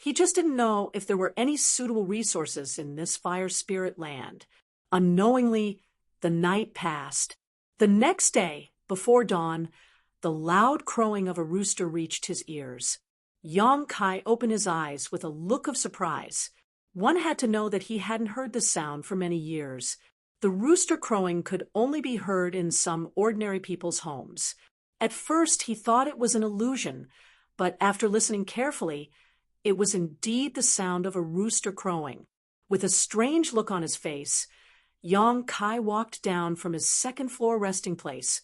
He just didn't know if there were any suitable resources in this fire spirit land. Unknowingly, the night passed. The next day, before dawn, the loud crowing of a rooster reached his ears. Yang Kai opened his eyes with a look of surprise. One had to know that he hadn't heard the sound for many years. The rooster crowing could only be heard in some ordinary people's homes. At first, he thought it was an illusion, but after listening carefully, it was indeed the sound of a rooster crowing. With a strange look on his face, Yang Kai walked down from his second-floor resting place,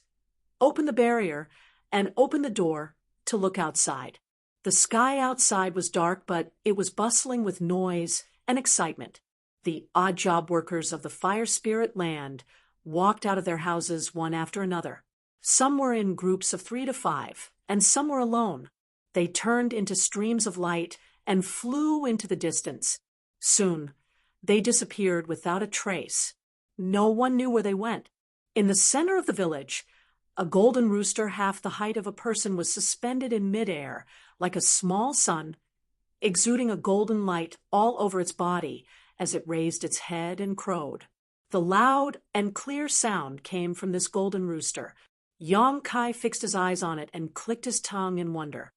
opened the barrier, and opened the door to look outside. The sky outside was dark, but it was bustling with noise and excitement. The odd job workers of the fire spirit land walked out of their houses one after another. Some were in groups of 3 to 5, and some were alone. They turned into streams of light and flew into the distance. Soon, they disappeared without a trace. No one knew where they went. In the center of the village, a golden rooster half the height of a person was suspended in midair like a small sun, exuding a golden light all over its body as it raised its head and crowed. The loud and clear sound came from this golden rooster. Yang Kai fixed his eyes on it and clicked his tongue in wonder.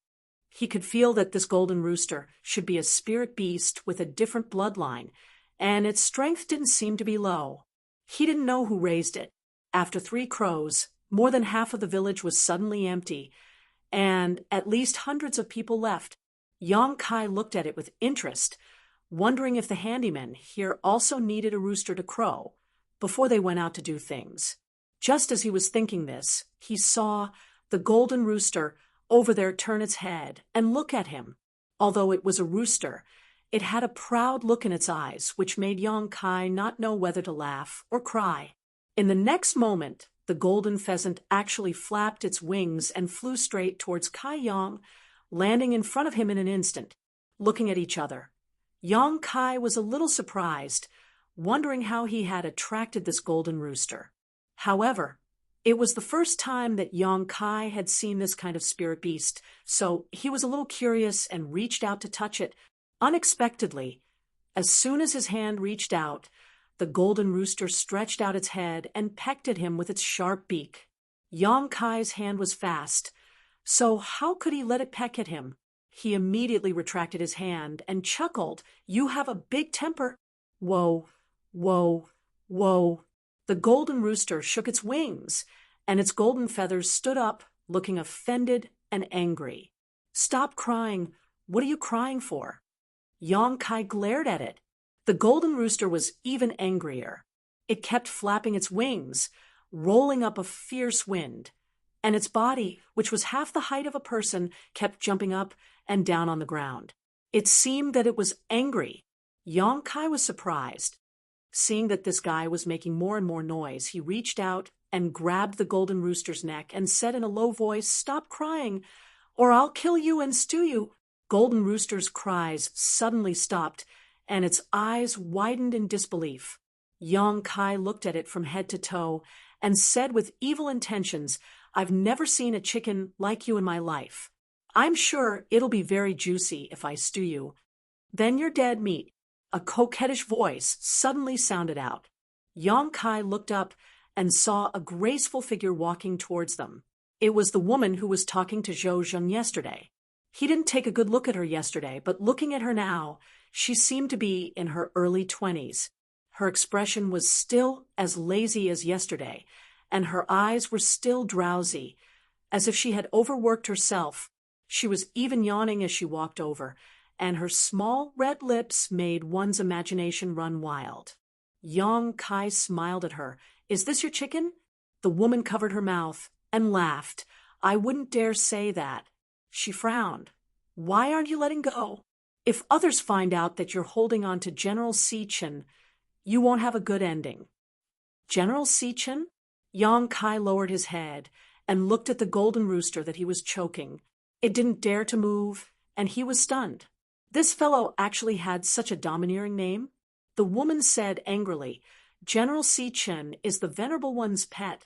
He could feel that this golden rooster should be a spirit beast with a different bloodline, and its strength didn't seem to be low. He didn't know who raised it. After 3 crows, more than half of the village was suddenly empty, and at least hundreds of people left. Yang Kai looked at it with interest, wondering if the handymen here also needed a rooster to crow before they went out to do things. Just as he was thinking this, he saw the golden rooster over there turn its head and look at him. Although it was a rooster, it had a proud look in its eyes, which made Yang Kai not know whether to laugh or cry. In the next moment, the golden pheasant actually flapped its wings and flew straight towards Kai Yang, landing in front of him in an instant. Looking at each other, Yang Kai was a little surprised, wondering how he had attracted this golden rooster. However, it was the first time that Yang Kai had seen this kind of spirit beast, so he was a little curious and reached out to touch it. Unexpectedly, as soon as his hand reached out, the golden rooster stretched out its head and pecked at him with its sharp beak. Yang Kai's hand was fast, so how could he let it peck at him? He immediately retracted his hand and chuckled. "You have a big temper." Whoa, whoa, whoa. The golden rooster shook its wings, and its golden feathers stood up, looking offended and angry. "Stop crying. What are you crying for?" Yang Kai glared at it. The golden rooster was even angrier. It kept flapping its wings, rolling up a fierce wind, and its body, which was half the height of a person, kept jumping up and down on the ground. It seemed that it was angry. Yang Kai was surprised. Seeing that this guy was making more and more noise, he reached out and grabbed the golden rooster's neck and said in a low voice, "Stop crying, or I'll kill you and stew you." Golden Rooster's cries suddenly stopped, and its eyes widened in disbelief. Yang Kai looked at it from head to toe and said with evil intentions, "I've never seen a chicken like you in my life. I'm sure it'll be very juicy if I stew you. Then you're dead meat." A coquettish voice suddenly sounded out. Yang Kai looked up and saw a graceful figure walking towards them. It was the woman who was talking to Zhou Zheng yesterday. He didn't take a good look at her yesterday, but looking at her now, she seemed to be in her early 20s. Her expression was still as lazy as yesterday, and her eyes were still drowsy, as if she had overworked herself. She was even yawning as she walked over, and her small red lips made one's imagination run wild. Yang Kai smiled at her. "Is this your chicken?" The woman covered her mouth and laughed. "I wouldn't dare say that." She frowned. "Why aren't you letting go? If others find out that you're holding on to General Sichin, you won't have a good ending." "General Sichin?" Yang Kai lowered his head and looked at the golden rooster that he was choking. It didn't dare to move, and he was stunned. This fellow actually had such a domineering name. The woman said angrily, "General Sichin is the Venerable One's pet."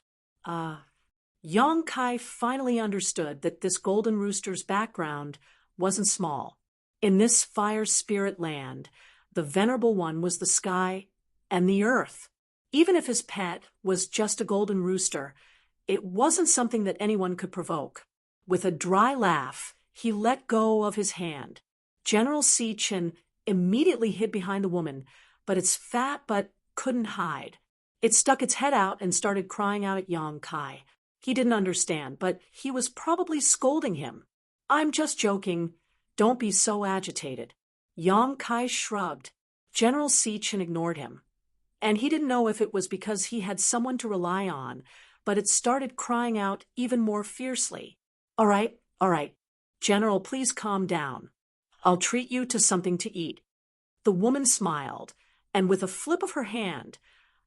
Yang Kai finally understood that this golden rooster's background wasn't small. In this fire spirit land, the Venerable One was the sky and the earth. Even if his pet was just a golden rooster, it wasn't something that anyone could provoke. With a dry laugh, he let go of his hand. General Chin immediately hid behind the woman, but its fat butt couldn't hide. It stuck its head out and started crying out at Yang Kai. He didn't understand, but he was probably scolding him. "I'm just joking. Don't be so agitated." Yang Kai shrugged. General Chin ignored him. And he didn't know if it was because he had someone to rely on, but it started crying out even more fiercely. All right. General, please calm down. I'll treat you to something to eat." The woman smiled, and with a flip of her hand,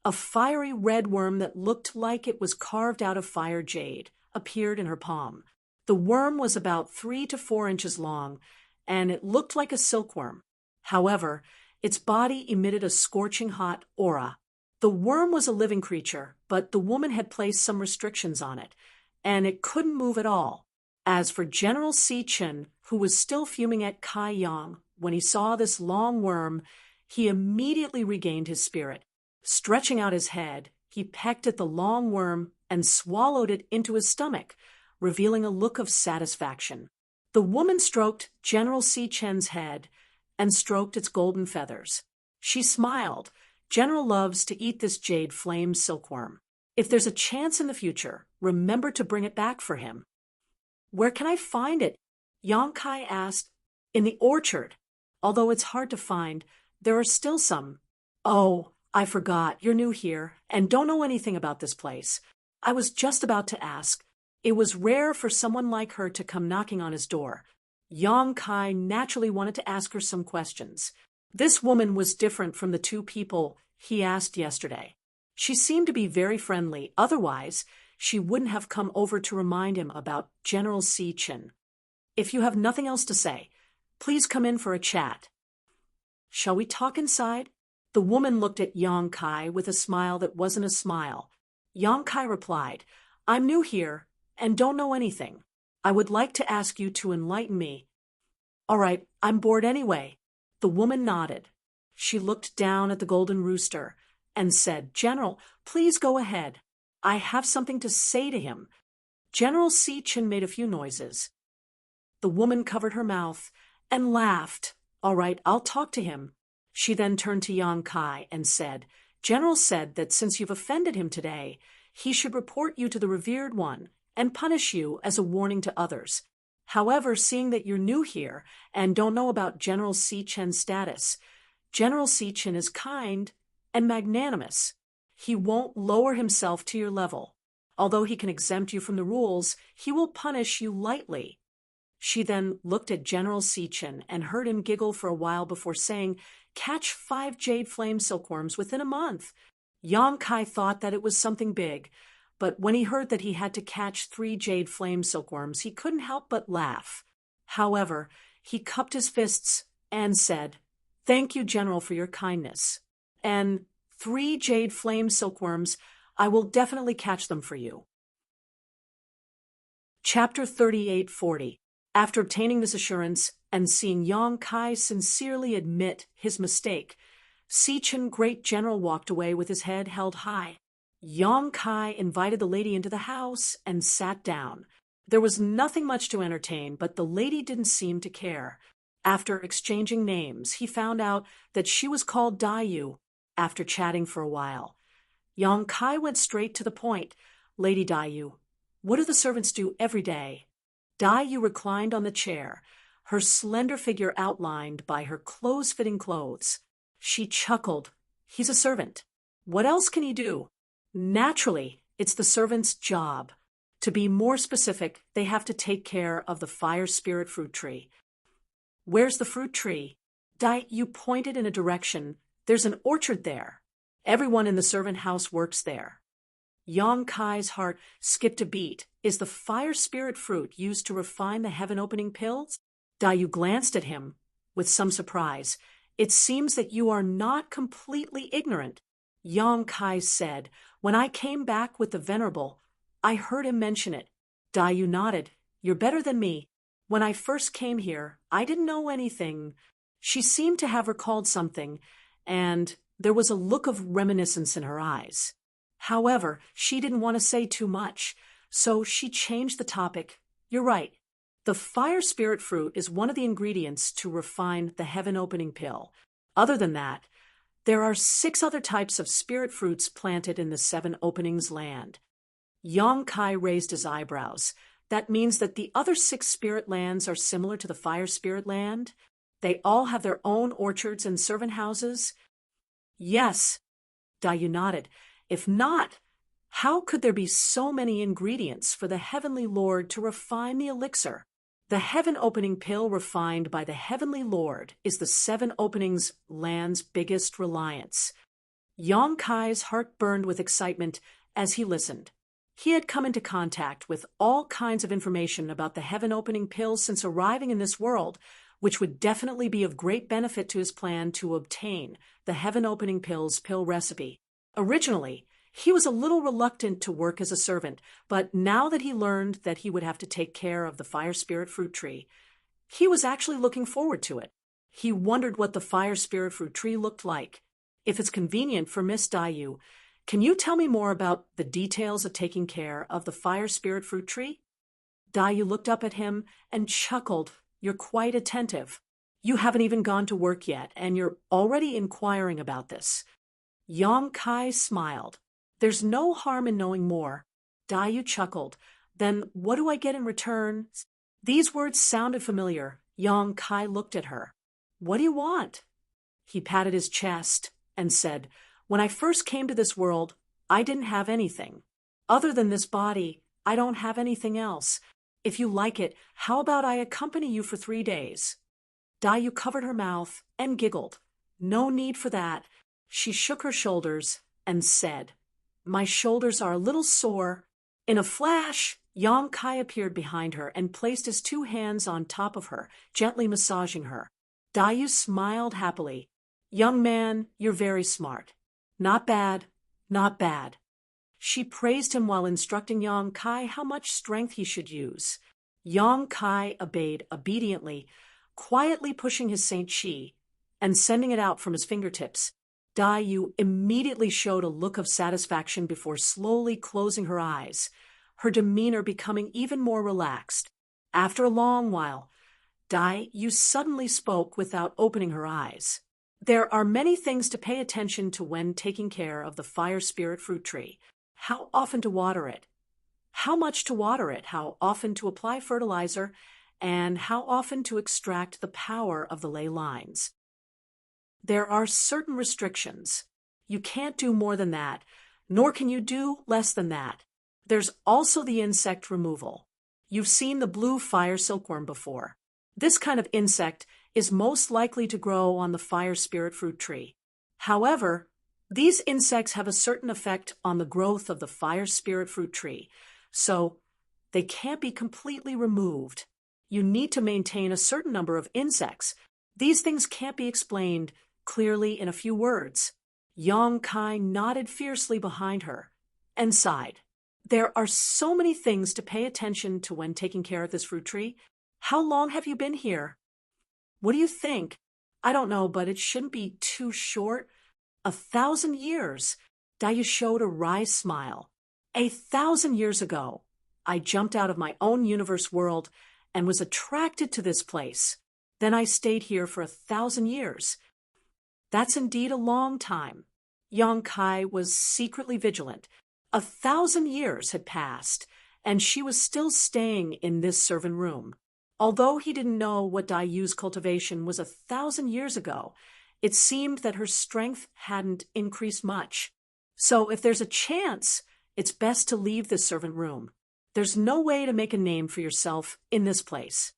a fiery red worm that looked like it was carved out of fire jade appeared in her palm. The worm was about 3 to 4 inches long, and it looked like a silkworm. However, its body emitted a scorching hot aura. The worm was a living creature, but the woman had placed some restrictions on it, and it couldn't move at all. As for General Chin, who was still fuming at Kai Yang when he saw this long worm, he immediately regained his spirit. Stretching out his head, he pecked at the long worm and swallowed it into his stomach, revealing a look of satisfaction. The woman stroked General Chin's head and stroked its golden feathers. She smiled. "General loves to eat this jade flame silkworm. If there's a chance in the future, remember to bring it back for him." "Where can I find it?" Yang Kai asked. "In the orchard. Although it's hard to find, there are still some." "Oh, I forgot. You're new here and don't know anything about this place. I was just about to ask." It was rare for someone like her to come knocking on his door. Yang Kai naturally wanted to ask her some questions. This woman was different from the 2 people he asked yesterday. She seemed to be very friendly, otherwise she wouldn't have come over to remind him about General Chin. "If you have nothing else to say, please come in for a chat." "Shall we talk inside?" The woman looked at Yang Kai with a smile that wasn't a smile. Yang Kai replied, "I'm new here and don't know anything. I would like to ask you to enlighten me." "All right, I'm bored anyway." The woman nodded. She looked down at the golden rooster and said, "General, please go ahead. I have something to say to him." General Chin made a few noises. The woman covered her mouth and laughed. "All right, I'll talk to him." She then turned to Yang Kai and said, "General said that since you've offended him today, he should report you to the revered one and punish you as a warning to others. However, seeing that you're new here and don't know about General Chin's status, General Chin is kind and magnanimous. He won't lower himself to your level. Although he can exempt you from the rules, he will punish you lightly." She then looked at General Chin and heard him giggle for a while before saying, "Catch 5 jade flame silkworms within a month." Yang Kai thought that it was something big, but when he heard that he had to catch 3 jade flame silkworms, he couldn't help but laugh. However, he cupped his fists and said, "Thank you, General, for your kindness. And 3 jade flame silkworms, I will definitely catch them for you." Chapter 3840. After obtaining this assurance and seeing Yang Kai sincerely admit his mistake, Chin Great General walked away with his head held high. Yang Kai invited the lady into the house and sat down. There was nothing much to entertain, but the lady didn't seem to care. After exchanging names, he found out that she was called Dayu. After chatting for a while, Yang Kai went straight to the point. "Lady Dayu, what do the servants do every day?" Dayu reclined on the chair, her slender figure outlined by her close-fitting clothes. She chuckled. "He's a servant. What else can he do?" "Naturally, it's the servant's job. To be more specific, they have to take care of the fire spirit fruit tree." "Where's the fruit tree?" Dayu pointed in a direction. "There's an orchard there. Everyone in the servant house works there." Yang Kai's heart skipped a beat. "Is the fire spirit fruit used to refine the heaven-opening pills?" Dayu glanced at him with some surprise. "It seems that you are not completely ignorant." Yang Kai said, "When I came back with the Venerable, I heard him mention it." Dayu nodded. "You're better than me." When I first came here, I didn't know anything. She seemed to have recalled something, and there was a look of reminiscence in her eyes. However, she didn't want to say too much, so she changed the topic. You're right. The fire spirit fruit is one of the ingredients to refine the heaven-opening pill. Other than that, there are 6 other types of spirit fruits planted in the 7 openings land. Yong Kai raised his eyebrows. That means that the other 6 spirit lands are similar to the fire spirit land? They all have their own orchards and servant houses? Yes, Dayu nodded. If not, how could there be so many ingredients for the heavenly Lord to refine the elixir? The heaven-opening pill refined by the heavenly Lord is the 7 openings land's biggest reliance. Yong Kai's heart burned with excitement as he listened. He had come into contact with all kinds of information about the heaven-opening pill since arriving in this world, which would definitely be of great benefit to his plan to obtain the heaven-opening pill's pill recipe. Originally, he was a little reluctant to work as a servant, but now that he learned that he would have to take care of the fire spirit fruit tree, he was actually looking forward to it. He wondered what the fire spirit fruit tree looked like. If it's convenient for Miss Dayu, can you tell me more about the details of taking care of the fire spirit fruit tree? Dayu looked up at him and chuckled. You're quite attentive. You haven't even gone to work yet, and you're already inquiring about this. Yong Kai smiled. There's no harm in knowing more. Dayu chuckled. Then what do I get in return? These words sounded familiar. Yong Kai looked at her. What do you want? He patted his chest and said, When I first came to this world, I didn't have anything. Other than this body, I don't have anything else. If you like it, how about I accompany you for 3 days? Dayu covered her mouth and giggled. No need for that. She shook her shoulders and said, My shoulders are a little sore. In a flash, Yong Kai appeared behind her and placed his 2 hands on top of her, gently massaging her. Dayu smiled happily. Young man, you're very smart. Not bad, not bad. She praised him while instructing Yong Kai how much strength he should use. Yong Kai obeyed obediently, quietly pushing his Saint Chi and sending it out from his fingertips. Dayu immediately showed a look of satisfaction before slowly closing her eyes, her demeanor becoming even more relaxed. After a long while, Dayu suddenly spoke without opening her eyes. There are many things to pay attention to when taking care of the fire spirit fruit tree. How often to water it, how much to water it, how often to apply fertilizer, and how often to extract the power of the ley lines. There are certain restrictions. You can't do more than that, nor can you do less than that. There's also the insect removal. You've seen the blue fire silkworm before. This kind of insect is most likely to grow on the fire spirit fruit tree. However, these insects have a certain effect on the growth of the fire spirit fruit tree, so they can't be completely removed. You need to maintain a certain number of insects. These things can't be explained clearly in a few words. Yong Kai nodded fiercely behind her and sighed. There are so many things to pay attention to when taking care of this fruit tree. How long have you been here? What do you think? I don't know, but it shouldn't be too short. 1,000 years. Dayu showed a wry smile. 1,000 years ago, I jumped out of my own universe world and was attracted to this place. Then I stayed here for 1,000 years. That's indeed a long time. Yong Kai was secretly vigilant. 1,000 years had passed, and she was still staying in this servant room. Although he didn't know what Dayu's cultivation was 1,000 years ago, it seemed that her strength hadn't increased much. So if there's a chance, it's best to leave this servant room. There's no way to make a name for yourself in this place.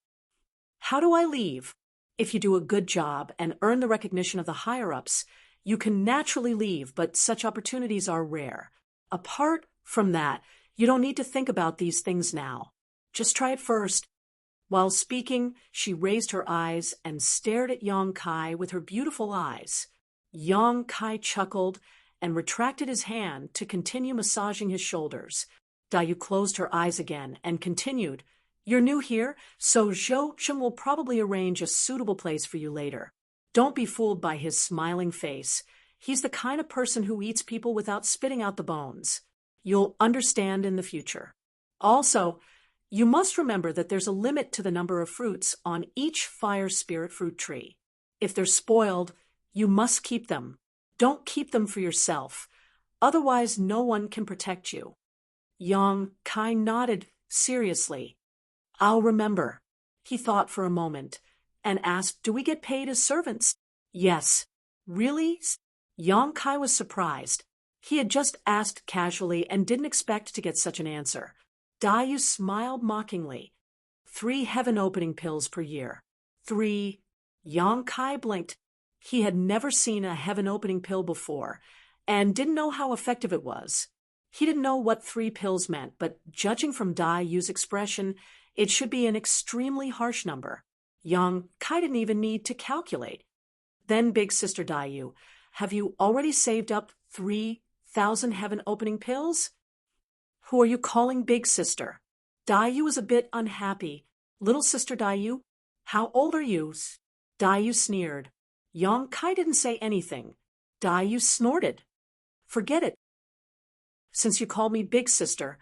How do I leave? If you do a good job and earn the recognition of the higher-ups, you can naturally leave, but such opportunities are rare. Apart from that, you don't need to think about these things now. Just try it first. While speaking, she raised her eyes and stared at Yong Kai with her beautiful eyes. Yong Kai chuckled and retracted his hand to continue massaging his shoulders. Dayu closed her eyes again and continued, You're new here, so Joachim will probably arrange a suitable place for you later. Don't be fooled by his smiling face. He's the kind of person who eats people without spitting out the bones. You'll understand in the future. Also, you must remember that there's a limit to the number of fruits on each fire spirit fruit tree. If they're spoiled, you must keep them. Don't keep them for yourself. Otherwise, no one can protect you. Young Kai nodded seriously. I'll remember. He thought for a moment and asked, do we get paid as servants? Yes. Really? Yang Kai was surprised. He had just asked casually and didn't expect to get such an answer. Dayu smiled mockingly. 3 heaven-opening pills per year. 3. Yang Kai blinked. He had never seen a heaven-opening pill before and didn't know how effective it was. He didn't know what 3 pills meant, but judging from Dayu's expression, it should be an extremely harsh number. Yang Kai didn't even need to calculate. Then Big Sister Dayu, have you already saved up 3,000 heaven-opening pills? Who are you calling Big Sister? Dayu was a bit unhappy. Little Sister Dayu, how old are you? Dayu sneered. Yang Kai didn't say anything. Dayu snorted. Forget it. Since you call me Big Sister,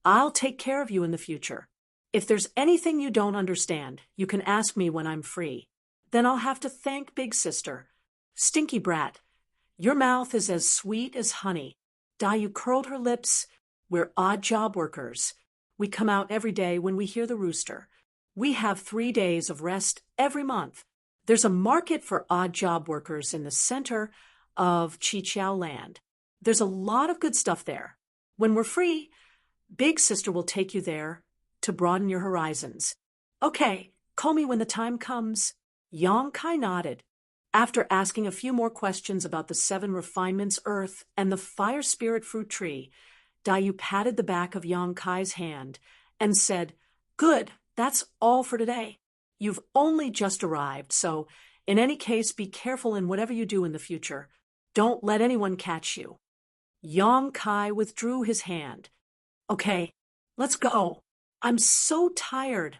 I'll take care of you in the future. If there's anything you don't understand, you can ask me when I'm free. Then I'll have to thank Big Sister. Stinky brat, your mouth is as sweet as honey. Dayu curled her lips. We're odd job workers. We come out every day when we hear the rooster. We have 3 days of rest every month. There's a market for odd job workers in the center of Chiqiao land. There's a lot of good stuff there. When we're free, Big Sister will take you there to broaden your horizons. Okay, call me when the time comes. Yang Kai nodded. After asking a few more questions about the 7 refinements earth and the fire spirit fruit tree, Dayu patted the back of Yang Kai's hand and said, Good, that's all for today. You've only just arrived, so in any case, be careful in whatever you do in the future. Don't let anyone catch you. Yang Kai withdrew his hand. Okay, let's go. I'm so tired.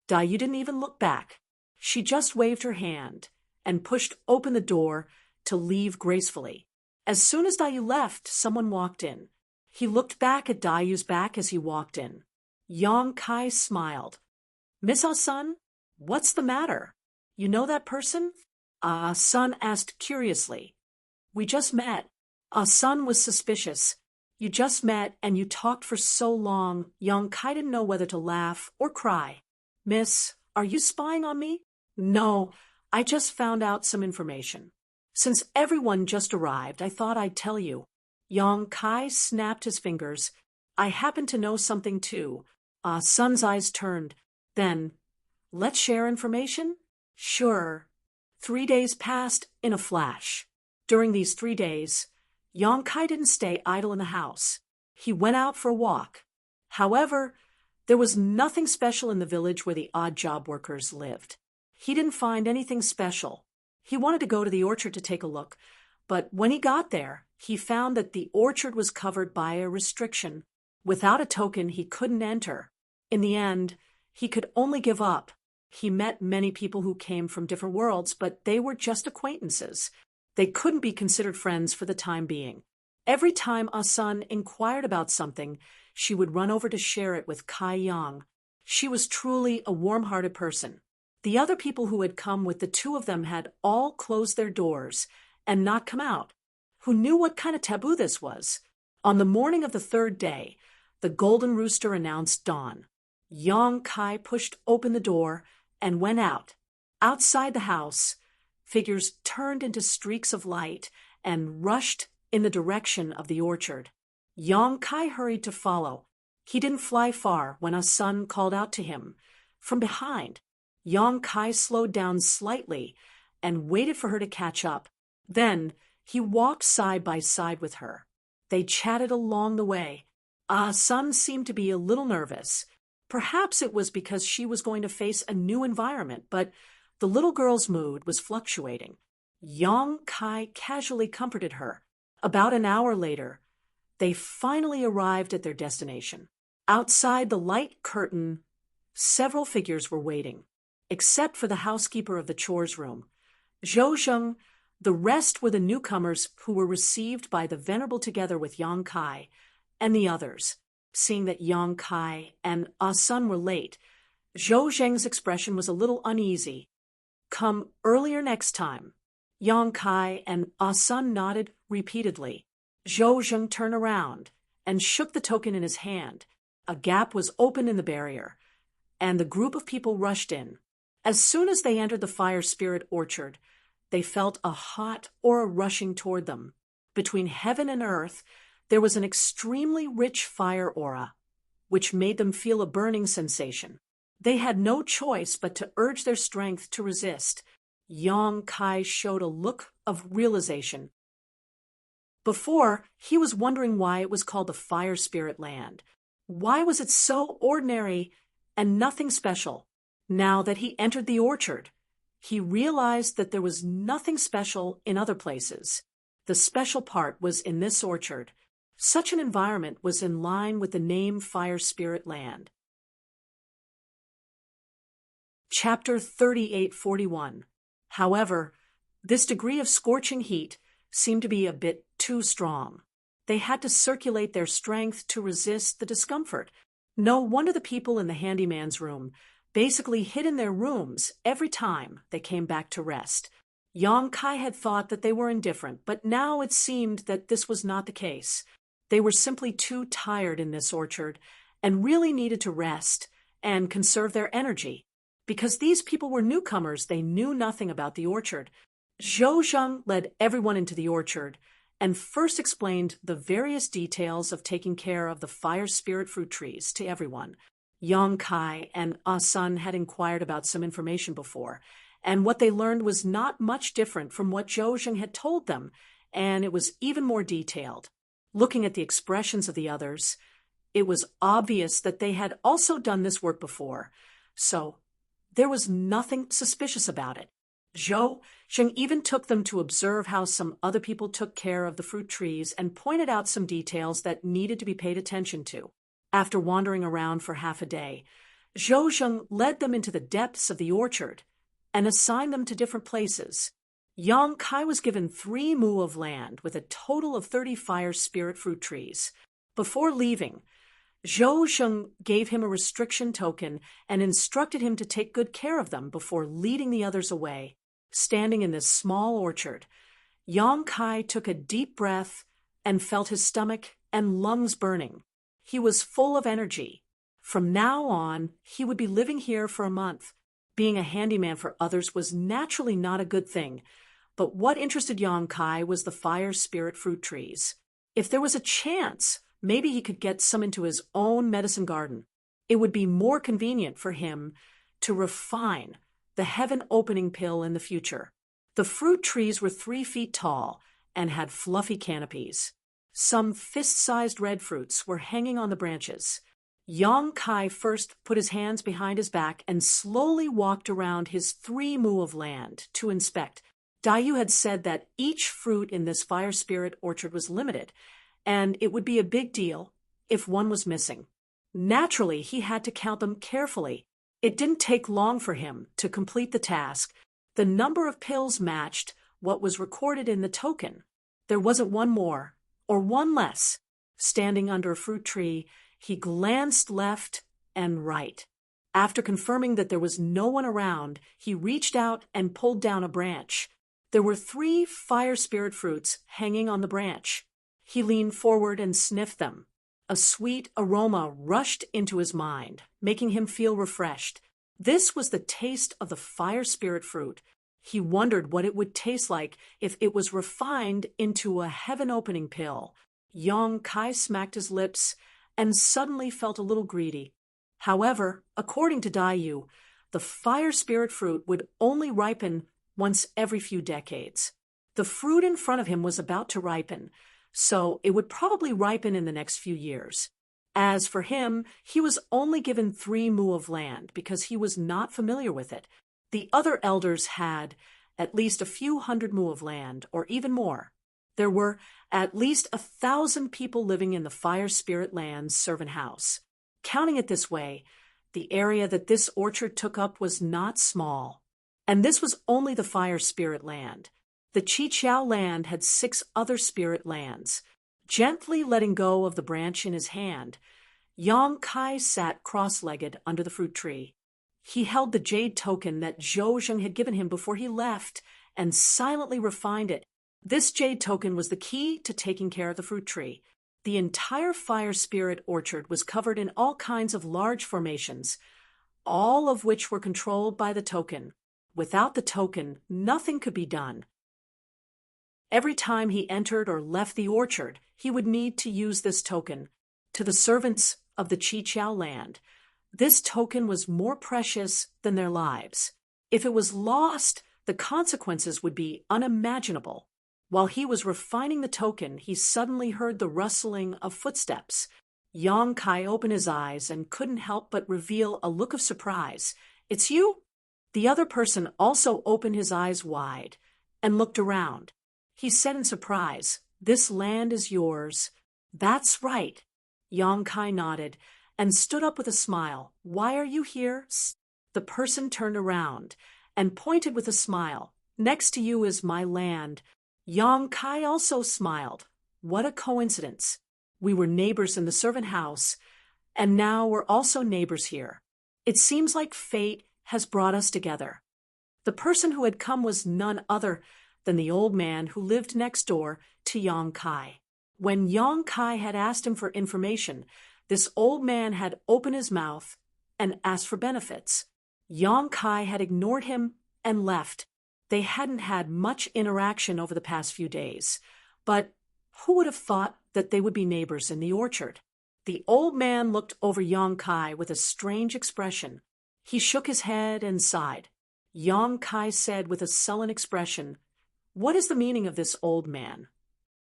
Dayu didn't even look back. She just waved her hand and pushed open the door to leave gracefully. As soon as Dayu left, someone walked in. He looked back at Dayu's back as he walked in. Yang Kai smiled. Miss Ah-sun, what's the matter? You know that person? Ah-sun asked curiously. We just met. Ah-sun was suspicious. You just met and you talked for so long, Yang Kai didn't know whether to laugh or cry. Miss, are you spying on me? No, I just found out some information. Since everyone just arrived, I thought I'd tell you. Yang Kai snapped his fingers. I happen to know something too. Sun's eyes turned. Then, let's share information? Sure. 3 days passed in a flash. During these 3 days, Yang Kai didn't stay idle in the house. He went out for a walk. However, there was nothing special in the village where the odd job workers lived. He didn't find anything special. He wanted to go to the orchard to take a look, but when he got there, he found that the orchard was covered by a restriction. Without a token, he couldn't enter. In the end, he could only give up. He met many people who came from different worlds, but they were just acquaintances. They couldn't be considered friends for the time being. Every time Ah-sun inquired about something, she would run over to share it with Kai Yang. She was truly a warm-hearted person. The other people who had come with the 2 of them had all closed their doors and not come out. Who knew what kind of taboo this was? On the morning of the 3rd day, the golden rooster announced dawn. Yang Kai pushed open the door and went out. Outside the house, figures turned into streaks of light and rushed in the direction of the orchard. Yang Kai hurried to follow. He didn't fly far when Ah-sun called out to him from behind. Yang Kai slowed down slightly and waited for her to catch up. Then he walked side by side with her. They chatted along the way. Ah-sun seemed to be a little nervous. Perhaps it was because she was going to face a new environment, but the little girl's mood was fluctuating. Yang Kai casually comforted her. About an hour later, they finally arrived at their destination. Outside, the light curtain several figures were waiting, except for the housekeeper of the chores room. Zhou. The rest were the newcomers who were received by the Venerable together with Yang Kai and the others. Seeing that Yang Kai and Sun were late, Zhou Zheng's expression was a little uneasy. "Come earlier next time." Yang Kai and Sun nodded repeatedly. Zhou Zheng turned around and shook the token in his hand. A gap was opened in the barrier, and the group of people rushed in. As soon as they entered the fire spirit orchard, they felt a hot aura rushing toward them. Between heaven and earth, there was an extremely rich fire aura, which made them feel a burning sensation. They had no choice but to urge their strength to resist. Yang Kai showed a look of realization. Before, he was wondering why it was called the Fire Spirit Land. Why was it so ordinary and nothing special? Now that he entered the orchard, he realized that there was nothing special in other places. The special part was in this orchard. Such an environment was in line with the name Fire Spirit Land. Chapter 3841. However, this degree of scorching heat seemed to be a bit too strong. They had to circulate their strength to resist the discomfort. No wonder the people in the handyman's room basically hid in their rooms every time they came back to rest. Yang Kai had thought that they were indifferent, but now it seemed that this was not the case. They were simply too tired in this orchard and really needed to rest and conserve their energy. Because these people were newcomers, they knew nothing about the orchard. Zhou Zheng led everyone into the orchard and first explained the various details of taking care of the fire spirit fruit trees to everyone. Yang Kai and Sun had inquired about some information before, and what they learned was not much different from what Zhou Zheng had told them, and it was even more detailed. Looking at the expressions of the others, it was obvious that they had also done this work before, so there was nothing suspicious about it. Zhou Zheng even took them to observe how some other people took care of the fruit trees and pointed out some details that needed to be paid attention to. After wandering around for half a day, Zhou Zheng led them into the depths of the orchard and assigned them to different places. Yang Kai was given 3 mu of land with a total of 30 fire spirit fruit trees. Before leaving, Zhou Zheng gave him a restriction token and instructed him to take good care of them before leading the others away. Standing in this small orchard, Yang Kai took a deep breath and felt his stomach and lungs burning. He was full of energy. From now on, he would be living here for a month. Being a handyman for others was naturally not a good thing, but what interested Yang Kai was the fire spirit fruit trees. If there was a chance, maybe he could get some into his own medicine garden. It would be more convenient for him to refine the heaven-opening pill in the future. The fruit trees were 3 feet tall and had fluffy canopies. Some fist-sized red fruits were hanging on the branches. Yang Kai first put his hands behind his back and slowly walked around his 3 mu of land to inspect. Dayu had said that each fruit in this fire spirit orchard was limited, and it would be a big deal if one was missing. Naturally, he had to count them carefully. It didn't take long for him to complete the task. The number of pills matched what was recorded in the token. There wasn't one more or one less. Standing under a fruit tree, he glanced left and right. After confirming that there was no one around, he reached out and pulled down a branch. There were 3 fire spirit fruits hanging on the branch. He leaned forward and sniffed them. A sweet aroma rushed into his mind, making him feel refreshed. This was the taste of the fire spirit fruit. He wondered what it would taste like if it was refined into a heaven-opening pill. Yang Kai smacked his lips and suddenly felt a little greedy. However, according to Dayu, the fire spirit fruit would only ripen once every few decades. The fruit in front of him was about to ripen, so it would probably ripen in the next few years. As for him, he was only given 3 mu of land because he was not familiar with it. The other elders had at least a few hundred mu of land, or even more. There were at least 1,000 people living in the Fire Spirit Land's servant house. Counting it this way, The area that this orchard took up was not small. And this was only the fire spirit land. The Chi-Chiao land had 6 other spirit lands. Gently letting go of the branch in his hand, Yang Kai sat cross-legged under the fruit tree. He held the jade token that Zhou Zheng had given him before he left and silently refined it. This jade token was the key to taking care of the fruit tree. The entire fire spirit orchard was covered in all kinds of large formations, all of which were controlled by the token. Without the token, nothing could be done. Every time he entered or left the orchard, he would need to use this token. To the servants of the Chi-Chiao land, this token was more precious than their lives. If it was lost, the consequences would be unimaginable. While he was refining the token, he suddenly heard the rustling of footsteps. Yang Kai opened his eyes and couldn't help but reveal a look of surprise. "It's you?" The other person also opened his eyes wide and looked around. He said in surprise, "This land is yours." "That's right." Yang Kai nodded and stood up with a smile. "Why are you here?" The person turned around and pointed with a smile. "Next to you is my land." Yang Kai also smiled. "What a coincidence. We were neighbors in the servant house, and now we're also neighbors here. It seems like fate has brought us together." The person who had come was none other than the old man who lived next door to Yang Kai. When Yang Kai had asked him for information, this old man had opened his mouth and asked for benefits. Yang Kai had ignored him and left. They hadn't had much interaction over the past few days, but who would have thought that they would be neighbors in the orchard? The old man looked over Yang Kai with a strange expression. He shook his head and sighed. Yang Kai said with a sullen expression, "What is the meaning of this, old man?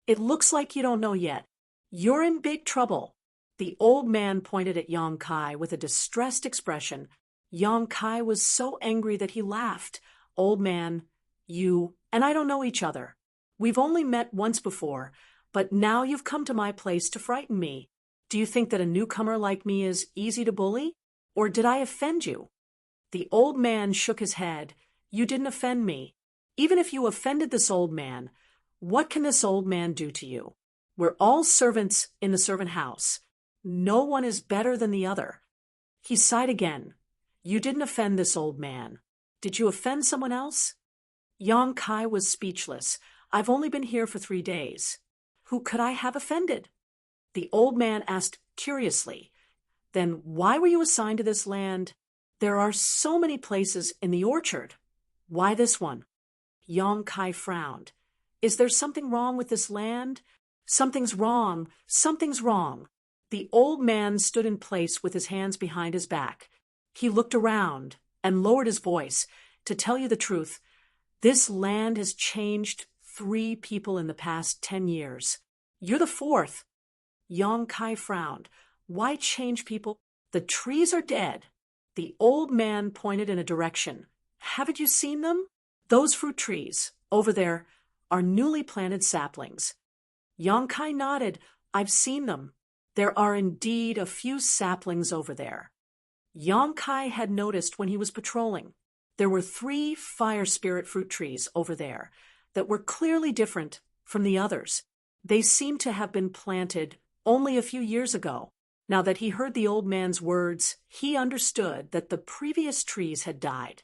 It looks like you don't know yet. You're in big trouble." The old man pointed at Yang Kai with a distressed expression. Yang Kai was so angry that he laughed. "Old man, you and I don't know each other. We've only met once before, but now you've come to my place to frighten me. Do you think that a newcomer like me is easy to bully? Or did I offend you?" The old man shook his head. "You didn't offend me. Even if you offended this old man, what can this old man do to you? We're all servants in the servant house. No one is better than the other." He sighed again. "You didn't offend this old man. Did you offend someone else?" Yang Kai was speechless. "I've only been here for 3 days. Who could I have offended?" The old man asked curiously, "Then why were you assigned to this land? There are so many places in the orchard. Why this one?" Yang Kai frowned. "Is there something wrong with this land?" "Something's wrong. Something's wrong." The old man stood in place with his hands behind his back. He looked around and lowered his voice. "To tell you the truth, this land has changed 3 people in the past 10 years. You're the 4th. Yang Kai frowned. "Why change people? The trees are dead." The old man pointed in a direction. "Haven't you seen them? Those fruit trees, over there, are newly planted saplings." Yang Kai nodded. "I've seen them. There are indeed a few saplings over there." Yang Kai had noticed when he was patrolling. There were 3 fire spirit fruit trees over there that were clearly different from the others. They seemed to have been planted only a few years ago. Now that he heard the old man's words, he understood that the previous trees had died.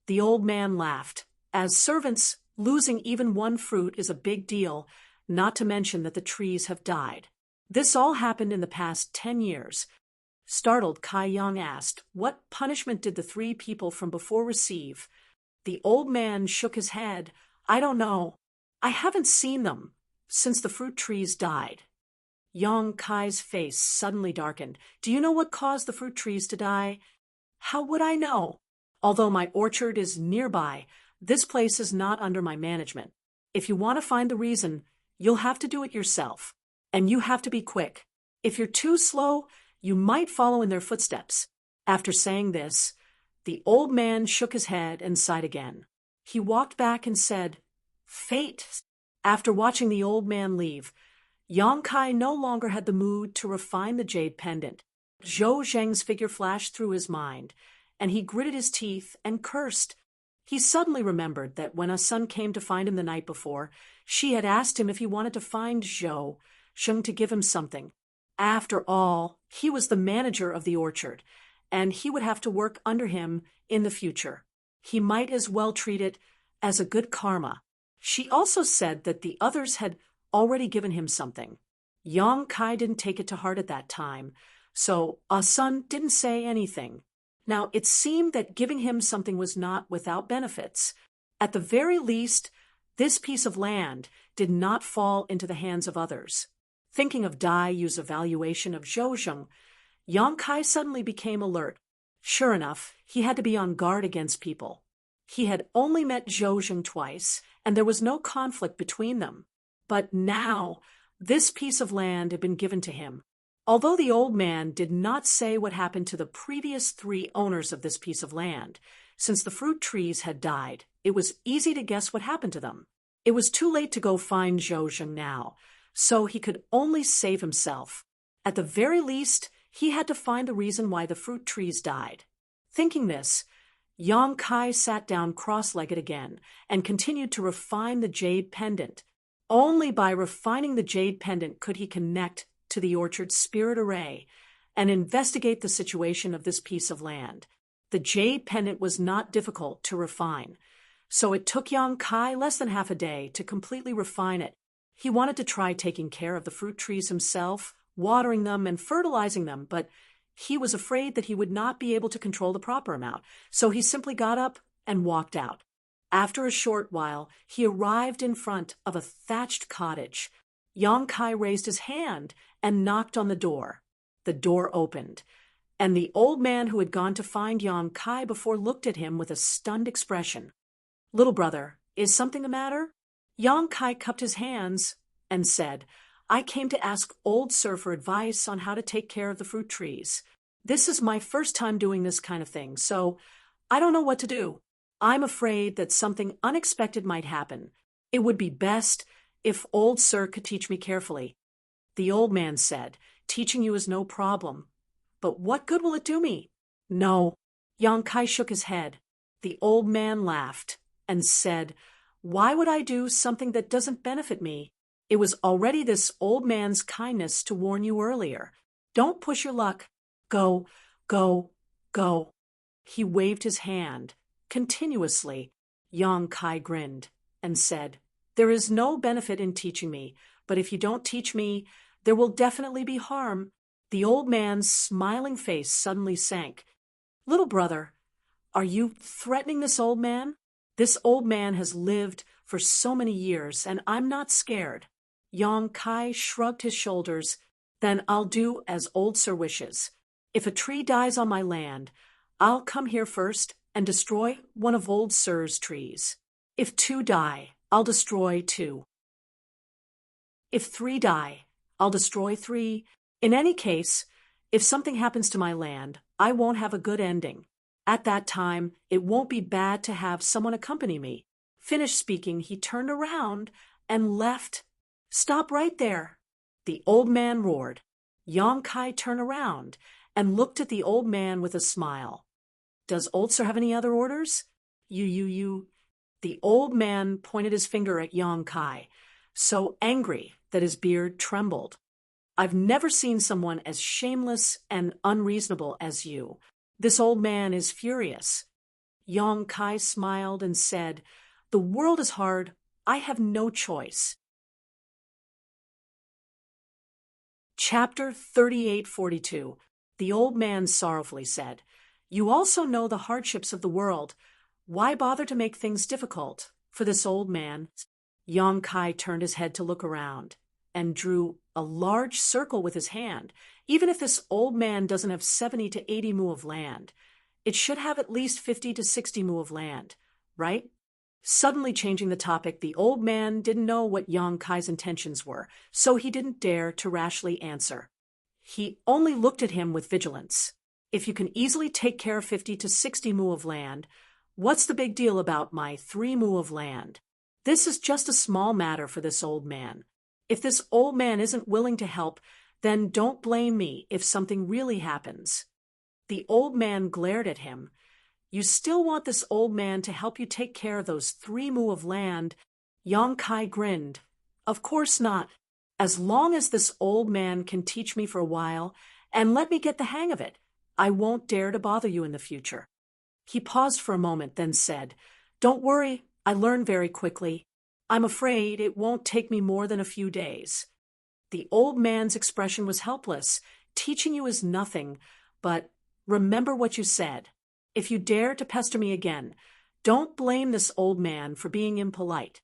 The old man laughed. "As servants, losing even one fruit is a big deal, not to mention that the trees have died. This all happened in the past 10 years. Startled, Kai Yang asked, "What punishment did the 3 people from before receive?" The old man shook his head. "I don't know. I haven't seen them since the fruit trees died." Yang Kai's face suddenly darkened. "Do you know what caused the fruit trees to die?" "How would I know? Although my orchard is nearby, this place is not under my management. If you want to find the reason, you'll have to do it yourself. And you have to be quick. If you're too slow, you might follow in their footsteps." After saying this, the old man shook his head and sighed again. He walked back and said, "Fate." After watching the old man leave, Yang Kai no longer had the mood to refine the jade pendant. Zhou Zheng's figure flashed through his mind, and he gritted his teeth and cursed. He suddenly remembered that when a son came to find him the night before, she had asked him if he wanted to find Zhou Zheng to give him something. After all, he was the manager of the orchard, and he would have to work under him in the future. He might as well treat it as a good karma. She also said that the others had already given him something. Yang Kai didn't take it to heart at that time, so Sun didn't say anything. Now, it seemed that giving him something was not without benefits. At the very least, this piece of land did not fall into the hands of others. Thinking of Dai Yu's evaluation of Zhou Zheng, Yang Kai suddenly became alert. Sure enough, he had to be on guard against people. He had only met Zhou Zheng twice, and there was no conflict between them. But now, this piece of land had been given to him. Although the old man did not say what happened to the previous 3 owners of this piece of land, since the fruit trees had died, it was easy to guess what happened to them. It was too late to go find Zhou Zheng now, so he could only save himself. At the very least, he had to find the reason why the fruit trees died. Thinking this, Yang Kai sat down cross-legged again and continued to refine the jade pendant. Only by refining the jade pendant could he connect to the orchard's spirit array and investigate the situation of this piece of land. The jade pendant was not difficult to refine, so it took Yang Kai less than half a day to completely refine it. He wanted to try taking care of the fruit trees himself, watering them and fertilizing them, but he was afraid that he would not be able to control the proper amount, so he simply got up and walked out. After a short while, he arrived in front of a thatched cottage. Yang Kai raised his hand and knocked on the door. The door opened, and the old man who had gone to find Yang Kai before looked at him with a stunned expression. "Little brother, is something the matter?" Yang Kai cupped his hands and said, "I came to ask Old Sir for advice on how to take care of the fruit trees. This is my first time doing this kind of thing, so I don't know what to do. I'm afraid that something unexpected might happen. It would be best if Old Sir could teach me carefully." The old man said, "Teaching you is no problem. But what good will it do me?" "No." Yang Kai shook his head. The old man laughed and said, "Why would I do something that doesn't benefit me? It was already this old man's kindness to warn you earlier. Don't push your luck. Go, go, go." He waved his hand continuously. Yang Kai grinned and said, "There is no benefit in teaching me, but if you don't teach me, there will definitely be harm." The old man's smiling face suddenly sank. "Little brother, are you threatening this old man? This old man has lived for so many years, and I'm not scared." Yang Kai shrugged his shoulders. "Then I'll do as Old Sir wishes. If a tree dies on my land, I'll come here first and destroy one of Old Sir's trees. If 2 die, I'll destroy 2. If 3 die, I'll destroy 3. In any case, if something happens to my land, I won't have a good ending. At that time, it won't be bad to have someone accompany me." Finished speaking, he turned around and left. "Stop right there!" the old man roared. Yang Kai turned around and looked at the old man with a smile. "Does Old Sir have any other orders?" You. The old man pointed his finger at Yang Kai, so angry that his beard trembled. "I've never seen someone as shameless and unreasonable as you. This old man is furious." Yang Kai smiled and said, "The world is hard. I have no choice." Chapter 3842. The old man sorrowfully said, "You also know the hardships of the world. Why bother to make things difficult for this old man?" Yang Kai turned his head to look around and drew a large circle with his hand. Even if this old man doesn't have 70 to 80 mu of land, it should have at least 50 to 60 mu of land, right? Suddenly changing the topic, the old man didn't know what Yang Kai's intentions were, so he didn't dare to rashly answer. He only looked at him with vigilance. "If you can easily take care of 50 to 60 mu of land, what's the big deal about my 3 mu of land? This is just a small matter for this old man. If this old man isn't willing to help, Then don't blame me if something really happens." The old man glared at him. "You still want this old man to help you take care of those 3 mu of land?" Yang Kai grinned. "Of course not. As long as this old man can teach me for a while and let me get the hang of it, I won't dare to bother you in the future." He paused for a moment, then said, "Don't worry, I learn very quickly. I'm afraid it won't take me more than a few days." The old man's expression was helpless. "Teaching you is nothing, but remember what you said. If you dare to pester me again, don't blame this old man for being impolite."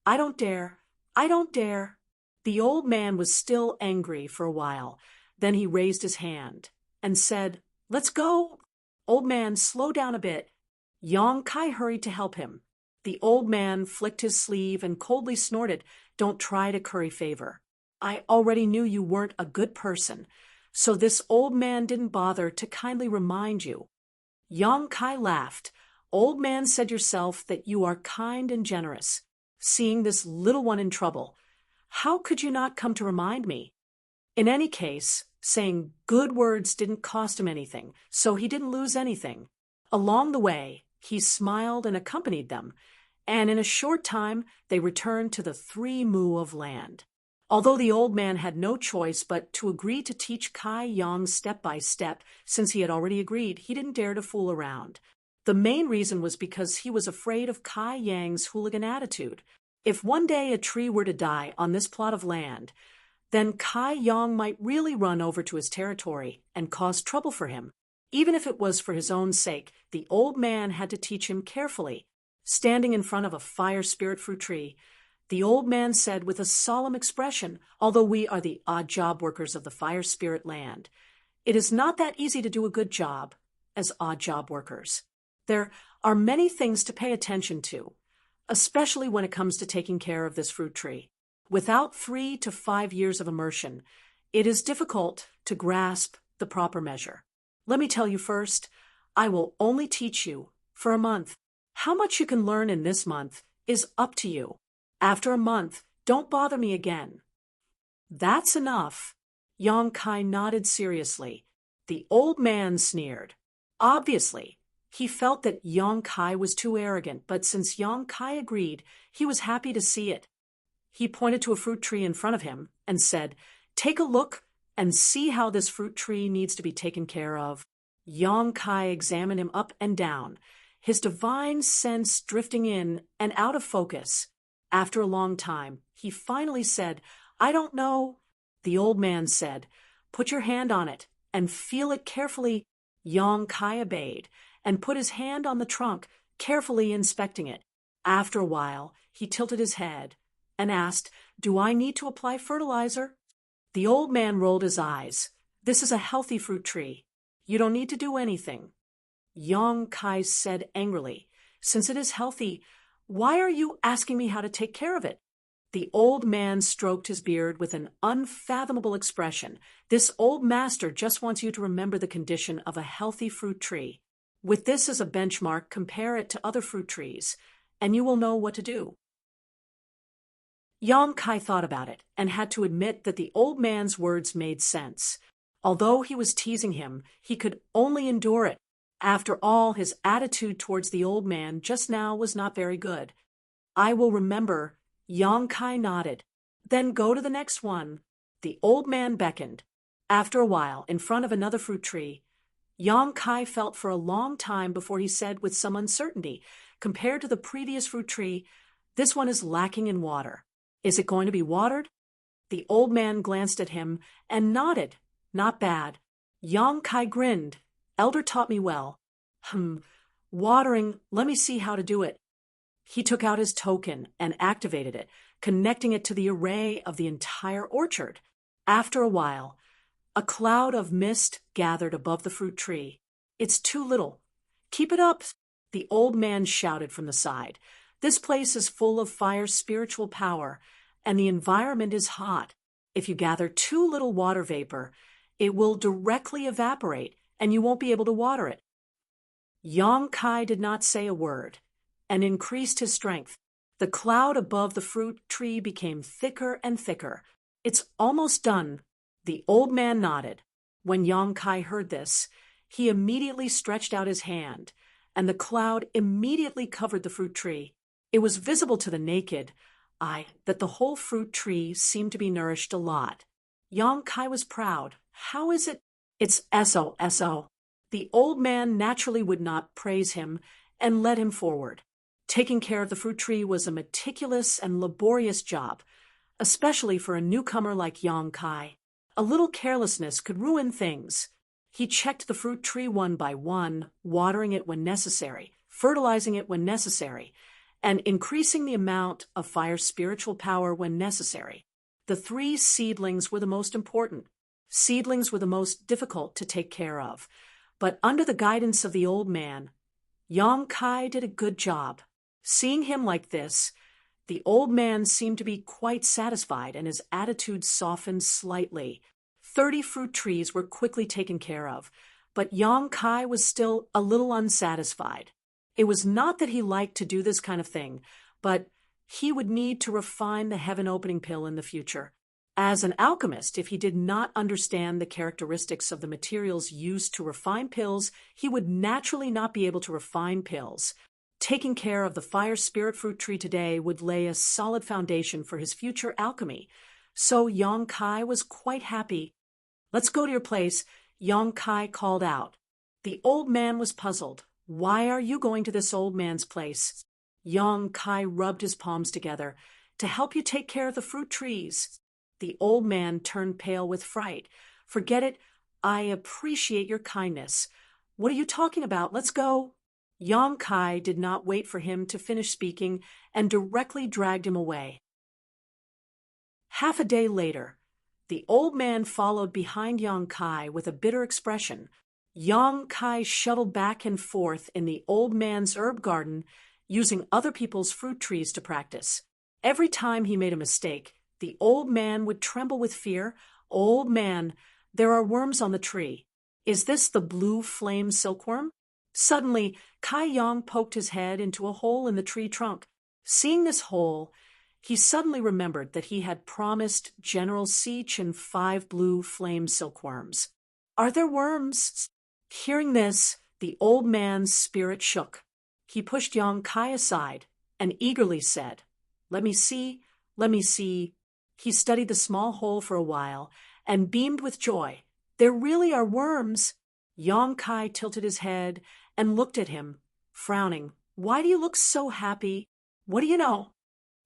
"I don't dare. I don't dare." The old man was still angry for a while. Then he raised his hand and said, "Let's go." "Old man, slow down a bit." Yang Kai hurried to help him. The old man flicked his sleeve and coldly snorted, "Don't try to curry favor. I already knew you weren't a good person, so this old man didn't bother to kindly remind you." Yang Kai laughed. "Old man said yourself that you are kind and generous. Seeing this little one in trouble, how could you not come to remind me?" In any case, saying good words didn't cost him anything, so he didn't lose anything. Along the way, he smiled and accompanied them, and in a short time they returned to the 3 mu of land. Although the old man had no choice but to agree to teach Kai Yang step by step, since he had already agreed, he didn't dare to fool around. The main reason was because he was afraid of Kai Yang's hooligan attitude. If one day a tree were to die on this plot of land, then Kai Yang might really run over to his territory and cause trouble for him. Even if it was for his own sake, the old man had to teach him carefully. Standing in front of a fire spirit fruit tree, the old man said with a solemn expression, "Although we are the odd job workers of the fire spirit land, it is not that easy to do a good job as odd job workers. There are many things to pay attention to, especially when it comes to taking care of this fruit tree. Without 3 to 5 years of immersion, it is difficult to grasp the proper measure. Let me tell you first, I will only teach you for a month. How much you can learn in this month is up to you. After a month, don't bother me again." "That's enough." Yang Kai nodded seriously. The old man sneered. Obviously, he felt that Yang Kai was too arrogant, but since Yang Kai agreed, he was happy to see it. He pointed to a fruit tree in front of him and said, "Take a look and see how this fruit tree needs to be taken care of." Yang Kai examined him up and down, his divine sense drifting in and out of focus. After a long time, he finally said, "I don't know." The old man said, "Put your hand on it and feel it carefully." Yang Kai obeyed and put his hand on the trunk, carefully inspecting it. After a while, he tilted his head and asked, "Do I need to apply fertilizer?" The old man rolled his eyes. "This is a healthy fruit tree. You don't need to do anything." Yang Kai said angrily, "Since it is healthy, why are you asking me how to take care of it?" The old man stroked his beard with an unfathomable expression. "This old master just wants you to remember the condition of a healthy fruit tree. With this as a benchmark, compare it to other fruit trees, and you will know what to do." Yang Kai thought about it and had to admit that the old man's words made sense. Although he was teasing him, he could only endure it. After all, his attitude towards the old man just now was not very good. "I will remember." Yang Kai nodded. "Then go to the next one." The old man beckoned. After a while, in front of another fruit tree, Yang Kai felt for a long time before he said with some uncertainty, "Compared to the previous fruit tree, this one is lacking in water. Is it going to be watered?" The old man glanced at him and nodded. "Not bad." Yang Kai grinned. "Elder taught me well." Watering, let me see how to do it." He took out his token and activated it, connecting it to the array of the entire orchard. After a while, a cloud of mist gathered above the fruit tree. "It's too little. Keep it up," the old man shouted from the side. "This place is full of fire spiritual power, and the environment is hot. If you gather too little water vapor, it will directly evaporate, and you won't be able to water it." Yang Kai did not say a word and increased his strength. The cloud above the fruit tree became thicker and thicker. "It's almost done." The old man nodded. When Yang Kai heard this, he immediately stretched out his hand, and the cloud immediately covered the fruit tree. It was visible to the naked eye that the whole fruit tree seemed to be nourished a lot. Yang Kai was proud. How is it? It's S.O. The old man naturally would not praise him and led him forward. Taking care of the fruit tree was a meticulous and laborious job, especially for a newcomer like Yang Kai. A little carelessness could ruin things. He checked the fruit tree one by one, watering it when necessary, fertilizing it when necessary, and increasing the amount of fire's spiritual power when necessary. The 3 seedlings were the most important. Seedlings were the most difficult to take care of. But under the guidance of the old man, Yang Kai did a good job. Seeing him like this, the old man seemed to be quite satisfied, and his attitude softened slightly. 30 fruit trees were quickly taken care of, but Yang Kai was still a little unsatisfied. It was not that he liked to do this kind of thing, but he would need to refine the heaven-opening pill in the future. As an alchemist, if he did not understand the characteristics of the materials used to refine pills, he would naturally not be able to refine pills. Taking care of the fire spirit fruit tree today would lay a solid foundation for his future alchemy. So Yang Kai was quite happy. "Let's go to your place," Yang Kai called out. The old man was puzzled. "Why are you going to this old man's place?" Yang Kai rubbed his palms together. "To help you take care of the fruit trees." The old man turned pale with fright. "Forget it. I appreciate your kindness. What are you talking about? Let's go." Yang Kai did not wait for him to finish speaking and directly dragged him away. Half a day later, the old man followed behind Yang Kai with a bitter expression. Yang Kai shuttled back and forth in the old man's herb garden, using other people's fruit trees to practice. Every time he made a mistake, the old man would tremble with fear. "Old man, there are worms on the tree. Is this the blue flame silkworm?" Suddenly, Kai Yang poked his head into a hole in the tree trunk. Seeing this hole, he suddenly remembered that he had promised General Seachin 5 blue flame silkworms. "Are there worms?" Hearing this, the old man's spirit shook. He pushed Yang Kai aside and eagerly said, "Let me see, let me see." He studied the small hole for a while and beamed with joy. "There really are worms." Yang Kai tilted his head and looked at him, frowning. "Why do you look so happy? What do you know?"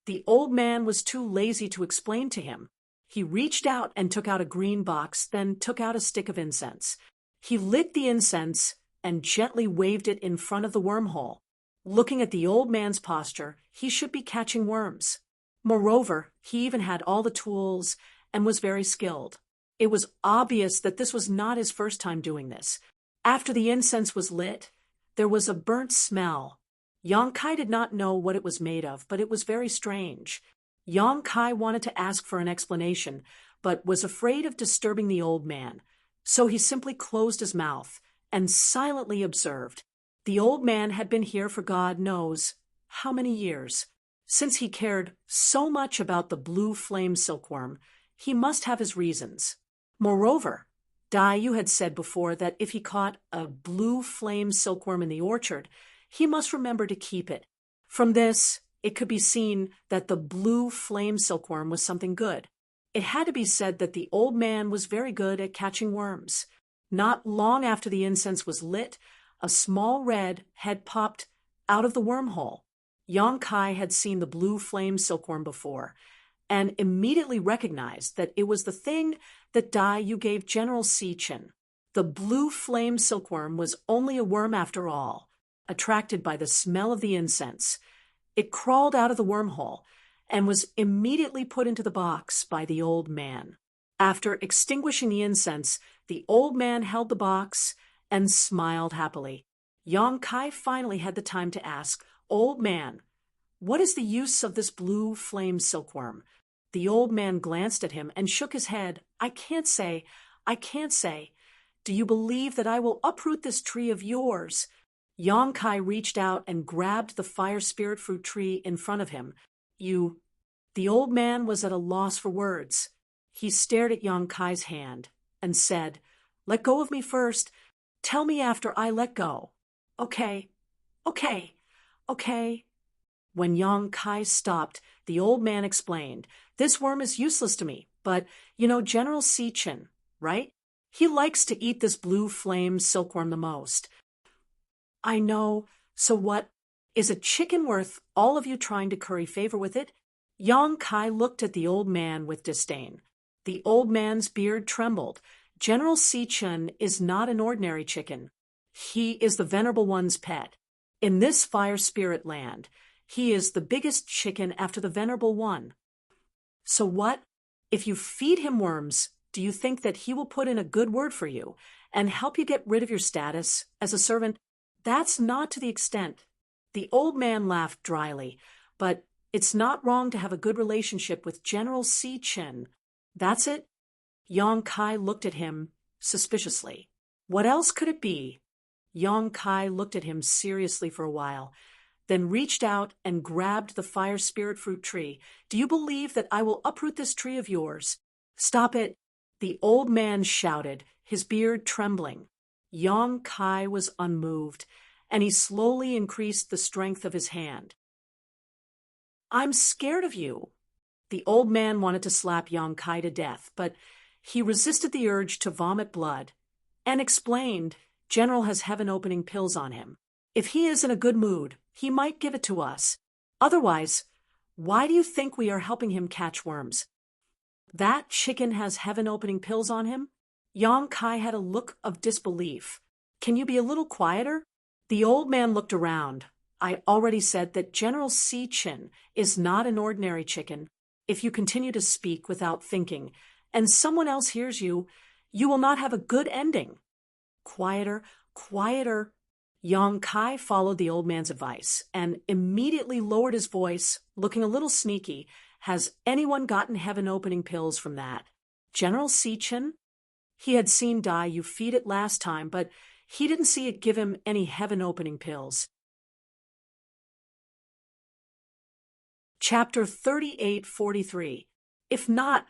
The old man was too lazy to explain to him. He reached out and took out a green box, then took out a stick of incense. He lit the incense and gently waved it in front of the wormhole. Looking at the old man's posture, he should be catching worms. Moreover, he even had all the tools and was very skilled. It was obvious that this was not his first time doing this. After the incense was lit, there was a burnt smell. Yang Kai did not know what it was made of, but it was very strange. Yang Kai wanted to ask for an explanation, but was afraid of disturbing the old man. So he simply closed his mouth and silently observed. The old man had been here for God knows how many years. Since he cared so much about the blue flame silkworm, he must have his reasons. Moreover, Dai Yu had said before that if he caught a blue flame silkworm in the orchard, he must remember to keep it. From this, it could be seen that the blue flame silkworm was something good. It had to be said that the old man was very good at catching worms. Not long after the incense was lit, a small red had popped out of the wormhole. Yang Kai had seen the blue flame silkworm before, and immediately recognized that it was the thing that Dai Yu gave General Seachin. The blue flame silkworm was only a worm after all. Attracted by the smell of the incense, it crawled out of the wormhole and was immediately put into the box by the old man. After extinguishing the incense, the old man held the box and smiled happily. Yang Kai finally had the time to ask, "Old man, what is the use of this blue flame silkworm?" The old man glanced at him and shook his head. I can't say. Do you believe that I will uproot this tree of yours?" Yang Kai reached out and grabbed the fire spirit fruit tree in front of him. The old man was at a loss for words. He stared at Yang Kai's hand and said, "Let go of me first. Tell me after I let go." "Okay, okay, okay." When Yang Kai stopped, the old man explained, "This worm is useless to me, but General Sichin, right? He likes to eat this blue flame silkworm the most." "I know. So what? Is a chicken worth all of you trying to curry favor with it?" Yang Kai looked at the old man with disdain. The old man's beard trembled. "General Sichin is not an ordinary chicken. He is the Venerable One's pet. In this fire spirit land, he is the biggest chicken after the Venerable One. So what? If you feed him worms, do you think that he will put in a good word for you and help you get rid of your status as a servant?" "That's not to the extent." The old man laughed dryly. "But it's not wrong to have a good relationship with General Sichin." "That's it?" Yang Kai looked at him suspiciously. "What else could it be?" Yang Kai looked at him seriously for a while, then reached out and grabbed the fire spirit fruit tree. "Do you believe that I will uproot this tree of yours?" "Stop it!" the old man shouted, his beard trembling. Yang Kai was unmoved, and he slowly increased the strength of his hand. "I'm scared of you." The old man wanted to slap Yang Kai to death, but he resisted the urge to vomit blood and explained, "General has heaven-opening pills on him. If he is in a good mood, he might give it to us. Otherwise, why do you think we are helping him catch worms?" "That chicken has heaven-opening pills on him?" Yang Kai had a look of disbelief. "Can you be a little quieter?" The old man looked around. "I already said that General Sichin is not an ordinary chicken. If you continue to speak without thinking, and someone else hears you, you will not have a good ending." "Quieter, quieter." Yang Kai followed the old man's advice and immediately lowered his voice, looking a little sneaky. "Has anyone gotten heaven-opening pills from that? General Sichin? He had seen Dai you feed it last time, but he didn't see it give him any heaven-opening pills." Chapter 3843. If not,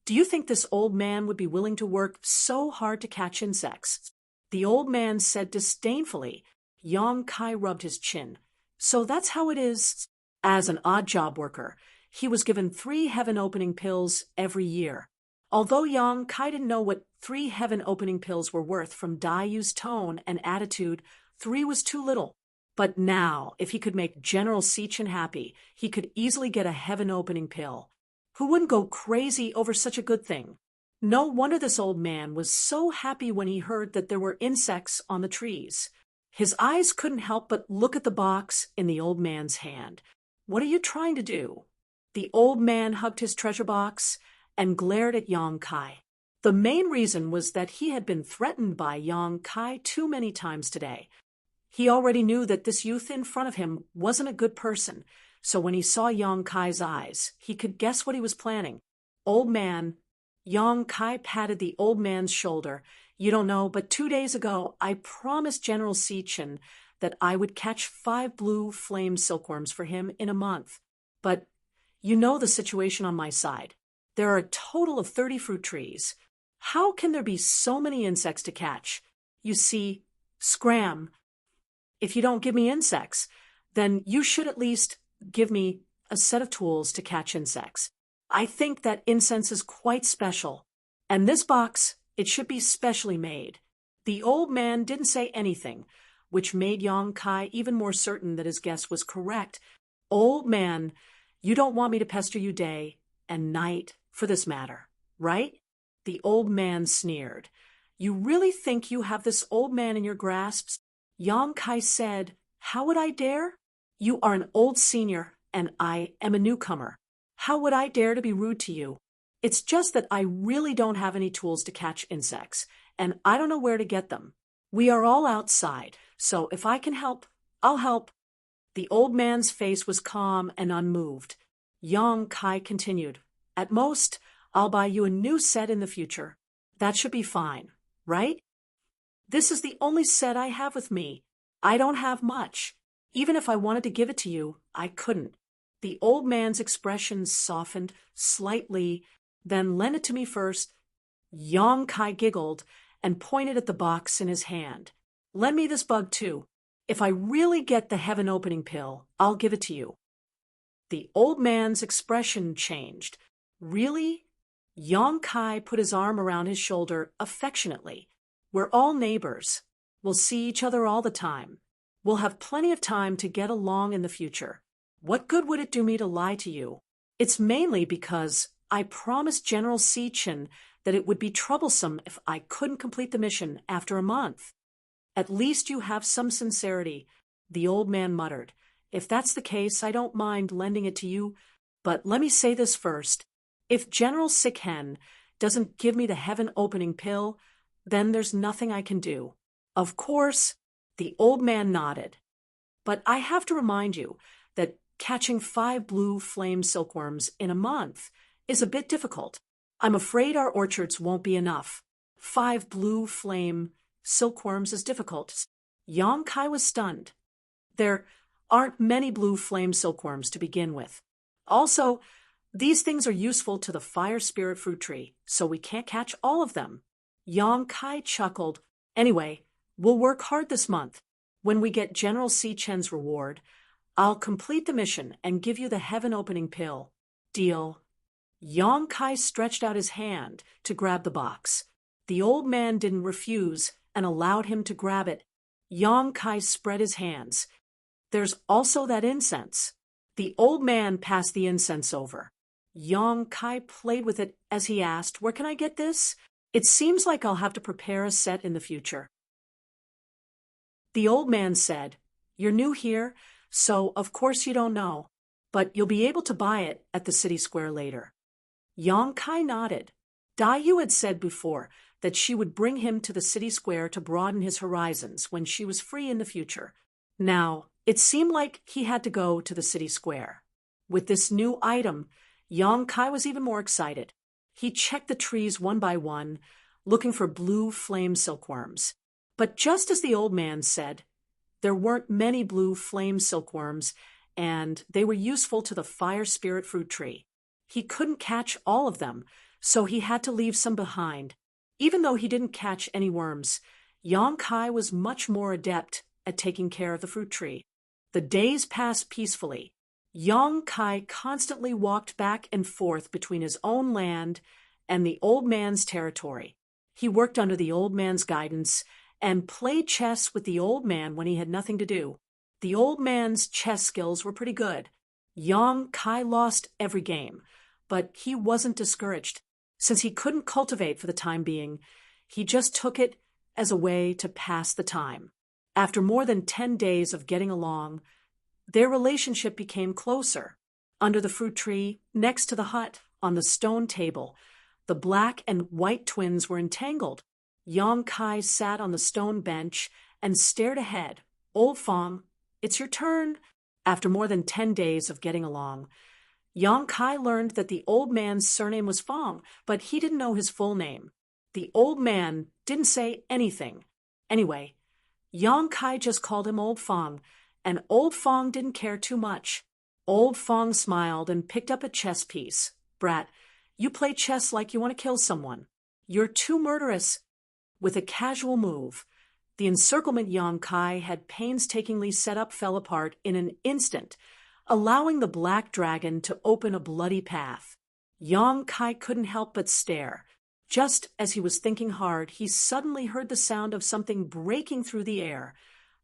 do you think this old man would be willing to work so hard to catch insects? The old man said disdainfully. Yang Kai rubbed his chin. "So that's how it is." As an odd job worker, he was given 3 heaven-opening pills every year. Although Yang Kai didn't know what 3 heaven-opening pills were worth from Dai Yu's tone and attitude, 3 was too little. But now, if he could make General Sichin happy, he could easily get a heaven-opening pill. Who wouldn't go crazy over such a good thing? No wonder this old man was so happy when he heard that there were insects on the trees. His eyes couldn't help but look at the box in the old man's hand. "What are you trying to do?" The old man hugged his treasure box and glared at Yang Kai. The main reason was that he had been threatened by Yang Kai too many times today. He already knew that this youth in front of him wasn't a good person, so when he saw Yang Kai's eyes, he could guess what he was planning. "Old man." Yang Kai patted the old man's shoulder. "You don't know, but 2 days ago I promised General Sichin that I would catch 5 blue flame silkworms for him in a month. But you know the situation on my side. There are a total of 30 fruit trees. How can there be so many insects to catch? You see, scram. If you don't give me insects, then you should at least give me a set of tools to catch insects. I think that incense is quite special, and this box, it should be specially made." The old man didn't say anything, which made Yang Kai even more certain that his guess was correct. "Old man, you don't want me to pester you day and night for this matter, right?" The old man sneered. "You really think you have this old man in your grasp?" Yang Kai said, "How would I dare? You are an old senior, and I am a newcomer. How would I dare to be rude to you? It's just that I really don't have any tools to catch insects, and I don't know where to get them. We are all outside, so if I can help, I'll help." The old man's face was calm and unmoved. Yang Kai continued, "At most, I'll buy you a new set in the future. That should be fine, right? This is the only set I have with me. I don't have much. Even if I wanted to give it to you, I couldn't." The old man's expression softened slightly. Then lend it to me first. Yang Kai giggled and pointed at the box in his hand. Lend me this bug too. If I really get the heaven-opening pill, I'll give it to you. The old man's expression changed. Really? Yang Kai put his arm around his shoulder affectionately. We're all neighbors. We'll see each other all the time. We'll have plenty of time to get along in the future. What good would it do me to lie to you? It's mainly because I promised General Sichin that it would be troublesome if I couldn't complete the mission after a month. At least you have some sincerity, the old man muttered. If that's the case, I don't mind lending it to you, but let me say this first. If General Sikhen doesn't give me the heaven-opening pill, then there's nothing I can do. Of course, the old man nodded. But I have to remind you that catching 5 blue flame silkworms in a month is a bit difficult. I'm afraid our orchards won't be enough. 5 blue flame silkworms is difficult. Yang Kai was stunned. There aren't many blue flame silkworms to begin with. Also, these things are useful to the fire spirit fruit tree, so we can't catch all of them. Yang Kai chuckled. Anyway, we'll work hard this month. When we get General Sichen's reward, I'll complete the mission and give you the heaven-opening pill. Deal. Yang Kai stretched out his hand to grab the box. The old man didn't refuse and allowed him to grab it. Yang Kai spread his hands. There's also that incense. The old man passed the incense over. Yang Kai played with it as he asked, Where can I get this? It seems like I'll have to prepare a set in the future. The old man said, You're new here, so of course you don't know, but you'll be able to buy it at the city square later. Yang Kai nodded. Dai Yu had said before that she would bring him to the city square to broaden his horizons when she was free in the future. Now, it seemed like he had to go to the city square. With this new item, Yang Kai was even more excited. He checked the trees one by one, looking for blue flame silkworms. But just as the old man said, there weren't many blue flame silkworms, and they were useful to the fire spirit fruit tree. He couldn't catch all of them, so he had to leave some behind. Even though he didn't catch any worms, Yang Kai was much more adept at taking care of the fruit tree. The days passed peacefully. Yang Kai constantly walked back and forth between his own land and the old man's territory. He worked under the old man's guidance and played chess with the old man when he had nothing to do. The old man's chess skills were pretty good. Yang Kai lost every game, but he wasn't discouraged. Since he couldn't cultivate for the time being, he just took it as a way to pass the time. After more than 10 days of getting along, their relationship became closer. Under the fruit tree, next to the hut, on the stone table, the black and white twins were entangled. Yang Kai sat on the stone bench and stared ahead. Old Fong, it's your turn. After more than 10 days of getting along, Yang Kai learned that the old man's surname was Fong, but he didn't know his full name. The old man didn't say anything. Anyway, Yang Kai just called him Old Fong, and Old Fong didn't care too much. Old Fong smiled and picked up a chess piece. Brat, you play chess like you want to kill someone. You're too murderous. With a casual move, the encirclement Yang Kai had painstakingly set up fell apart in an instant, allowing the black dragon to open a bloody path. Yang Kai couldn't help but stare. Just as he was thinking hard, he suddenly heard the sound of something breaking through the air,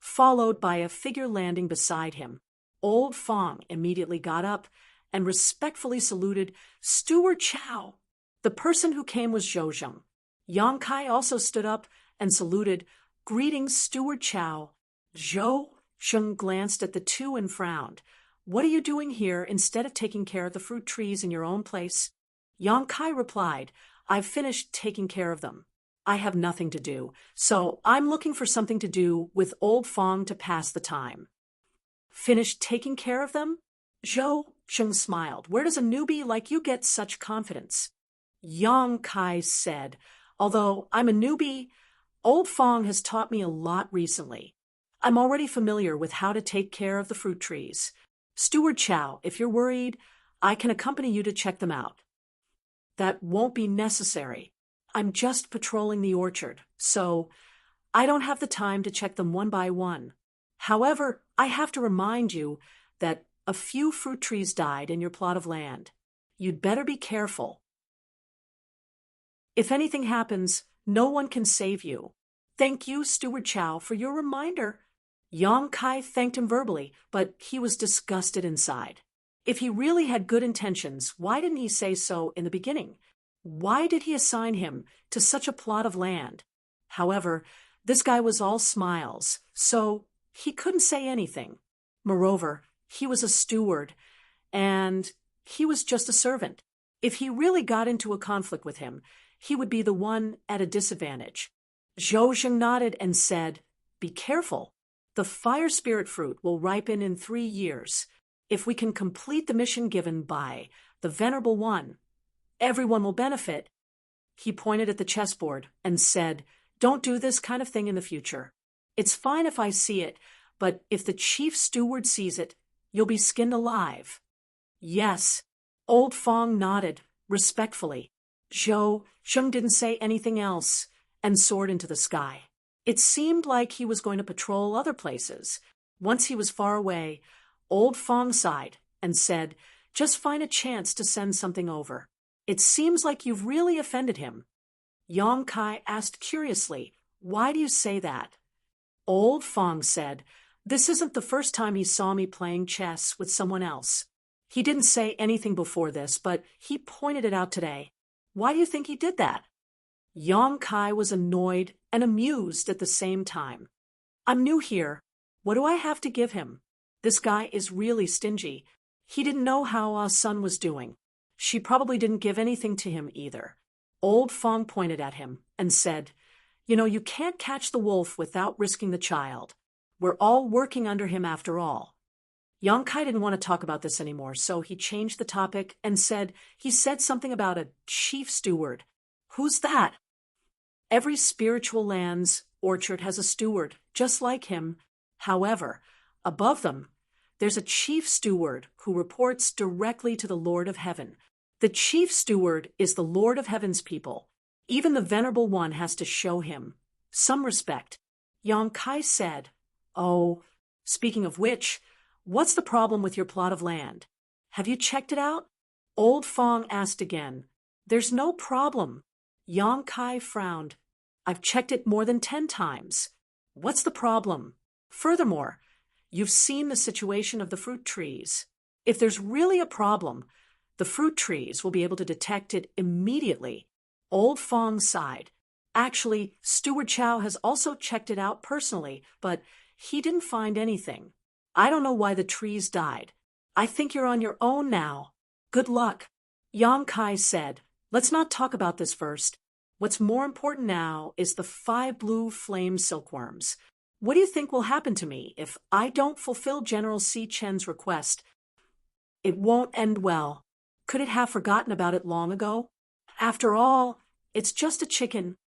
followed by a figure landing beside him. Old Fong immediately got up and respectfully saluted Steward Chow. The person who came was Zhou Zheng. Yang Kai also stood up and saluted, Greetings, Steward Chow. Zhou Zheng glanced at the two and frowned. What are you doing here instead of taking care of the fruit trees in your own place? Yang Kai replied, I've finished taking care of them. I have nothing to do, so I'm looking for something to do with Old Fong to pass the time. Finished taking care of them? Zhou Zheng smiled. Where does a newbie like you get such confidence? Yang Kai said, Although I'm a newbie, Old Fong has taught me a lot recently. I'm already familiar with how to take care of the fruit trees. Steward Chow, if you're worried, I can accompany you to check them out. That won't be necessary. I'm just patrolling the orchard, so I don't have the time to check them one by one. However, I have to remind you that a few fruit trees died in your plot of land. You'd better be careful. If anything happens, no one can save you. Thank you, Steward Chow, for your reminder. Yang Kai thanked him verbally, but he was disgusted inside. If he really had good intentions, why didn't he say so in the beginning? Why did he assign him to such a plot of land? However, this guy was all smiles, so he couldn't say anything. Moreover, he was a steward, and he was just a servant. If he really got into a conflict with him, he would be the one at a disadvantage. Zhou Zheng nodded and said, "Be careful. The fire spirit fruit will ripen in 3 years. If we can complete the mission given by the Venerable One, everyone will benefit." He pointed at the chessboard and said, "Don't do this kind of thing in the future. It's fine if I see it, but if the chief steward sees it, you'll be skinned alive." Yes, Old Fong nodded, respectfully. Zhou Zheng didn't say anything else and soared into the sky. It seemed like he was going to patrol other places. Once he was far away, Old Fong sighed and said, "Just find a chance to send something over. It seems like you've really offended him." Yang Kai asked curiously, "Why do you say that?" Old Fong said, "This isn't the first time he saw me playing chess with someone else. He didn't say anything before this, but he pointed it out today. Why do you think he did that?" Yang Kai was annoyed and amused at the same time. "I'm new here. What do I have to give him? This guy is really stingy. He didn't know how Ah Sun was doing. She probably didn't give anything to him either." Old Fong pointed at him and said, You can't catch the wolf without risking the child. We're all working under him after all." Yang Kai didn't want to talk about this anymore, so he changed the topic and said he said something about a chief steward. "Who's that?" "Every spiritual land's orchard has a steward, just like him. However, above them, there's a chief steward who reports directly to the Lord of Heaven. The chief steward is the Lord of Heaven's people. Even the Venerable One has to show him some respect." Yang Kai said, "Oh, speaking of which, what's the problem with your plot of land? Have you checked it out?" Old Fong asked again. "There's no problem." Yang Kai frowned. "I've checked it more than 10 times. What's the problem? Furthermore, you've seen the situation of the fruit trees. If there's really a problem, the fruit trees will be able to detect it immediately." Old Fong sighed. "Actually, Steward Chow has also checked it out personally, but he didn't find anything. I don't know why the trees died. I think you're on your own now. Good luck." Yang Kai said, "Let's not talk about this first. What's more important now is the 5 blue flame silkworms. What do you think will happen to me if I don't fulfill General Si Chen's request?" "It won't end well. Could it have forgotten about it long ago? After all, it's just a chicken.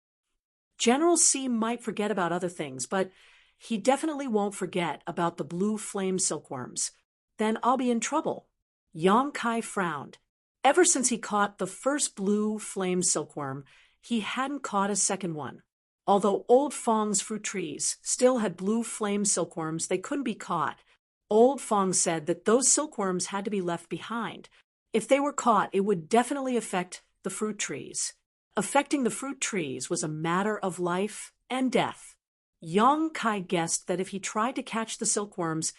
General Si might forget about other things, but he definitely won't forget about the blue flame silkworms. Then I'll be in trouble." Yang Kai frowned. Ever since he caught the first blue flame silkworm, he hadn't caught a second one. Although Old Fong's fruit trees still had blue flame silkworms, they couldn't be caught. Old Fong said that those silkworms had to be left behind. If they were caught, it would definitely affect the fruit trees. Affecting the fruit trees was a matter of life and death. Yang Kai guessed that if he tried to catch the silkworms,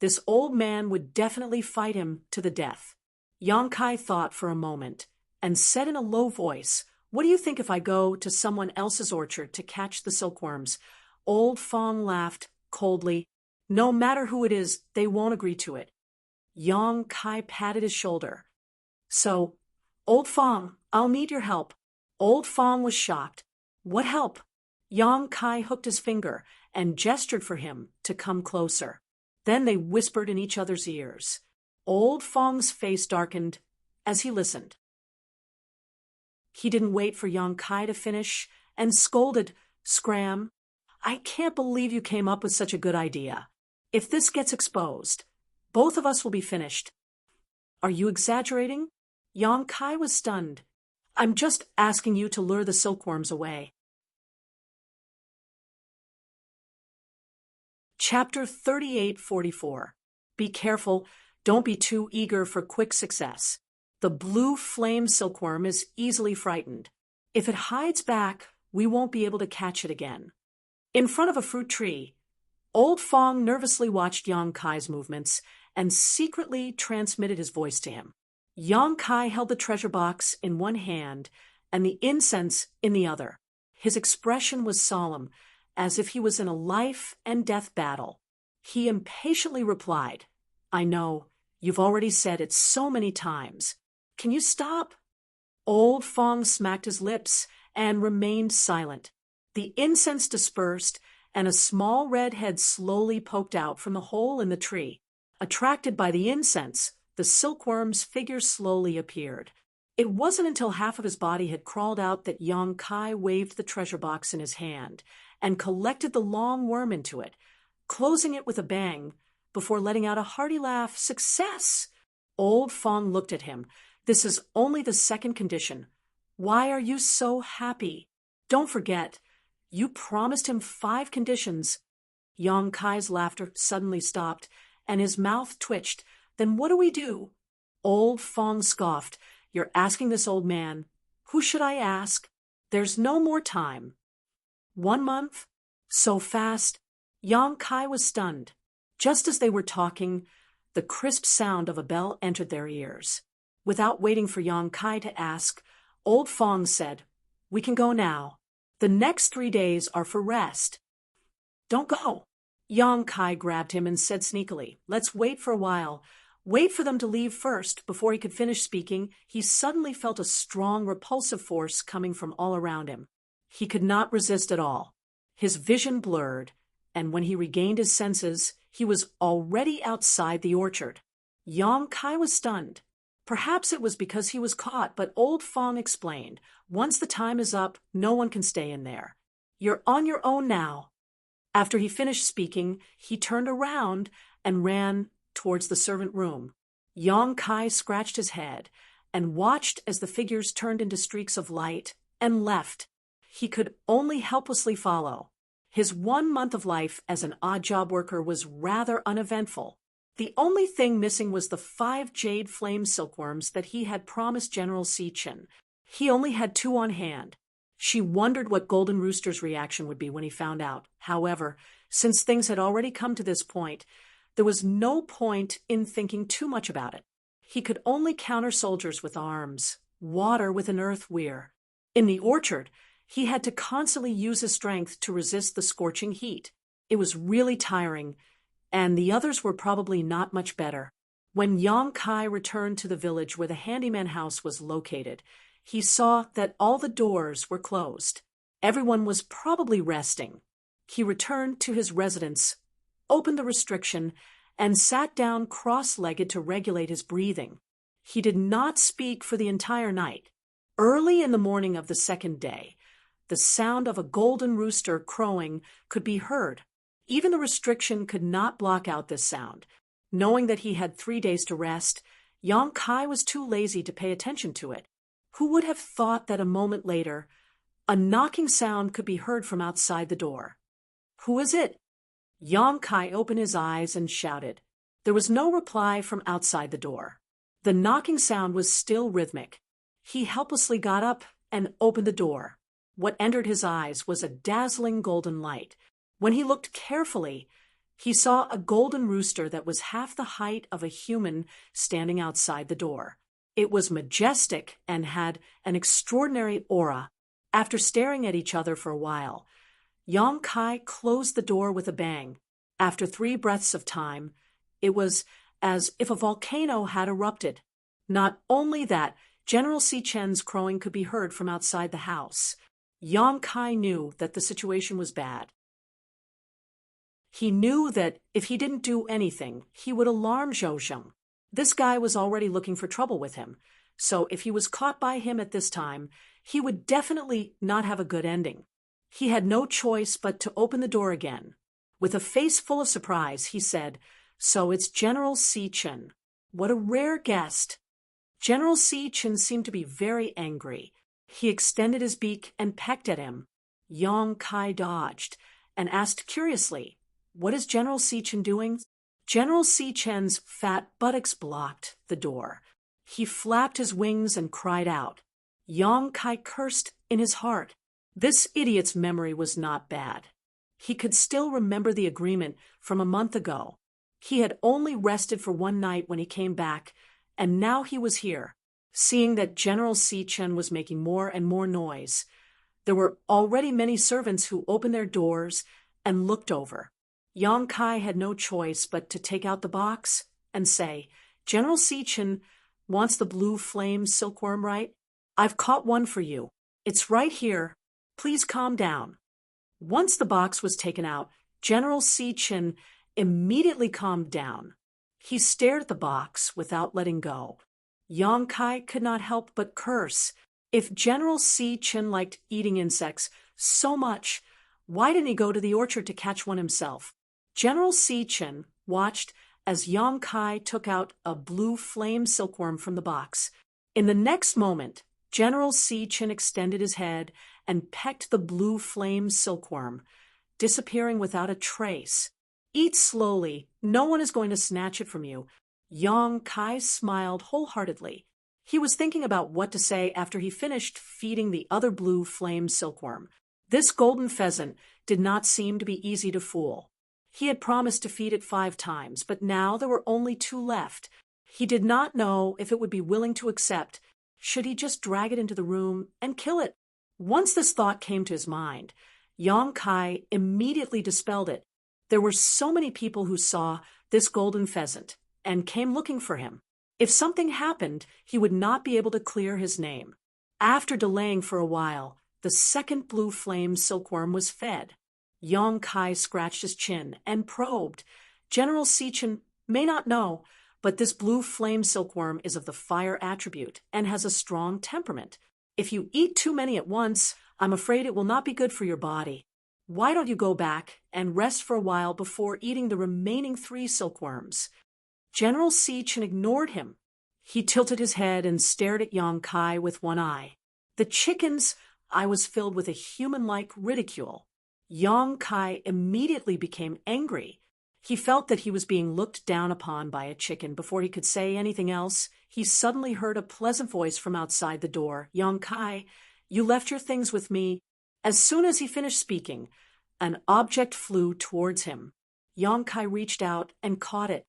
this old man would definitely fight him to the death. Yang Kai thought for a moment and said in a low voice, "What do you think if I go to someone else's orchard to catch the silkworms?" Old Fong laughed coldly. "No matter who it is, they won't agree to it." Yang Kai patted his shoulder. "So, Old Fong, I'll need your help." Old Fong was shocked. "What help?" Yang Kai hooked his finger and gestured for him to come closer. Then they whispered in each other's ears. Old Fong's face darkened as he listened. He didn't wait for Yang Kai to finish and scolded, "Scram, I can't believe you came up with such a good idea. If this gets exposed, both of us will be finished." "Are you exaggerating?" Yang Kai was stunned. I'm just asking you to lure the silkworms away. Chapter 3844. Be careful, don't be too eager for quick success. The blue flame silkworm is easily frightened. If it hides back, we won't be able to catch it again. In front of a fruit tree, Old Fong nervously watched Yang Kai's movements and secretly transmitted his voice to him. Yang Kai held the treasure box in one hand and the incense in the other. His expression was solemn, as if he was in a life-and-death battle. He impatiently replied, I know, you've already said it so many times. Can you stop? Old Fong smacked his lips and remained silent. The incense dispersed, and a small red head slowly poked out from the hole in the tree. Attracted by the incense, the silkworm's figure slowly appeared. It wasn't until half of his body had crawled out that Yang Kai waved the treasure box in his hand and collected the long worm into it, closing it with a bang before letting out a hearty laugh. Success! Old Fong looked at him. This is only the second condition. Why are you so happy? Don't forget, you promised him 5 conditions. Yang Kai's laughter suddenly stopped, and his mouth twitched. Then what do we do? Old Fong scoffed. You're asking this old man. Who should I ask? There's no more time. 1 month? So fast? Yang Kai was stunned. Just as they were talking, the crisp sound of a bell entered their ears. Without waiting for Yang Kai to ask, Old Fong said, We can go now. The next 3 days are for rest. Don't go. Yang Kai grabbed him and said sneakily, Let's wait for a while. Wait for them to leave first. Before he could finish speaking, he suddenly felt a strong, repulsive force coming from all around him. He could not resist at all. His vision blurred, and when he regained his senses, he was already outside the orchard. Yang Kai was stunned. Perhaps it was because he was caught, but Old Fong explained, Once the time is up, no one can stay in there. You're on your own now. After he finished speaking, he turned around and ran towards the servant room. Yang Kai scratched his head and watched as the figures turned into streaks of light and left. He could only helplessly follow. His 1 month of life as an odd job worker was rather uneventful. The only thing missing was the 5 jade flame silkworms that he had promised General Sichin. He only had 2 on hand. She wondered what Golden Rooster's reaction would be when he found out. However, since things had already come to this point, there was no point in thinking too much about it. He could only counter soldiers with arms, water with an earth weir. In the orchard, he had to constantly use his strength to resist the scorching heat. It was really tiring, and the others were probably not much better. When Yang Kai returned to the village where the handyman house was located, he saw that all the doors were closed. Everyone was probably resting. He returned to his residence, opened the restriction, and sat down cross-legged to regulate his breathing. He did not speak for the entire night. Early in the morning of the second day, the sound of a golden rooster crowing could be heard. Even the restriction could not block out this sound. Knowing that he had 3 days to rest, Yang Kai was too lazy to pay attention to it. Who would have thought that a moment later, a knocking sound could be heard from outside the door? Who is it? Yang Kai opened his eyes and shouted. There was no reply from outside the door. The knocking sound was still rhythmic. He helplessly got up and opened the door. What entered his eyes was a dazzling golden light. When he looked carefully, he saw a golden rooster that was half the height of a human standing outside the door. It was majestic and had an extraordinary aura. After staring at each other for a while, Yang Kai closed the door with a bang. After 3 breaths of time, it was as if a volcano had erupted. Not only that, General Sichen's crowing could be heard from outside the house. Yang Kai knew that the situation was bad. He knew that if he didn't do anything, he would alarm Zhou. This guy was already looking for trouble with him, so if he was caught by him at this time, he would definitely not have a good ending. He had no choice but to open the door again. With a face full of surprise, he said, So it's General Sichin. What a rare guest. General Sichin seemed to be very angry. He extended his beak and pecked at him. Yong Kai dodged and asked curiously, "What is General Si Chen doing?" General Si Chen's fat buttocks blocked the door. He flapped his wings and cried out. Yong Kai cursed in his heart. This idiot's memory was not bad. He could still remember the agreement from a month ago. He had only rested for one night when he came back, and now he was here, seeing that General Si Chen was making more and more noise. There were already many servants who opened their doors and looked over. Yong Kai had no choice but to take out the box and say, "General Si Chen wants the blue flame silkworm, right? I've caught one for you. It's right here. Please calm down." Once the box was taken out, General Si Chen immediately calmed down. He stared at the box without letting go. Yong Kai could not help but curse. If General Si Chen liked eating insects so much, why didn't he go to the orchard to catch one himself? General Si Chen watched as Yong Kai took out a blue flame silkworm from the box. In the next moment, General Si Chen extended his head and pecked the blue flame silkworm, disappearing without a trace. "Eat slowly. No one is going to snatch it from you." Yong Kai smiled wholeheartedly. He was thinking about what to say after he finished feeding the other blue flame silkworm. This golden pheasant did not seem to be easy to fool. He had promised to feed it 5 times, but now there were only 2 left. He did not know if it would be willing to accept. Should he just drag it into the room and kill it? Once this thought came to his mind, Yong Kai immediately dispelled it. There were so many people who saw this golden pheasant and came looking for him. If something happened, he would not be able to clear his name. After delaying for a while, the second blue flame silkworm was fed. Yong Kai scratched his chin and probed. General Si Chen may not know, but this blue flame silkworm is of the fire attribute and has a strong temperament. If you eat too many at once, I'm afraid it will not be good for your body. Why don't you go back and rest for a while before eating the remaining 3 silkworms? General Si Chen ignored him. He tilted his head and stared at Yong Kai with one eye. The chicken's eye was filled with a human-like ridicule. Yong Kai immediately became angry. He felt that he was being looked down upon by a chicken. Before he could say anything else, he suddenly heard a pleasant voice from outside the door. "Yong Kai, you left your things with me." As soon as he finished speaking, an object flew towards him. Yong Kai reached out and caught it.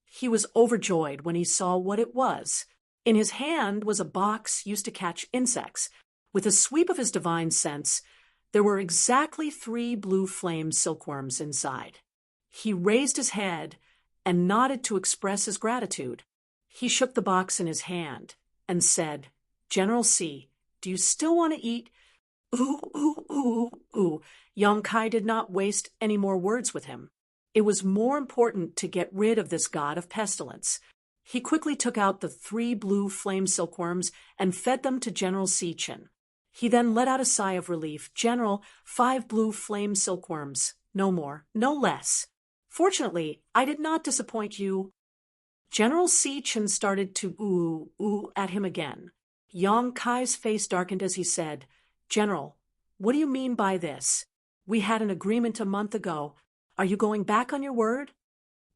He was overjoyed when he saw what it was. In his hand was a box used to catch insects. With a sweep of his divine sense, there were exactly 3 blue flame silkworms inside. He raised his head and nodded to express his gratitude. He shook the box in his hand and said, "General Si, do you still want to eat?" "Ooh, ooh, ooh, ooh." Yong Kai did not waste any more words with him. It was more important to get rid of this god of pestilence. He quickly took out the 3 blue flame silkworms and fed them to General Si Chen. He then let out a sigh of relief. "General, 5 blue flame silkworms. No more, no less. Fortunately, I did not disappoint you." General Si Chen started to ooh at him again. Yong Kai's face darkened as he said, "General, what do you mean by this? We had an agreement a month ago. Are you going back on your word?"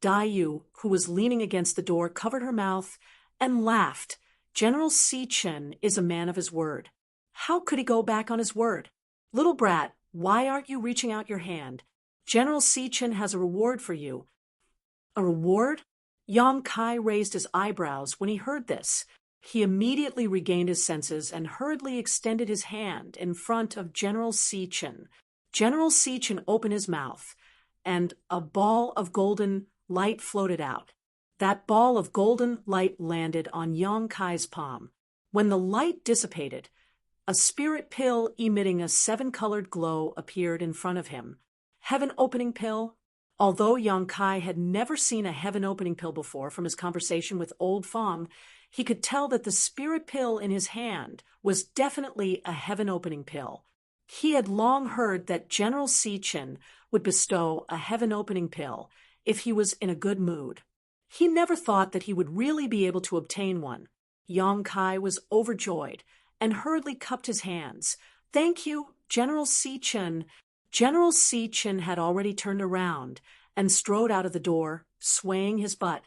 Dai Yu, who was leaning against the door, covered her mouth and laughed. General Si Chen is a man of his word. How could he go back on his word? "Little brat, why aren't you reaching out your hand? General Si Chen has a reward for you." "A reward?" Yong Kai raised his eyebrows when he heard this. He immediately regained his senses and hurriedly extended his hand in front of General Si Chen. General Si Chen opened his mouth, and a ball of golden light floated out. That ball of golden light landed on Yong Kai's palm. When the light dissipated, a spirit pill emitting a 7-colored glow appeared in front of him. Heaven-opening pill? Although Yong Kai had never seen a heaven-opening pill before from his conversation with Old Fong, he could tell that the spirit pill in his hand was definitely a heaven-opening pill. He had long heard that General Si Chen would bestow a heaven-opening pill if he was in a good mood. He never thought that he would really be able to obtain one. Yong Kai was overjoyed and hurriedly cupped his hands. "Thank you, General Si-Chun." General Si-Chun had already turned around and strode out of the door, swaying his butt.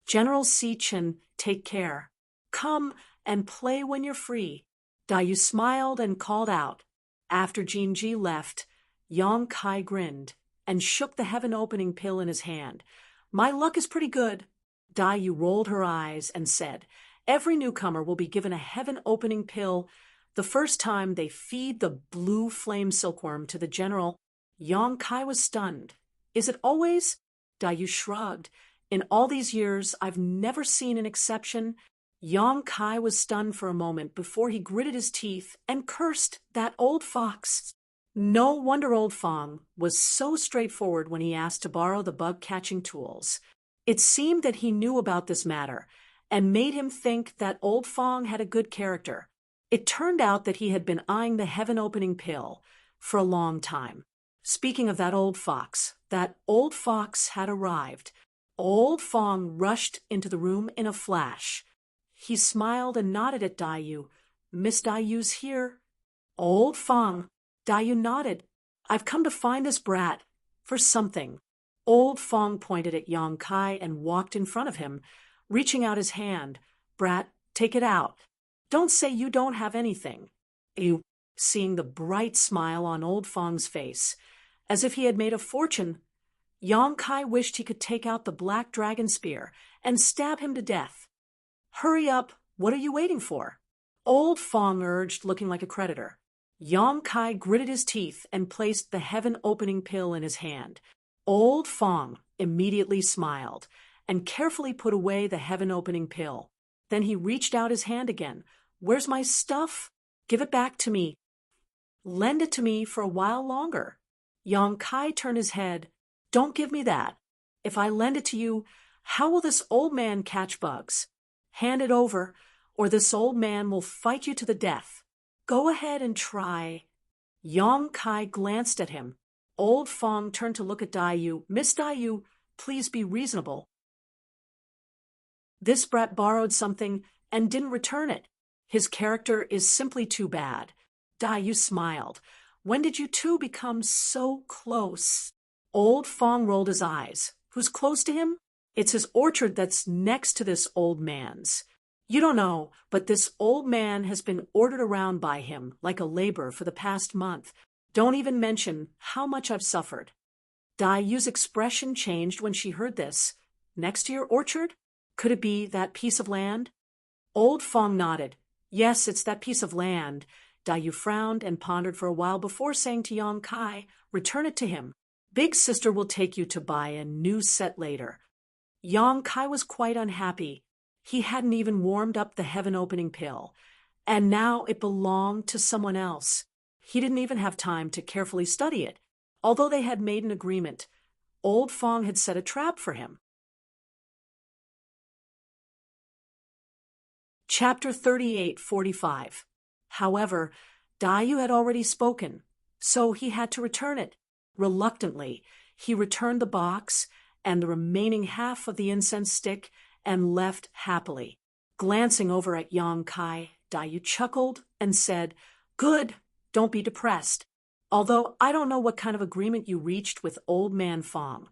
"General Si-Chun, take care. Come and play when you're free." Dayu smiled and called out. After Jinji left, Yong Kai grinned and shook the heaven-opening pill in his hand. "My luck is pretty good." Dayu rolled her eyes and said, "Every newcomer will be given a heaven-opening pill the first time they feed the blue flame silkworm to the general." Yong Kai was stunned. "Is it always?" Dayu shrugged. "In all these years, I've never seen an exception." Yong Kai was stunned for a moment before he gritted his teeth and cursed that old fox. No wonder old Fong was so straightforward when he asked to borrow the bug-catching tools. It seemed that he knew about this matter and made him think that old Fong had a good character. It turned out that he had been eyeing the heaven-opening pill for a long time. Speaking of that old fox had arrived. Old Fong rushed into the room in a flash. He smiled and nodded at Dayu. "Miss Dayu's here." "Old Fong." Dayu nodded. "I've come to find this brat for something." Old Fong pointed at Yong Kai and walked in front of him, reaching out his hand. "Brat, take it out. Don't say you don't have anything." You, seeing the bright smile on old Fong's face, as if he had made a fortune, Yong Kai wished he could take out the black dragon spear and stab him to death. "Hurry up, what are you waiting for?" Old Fong urged, looking like a creditor. Yong Kai gritted his teeth and placed the heaven-opening pill in his hand. Old Fong immediately smiled and carefully put away the heaven-opening pill. Then he reached out his hand again. "Where's my stuff? Give it back to me. Lend it to me for a while longer." Yong Kai turned his head. "Don't give me that. If I lend it to you, how will this old man catch bugs? Hand it over, or this old man will fight you to the death. Go ahead and try." Yong Kai glanced at him. Old Fong turned to look at Dayu. "Miss Dayu, please be reasonable. This brat borrowed something and didn't return it. His character is simply too bad." Dayu smiled. "When did you two become so close?" Old Fong rolled his eyes. "Who's close to him?" "It's his orchard that's next to this old man's. You don't know, but this old man has been ordered around by him like a laborer for the past month. Don't even mention how much I've suffered." Dayu's expression changed when she heard this. "Next to your orchard? Could it be that piece of land?" Old Fong nodded. "Yes, it's that piece of land." Dayu frowned and pondered for a while before saying to Yong Kai, "Return it to him. Big sister will take you to buy a new set later." Yong Kai was quite unhappy. He hadn't even warmed up the heaven-opening pill, and now it belonged to someone else. He didn't even have time to carefully study it, although they had made an agreement. Old Fong had set a trap for him. Chapter 38:45. However, Dayu had already spoken, so he had to return it. Reluctantly, he returned the box and the remaining half of the incense stick and left happily. Glancing over at Yong Kai, Dayu chuckled and said, "Good, don't be depressed. Although I don't know what kind of agreement you reached with Old Man Fong.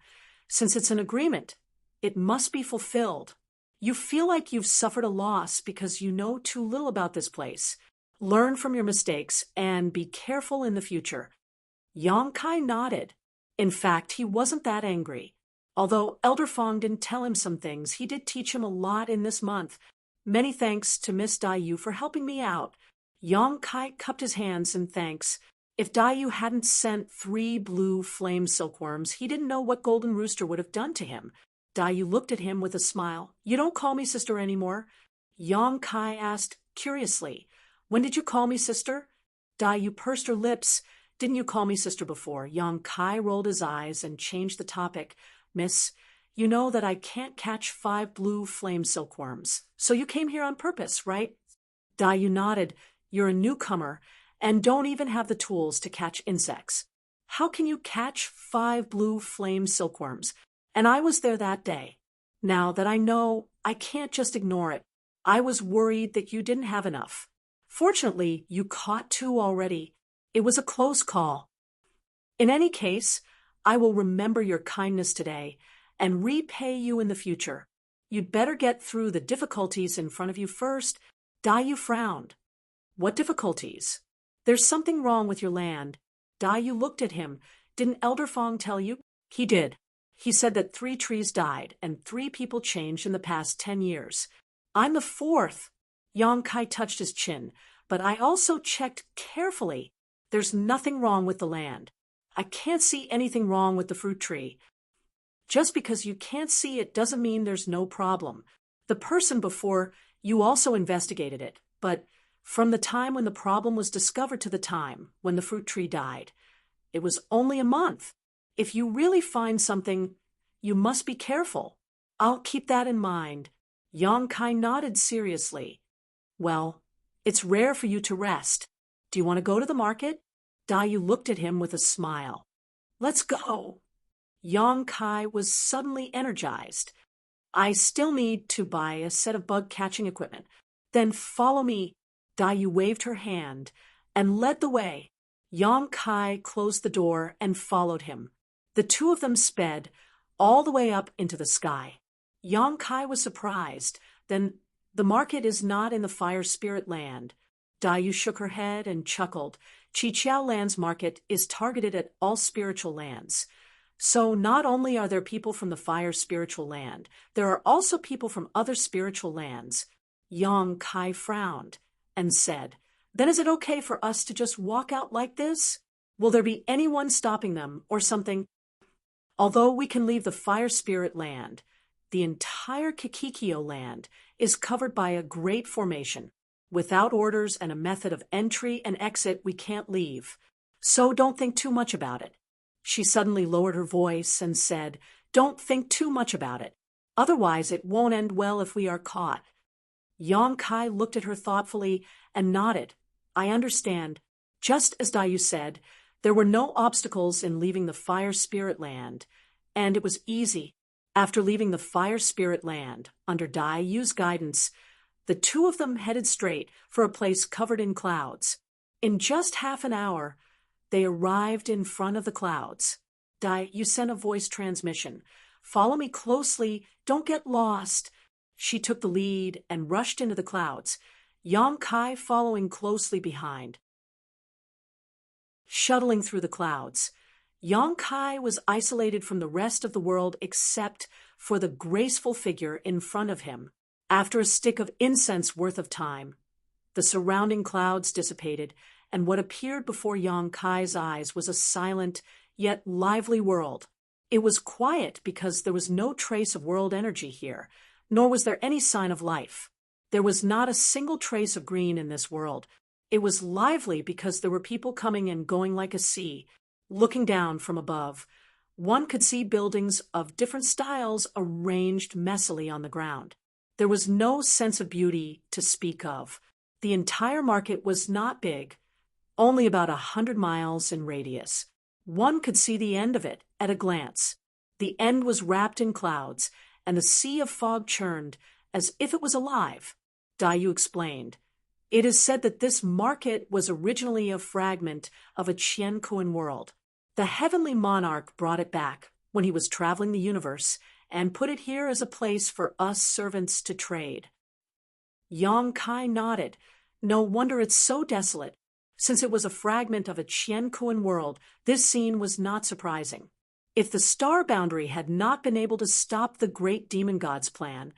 Since it's an agreement, it must be fulfilled. You feel like you've suffered a loss because you know too little about this place. Learn from your mistakes and be careful in the future." Yong Kai nodded. In fact, he wasn't that angry. Although Elder Fong didn't tell him some things, he did teach him a lot in this month. "Many thanks to Miss Dayu for helping me out." Yong Kai cupped his hands in thanks. If Dayu hadn't sent 3 blue flame silkworms, he didn't know what Golden Rooster would have done to him. Dayu looked at him with a smile. "You don't call me sister anymore?" Yong Kai asked curiously. "When did you call me sister?" Dayu pursed her lips. "Didn't you call me sister before?" Yong Kai rolled his eyes and changed the topic. "Miss, you know that I can't catch 5 blue flame silkworms, so you came here on purpose, right?" Dayu nodded. "You're a newcomer and don't even have the tools to catch insects. How can you catch 5 blue flame silkworms? And I was there that day. Now that I know, I can't just ignore it. I was worried that you didn't have enough. Fortunately, you caught 2 already. It was a close call. In any case, I will remember your kindness today and repay you in the future. You'd better get through the difficulties in front of you first. Dai frowned. What difficulties? There's something wrong with your land. Dai looked at him. Didn't Elder Fong tell you? He did. He said that 3 trees died and 3 people changed in the past 10 years. I'm the 4th. Yang Kai touched his chin, but I also checked carefully. There's nothing wrong with the land. I can't see anything wrong with the fruit tree. Just because you can't see it doesn't mean there's no problem. The person before you also investigated it, but from the time when the problem was discovered to the time when the fruit tree died, it was only a month. If you really find something, you must be careful. I'll keep that in mind. Yang Kai nodded seriously. Well, it's rare for you to rest. Do you want to go to the market? Dai looked at him with a smile. Let's go. Yang Kai was suddenly energized. I still need to buy a set of bug-catching equipment. Then follow me. Dai waved her hand and led the way. Yang Kai closed the door and followed him. The 2 of them sped all the way up into the sky. Yang Kai was surprised. Then the market is not in the fire spirit land. Dai shook her head and chuckled. Qiqiao Land's market is targeted at all spiritual lands. So not only are there people from the fire spiritual land, there are also people from other spiritual lands. Yang Kai frowned and said, Then is it okay for us to just walk out like this? Will there be anyone stopping them or something? Although we can leave the fire spirit land, the entire Kikikio land is covered by a great formation. Without orders and a method of entry and exit, we can't leave. So don't think too much about it. She suddenly lowered her voice and said, Don't think too much about it. Otherwise, it won't end well if we are caught. Yang Kai looked at her thoughtfully and nodded. I understand. Just as Dai said, there were no obstacles in leaving the fire spirit land, and it was easy. After leaving the fire spirit land, under Dai's guidance, the 2 of them headed straight for a place covered in clouds. In just half an hour, they arrived in front of the clouds. Dai sent a voice transmission. Follow me closely. Don't get lost. She took the lead and rushed into the clouds, Yang Kai following closely behind. Shuttling through the clouds, Yang Kai was isolated from the rest of the world except for the graceful figure in front of him. After a stick of incense worth of time, the surrounding clouds dissipated, and what appeared before Yang Kai's eyes was a silent, yet lively world. It was quiet because there was no trace of world energy here, nor was there any sign of life. There was not a single trace of green in this world. It was lively because there were people coming and going like a sea, looking down from above. One could see buildings of different styles arranged messily on the ground. There was no sense of beauty to speak of. The entire market was not big, only about 100 miles in radius. One could see the end of it at a glance. The end was wrapped in clouds, and the sea of fog churned as if it was alive. Dai explained. It is said that this market was originally a fragment of a Qiankuan world. The heavenly monarch brought it back when he was traveling the universe and put it here as a place for us servants to trade. Yang Kai nodded. No wonder it's so desolate. Since it was a fragment of a Qiankuan world, this scene was not surprising. If the star boundary had not been able to stop the great demon god's plan,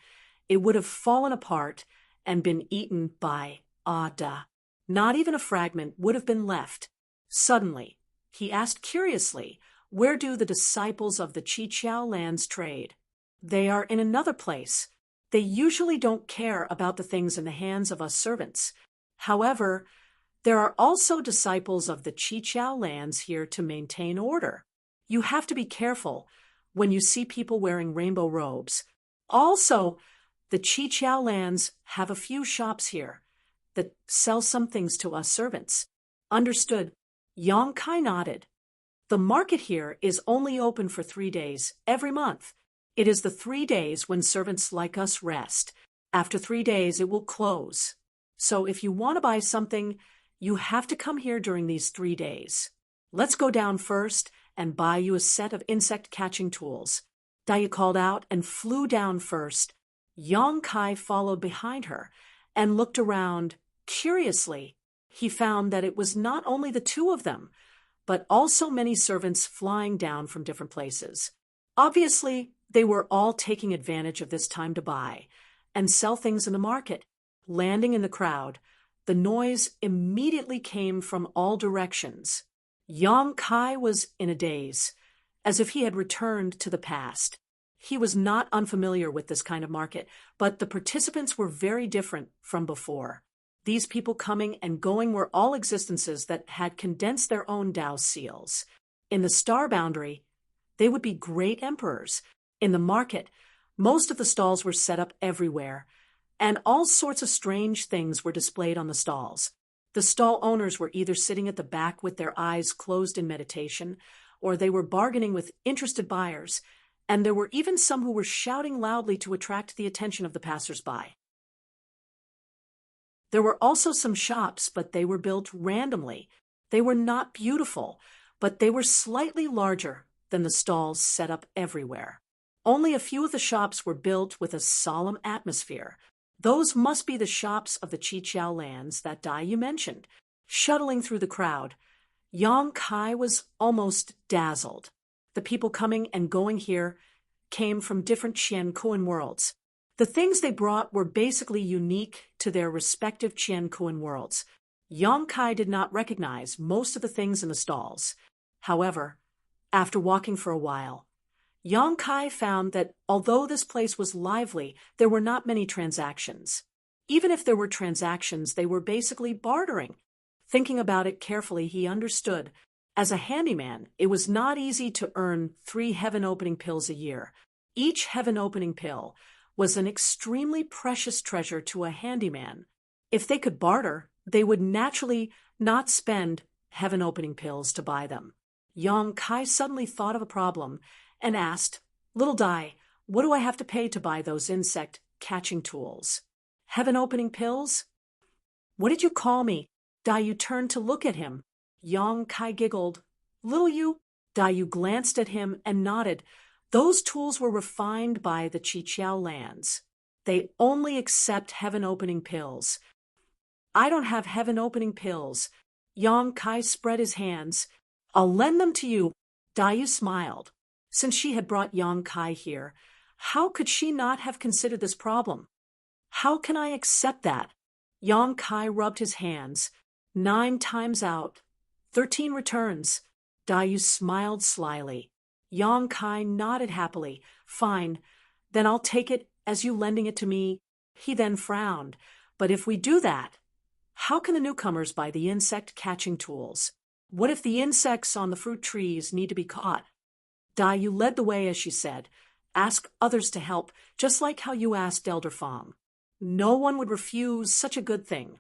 it would have fallen apart and been eaten by Ada. Not even a fragment would have been left. Suddenly, he asked curiously, where do the disciples of the Qiqiao lands trade? They are in another place. They usually don't care about the things in the hands of us servants. However, there are also disciples of the Qiqiao lands here to maintain order. You have to be careful when you see people wearing rainbow robes. Also, the Qiqiao lands have a few shops here that sell some things to us servants. Understood. Yang Kai nodded. The market here is only open for 3 days every month. It is the 3 days when servants like us rest. After 3 days, it will close. So if you want to buy something, you have to come here during these 3 days. Let's go down first and buy you a set of insect-catching tools. Daya called out and flew down first. Yang Kai followed behind her and looked around curiously. He found that it was not only the two of them, but also many servants flying down from different places. Obviously, they were all taking advantage of this time to buy and sell things in the market. Landing in the crowd, the noise immediately came from all directions. Yang Kai was in a daze, as if he had returned to the past. He was not unfamiliar with this kind of market, but the participants were very different from before. These people coming and going were all existences that had condensed their own Tao seals. In the star boundary, they would be great emperors. In the market, most of the stalls were set up everywhere, and all sorts of strange things were displayed on the stalls. The stall owners were either sitting at the back with their eyes closed in meditation, or they were bargaining with interested buyers, and there were even some who were shouting loudly to attract the attention of the passers-by. There were also some shops, but they were built randomly. They were not beautiful, but they were slightly larger than the stalls set up everywhere. Only a few of the shops were built with a solemn atmosphere. Those must be the shops of the Qiqiao lands that Dai Yu mentioned. Shuttling through the crowd, Yang Kai was almost dazzled. The people coming and going here came from different Qiankuan worlds. The things they brought were basically unique to their respective Qiankuan worlds. Yang Kai did not recognize most of the things in the stalls. However, after walking for a while, Yang Kai found that although this place was lively, there were not many transactions. Even if there were transactions, they were basically bartering. Thinking about it carefully, he understood. As a handyman, it was not easy to earn 3 heaven-opening pills a year. Each heaven-opening pill was an extremely precious treasure to a handyman. If they could barter, they would naturally not spend heaven-opening pills to buy them. Yang Kai suddenly thought of a problem and asked, "Little Dai, what do I have to pay to buy those insect-catching tools? Heaven-opening pills?" "What did you call me?" Dai Yu turned to look at him. Yang Kai giggled. "Little Yu?" Dai Yu glanced at him and nodded. Those tools were refined by the Qiqiao lands. They only accept heaven-opening pills. "I don't have heaven-opening pills." Yang Kai spread his hands. "I'll lend them to you." Dai Yu smiled. Since she had brought Yang Kai here, how could she not have considered this problem? "How can I accept that?" Yang Kai rubbed his hands. 9 times out, 13 returns. Dai Yu smiled slyly. Yang Kai nodded happily. "Fine, then I'll take it as you lending it to me." He then frowned. "But if we do that, how can the newcomers buy the insect-catching tools? What if the insects on the fruit trees need to be caught?" Dai Yu led the way as she said, "Ask others to help, just like how you asked Elder Fong. No one would refuse such a good thing."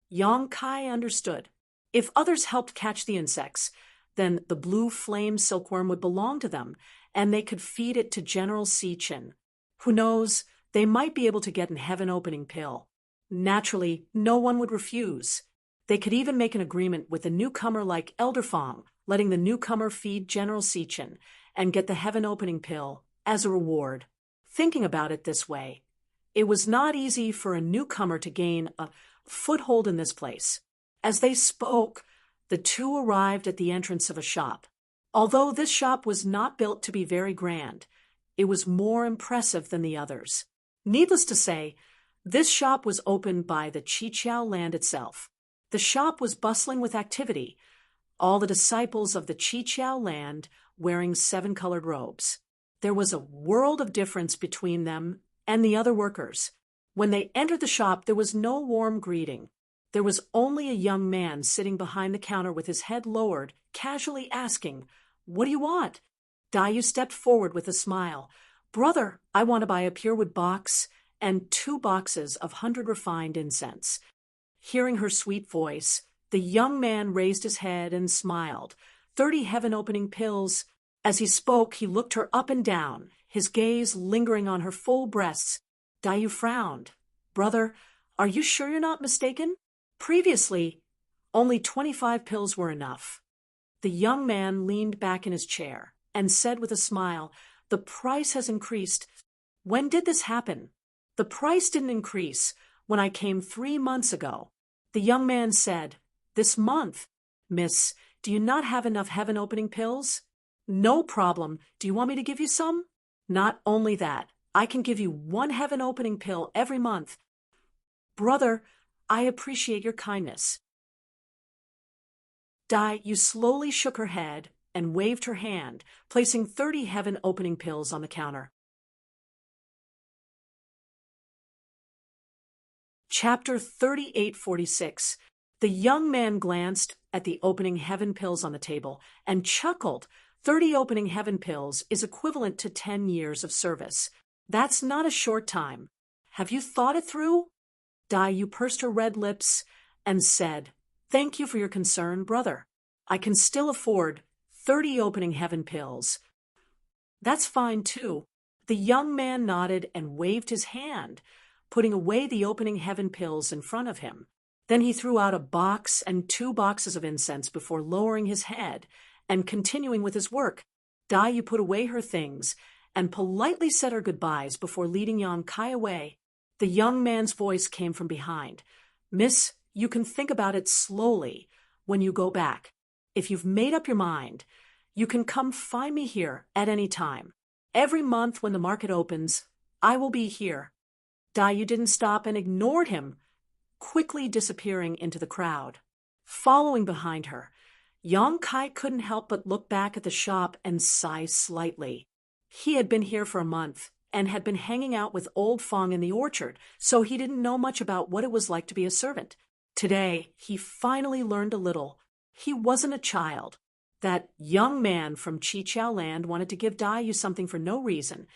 Yang Kai understood. If others helped catch the insects, then the blue flame silkworm would belong to them, and they could feed it to General Sichin. Who knows, they might be able to get an heaven-opening pill. Naturally, no one would refuse. They could even make an agreement with a newcomer like Elder Fong, letting the newcomer feed General Sichin and get the heaven-opening pill as a reward. Thinking about it this way, it was not easy for a newcomer to gain a foothold in this place. As they spoke, the two arrived at the entrance of a shop. Although this shop was not built to be very grand, it was more impressive than the others. Needless to say, this shop was opened by the Qiqiao land itself. The shop was bustling with activity, all the disciples of the Qiqiao land wearing 7-colored robes. There was a world of difference between them and the other workers. When they entered the shop, there was no warm greeting. There was only a young man sitting behind the counter with his head lowered, casually asking, "What do you want?" Dai Yu stepped forward with a smile. "Brother, I want to buy a purewood box and 2 boxes of 100 refined incense." Hearing her sweet voice, the young man raised his head and smiled. 30 heaven-opening pills. As he spoke, he looked her up and down, his gaze lingering on her full breasts. Dai Yu frowned. Brother, are you sure you're not mistaken? Previously, only 25 pills were enough. The young man leaned back in his chair and said with a smile, The price has increased. When did this happen? The price didn't increase when I came 3 months ago. The young man said, This month. Miss, do you not have enough heaven-opening pills? No problem. Do you want me to give you some? Not only that, I can give you 1 heaven-opening pill every month. Brother, I appreciate your kindness. Yu slowly shook her head and waved her hand, placing 30 heaven-opening pills on the counter. Chapter 3846. The young man glanced at the opening heaven pills on the table and chuckled. 30 opening heaven pills is equivalent to 10 years of service. That's not a short time. Have you thought it through? Yu pursed her red lips and said, Thank you for your concern, brother. I can still afford 30 opening heaven pills. That's fine, too. The young man nodded and waved his hand, putting away the opening heaven pills in front of him. Then he threw out a box and 2 boxes of incense before lowering his head and continuing with his work. Yu put away her things and politely said her goodbyes before leading Yang Kai away. The young man's voice came from behind. Miss, you can think about it slowly when you go back. If you've made up your mind, you can come find me here at any time. Every month when the market opens, I will be here. Yu didn't stop and ignored him, quickly disappearing into the crowd. Following behind her, Yang Kai couldn't help but look back at the shop and sigh slightly. He had been here for a month and had been hanging out with old Fong in the orchard, so he didn't know much about what it was like to be a servant. Today, he finally learned a little. He wasn't a child. That young man from Chiqiao land wanted to give Yu something for no reason,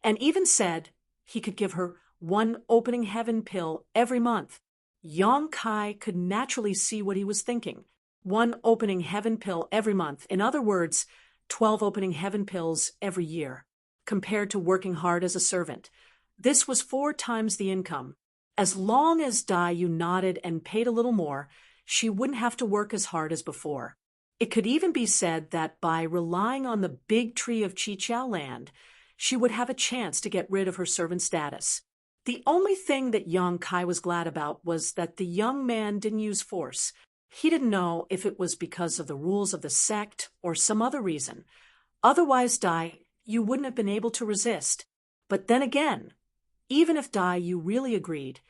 and even said he could give her 1 opening heaven pill every month. Yang Kai could naturally see what he was thinking. 1 opening heaven pill every month. In other words, 12 opening heaven pills every year, compared to working hard as a servant. This was 4 times the income. As long as Yu nodded and paid a little more, she wouldn't have to work as hard as before. It could even be said that by relying on the big tree of Chiqiao land, she would have a chance to get rid of her servant status. The only thing that Yang Kai was glad about was that the young man didn't use force. He didn't know if it was because of the rules of the sect or some other reason. Otherwise, Yu wouldn't have been able to resist. But then again, even if Yu really agreed,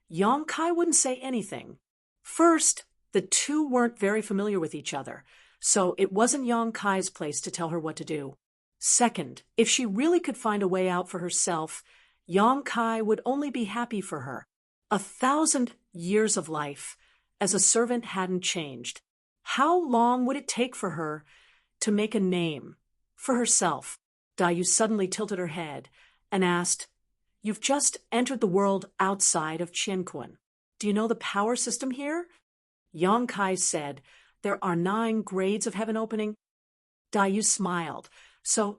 Yang Kai wouldn't say anything. First, the two weren't very familiar with each other, so it wasn't Yang Kai's place to tell her what to do. Second, if she really could find a way out for herself, Yang Kai would only be happy for her. 1,000 years of life as a servant hadn't changed. How long would it take for her to make a name for herself? Yu suddenly tilted her head and asked, You've just entered the world outside of Qianquan. Do you know the power system here? Yang Kai said, There are 9 grades of heaven opening. Yu smiled. So,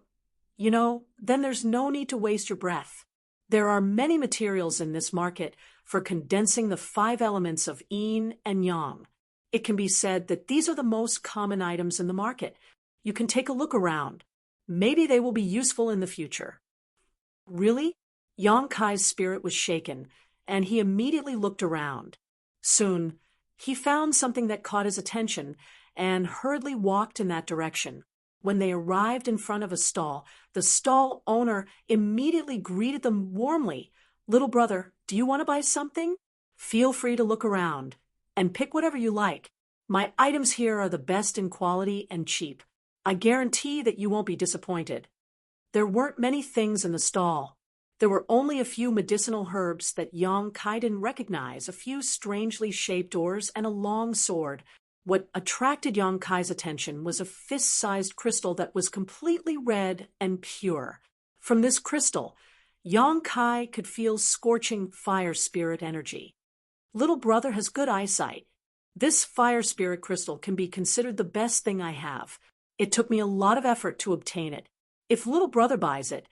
then there's no need to waste your breath. There are many materials in this market for condensing the 5 elements of yin and yang. It can be said that these are the most common items in the market. You can take a look around. Maybe they will be useful in the future. Really? Yang Kai's spirit was shaken, and he immediately looked around. Soon, he found something that caught his attention and hurriedly walked in that direction. When they arrived in front of a stall, the stall owner immediately greeted them warmly. Little brother, do you want to buy something? Feel free to look around and pick whatever you like. My items here are the best in quality and cheap. I guarantee that you won't be disappointed. There weren't many things in the stall. There were only a few medicinal herbs that Yang Kai didn't recognize, a few strangely shaped oars, and a long sword. What attracted Yang Kai's attention was a fist-sized crystal that was completely red and pure. From this crystal, Yang Kai could feel scorching fire spirit energy. Little brother has good eyesight. This fire spirit crystal can be considered the best thing I have. It took me a lot of effort to obtain it. If little brother buys it,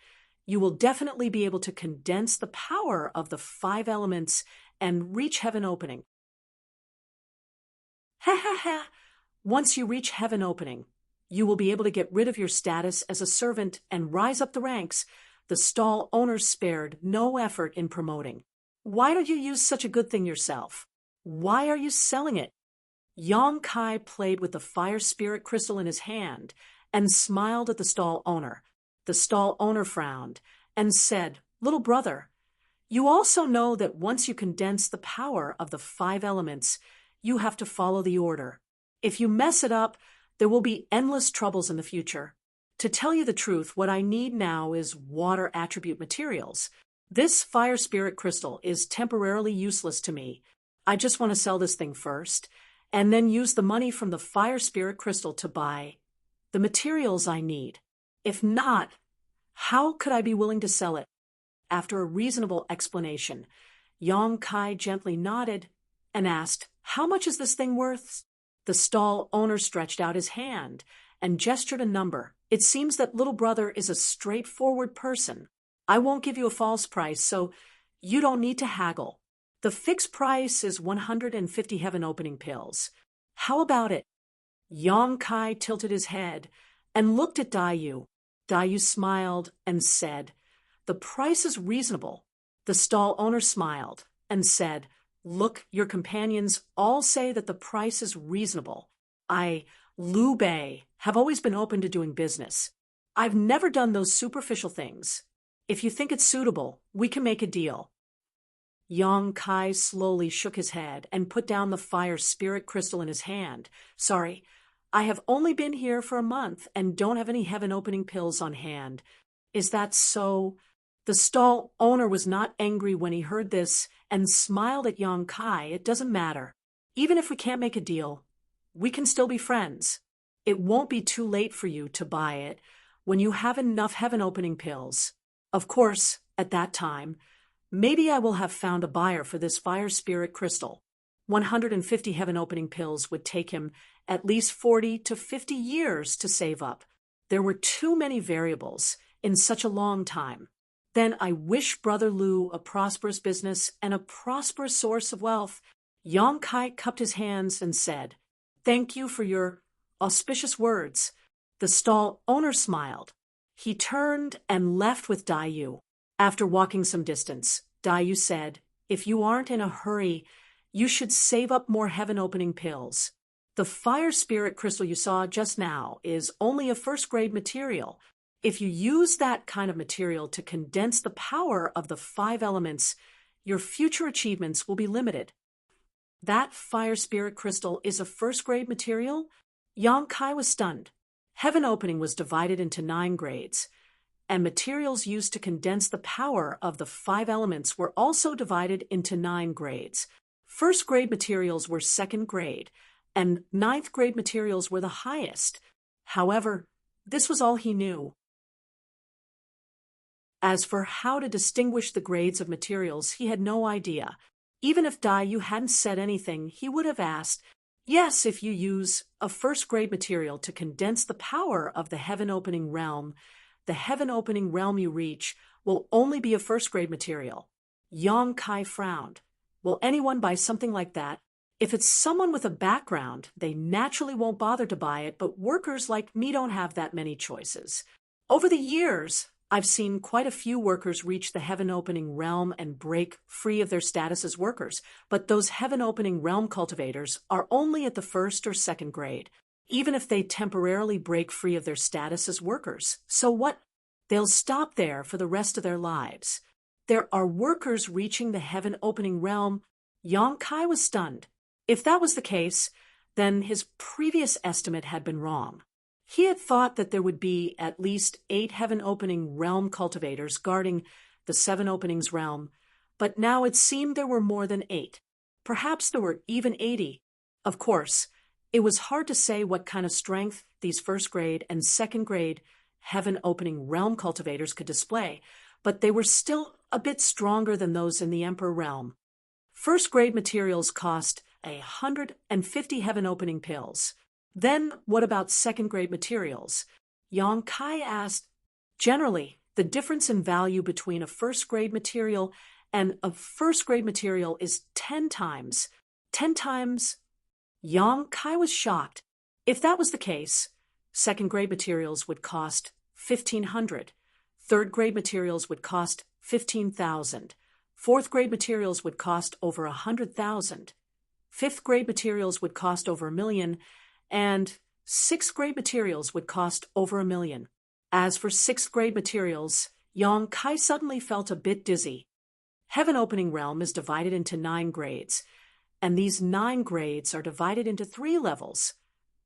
You will definitely be able to condense the power of the 5 elements and reach heaven opening. Ha ha ha! Once you reach heaven opening, you will be able to get rid of your status as a servant and rise up the ranks. The stall owner spared no effort in promoting. Why don't you use such a good thing yourself? Why are you selling it? Yang Kai played with the fire spirit crystal in his hand and smiled at the stall owner. The stall owner frowned and said, "Little brother, you also know that once you condense the power of the 5 elements, you have to follow the order. If you mess it up, there will be endless troubles in the future. To tell you the truth, what I need now is water attribute materials. This fire spirit crystal is temporarily useless to me. I just want to sell this thing first, and then use the money from the fire spirit crystal to buy the materials I need. If not, how could I be willing to sell it?" After a reasonable explanation, Yang Kai gently nodded and asked, "How much is this thing worth?" The stall owner stretched out his hand and gestured a number. "It seems that little brother is a straightforward person. I won't give you a false price, so you don't need to haggle. The fixed price is 150 heaven opening pills. How about it?" Yang Kai tilted his head and looked at Daiyu. Daiyu smiled and said, "The price is reasonable." The stall owner smiled and said, "Look, your companions all say that the price is reasonable. I, Liu Bei, have always been open to doing business. I've never done those superficial things. If you think it's suitable, we can make a deal." Yang Kai slowly shook his head and put down the fire spirit crystal in his hand. "Sorry, I have only been here for a month and don't have any heaven opening pills on hand." "Is that so?" The stall owner was not angry when he heard this and smiled at Yang Kai. "It doesn't matter. Even if we can't make a deal, we can still be friends. It won't be too late for you to buy it when you have enough heaven opening pills. Of course, at that time, maybe I will have found a buyer for this fire spirit crystal. 150 heaven opening pills would take him at least 40 to 50 years to save up. There were too many variables in such a long time. Then I wish Brother Liu a prosperous business and a prosperous source of wealth." Yang Kai cupped his hands and said, "Thank you for your auspicious words." The stall owner smiled. He turned and left with Daiyu. After walking some distance, Daiyu said, "If you aren't in a hurry, you should save up more heaven opening pills. The fire spirit crystal you saw just now is only a first-grade material. If you use that kind of material to condense the power of the 5 elements, your future achievements will be limited." "That fire spirit crystal is a first-grade material?" Yang Kai was stunned. Heaven opening was divided into 9 grades, and materials used to condense the power of the 5 elements were also divided into 9 grades. First-grade materials were second grade, and 9th-grade materials were the highest. However, this was all he knew. As for how to distinguish the grades of materials, he had no idea. Even if Daiyu hadn't said anything, he would have asked, "Yes, if you use a first-grade material to condense the power of the heaven-opening realm, the heaven-opening realm you reach will only be a first-grade material." Yang Kai frowned. "Will anyone buy something like that? If it's someone with a background, they naturally won't bother to buy it, but workers like me don't have that many choices. Over the years, I've seen quite a few workers reach the heaven-opening realm and break free of their status as workers, but those heaven-opening realm cultivators are only at the 1st or 2nd grade, even if they temporarily break free of their status as workers. So what? They'll stop there for the rest of their lives. There are workers reaching the heaven-opening realm." Yang Kai was stunned. If that was the case, then his previous estimate had been wrong. He had thought that there would be at least 8 heaven-opening realm cultivators guarding the 7 openings realm, but now it seemed there were more than 8. Perhaps there were even 80. Of course, it was hard to say what kind of strength these first-grade and second-grade heaven-opening realm cultivators could display, but they were still a bit stronger than those in the Emperor realm. First-grade materials cost 150 heaven-opening pills. Then what about second-grade materials? Yang Kai asked. "Generally, The difference in value between a first-grade material and a first-grade material is 10 times. 10 times? Yang Kai was shocked. If that was the case, second-grade materials would cost $1,500. Third-grade materials would cost $15,000. Fourth-grade materials would cost over $100,000. Fifth-grade materials would cost over $1 million, and sixth-grade materials would cost over $1 million. As for sixth-grade materials, Yang Kai suddenly felt a bit dizzy. Heaven Opening Realm is divided into 9 grades, and these 9 grades are divided into 3 levels: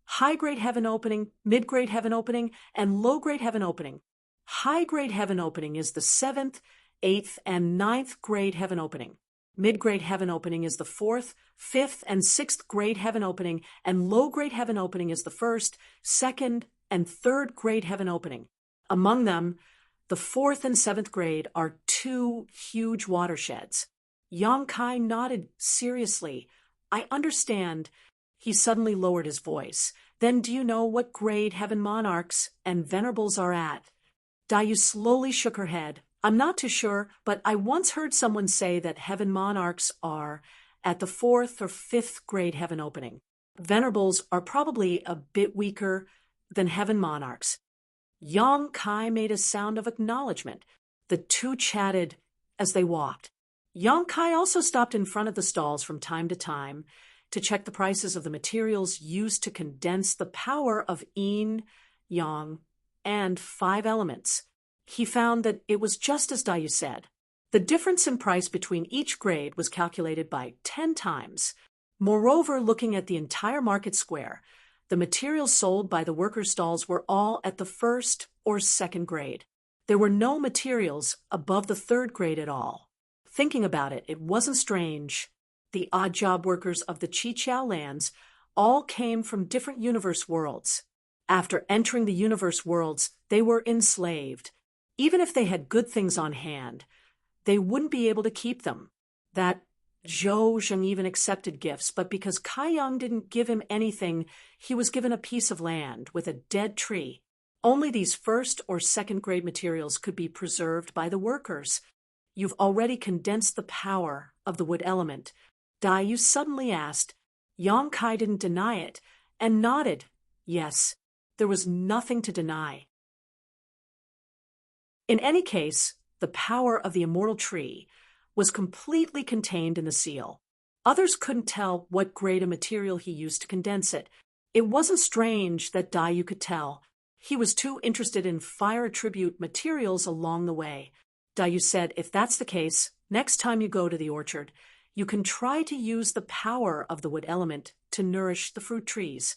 high-grade Heaven Opening, mid-grade Heaven Opening, and low-grade Heaven Opening. High-grade Heaven Opening is the 7th, 8th, and 9th grade Heaven Opening. Mid-grade Heaven Opening is the 4th, 5th, and 6th grade Heaven Opening, and low-grade Heaven Opening is the 1st, 2nd, and 3rd grade Heaven Opening. Among them, the 4th and 7th grade are 2 huge watersheds. Yang Kai nodded seriously. I understand. He suddenly lowered his voice. Then do you know what grade Heaven Monarchs and Venerables are at? Dayu slowly shook her head. I'm not too sure, but I once heard someone say that Heaven Monarchs are at the 4th or 5th grade Heaven Opening. Venerables are probably a bit weaker than Heaven Monarchs. Yang Kai made a sound of acknowledgement. The two chatted as they walked. Yang Kai also stopped in front of the stalls from time to time to check the prices of the materials used to condense the power of yin, yang, and 5 elements. He found that it was just as Dayu said. The difference in price between each grade was calculated by 10 times. Moreover, looking at the entire market square, the materials sold by the workers' stalls were all at the 1st or 2nd grade. There were no materials above the 3rd grade at all. Thinking about it, it wasn't strange. The odd job workers of the Chiqiao lands all came from different universe worlds. After entering the universe worlds, they were enslaved. Even if they had good things on hand, they wouldn't be able to keep them. That Zhou Zheng even accepted gifts, but because Kai Yang didn't give him anything, he was given a piece of land with a dead tree. Only these 1st or 2nd grade materials could be preserved by the workers. You've already condensed the power of the wood element. Dayu suddenly asked. Yang Kai didn't deny it, and nodded. Yes, there was nothing to deny. In any case, the power of the immortal tree was completely contained in the seal. Others couldn't tell what grade of material he used to condense it. It wasn't strange that Dayu could tell. He was too interested in fire attribute materials along the way. Dayu said, if that's the case, next time you go to the orchard, you can try to use the power of the wood element to nourish the fruit trees.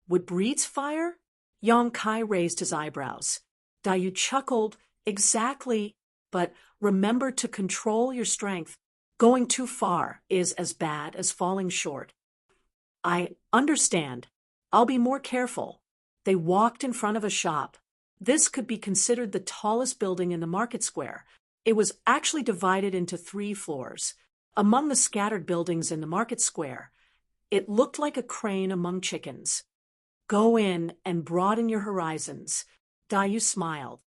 Wood breeds fire? Yang Kai raised his eyebrows. Dayu chuckled. Exactly, but remember to control your strength. Going too far is as bad as falling short. I understand. I'll be more careful. They walked in front of a shop. This could be considered the tallest building in the market square. It was actually divided into 3 floors. Among the scattered buildings in the market square, it looked like a crane among chickens. Go in and broaden your horizons. Dayu smiled.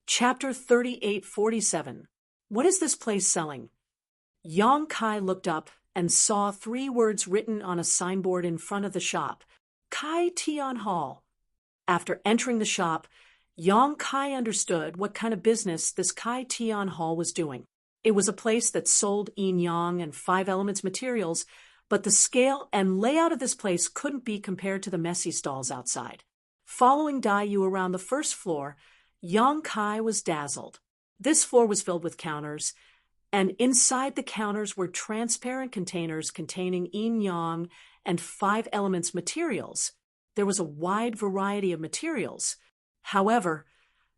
Chapter 3847. What is this place selling? Yang Kai looked up and saw 3 words written on a signboard in front of the shop. Kai Tian Hall. After entering the shop, Yang Kai understood what kind of business this Kai Tian Hall was doing. It was a place that sold yin-yang and 5 elements materials, but the scale and layout of this place couldn't be compared to the messy stalls outside. Following Dayu around the 1st floor, Yang Kai was dazzled. This floor was filled with counters, and inside the counters were transparent containers containing yin-yang and 5 elements materials. There was a wide variety of materials. However,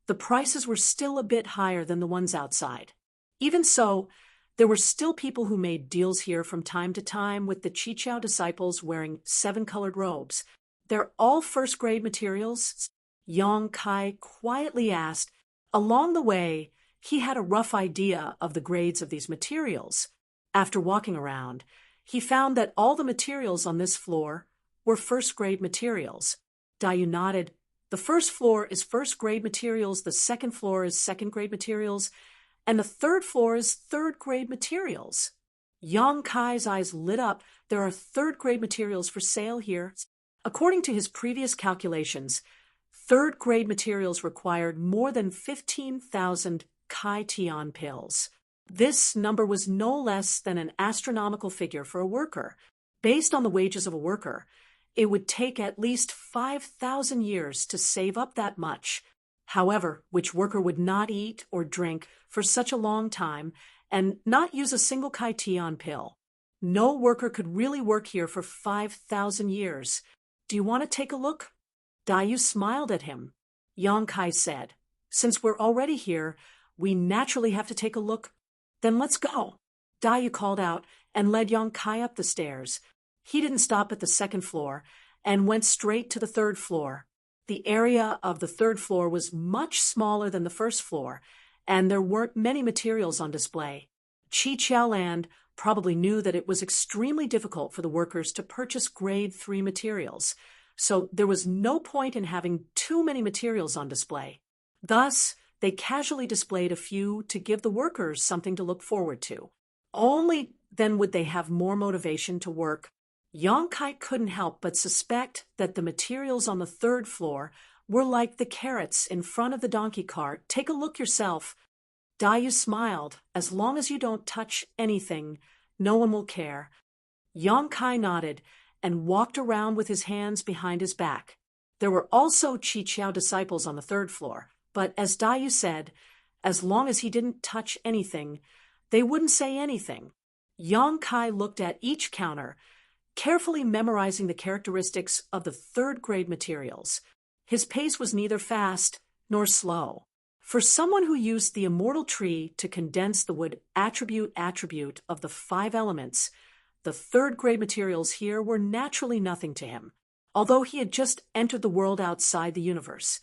the prices were still a bit higher than the ones outside. Even so, there were still people who made deals here from time to time with the Chiqiao disciples wearing 7-colored robes. They're all 1st grade materials? Yang Kai quietly asked. Along the way, he had a rough idea of the grades of these materials. After walking around, he found that all the materials on this floor were 1st grade materials. Dayu nodded. The first floor is first-grade materials, the second floor is second-grade materials, and the third floor is third-grade materials. Yang Kai's eyes lit up. There are third-grade materials for sale here. According to his previous calculations, third-grade materials required more than 15,000 Kai Tian pills. This number was no less than an astronomical figure for a worker. Based on the wages of a worker, it would take at least 5,000 years to save up that much. However, which worker would not eat or drink for such a long time and not use a single Kai Tian pill? No worker could really work here for 5,000 years. Do you want to take a look? Dayu smiled at him. Yang Kai said, since we're already here, we naturally have to take a look. Then let's go. Dayu called out and led Yang Kai up the stairs. He didn't stop at the second floor and went straight to the third floor. The area of the third floor was much smaller than the first floor, and there weren't many materials on display. Qiqiao Land probably knew that it was extremely difficult for the workers to purchase grade 3 materials, so there was no point in having too many materials on display. Thus, they casually displayed a few to give the workers something to look forward to. Only then would they have more motivation to work. Yang Kai couldn't help but suspect that the materials on the third floor were like the carrots in front of the donkey cart. Take a look yourself. Dayu smiled. As long as you don't touch anything, no one will care. Yang Kai nodded and walked around with his hands behind his back. There were also Qiqiao disciples on the third floor, but as Dayu said, as long as he didn't touch anything, they wouldn't say anything. Yang Kai looked at each counter, carefully memorizing the characteristics of the third-grade materials. His pace was neither fast nor slow. For someone who used the immortal tree to condense the wood attribute of the 5 elements, the third-grade materials here were naturally nothing to him. Although he had just entered the world outside the universe,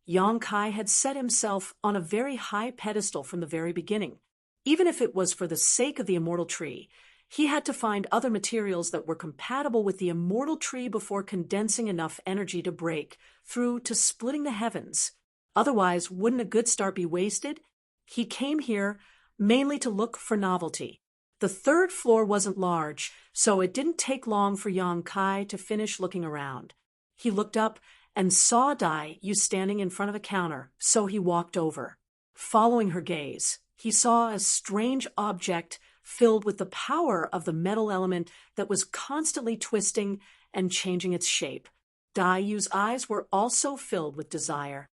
Yang Kai had set himself on a very high pedestal from the very beginning. Even if it was for the sake of the immortal tree, he had to find other materials that were compatible with the immortal tree before condensing enough energy to break through to splitting the heavens. Otherwise, wouldn't a good start be wasted? He came here mainly to look for novelty. The third floor wasn't large, so it didn't take long for Yang Kai to finish looking around. He looked up and saw Dayu standing in front of a counter, so he walked over. Following her gaze, he saw a strange object filled with the power of the metal element that was constantly twisting and changing its shape. Dayu's eyes were also filled with desire.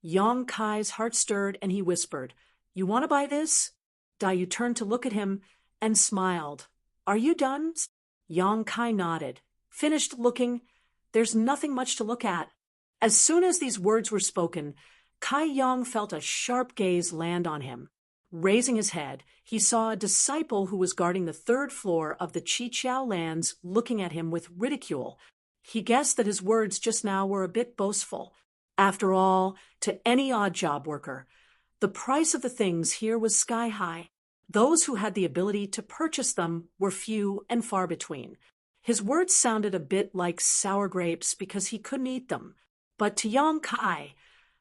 Yang Kai's heart stirred and he whispered, "You want to buy this?" Dayu turned to look at him and smiled. "Are you done?" Yang Kai nodded. "Finished looking? There's nothing much to look at." As soon as these words were spoken, Kai Yang felt a sharp gaze land on him. Raising his head, he saw a disciple who was guarding the third floor of the Qiqiao lands looking at him with ridicule. He guessed that his words just now were a bit boastful. After all, to any odd-job worker, the price of the things here was sky-high. Those who had the ability to purchase them were few and far between. His words sounded a bit like sour grapes because he couldn't eat them. But to Yang Kai,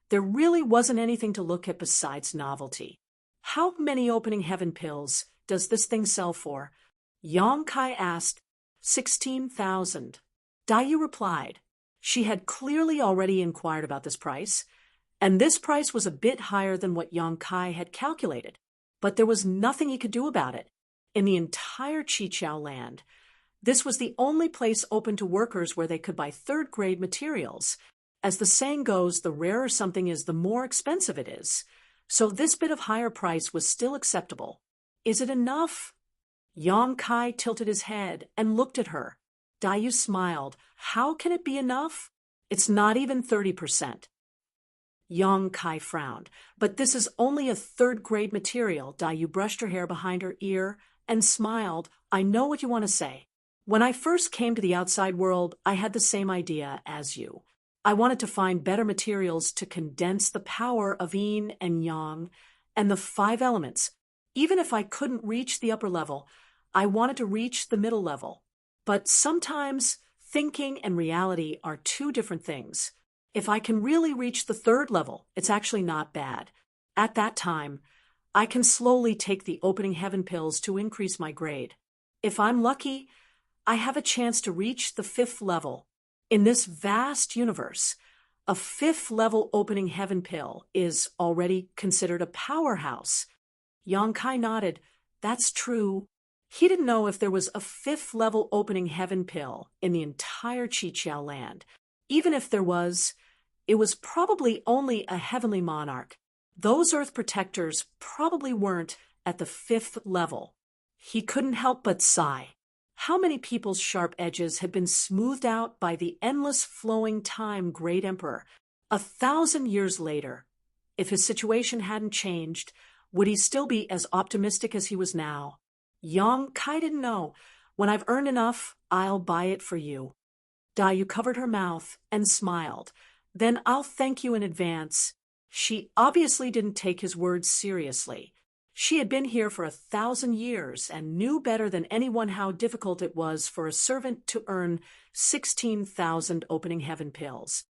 there really wasn't anything to look at besides novelty. "How many opening heaven pills does this thing sell for?" Yang Kai asked. 16,000. Dayu replied. She had clearly already inquired about this price, and this price was a bit higher than what Yang Kai had calculated. But there was nothing he could do about it. In the entire Qiqiao land, this was the only place open to workers where they could buy third-grade materials. As the saying goes, the rarer something is, the more expensive it is. So this bit of higher price was still acceptable. "Is it enough?" Yang Kai tilted his head and looked at her. Dayu smiled. "How can it be enough? It's not even 30%. Yang Kai frowned. "But this is only a third-grade material." Dayu brushed her hair behind her ear and smiled. "I know what you want to say. When I first came to the outside world, I had the same idea as you. I wanted to find better materials to condense the power of yin and yang and the 5 elements. Even if I couldn't reach the upper level, I wanted to reach the middle level. But sometimes thinking and reality are two different things. If I can really reach the third level, it's actually not bad. At that time, I can slowly take the opening heaven pills to increase my grade. If I'm lucky, I have a chance to reach the fifth level. In this vast universe, a fifth level opening heaven pill is already considered a powerhouse. Yang Kai nodded. That's true. He didn't know if there was a fifth level opening heaven pill in the entire Qiqiao land. Even if there was, it was probably only a heavenly monarch. Those Earth protectors probably weren't at the fifth level. He couldn't help but sigh. How many people's sharp edges had been smoothed out by the endless flowing time Great Emperor? 1,000 years later, if his situation hadn't changed, would he still be as optimistic as he was now? Yang Kai didn't know. When I've earned enough, I'll buy it for you. Dayu covered her mouth and smiled. Then I'll thank you in advance. She obviously didn't take his words seriously. She had been here for 1,000 years and knew better than anyone how difficult it was for a servant to earn 16,000 opening heaven pills.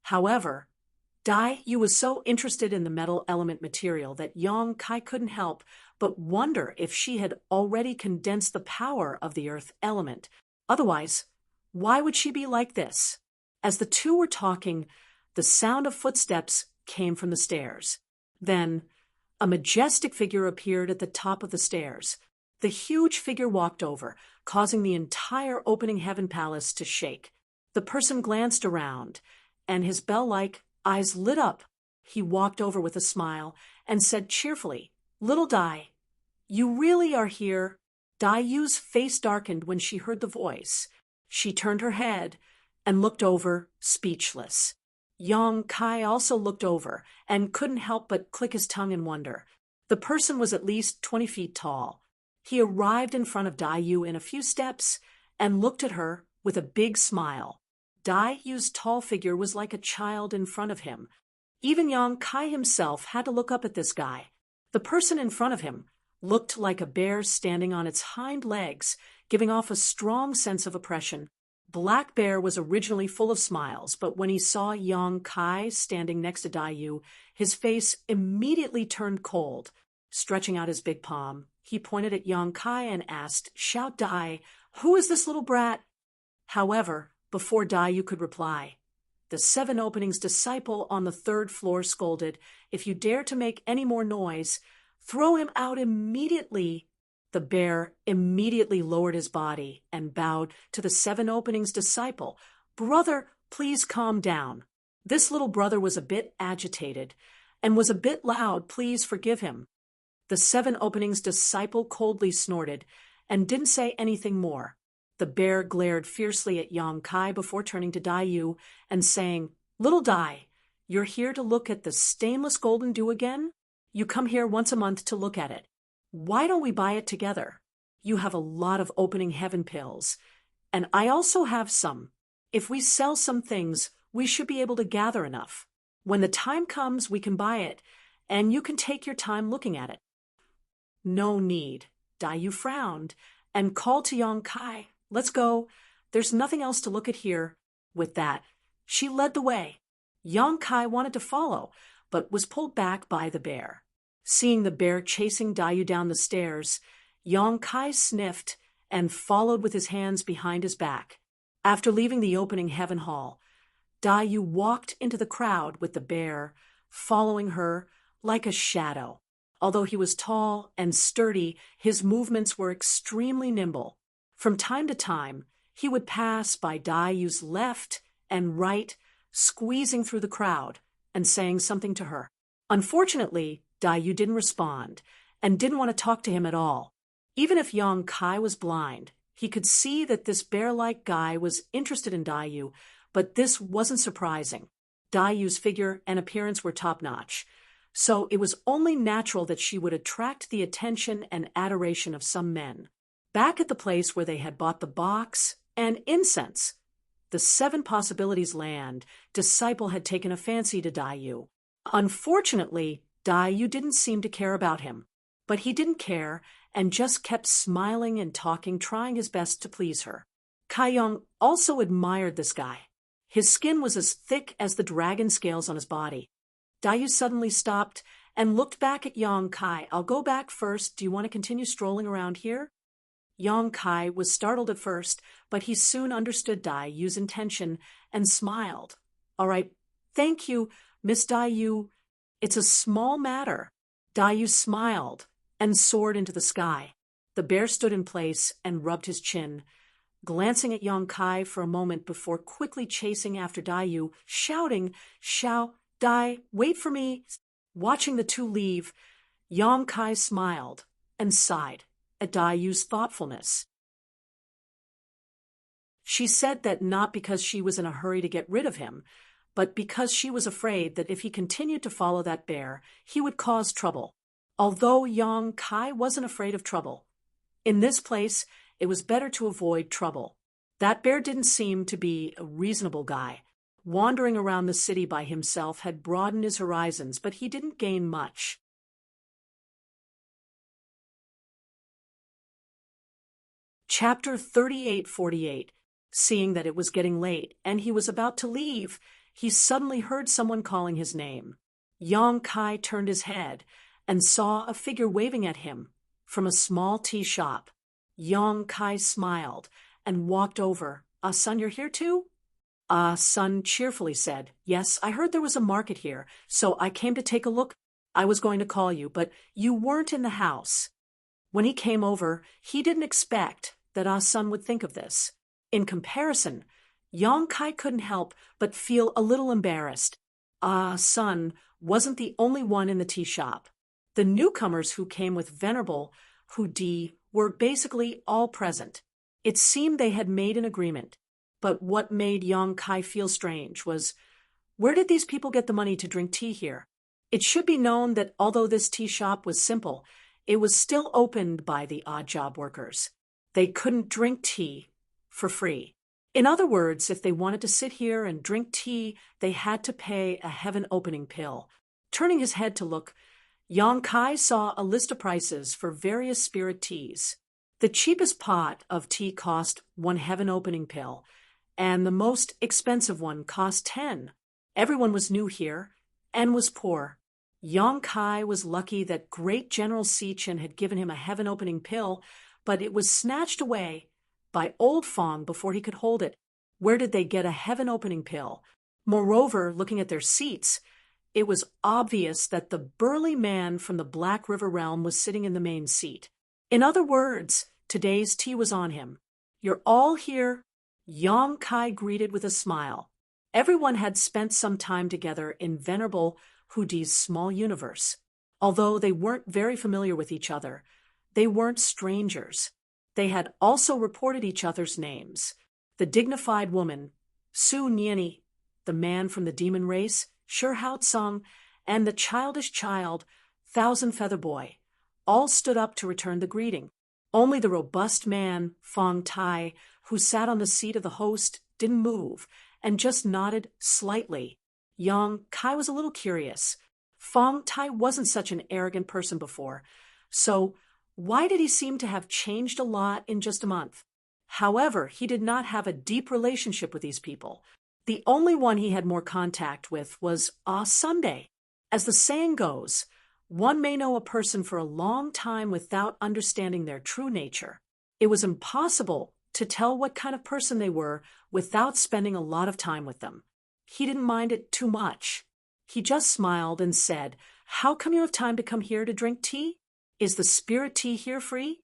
However, Dayu was so interested in the metal element material that Yang Kai couldn't help but wonder if she had already condensed the power of the earth element. Otherwise, why would she be like this? As the two were talking, the sound of footsteps came from the stairs. Then, a majestic figure appeared at the top of the stairs. The huge figure walked over, causing the entire opening heaven palace to shake. The person glanced around, and his bell-like eyes lit up. He walked over with a smile and said cheerfully, "Little Dai, you really are here?" Dayu's face darkened when she heard the voice. She turned her head and looked over, speechless. Yang Kai also looked over and couldn't help but click his tongue in wonder. The person was at least 20 feet tall. He arrived in front of Dayu in a few steps and looked at her with a big smile. Dayu's tall figure was like a child in front of him. Even Yang Kai himself had to look up at this guy. The person in front of him looked like a bear standing on its hind legs, giving off a strong sense of oppression. Black Bear was originally full of smiles, but when he saw Yang Kai standing next to Dayu, his face immediately turned cold. Stretching out his big palm, he pointed at Yang Kai and asked, "Shout Dai, who is this little brat?" However, before Dayu could reply, the Seven Openings disciple on the third floor scolded, "If you dare to make any more noise, throw him out immediately." The bear immediately lowered his body and bowed to the Seven Openings disciple. "Brother, please calm down. This little brother was a bit agitated and was a bit loud. Please forgive him." The Seven Openings disciple coldly snorted and didn't say anything more. The bear glared fiercely at Yang Kai before turning to Dayu and saying, "Little Dai, you're here to look at the stainless golden dew again? You come here once a month to look at it. Why don't we buy it together? You have a lot of opening heaven pills, and I also have some. If we sell some things, we should be able to gather enough. When the time comes, we can buy it, and you can take your time looking at it." "No need." Dayu frowned and called to Yang Kai, "Let's go. There's nothing else to look at here." With that, she led the way. Yang Kai wanted to follow, but was pulled back by the bear. Seeing the bear chasing Dayu down the stairs, Yang Kai sniffed and followed with his hands behind his back. After leaving the opening heaven hall, Dayu walked into the crowd with the bear, following her like a shadow. Although he was tall and sturdy, his movements were extremely nimble. From time to time, he would pass by Dayu's left and right, squeezing through the crowd and saying something to her. Unfortunately, Dayu didn't respond and didn't want to talk to him at all. Even if Yang Kai was blind, he could see that this bear-like guy was interested in Dayu, but this wasn't surprising. Dayu's figure and appearance were top-notch, so it was only natural that she would attract the attention and adoration of some men. Back at the place where they had bought the box and incense, the Seven Possibilities land, disciple had taken a fancy to Dayu. Unfortunately, Dayu didn't seem to care about him, but he didn't care and just kept smiling and talking, trying his best to please her. Kai Yong also admired this guy. His skin was as thick as the dragon scales on his body. Dayu suddenly stopped and looked back at Yong Kai. "I'll go back first. Do you want to continue strolling around here?" Yong Kai was startled at first, but he soon understood Dayu's intention and smiled. "All right, thank you, Miss Dayu. It's a small matter." Dayu smiled and soared into the sky. The bear stood in place and rubbed his chin, glancing at Yong Kai for a moment before quickly chasing after Dayu, shouting, "Xiao Dai, wait for me." Watching the two leave, Yong Kai smiled and sighed at Dayu's thoughtfulness. She said that not because she was in a hurry to get rid of him, but because she was afraid that if he continued to follow that bear, he would cause trouble. Although Yong Kai wasn't afraid of trouble. In this place, it was better to avoid trouble. That bear didn't seem to be a reasonable guy. Wandering around the city by himself had broadened his horizons, but he didn't gain much. Chapter 38:48. Seeing that it was getting late and he was about to leave, he suddenly heard someone calling his name. Yong Kai turned his head and saw a figure waving at him from a small tea shop. Yong Kai smiled and walked over. Son, you're here too?" Sun cheerfully said, "Yes, I heard there was a market here, so I came to take a look. I was going to call you, but you weren't in the house." When he came over, he didn't expect that Sun would think of this. In comparison, Yong Kai couldn't help but feel a little embarrassed. Sun wasn't the only one in the tea shop. The newcomers who came with Venerable Hudi were basically all present. It seemed they had made an agreement. But what made Yong Kai feel strange was, where did these people get the money to drink tea here? It should be known that although this tea shop was simple, it was still opened by the odd job workers. They couldn't drink tea for free. In other words, if they wanted to sit here and drink tea, they had to pay a heaven-opening pill. Turning his head to look, Yong Kai saw a list of prices for various spirit teas. The cheapest pot of tea cost 1 heaven-opening pill, and the most expensive one cost 10. Everyone was new here and was poor. Yong Kai was lucky that great General Sichin had given him a heaven-opening pill, but it was snatched away by Old Fong before he could hold it. Where did they get a heaven-opening pill? Moreover, looking at their seats, it was obvious that the burly man from the Black River realm was sitting in the main seat. In other words, today's tea was on him. "You're all here?" Yong Kai greeted with a smile. Everyone had spent some time together in Venerable Hudi's small universe. Although they weren't very familiar with each other, they weren't strangers. They had also reported each other's names. The dignified woman, Su Niani, the man from the demon race, Shi Hao Tsung, and the childish child, Thousand Feather Boy, all stood up to return the greeting. Only the robust man, Fong Tai, who sat on the seat of the host, didn't move and just nodded slightly. Yong Kai was a little curious. Fong Tai wasn't such an arrogant person before, so why did he seem to have changed a lot in just a month? However, he did not have a deep relationship with these people. The only one he had more contact with was Sunday. As the saying goes, one may know a person for a long time without understanding their true nature. It was impossible to tell what kind of person they were without spending a lot of time with them. He didn't mind it too much. He just smiled and said, "How come you have time to come here to drink tea? Is the spirit tea here free?"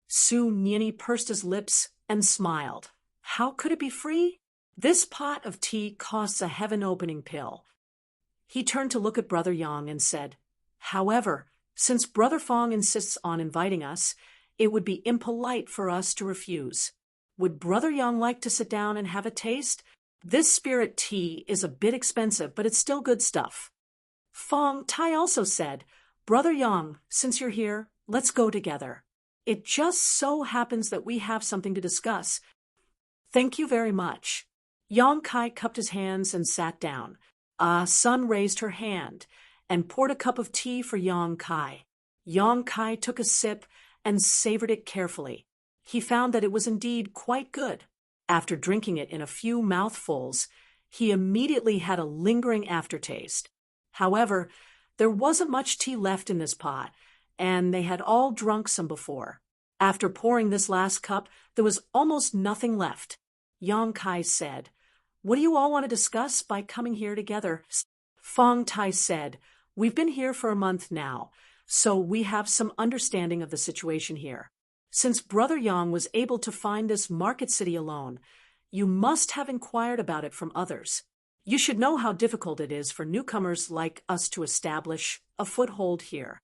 Su Niani pursed his lips and smiled. How could it be free? This pot of tea costs a heaven-opening pill. He turned to look at Brother Yang and said, "However, since Brother Fong insists on inviting us, it would be impolite for us to refuse. Would Brother Yang like to sit down and have a taste? This spirit tea is a bit expensive, but it's still good stuff." Fong Tai also said, "Brother Yang, since you're here, let's go together. It just so happens that we have something to discuss." "Thank you very much." Yong Kai cupped his hands and sat down. Sun raised her hand and poured a cup of tea for Yong Kai. Yong Kai took a sip and savored it carefully. He found that it was indeed quite good. After drinking it in a few mouthfuls, he immediately had a lingering aftertaste. However, there wasn't much tea left in this pot, and they had all drunk some before. After pouring this last cup, there was almost nothing left. Yang Kai said, "What do you all want to discuss by coming here together?" Fong Tai said, "We've been here for a month now, so we have some understanding of the situation here. Since Brother Yang was able to find this market city alone, you must have inquired about it from others. You should know how difficult it is for newcomers like us to establish a foothold here."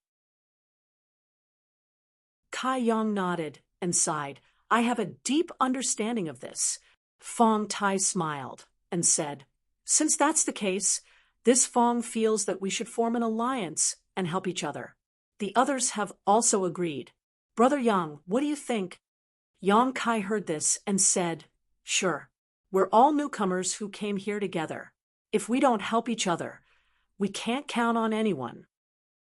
Kai Yang nodded and sighed. "I have a deep understanding of this." Fong Tai smiled and said, "Since that's the case, this Fong feels that we should form an alliance and help each other." The others have also agreed. "Brother Yang, what do you think?" Yang Kai heard this and said, "Sure. We're all newcomers who came here together. If we don't help each other, we can't count on anyone."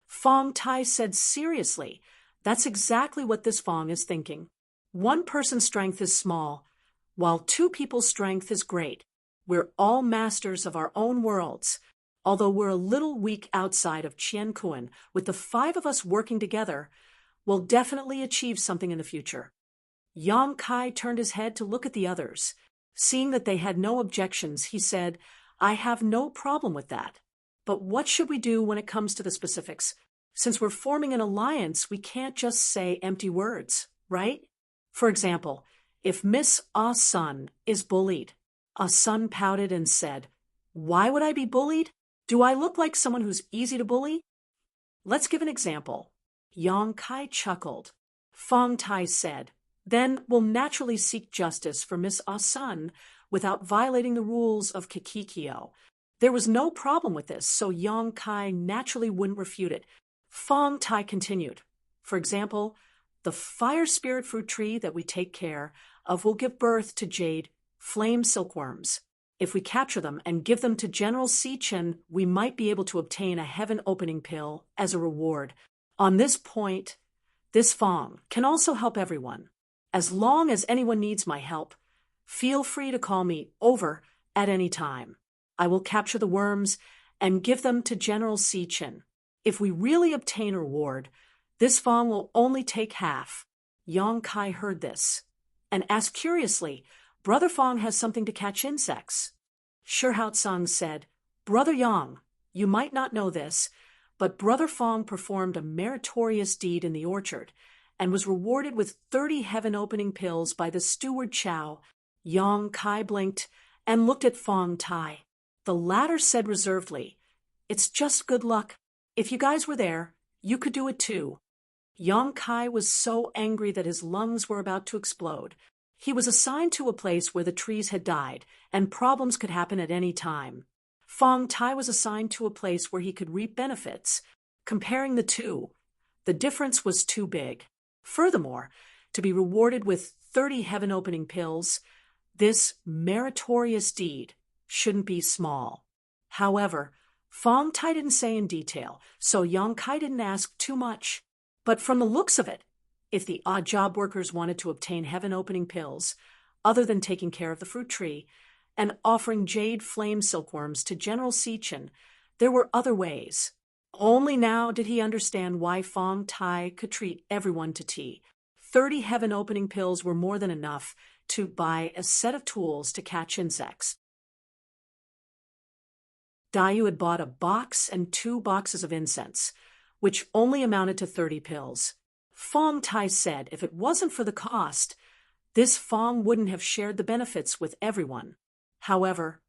Fong Tai said seriously, "That's exactly what this Fong is thinking. One person's strength is small, while two people's strength is great. We're all masters of our own worlds. Although we're a little weak outside of Chien Kuan, with the five of us working together, we'll definitely achieve something in the future." Yang Kai turned his head to look at the others. Seeing that they had no objections, he said, "I have no problem with that. But what should we do when it comes to the specifics? Since we're forming an alliance, we can't just say empty words, right? For example, if Miss Ah Sun is bullied." Ah Sun pouted and said, "Why would I be bullied? Do I look like someone who's easy to bully?" "Let's give an example." Yang Kai chuckled. Fong Tai said, "Then we'll naturally seek justice for Miss Ah Sun without violating the rules of Kikikyo." There was no problem with this, so Yang Kai naturally wouldn't refute it. Fong Tai continued, "For example, the fire spirit fruit tree that we take care of will give birth to jade flame silkworms. If we capture them and give them to General Chen, we might be able to obtain a heaven-opening pill as a reward. On this point, this Fong can also help everyone. As long as anyone needs my help, feel free to call me over at any time. I will capture the worms and give them to General Chen. If we really obtain a reward, this Fong will only take half." Yang Kai heard this and asked curiously, "Brother Fong has something to catch insects?" Shihao Tsang said, "Brother Yang, you might not know this, but Brother Fong performed a meritorious deed in the orchard and was rewarded with 30 heaven-opening pills by the steward Chow." Yang Kai blinked and looked at Fong Tai. The latter said reservedly, "It's just good luck. If you guys were there, you could do it too." Yang Kai was so angry that his lungs were about to explode. He was assigned to a place where the trees had died, and problems could happen at any time. Fong Tai was assigned to a place where he could reap benefits. Comparing the two, the difference was too big. Furthermore, to be rewarded with 30 heaven-opening pills, this meritorious deed shouldn't be small. However, Fong Tai didn't say in detail, so Yang Kai didn't ask too much. But from the looks of it, if the odd job workers wanted to obtain heaven-opening pills, other than taking care of the fruit tree and offering jade flame silkworms to General Chen, there were other ways. Only now did he understand why Fong Tai could treat everyone to tea. 30 heaven-opening pills were more than enough to buy a set of tools to catch insects. Dayu had bought a box and 2 boxes of incense, which only amounted to 30 pills. Fong Tai said if it wasn't for the cost, this Fong wouldn't have shared the benefits with everyone. However,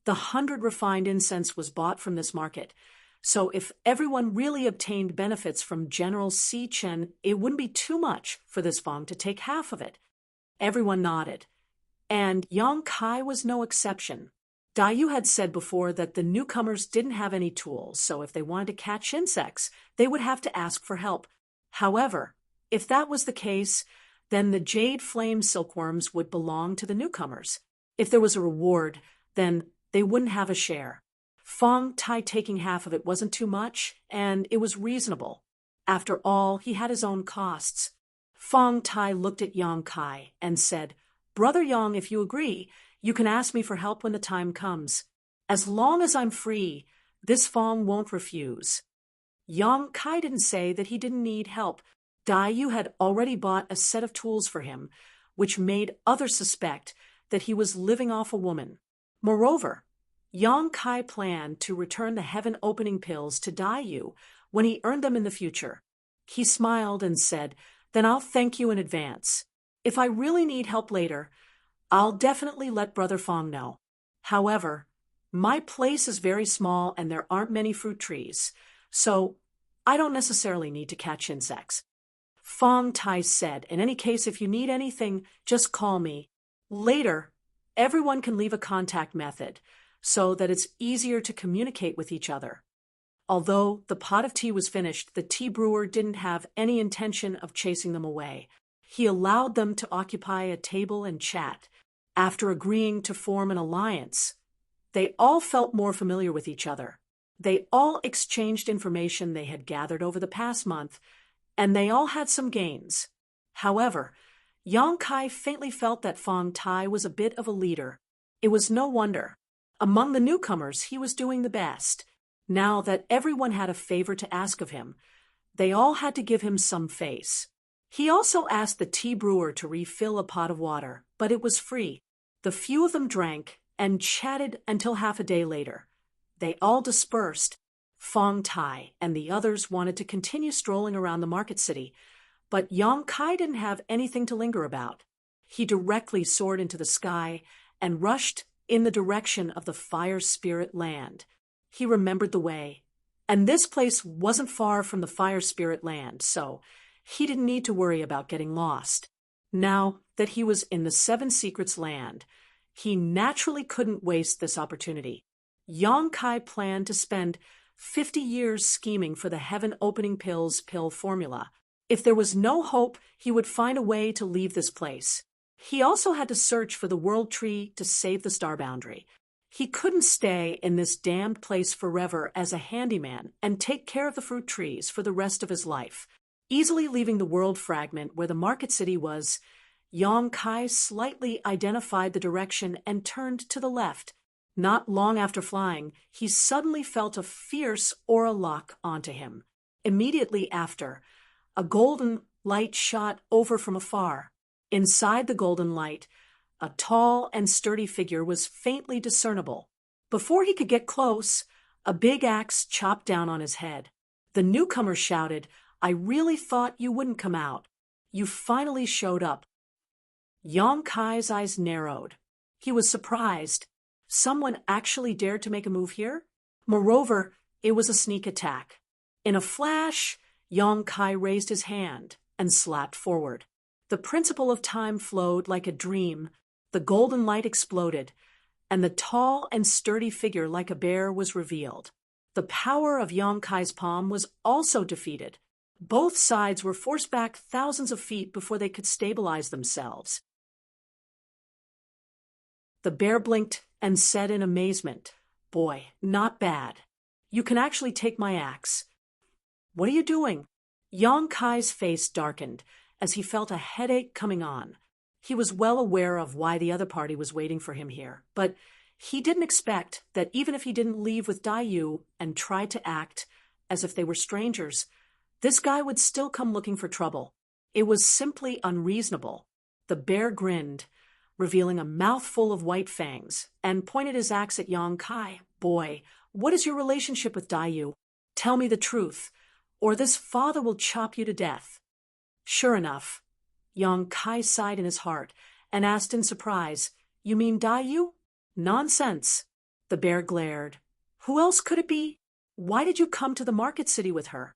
the 100 refined incense was bought from this market, so if everyone really obtained benefits from General Chen, it wouldn't be too much for this Fong to take half of it. Everyone nodded, and Yang Kai was no exception. Dayu had said before that the newcomers didn't have any tools, so if they wanted to catch insects, they would have to ask for help. However, if that was the case, then the jade flame silkworms would belong to the newcomers. If there was a reward, then they wouldn't have a share. Fong Tai taking half of it wasn't too much, and it was reasonable. After all, he had his own costs. Fong Tai looked at Yang Kai and said, "Brother Yang, if you agree, you can ask me for help when the time comes. As long as I'm free, this Fong won't refuse." Yang Kai didn't say that he didn't need help. Dai Yu had already bought a set of tools for him, which made others suspect that he was living off a woman. Moreover, Yang Kai planned to return the heaven-opening pills to Dai Yu when he earned them in the future. He smiled and said, "Then I'll thank you in advance. If I really need help later, I'll definitely let Brother Fong know. However, my place is very small and there aren't many fruit trees, so I don't necessarily need to catch insects." Fong Tai said, "In any case, if you need anything, just call me. Later, everyone can leave a contact method so that it's easier to communicate with each other." Although the pot of tea was finished, the tea brewer didn't have any intention of chasing them away. He allowed them to occupy a table and chat. After agreeing to form an alliance, they all felt more familiar with each other. They all exchanged information they had gathered over the past month, and they all had some gains. However, Yang Kai faintly felt that Fong Tai was a bit of a leader. It was no wonder. Among the newcomers, he was doing the best. Now that everyone had a favor to ask of him, they all had to give him some face. He also asked the tea brewer to refill a pot of water, but it was free. The few of them drank and chatted until half a day later. They all dispersed. Fong Tai and the others wanted to continue strolling around the market city, but Yang Kai didn't have anything to linger about. He directly soared into the sky and rushed in the direction of the fire spirit land. He remembered the way, and this place wasn't far from the fire spirit land, so he didn't need to worry about getting lost. Now that he was in the Seven Secrets land, he naturally couldn't waste this opportunity. Yang Kai planned to spend 50 years scheming for the heaven-opening pills pill formula. If there was no hope, he would find a way to leave this place. He also had to search for the world tree to save the star boundary. He couldn't stay in this damned place forever as a handyman and take care of the fruit trees for the rest of his life. Easily leaving the world fragment where the market city was, Yang Kai slightly identified the direction and turned to the left. Not long after flying, he suddenly felt a fierce aura lock onto him. Immediately after, a golden light shot over from afar. Inside the golden light, a tall and sturdy figure was faintly discernible. Before he could get close, a big axe chopped down on his head. The newcomer shouted, "I really thought you wouldn't come out. You finally showed up." Yang Kai's eyes narrowed. He was surprised. Someone actually dared to make a move here? Moreover, it was a sneak attack. In a flash, Yang Kai raised his hand and slapped forward. The principle of time flowed like a dream. The golden light exploded, and the tall and sturdy figure like a bear was revealed. The power of Yang Kai's palm was also defeated. Both sides were forced back thousands of feet before they could stabilize themselves. The bear blinked and said in amazement, "Boy, not bad. You can actually take my axe." "What are you doing?" Yang Kai's face darkened as he felt a headache coming on. He was well aware of why the other party was waiting for him here, but he didn't expect that even if he didn't leave with Dai Yu and tried to act as if they were strangers, this guy would still come looking for trouble. It was simply unreasonable. The bear grinned, revealing a mouthful of white fangs, and pointed his axe at Yang Kai. "Boy, what is your relationship with Dai Yu? Tell me the truth, or this father will chop you to death." Sure enough, Yang Kai sighed in his heart and asked in surprise, "You mean Dai Yu?" "Nonsense." The bear glared. "Who else could it be? Why did you come to the market city with her?"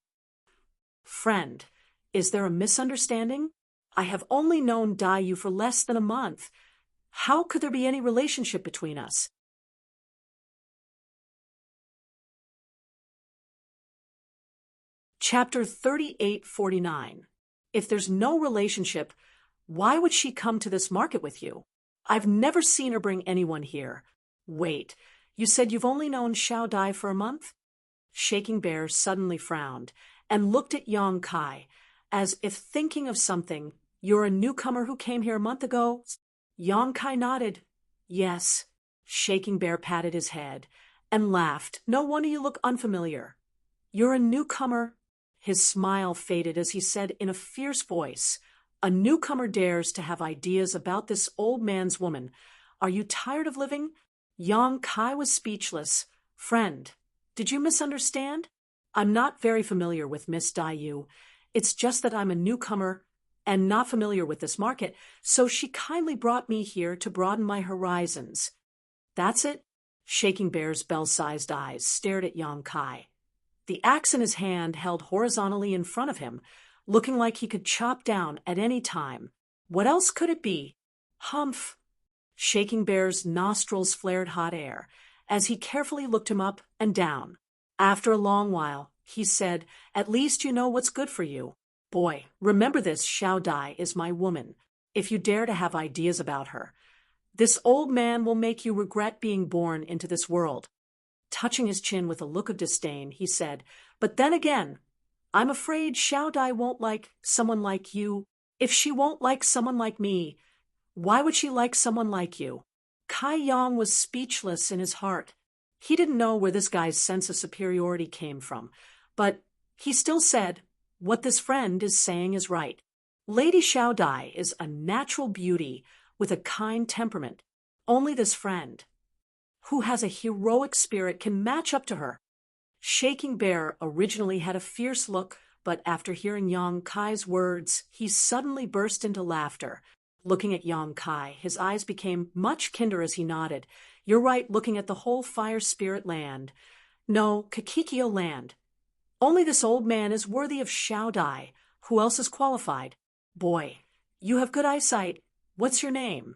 "Friend, is there a misunderstanding? I have only known Dai Yu for less than a month. How could there be any relationship between us?" Chapter 3849. If there's no relationship, why would she come to this market with you? I've never seen her bring anyone here. Wait, you said you've only known Xiao Dai for a month? Shaking Bear suddenly frowned and looked at Yang Kai, as if thinking of something. You're a newcomer who came here a month ago? Yang Kai nodded. Yes. Shaking Bear patted his head and laughed. No wonder you look unfamiliar. You're a newcomer? His smile faded as he said in a fierce voice, a newcomer dares to have ideas about this old man's woman. Are you tired of living? Yang Kai was speechless. Friend, did you misunderstand? I'm not very familiar with Miss Dai. It's just that I'm a newcomer and not familiar with this market, so she kindly brought me here to broaden my horizons. That's it? Shaking Bear's bell-sized eyes stared at Yang Kai. The axe in his hand held horizontally in front of him, looking like he could chop down at any time. What else could it be? Humph! Shaking Bear's nostrils flared hot air as he carefully looked him up and down. After a long while, he said, At least you know what's good for you. Boy, remember this, Xiao Dai is my woman. If you dare to have ideas about her, this old man will make you regret being born into this world. Touching his chin with a look of disdain, he said, But then again, I'm afraid Xiao Dai won't like someone like you. If she won't like someone like me, why would she like someone like you? Kai Yang was speechless in his heart. He didn't know where this guy's sense of superiority came from, but he still said, What this friend is saying is right. Lady Xiao Dai is a natural beauty with a kind temperament. Only this friend, who has a heroic spirit, can match up to her. Shaking Bear originally had a fierce look, but after hearing Yang Kai's words, he suddenly burst into laughter. Looking at Yang Kai, his eyes became much kinder as he nodded. You're right, looking at the whole fire spirit land. No, Kakikyo land. Only this old man is worthy of Xiao Dai. Who else is qualified? Boy, you have good eyesight. What's your name?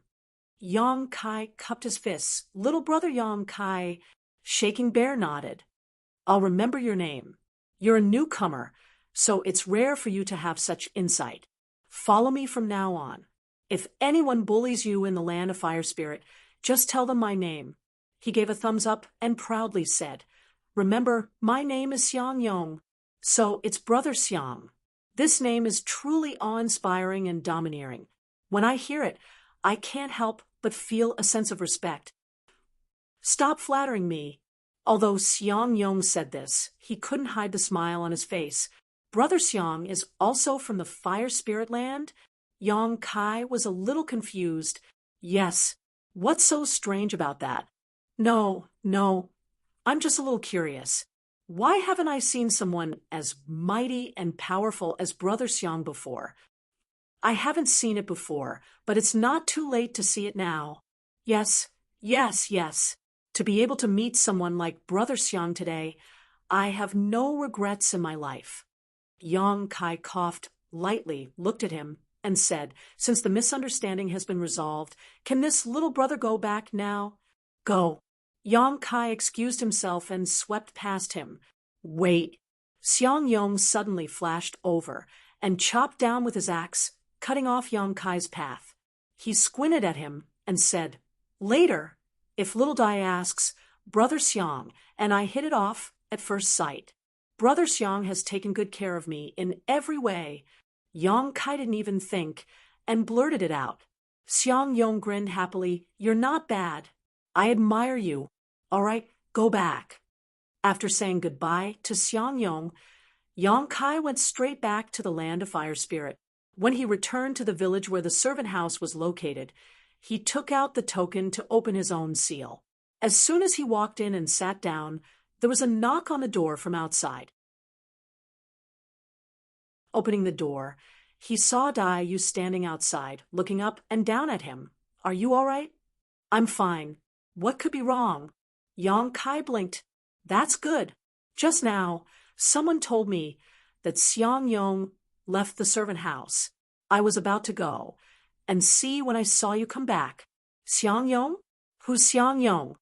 Yang Kai cupped his fists. Little brother Yang Kai. Shaking Bear nodded. I'll remember your name. You're a newcomer, so it's rare for you to have such insight. Follow me from now on. If anyone bullies you in the land of fire spirit, just tell them my name. He gave a thumbs up and proudly said, Remember, my name is Xiang Yong, so it's Brother Xiang. This name is truly awe-inspiring and domineering. When I hear it, I can't help but feel a sense of respect. Stop flattering me. Although Xiang Yong said this, he couldn't hide the smile on his face. Brother Xiang is also from the fire spirit land? Yang Kai was a little confused. Yes. What's so strange about that? No. I'm just a little curious. Why haven't I seen someone as mighty and powerful as Brother Xiang before? I haven't seen it before, but it's not too late to see it now. Yes. To be able to meet someone like Brother Xiang today, I have no regrets in my life. Yang Kai coughed lightly, looked at him, and said, Since the misunderstanding has been resolved, can this little brother go back now? Go. Yang Kai excused himself and swept past him. Wait. Xiang Yong suddenly flashed over and chopped down with his axe, cutting off Yang Kai's path. He squinted at him and said, Later, if little Dai asks, Brother Xiang, and I hit it off at first sight. Brother Xiang has taken good care of me in every way. Yang Kai didn't even think and blurted it out. Xiang Yong grinned happily. You're not bad. I admire you. All right, go back. After saying goodbye to Xiang Yong, Yang Kai went straight back to the land of fire spirit. When he returned to the village where the servant house was located, he took out the token to open his own seal. As soon as he walked in and sat down, there was a knock on the door from outside. Opening the door, he saw Dai Yu standing outside, looking up and down at him. Are you all right? I'm fine. What could be wrong? Yang Kai blinked. That's good. Just now, someone told me that Xiang Yong left the servant house. I was about to go and see when I saw you come back. Xiang Yong? Who's Xiang Yong?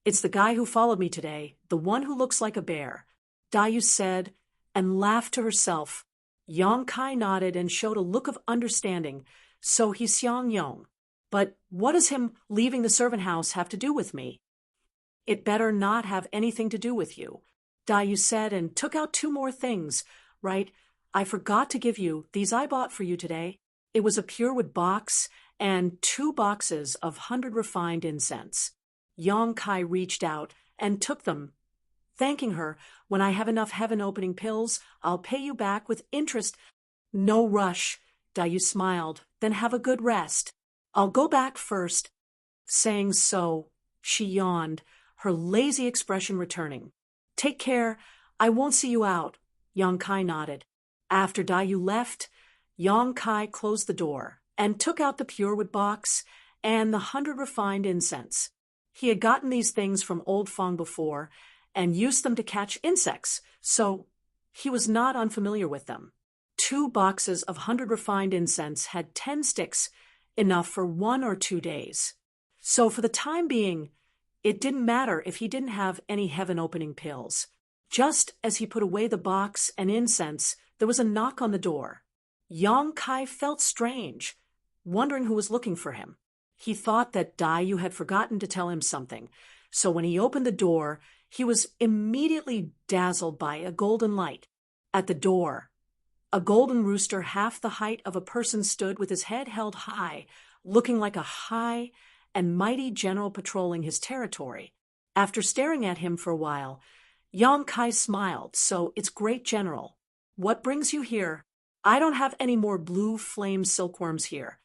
It's the guy who followed me today, the one who looks like a bear, Dai Yu said, and laughed to herself. Yang Kai nodded and showed a look of understanding. So he's Xiang Yong. But what does him leaving the servant house have to do with me? It better not have anything to do with you, Dai Yu said and took out 2 more things. Right, I forgot to give you these I bought for you today. It was a purewood box and 2 boxes of 100 refined incense. Yong Kai reached out and took them, thanking her. When I have enough heaven-opening pills, I'll pay you back with interest. No rush, Dayu smiled. Then have a good rest. I'll go back first. Saying so, she yawned, her lazy expression returning. Take care. I won't see you out. Yong Kai nodded. After Dayu left, Yong Kai closed the door and took out the purewood box and the 100 refined incense. He had gotten these things from Old Fong before and used them to catch insects, so he was not unfamiliar with them. 2 boxes of 100 refined incense had 10 sticks, enough for 1 or 2 days. So for the time being, it didn't matter if he didn't have any heaven-opening pills. Just as he put away the box and incense, there was a knock on the door. Yong Kai felt strange, wondering who was looking for him. He thought that Dayu had forgotten to tell him something, so when he opened the door, he was immediately dazzled by a golden light. At the door, a golden rooster half the height of a person stood with his head held high, looking like a high and mighty general patrolling his territory. After staring at him for a while, Yong Kai smiled. So it's great general. What brings you here? I don't have any more blue flame silkworms here.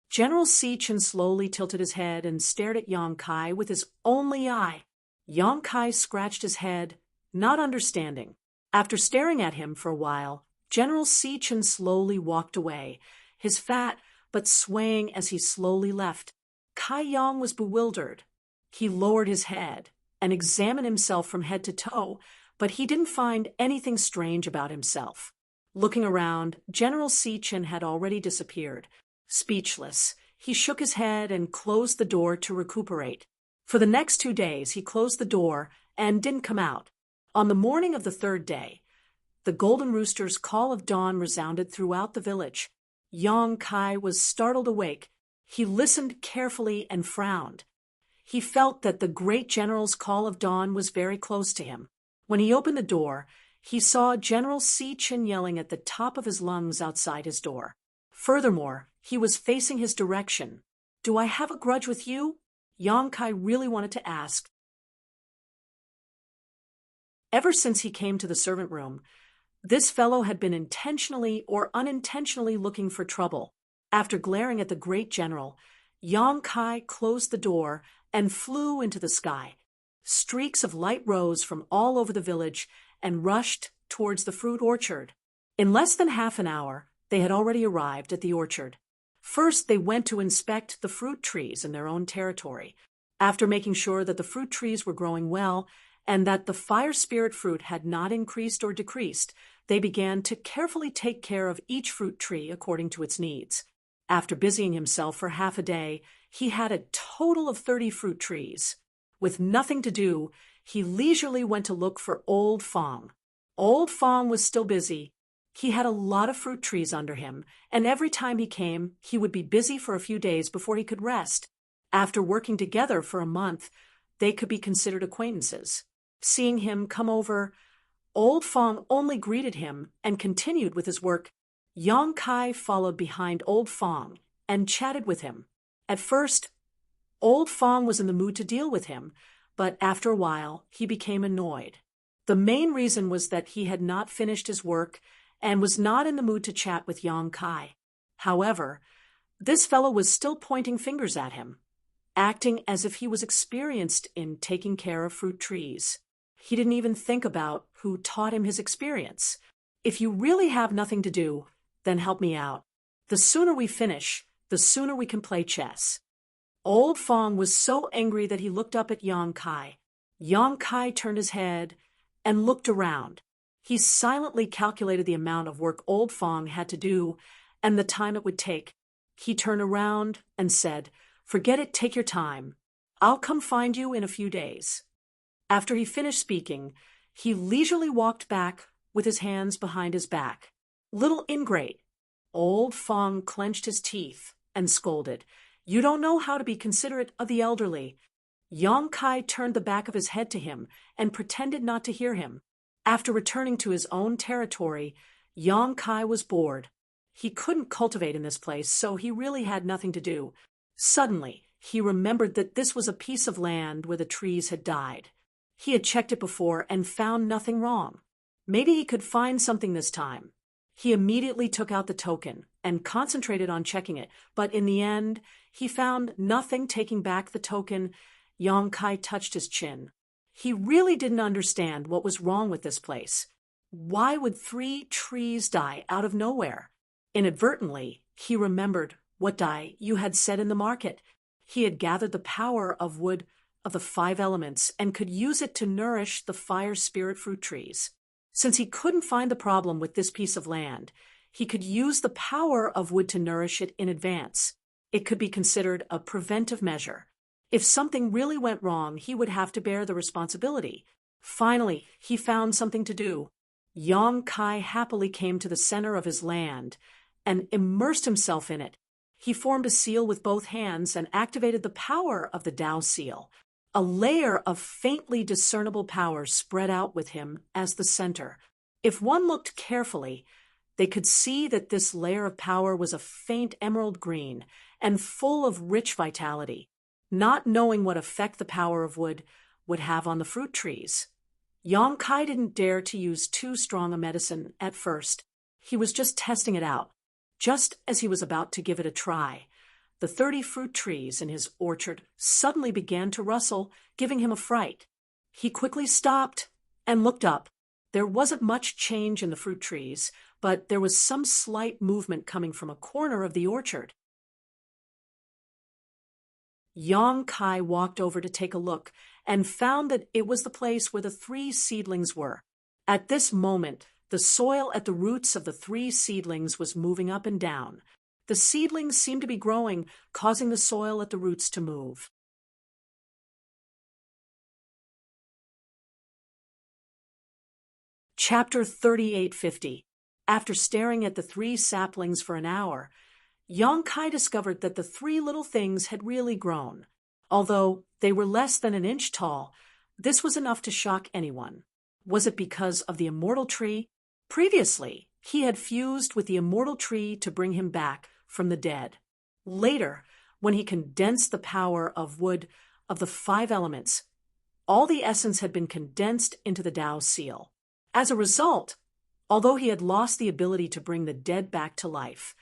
General Sichin slowly tilted his head and stared at Yong Kai with his only eye. Yong Kai scratched his head, not understanding. After staring at him for a while, General Sichin slowly walked away, his fat but swaying as he slowly left. Kai Yong was bewildered. He lowered his head and examined himself from head to toe, but he didn't find anything strange about himself. Looking around, General Sichin had already disappeared. Speechless, he shook his head and closed the door to recuperate. For the next 2 days, he closed the door and didn't come out. On the morning of the 3rd day, the golden rooster's call of dawn resounded throughout the village. Yong Kai was startled awake. He listened carefully and frowned. He felt that the great general's call of dawn was very close to him. When he opened the door, he saw General Sichin yelling at the top of his lungs outside his door. Furthermore, he was facing his direction. Do I have a grudge with you? Yong Kai really wanted to ask. Ever since he came to the servant room, this fellow had been intentionally or unintentionally looking for trouble. After glaring at the great general, Yong Kai closed the door and flew into the sky. Streaks of light rose from all over the village and rushed towards the fruit orchard. In less than half an hour, they had already arrived at the orchard. First, they went to inspect the fruit trees in their own territory. After making sure that the fruit trees were growing well and that the fire spirit fruit had not increased or decreased, they began to carefully take care of each fruit tree according to its needs. After busying himself for half a day, he had a total of 30 fruit trees. With nothing to do, he leisurely went to look for Old Fong. Old Fong was still busy. He had a lot of fruit trees under him, and every time he came, he would be busy for a few days before he could rest. After working together for a month, they could be considered acquaintances. Seeing him come over, Old Fong only greeted him and continued with his work. Yong Kai followed behind Old Fong and chatted with him. At first, Old Fong was in the mood to deal with him, but after a while, he became annoyed. The main reason was that he had not finished his work and was not in the mood to chat with Yong Kai. However, this fellow was still pointing fingers at him, acting as if he was experienced in taking care of fruit trees. He didn't even think about who taught him his experience. If you really have nothing to do, then help me out. The sooner we finish, the sooner we can play chess. Old Fong was so angry that he looked up at Yong Kai. Yong Kai turned his head and looked around. He silently calculated the amount of work Old Fong had to do and the time it would take. He turned around and said, "Forget it, take your time. I'll come find you in a few days." After he finished speaking, he leisurely walked back with his hands behind his back. Little ingrate. Old Fong clenched his teeth and scolded, "You don't know how to be considerate of the elderly." Yong Kai turned the back of his head to him and pretended not to hear him. After returning to his own territory, Yang Kai was bored. He couldn't cultivate in this place, so he really had nothing to do. Suddenly, he remembered that this was a piece of land where the trees had died. He had checked it before and found nothing wrong. Maybe he could find something this time. He immediately took out the token and concentrated on checking it, but in the end, he found nothing. Taking back the token, Yang Kai touched his chin. He really didn't understand what was wrong with this place. Why would 3 trees die out of nowhere? Inadvertently, he remembered what Dai Yu had said in the market. He had gathered the power of wood of the 5 elements and could use it to nourish the fire spirit fruit trees. Since he couldn't find the problem with this piece of land, he could use the power of wood to nourish it in advance. It could be considered a preventive measure. If something really went wrong, he would have to bear the responsibility. Finally, he found something to do. Yang Kai happily came to the center of his land and immersed himself in it. He formed a seal with both hands and activated the power of the Tao seal. A layer of faintly discernible power spread out with him as the center. If one looked carefully, they could see that this layer of power was a faint emerald green and full of rich vitality. Not knowing what effect the power of wood would have on the fruit trees, Yang Kai didn't dare to use too strong a medicine at first. He was just testing it out. Just as he was about to give it a try, the 30 fruit trees in his orchard suddenly began to rustle, giving him a fright. He quickly stopped and looked up. There wasn't much change in the fruit trees, but there was some slight movement coming from a corner of the orchard. Yang Kai walked over to take a look and found that it was the place where the 3 seedlings were. At this moment, the soil at the roots of the 3 seedlings was moving up and down. The seedlings seemed to be growing, causing the soil at the roots to move. Chapter 3850. After staring at the 3 saplings for an hour, Yang Kai discovered that the 3 little things had really grown. Although they were less than an inch tall, this was enough to shock anyone. Was it because of the immortal tree? Previously, he had fused with the immortal tree to bring him back from the dead. Later, when he condensed the power of wood of the 5 elements, all the essence had been condensed into the Tao seal. As a result, although he had lost the ability to bring the dead back to life,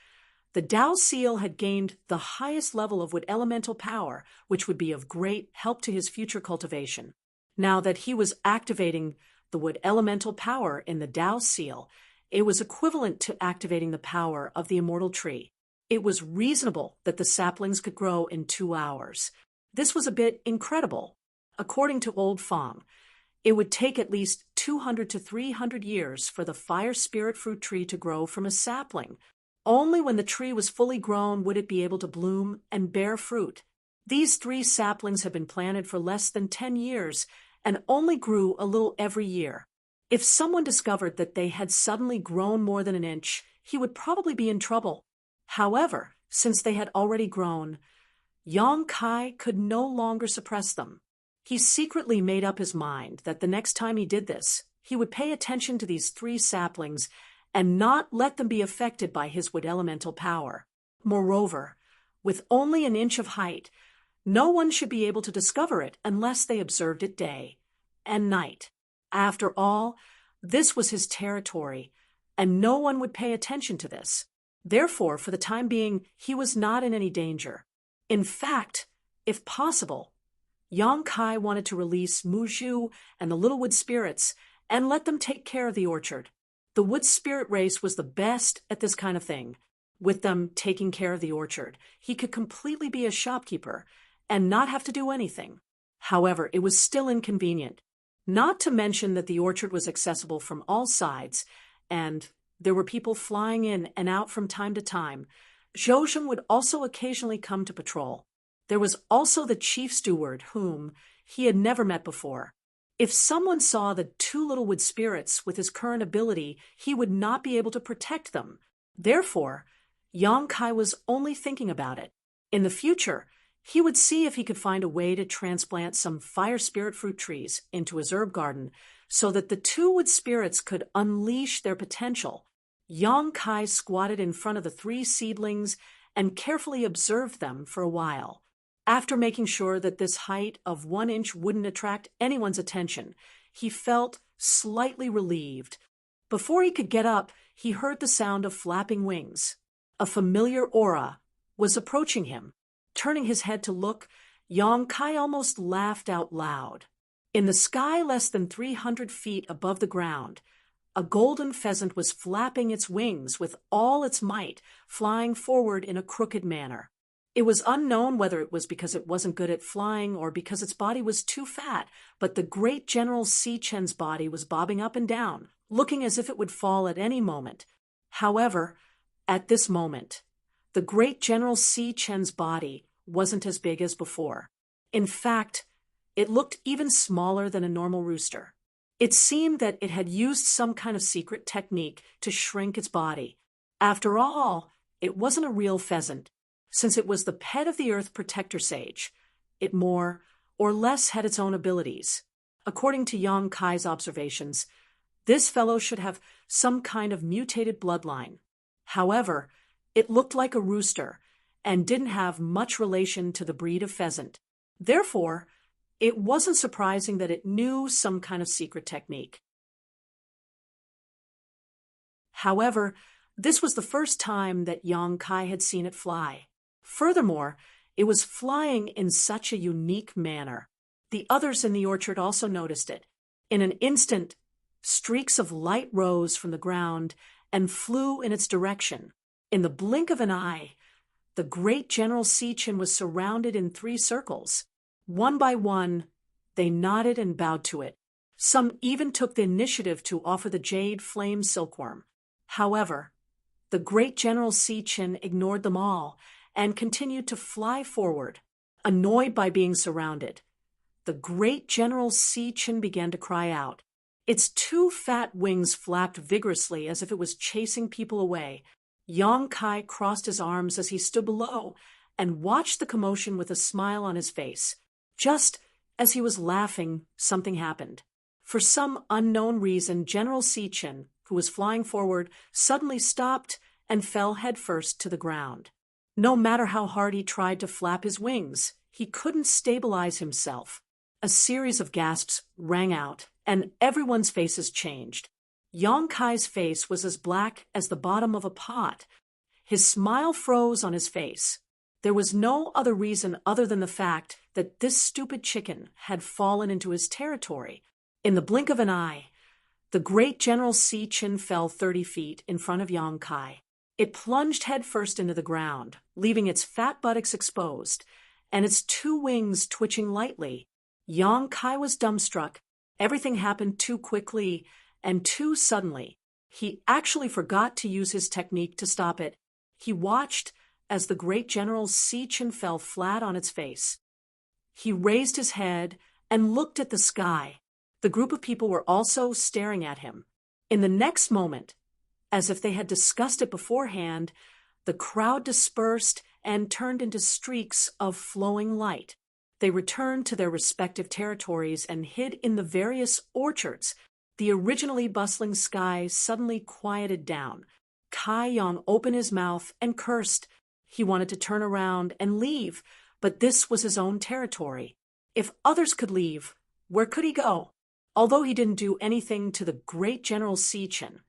the Tao seal had gained the highest level of wood elemental power, which would be of great help to his future cultivation. Now that he was activating the wood elemental power in the Tao seal, it was equivalent to activating the power of the immortal tree. It was reasonable that the saplings could grow in 2 hours. This was a bit incredible. According to Old Fong, it would take at least 200 to 300 years for the fire spirit fruit tree to grow from a sapling. Only when the tree was fully grown would it be able to bloom and bear fruit. These 3 saplings had been planted for less than 10 years and only grew a little every year. If someone discovered that they had suddenly grown more than an inch, he would probably be in trouble. However, since they had already grown, Yang Kai could no longer suppress them. He secretly made up his mind that the next time he did this, he would pay attention to these 3 saplings and not let them be affected by his wood elemental power. Moreover, with only an inch of height, no one should be able to discover it unless they observed it day and night. After all, this was his territory, and no one would pay attention to this. Therefore, for the time being, he was not in any danger. In fact, if possible, Yang Kai wanted to release Muzhu and the little wood spirits and let them take care of the orchard. The wood spirit race was the best at this kind of thing. With them taking care of the orchard, he could completely be a shopkeeper and not have to do anything. However, it was still inconvenient. Not to mention that the orchard was accessible from all sides, and there were people flying in and out from time to time. Zhozhen would also occasionally come to patrol. There was also the chief steward, whom he had never met before. If someone saw the 2 little wood spirits with his current ability, he would not be able to protect them. Therefore, Yang Kai was only thinking about it. In the future, he would see if he could find a way to transplant some fire spirit fruit trees into his herb garden so that the 2 wood spirits could unleash their potential. Yang Kai squatted in front of the three seedlings and carefully observed them for a while. After making sure that this height of 1 inch wouldn't attract anyone's attention, he felt slightly relieved. Before he could get up, he heard the sound of flapping wings. A familiar aura was approaching him. Turning his head to look, Yang Kai almost laughed out loud. In the sky less than 300 feet above the ground, a golden pheasant was flapping its wings with all its might, flying forward in a crooked manner. It was unknown whether it was because it wasn't good at flying or because its body was too fat, but the great General Si Chen's body was bobbing up and down, looking as if it would fall at any moment. However, at this moment, the great General Si Chen's body wasn't as big as before. In fact, it looked even smaller than a normal rooster. It seemed that it had used some kind of secret technique to shrink its body. After all, it wasn't a real pheasant. Since it was the pet of the Earth Protector Sage, it more or less had its own abilities. According to Yang Kai's observations, this fellow should have some kind of mutated bloodline. However, it looked like a rooster and didn't have much relation to the breed of pheasant. Therefore, it wasn't surprising that it knew some kind of secret technique. However, this was the first time that Yang Kai had seen it fly. Furthermore, it was flying in such a unique manner. The others in the orchard also noticed it. In an instant, streaks of light rose from the ground and flew in its direction. In the blink of an eye, the great General Si Chen was surrounded in 3 circles. One by one, they nodded and bowed to it. Some even took the initiative to offer the jade flame silkworm. However, the great General Si Chen ignored them all and continued to fly forward. Annoyed by being surrounded, the great General Si Chen began to cry out. Its 2 fat wings flapped vigorously as if it was chasing people away. Yang Kai crossed his arms as he stood below and watched the commotion with a smile on his face. Just as he was laughing, something happened. For some unknown reason, General Si Chen, who was flying forward, suddenly stopped and fell headfirst to the ground. No matter how hard he tried to flap his wings, he couldn't stabilize himself. A series of gasps rang out, and everyone's faces changed. Yang Kai's face was as black as the bottom of a pot. His smile froze on his face. There was no other reason other than the fact that this stupid chicken had fallen into his territory. In the blink of an eye, the great General Si Chen fell 30 feet in front of Yang Kai. It plunged headfirst into the ground, leaving its fat buttocks exposed, and its 2 wings twitching lightly. Yang Kai was dumbstruck. Everything happened too quickly and too suddenly. He actually forgot to use his technique to stop it. He watched as the great General Si Chen fell flat on its face. He raised his head and looked at the sky. The group of people were also staring at him. In the next moment, as if they had discussed it beforehand, the crowd dispersed and turned into streaks of flowing light. They returned to their respective territories and hid in the various orchards. The originally bustling sky suddenly quieted down. Kai Yang opened his mouth and cursed. He wanted to turn around and leave, but this was his own territory. If others could leave, where could he go? Although he didn't do anything to the great General Si Chen,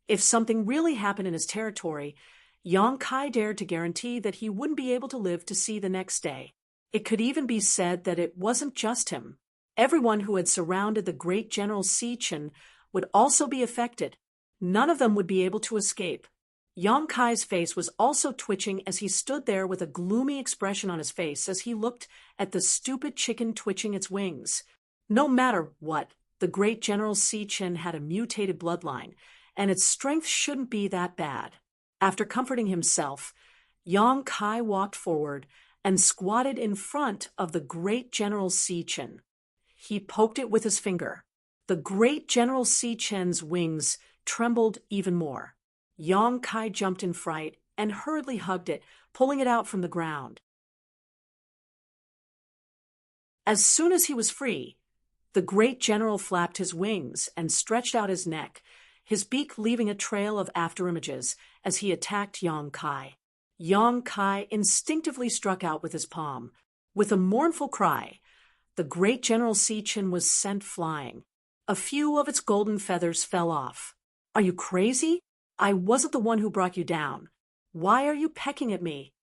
if something really happened in his territory, Yang Kai dared to guarantee that he wouldn't be able to live to see the next day. It could even be said that it wasn't just him. Everyone who had surrounded the great General Si Chen would also be affected. None of them would be able to escape. Yang Kai's face was also twitching as he stood there with a gloomy expression on his face as he looked at the stupid chicken twitching its wings. No matter what, the great General Si Chen had a mutated bloodline, and its strength shouldn't be that bad. After comforting himself, Yang Kai walked forward and squatted in front of the great General Si Chen. He poked it with his finger. The great General Si Chen's wings trembled even more. Yang Kai jumped in fright and hurriedly hugged it, pulling it out from the ground. As soon as he was free, the great general flapped his wings and stretched out his neck. his beak leaving a trail of afterimages as he attacked Yang Kai. Yang Kai instinctively struck out with his palm. With a mournful cry, the great General Sichin was sent flying. A few of its golden feathers fell off. "Are you crazy? I wasn't the one who brought you down. Why are you pecking at me?"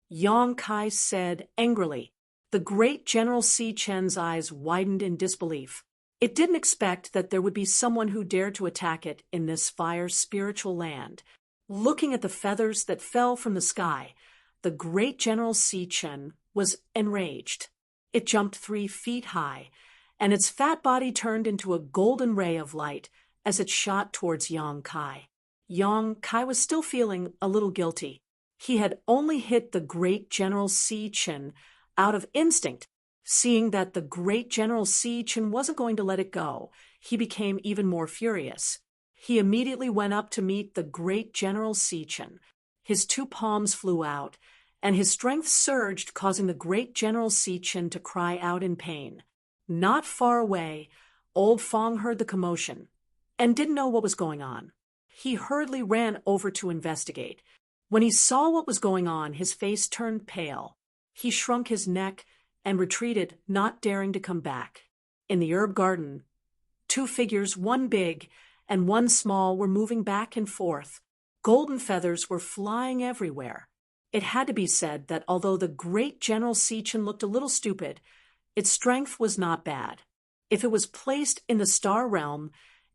Yang Kai said angrily. The great General Sichen's eyes widened in disbelief. It didn't expect that there would be someone who dared to attack it in this fire spiritual land. Looking at the feathers that fell from the sky, the great General Sichin was enraged. It jumped 3 feet high, and its fat body turned into a golden ray of light as it shot towards Yang Kai. Yang Kai was still feeling a little guilty. He had only hit the great General Sichin out of instinct. Seeing that the great General Sichin wasn't going to let it go, he became even more furious. He immediately went up to meet the great General Sichin. His 2 palms flew out, and his strength surged, causing the great General Sichin to cry out in pain. Not far away, old Fong heard the commotion and didn't know what was going on. He hurriedly ran over to investigate. When he saw what was going on, his face turned pale. He shrunk his neck and retreated, not daring to come back. In the herb garden, 2 figures, one big and one small, were moving back and forth. Golden feathers were flying everywhere. It had to be said that although the great General Sichin looked a little stupid, its strength was not bad. If it was placed in the star realm,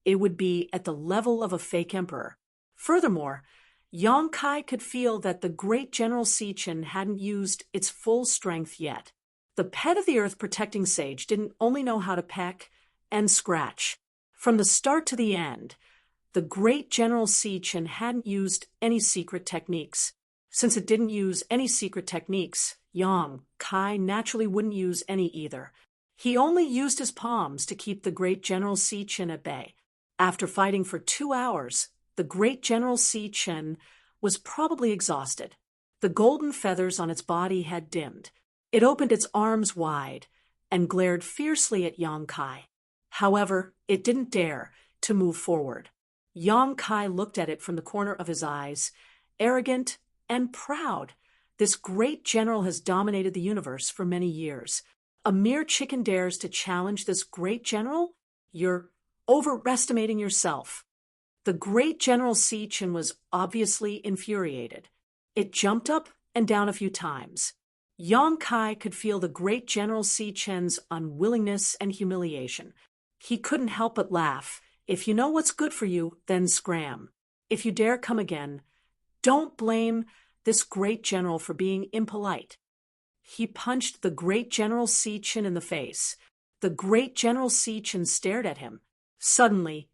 it would be at the level of a fake emperor. Furthermore, Yang Kai could feel that the great General Sichin hadn't used its full strength yet. The pet of the earth protecting sage didn't only know how to peck and scratch. From the start to the end, the great General Sichin hadn't used any secret techniques. Since it didn't use any secret techniques, Yang Kai naturally wouldn't use any either. He only used his palms to keep the great General Sichin at bay. After fighting for 2 hours, the great General Sichin was probably exhausted. The golden feathers on its body had dimmed. It opened its arms wide and glared fiercely at Yang Kai. However, it didn't dare to move forward. Yang Kai looked at it from the corner of his eyes, arrogant and proud. This great general has dominated the universe for many years. A mere chicken dares to challenge this great general? You're overestimating yourself. The great General Sichin was obviously infuriated. It jumped up and down a few times. Yang Kai could feel the great General Sichin's unwillingness and humiliation. He couldn't help but laugh. If you know what's good for you, then scram. If you dare come again, don't blame this great general for being impolite. He punched the great General Sichin in the face. The great General Sichin stared at him. Suddenly,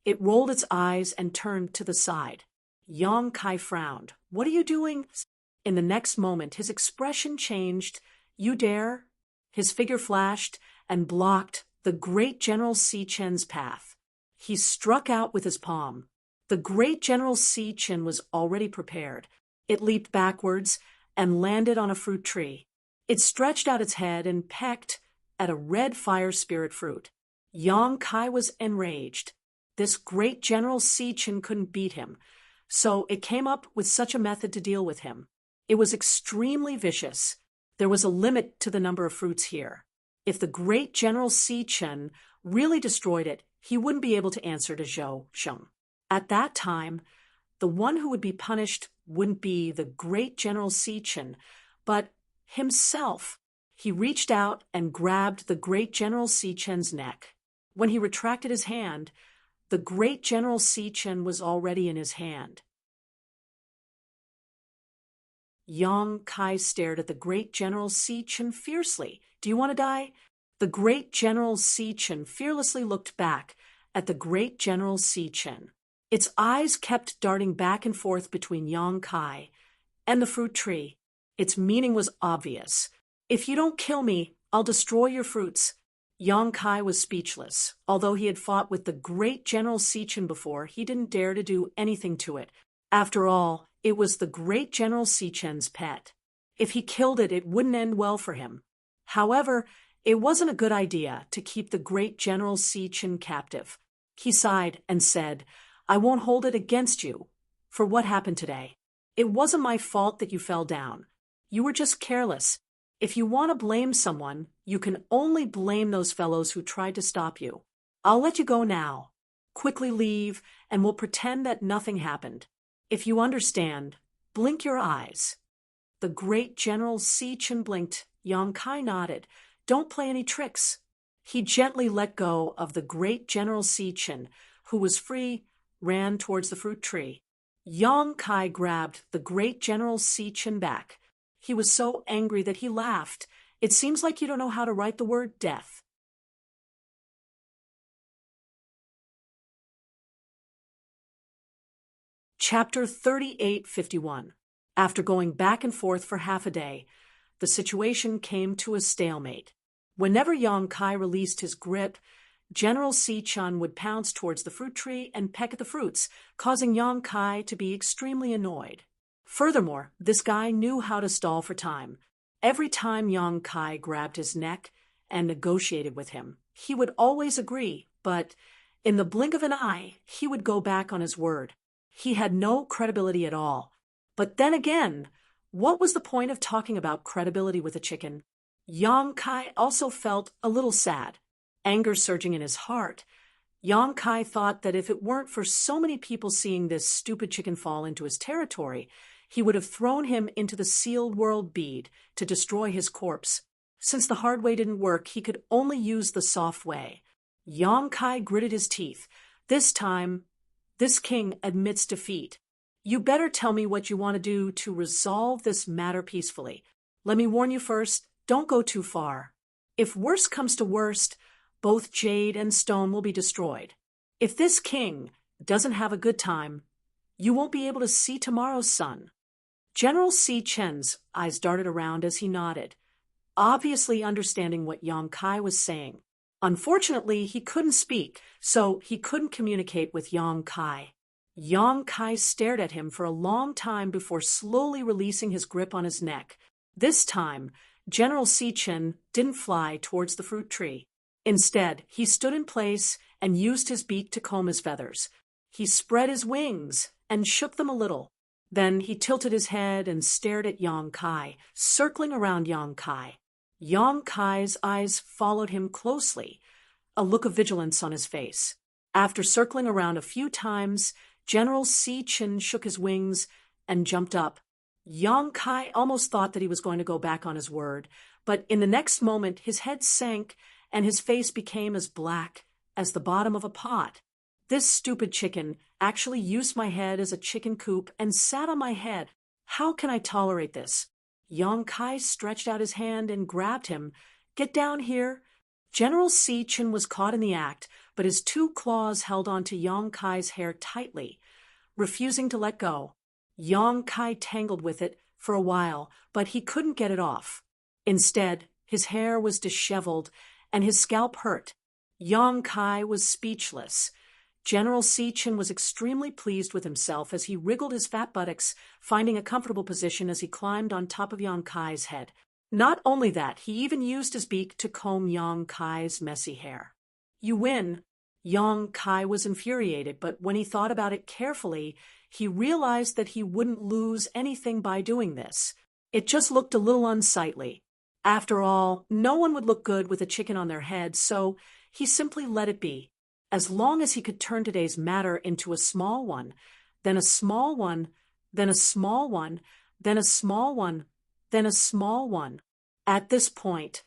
it rolled its eyes and turned to the side. Yang Kai frowned. "What are you doing?" In the next moment, his expression changed. "You dare?" His figure flashed and blocked the great General Sichin's path. He struck out with his palm. The great General Sichin was already prepared. It leaped backwards and landed on a fruit tree. It stretched out its head and pecked at a red fire spirit fruit. Yang Kai was enraged. This great General Sichin couldn't beat him, so it came up with such a method to deal with him. It was extremely vicious. There was a limit to the number of fruits here. If the great General Sichin really destroyed it, he wouldn't be able to answer to Zhou Sheng. At that time, the one who would be punished wouldn't be the great General Sichin, but himself. He reached out and grabbed the great General Sichin's neck. When he retracted his hand, the great General Sichin was already in his hand. Yang Kai stared at the great General Sichin fiercely. "Do you want to die?" The great General Sichin fearlessly looked back at the great General Sichin. Its eyes kept darting back and forth between Yang Kai and the fruit tree. Its meaning was obvious. "If you don't kill me, I'll destroy your fruits." Yang Kai was speechless. Although he had fought with the great General Sichin before, he didn't dare to do anything to it. After all, it was the great General Sichin's pet. If he killed it, it wouldn't end well for him. However, it wasn't a good idea to keep the great General Sichin captive. He sighed and said, I won't hold it against you for what happened today. It wasn't my fault that you fell down. You were just careless. If you want to blame someone, you can only blame those fellows who tried to stop you. I'll let you go now. Quickly leave, and we'll pretend that nothing happened. If you understand, blink your eyes." The great General Si Chen blinked. Yang Kai nodded. "Don't play any tricks." He gently let go of the great General Si Chen, who was free, ran towards the fruit tree. Yang Kai grabbed the great General Si Chen back. He was so angry that he laughed. "It seems like you don't know how to write the word death." Chapter 3851. After going back and forth for half a day, the situation came to a stalemate. Whenever Yang Kai released his grip, General Si Chen would pounce towards the fruit tree and peck at the fruits, causing Yang Kai to be extremely annoyed. Furthermore, this guy knew how to stall for time. Every time Yang Kai grabbed his neck and negotiated with him, he would always agree, but in the blink of an eye, he would go back on his word. He had no credibility at all. But then again, what was the point of talking about credibility with a chicken? Yang Kai also felt a little sad, anger surging in his heart. Yang Kai thought that if it weren't for so many people seeing this stupid chicken fall into his territory, he would have thrown him into the sealed world bead to destroy his corpse. Since the hard way didn't work, he could only use the soft way. Yang Kai gritted his teeth. This time, this king admits defeat. "You better tell me what you want to do to resolve this matter peacefully. Let me warn you first, don't go too far. If worst comes to worst, both jade and stone will be destroyed. If this king doesn't have a good time, you won't be able to see tomorrow's sun." General Si Chen's eyes darted around as he nodded, obviously understanding what Yang Kai was saying. Unfortunately, he couldn't speak, so he couldn't communicate with Yang Kai. Yang Kai stared at him for a long time before slowly releasing his grip on his neck. This time, General Si Chen didn't fly towards the fruit tree. Instead, he stood in place and used his beak to comb his feathers. He spread his wings and shook them a little. Then he tilted his head and stared at Yang Kai, circling around Yang Kai. Yang Kai's eyes followed him closely, a look of vigilance on his face. After circling around a few times, General Si Chen shook his wings and jumped up. Yang Kai almost thought that he was going to go back on his word, but in the next moment his head sank and his face became as black as the bottom of a pot. "This stupid chicken actually used my head as a chicken coop and sat on my head. How can I tolerate this?" Yang Kai stretched out his hand and grabbed him. "Get down here." General Si Chen was caught in the act, but his two claws held onto Yang Kai's hair tightly, refusing to let go. Yang Kai tangled with it for a while, but he couldn't get it off. Instead, his hair was disheveled and his scalp hurt. Yang Kai was speechless. General Si Chen was extremely pleased with himself as he wriggled his fat buttocks, finding a comfortable position as he climbed on top of Yang Kai's head. Not only that, he even used his beak to comb Yang Kai's messy hair. "You win." Yang Kai was infuriated, but when he thought about it carefully, he realized that he wouldn't lose anything by doing this. It just looked a little unsightly. After all, no one would look good with a chicken on their head, so he simply let it be. As long as he could turn today's matter into a small one, then a small one, then a small one, then a small one, then a small one. At this point,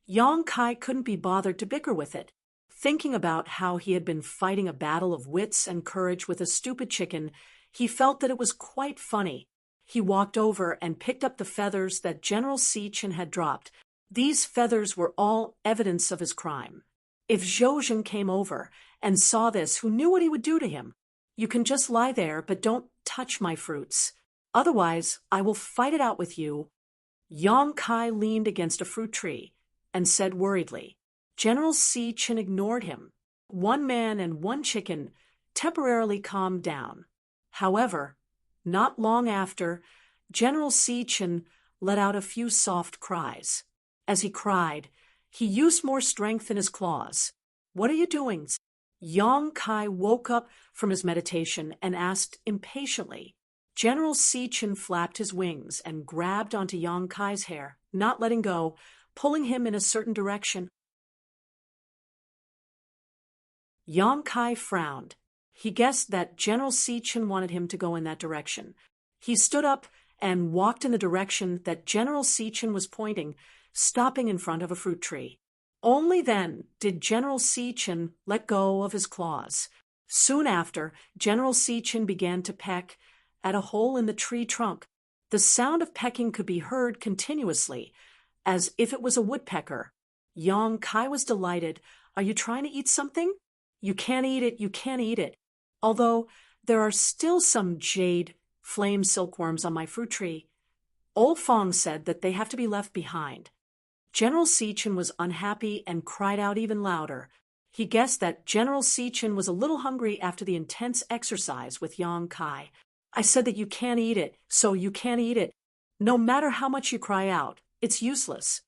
Yang Kai couldn't be bothered to bicker with it. Thinking about how he had been fighting a battle of wits and courage with a stupid chicken, he felt that it was quite funny. He walked over and picked up the feathers that General Si Chen had dropped. These feathers were all evidence of his crime. If Zhou came over and saw this, who knew what he would do to him? "You can just lie there, but don't touch my fruits. Otherwise, I will fight it out with you." Yang Kai leaned against a fruit tree and said worriedly. General Si Chen ignored him. One man and one chicken temporarily calmed down. However, not long after, General Si Chen let out a few soft cries. As he cried, he used more strength in his claws. "What are you doing?" Yang Kai woke up from his meditation and asked impatiently. General Sichin flapped his wings and grabbed onto Yang Kai's hair, not letting go, pulling him in a certain direction. Yang Kai frowned. He guessed that General Sichin wanted him to go in that direction. He stood up and walked in the direction that General Sichin was pointing, stopping in front of a fruit tree. Only then did General Sichin let go of his claws. Soon after, General Sichin began to peck at a hole in the tree trunk. The sound of pecking could be heard continuously, as if it was a woodpecker. Yang Kai was delighted. Are you trying to eat something? You can't eat it, you can't eat it. Although there are still some jade flame silkworms on my fruit tree. Old Fong said that they have to be left behind. General Sichin was unhappy and cried out even louder. He guessed that General Sichin was a little hungry after the intense exercise with Yang Kai. I said that you can't eat it, so you can't eat it. No matter how much you cry out, it's useless.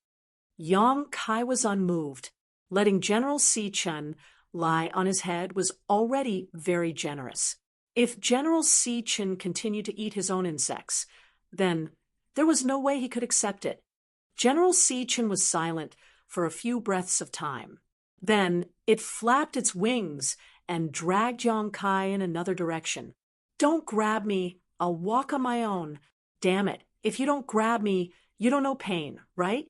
Yang Kai was unmoved. Letting General Sichin lie on his head was already very generous. If General Sichin continued to eat his own insects, then there was no way he could accept it. General Sichin was silent for a few breaths of time. Then it flapped its wings and dragged Yang Kai in another direction. Don't grab me, I'll walk on my own. Damn it, if you don't grab me, you don't know pain, right?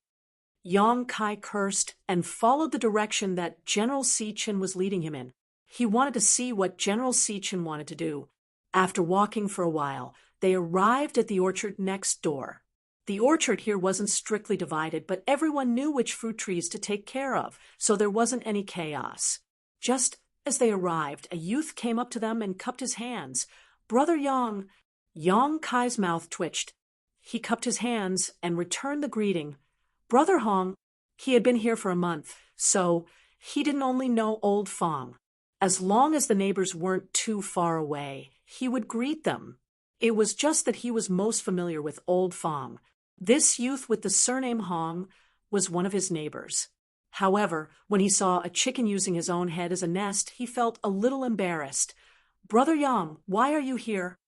Yang Kai cursed and followed the direction that General Sichin was leading him in. He wanted to see what General Sichin wanted to do. After walking for a while, they arrived at the orchard next door. The orchard here wasn't strictly divided, but everyone knew which fruit trees to take care of, so there wasn't any chaos. Just as they arrived, a youth came up to them and cupped his hands. Brother Yang. Yang Kai's mouth twitched. He cupped his hands and returned the greeting. Brother Hong. He had been here for a month, so he didn't only know Old Fong. As long as the neighbors weren't too far away, he would greet them. It was just that he was most familiar with Old Fong. This youth with the surname Hong was one of his neighbors. However, when he saw a chicken using his own head as a nest, he felt a little embarrassed. Brother Yang, why are you here?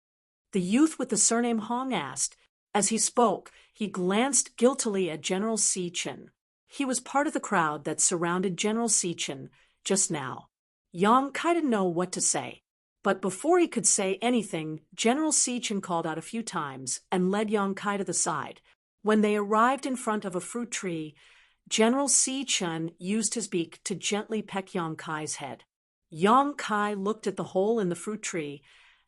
The youth with the surname Hong asked. As he spoke, he glanced guiltily at General Sichin. He was part of the crowd that surrounded General Sichin just now. Yang Kai didn't know what to say. But before he could say anything, General Sichin called out a few times and led Yang Kai to the side. When they arrived in front of a fruit tree, General Sichin used his beak to gently peck Yang Kai's head. Yang Kai looked at the hole in the fruit tree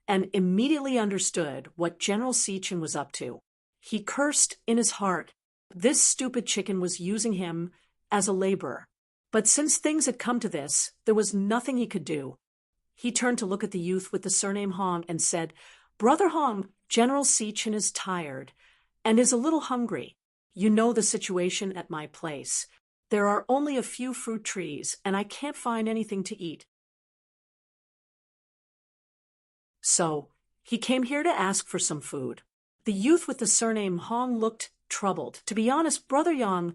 and immediately understood what General Sichin was up to. He cursed in his heart. This stupid chicken was using him as a laborer. But since things had come to this, there was nothing he could do. He turned to look at the youth with the surname Hong and said, Brother Hong, General Sichin is tired and is a little hungry. You know the situation at my place. There are only a few fruit trees, and I can't find anything to eat. So, he came here to ask for some food. The youth with the surname Hong looked troubled. To be honest, Brother Yang,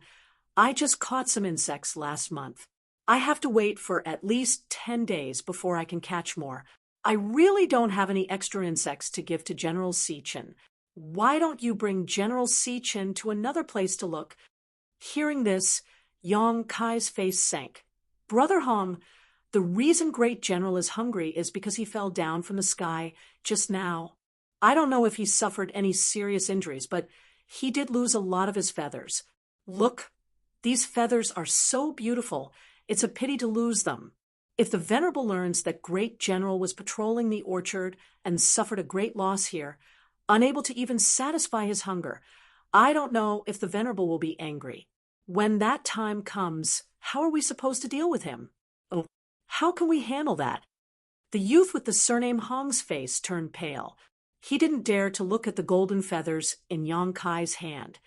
I just caught some insects last month. I have to wait for at least 10 days before I can catch more. I really don't have any extra insects to give to General Sichin. Why don't you bring General Sichin to another place to look? Hearing this, Yang Kai's face sank. Brother Hong, the reason Great General is hungry is because he fell down from the sky just now. I don't know if he suffered any serious injuries, but he did lose a lot of his feathers. Look, these feathers are so beautiful. It's a pity to lose them. If the Venerable learns that Great General was patrolling the orchard and suffered a great loss here, unable to even satisfy his hunger, I don't know if the Venerable will be angry. When that time comes, how are we supposed to deal with him? Oh, how can we handle that? The youth with the surname Hong's face turned pale. He didn't dare to look at the golden feathers in Yang Kai's hand,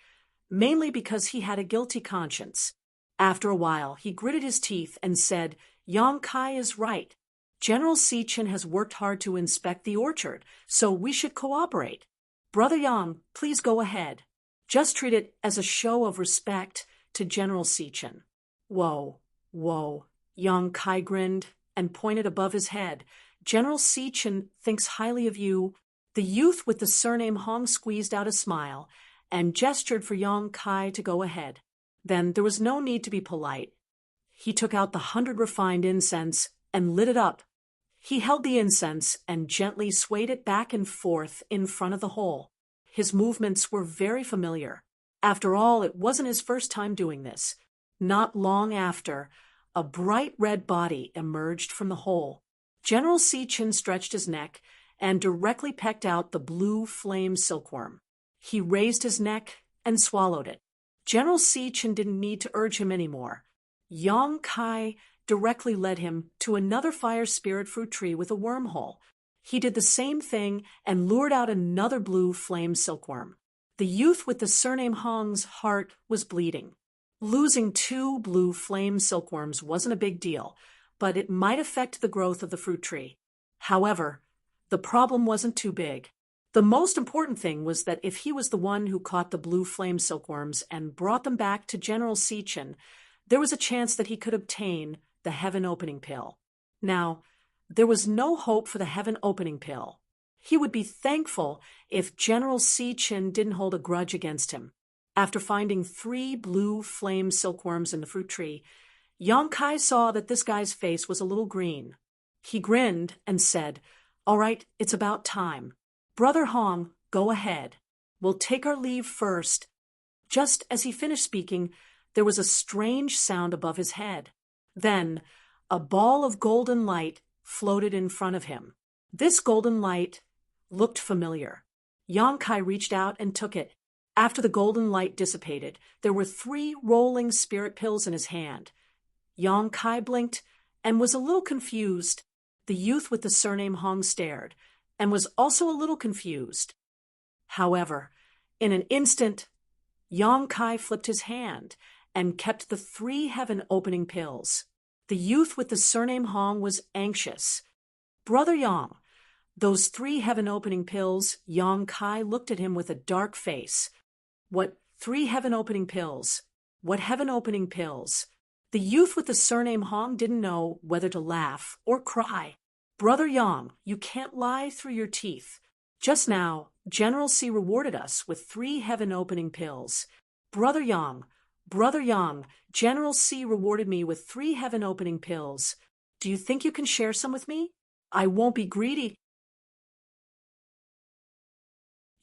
mainly because he had a guilty conscience. After a while, he gritted his teeth and said, Yang Kai is right. General Sichin has worked hard to inspect the orchard, so we should cooperate. Brother Yang, please go ahead. Just treat it as a show of respect to General Sichin. Whoa, Yang Kai grinned and pointed above his head. "General Sichin thinks highly of you." The youth with the surname Hong squeezed out a smile and gestured for Yang Kai to go ahead. Then there was no need to be polite. He took out the 100 refined incense and lit it up. He held the incense and gently swayed it back and forth in front of the hole. His movements were very familiar. After all, it wasn't his first time doing this. Not long after, a bright red body emerged from the hole. General Sichin stretched his neck and directly pecked out the blue flame silkworm. He raised his neck and swallowed it. General Sichin didn't need to urge him anymore. Yang Kai directly led him to another fire spirit fruit tree with a wormhole. He did the same thing and lured out another blue flame silkworm. The youth with the surname Hong's heart was bleeding. Losing 2 blue flame silkworms wasn't a big deal, but it might affect the growth of the fruit tree. However, the problem wasn't too big. The most important thing was that if he was the one who caught the blue flame silkworms and brought them back to General Sichin, there was a chance that he could obtain the heaven opening pill. Now, there was no hope for the heaven opening pill. He would be thankful if General Sichin didn't hold a grudge against him. After finding 3 blue flame silkworms in the fruit tree, Yang Kai saw that this guy's face was a little green. He grinned and said, "All right, it's about time. Brother Hong, go ahead. We'll take our leave first." Just as he finished speaking, there was a strange sound above his head. Then, a ball of golden light floated in front of him. This golden light looked familiar. Yang Kai reached out and took it. After the golden light dissipated, there were 3 rolling spirit pills in his hand. Yang Kai blinked and was a little confused. The youth with the surname Hong stared and was also a little confused. However, in an instant, Yang Kai flipped his hand and kept the 3 heaven-opening pills. The youth with the surname Hong was anxious. "Brother Yang, those 3 heaven-opening pills," Yang Kai looked at him with a dark face. "What 3 heaven-opening pills? What heaven-opening pills?" The youth with the surname Hong didn't know whether to laugh or cry. "Brother Yang, you can't lie through your teeth. Just now, General C rewarded us with 3 heaven-opening pills. Brother Yang, General C rewarded me with 3 heaven-opening pills. Do you think you can share some with me? I won't be greedy."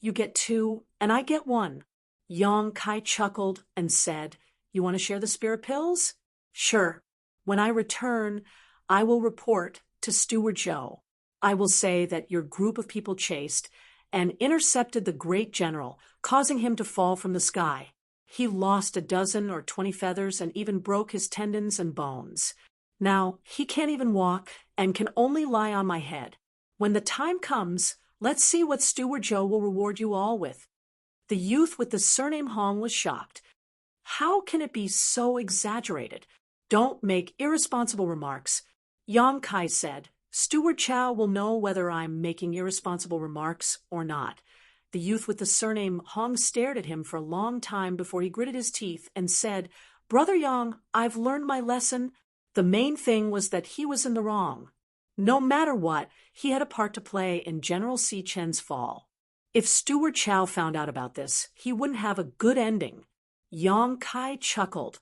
"You get 2, and I get 1. Yang Kai chuckled and said, "You want to share the spirit pills?" "Sure. When I return, I will report to Steward Joe. I will say that your group of people chased and intercepted the great general, causing him to fall from the sky. He lost a 12 or 20 feathers and even broke his tendons and bones. Now, he can't even walk and can only lie on my head. When the time comes, let's see what Steward Joe will reward you all with." The youth with the surname Hong was shocked. How can it be so exaggerated? "Don't make irresponsible remarks," Yang Kai said. "Steward Chow will know whether I'm making irresponsible remarks or not." The youth with the surname Hong stared at him for a long time before he gritted his teeth and said, "Brother Yang, I've learned my lesson." The main thing was that he was in the wrong. No matter what, he had a part to play in General Sichin's fall. If Steward Chow found out about this, he wouldn't have a good ending. Yang Kai chuckled.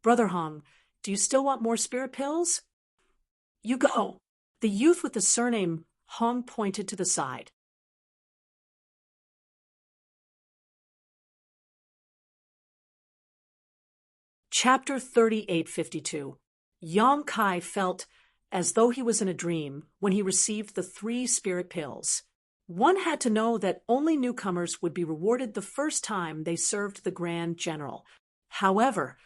"Brother Hong, do you still want more spirit pills?" "You go." The youth with the surname Hong pointed to the side. Chapter 3852. Yang Kai felt as though he was in a dream when he received the 3 spirit pills. One had to know that only newcomers would be rewarded the first time they served the Grand General. However,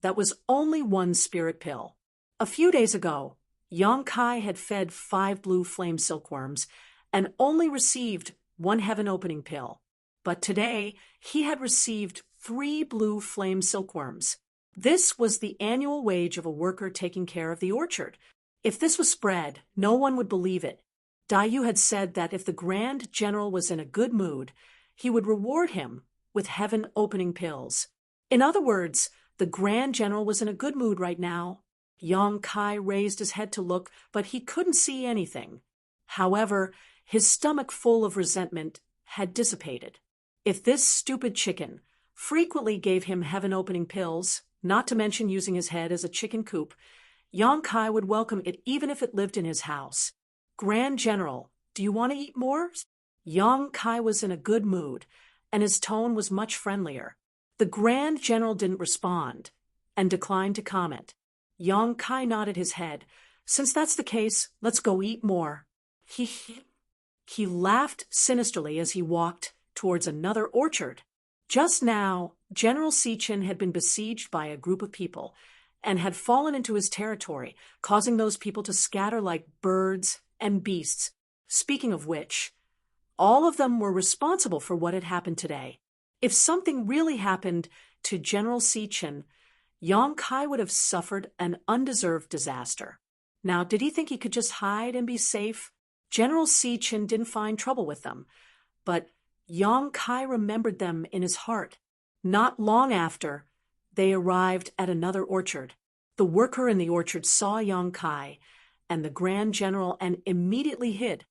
that was only 1 spirit pill. A few days ago, Yang Kai had fed 5 blue flame silkworms and only received 1 heaven-opening pill. But today, he had received 3 blue flame silkworms. This was the annual wage of a worker taking care of the orchard. If this was spread, no one would believe it. Dayu had said that if the Grand General was in a good mood, he would reward him with heaven-opening pills. In other words, the Grand General was in a good mood right now. Yang Kai raised his head to look, but he couldn't see anything. However, his stomach full of resentment had dissipated. If this stupid chicken frequently gave him heaven-opening pills, not to mention using his head as a chicken coop, Yang Kai would welcome it even if it lived in his house. Grand General, do you want to eat more? Yang Kai was in a good mood, and his tone was much friendlier. The Grand General didn't respond, and declined to comment. Yang Kai nodded his head. Since that's the case, let's go eat more. He laughed sinisterly as he walked towards another orchard. Just now, General Sichin had been besieged by a group of people and had fallen into his territory, causing those people to scatter like birds and beasts. Speaking of which, all of them were responsible for what had happened today. If something really happened to General Sichin, Yang Kai would have suffered an undeserved disaster. Now, did he think he could just hide and be safe? General Sichin didn't find trouble with them, but Yang Kai remembered them in his heart. Not long after, they arrived at another orchard. The worker in the orchard saw Yang Kai and the Grand General and immediately hid.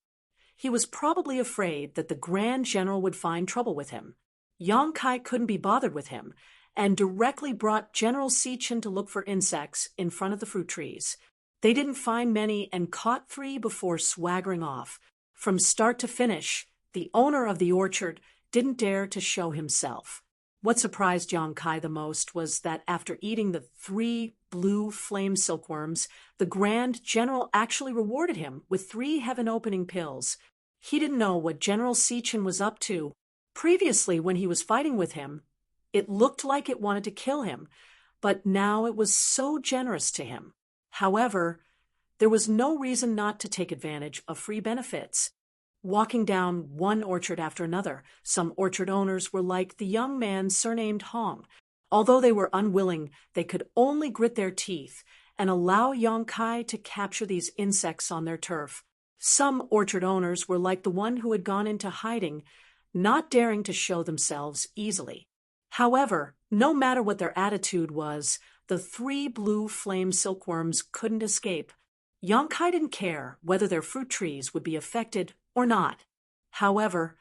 He was probably afraid that the Grand General would find trouble with him. Yang Kai couldn't be bothered with him, and directly brought General Sichin to look for insects in front of the fruit trees. They didn't find many and caught 3 before swaggering off. From start to finish, the owner of the orchard didn't dare to show himself. What surprised Yang Kai the most was that after eating the 3 blue flame silkworms, the Grand General actually rewarded him with 3 heaven-opening pills. He didn't know what General Sichin was up to. Previously, when he was fighting with him, it looked like it wanted to kill him, but now it was so generous to him. However, there was no reason not to take advantage of free benefits. Walking down one orchard after another, some orchard owners were like the young man surnamed Hong. Although they were unwilling, they could only grit their teeth and allow Yang Kai to capture these insects on their turf. Some orchard owners were like the one who had gone into hiding, not daring to show themselves easily. However, no matter what their attitude was, the 3 blue flame silkworms couldn't escape. Yang Kai didn't care whether their fruit trees would be affected or not. However,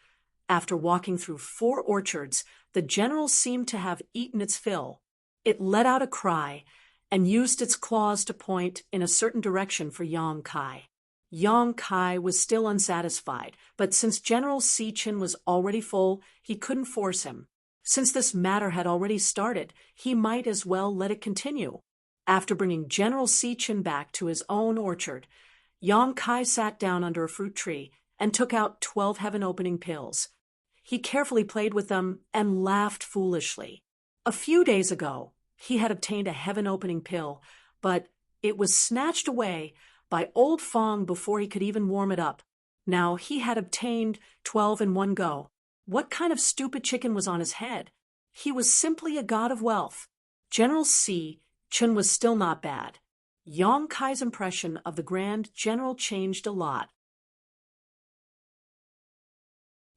after walking through 4 orchards, the general seemed to have eaten its fill. It let out a cry and used its claws to point in a certain direction for Yang Kai. Yang Kai was still unsatisfied, but since General Sichin was already full, he couldn't force him. Since this matter had already started, he might as well let it continue. After bringing General Sichin back to his own orchard, Yang Kai sat down under a fruit tree and took out 12 heaven-opening pills. He carefully played with them and laughed foolishly. A few days ago, he had obtained a heaven-opening pill, but it was snatched away by old Fong before he could even warm it up. Now he had obtained 12 in one go. What kind of stupid chicken was on his head? He was simply a god of wealth. General Sichin was still not bad. Yang Kai's impression of the Grand General changed a lot.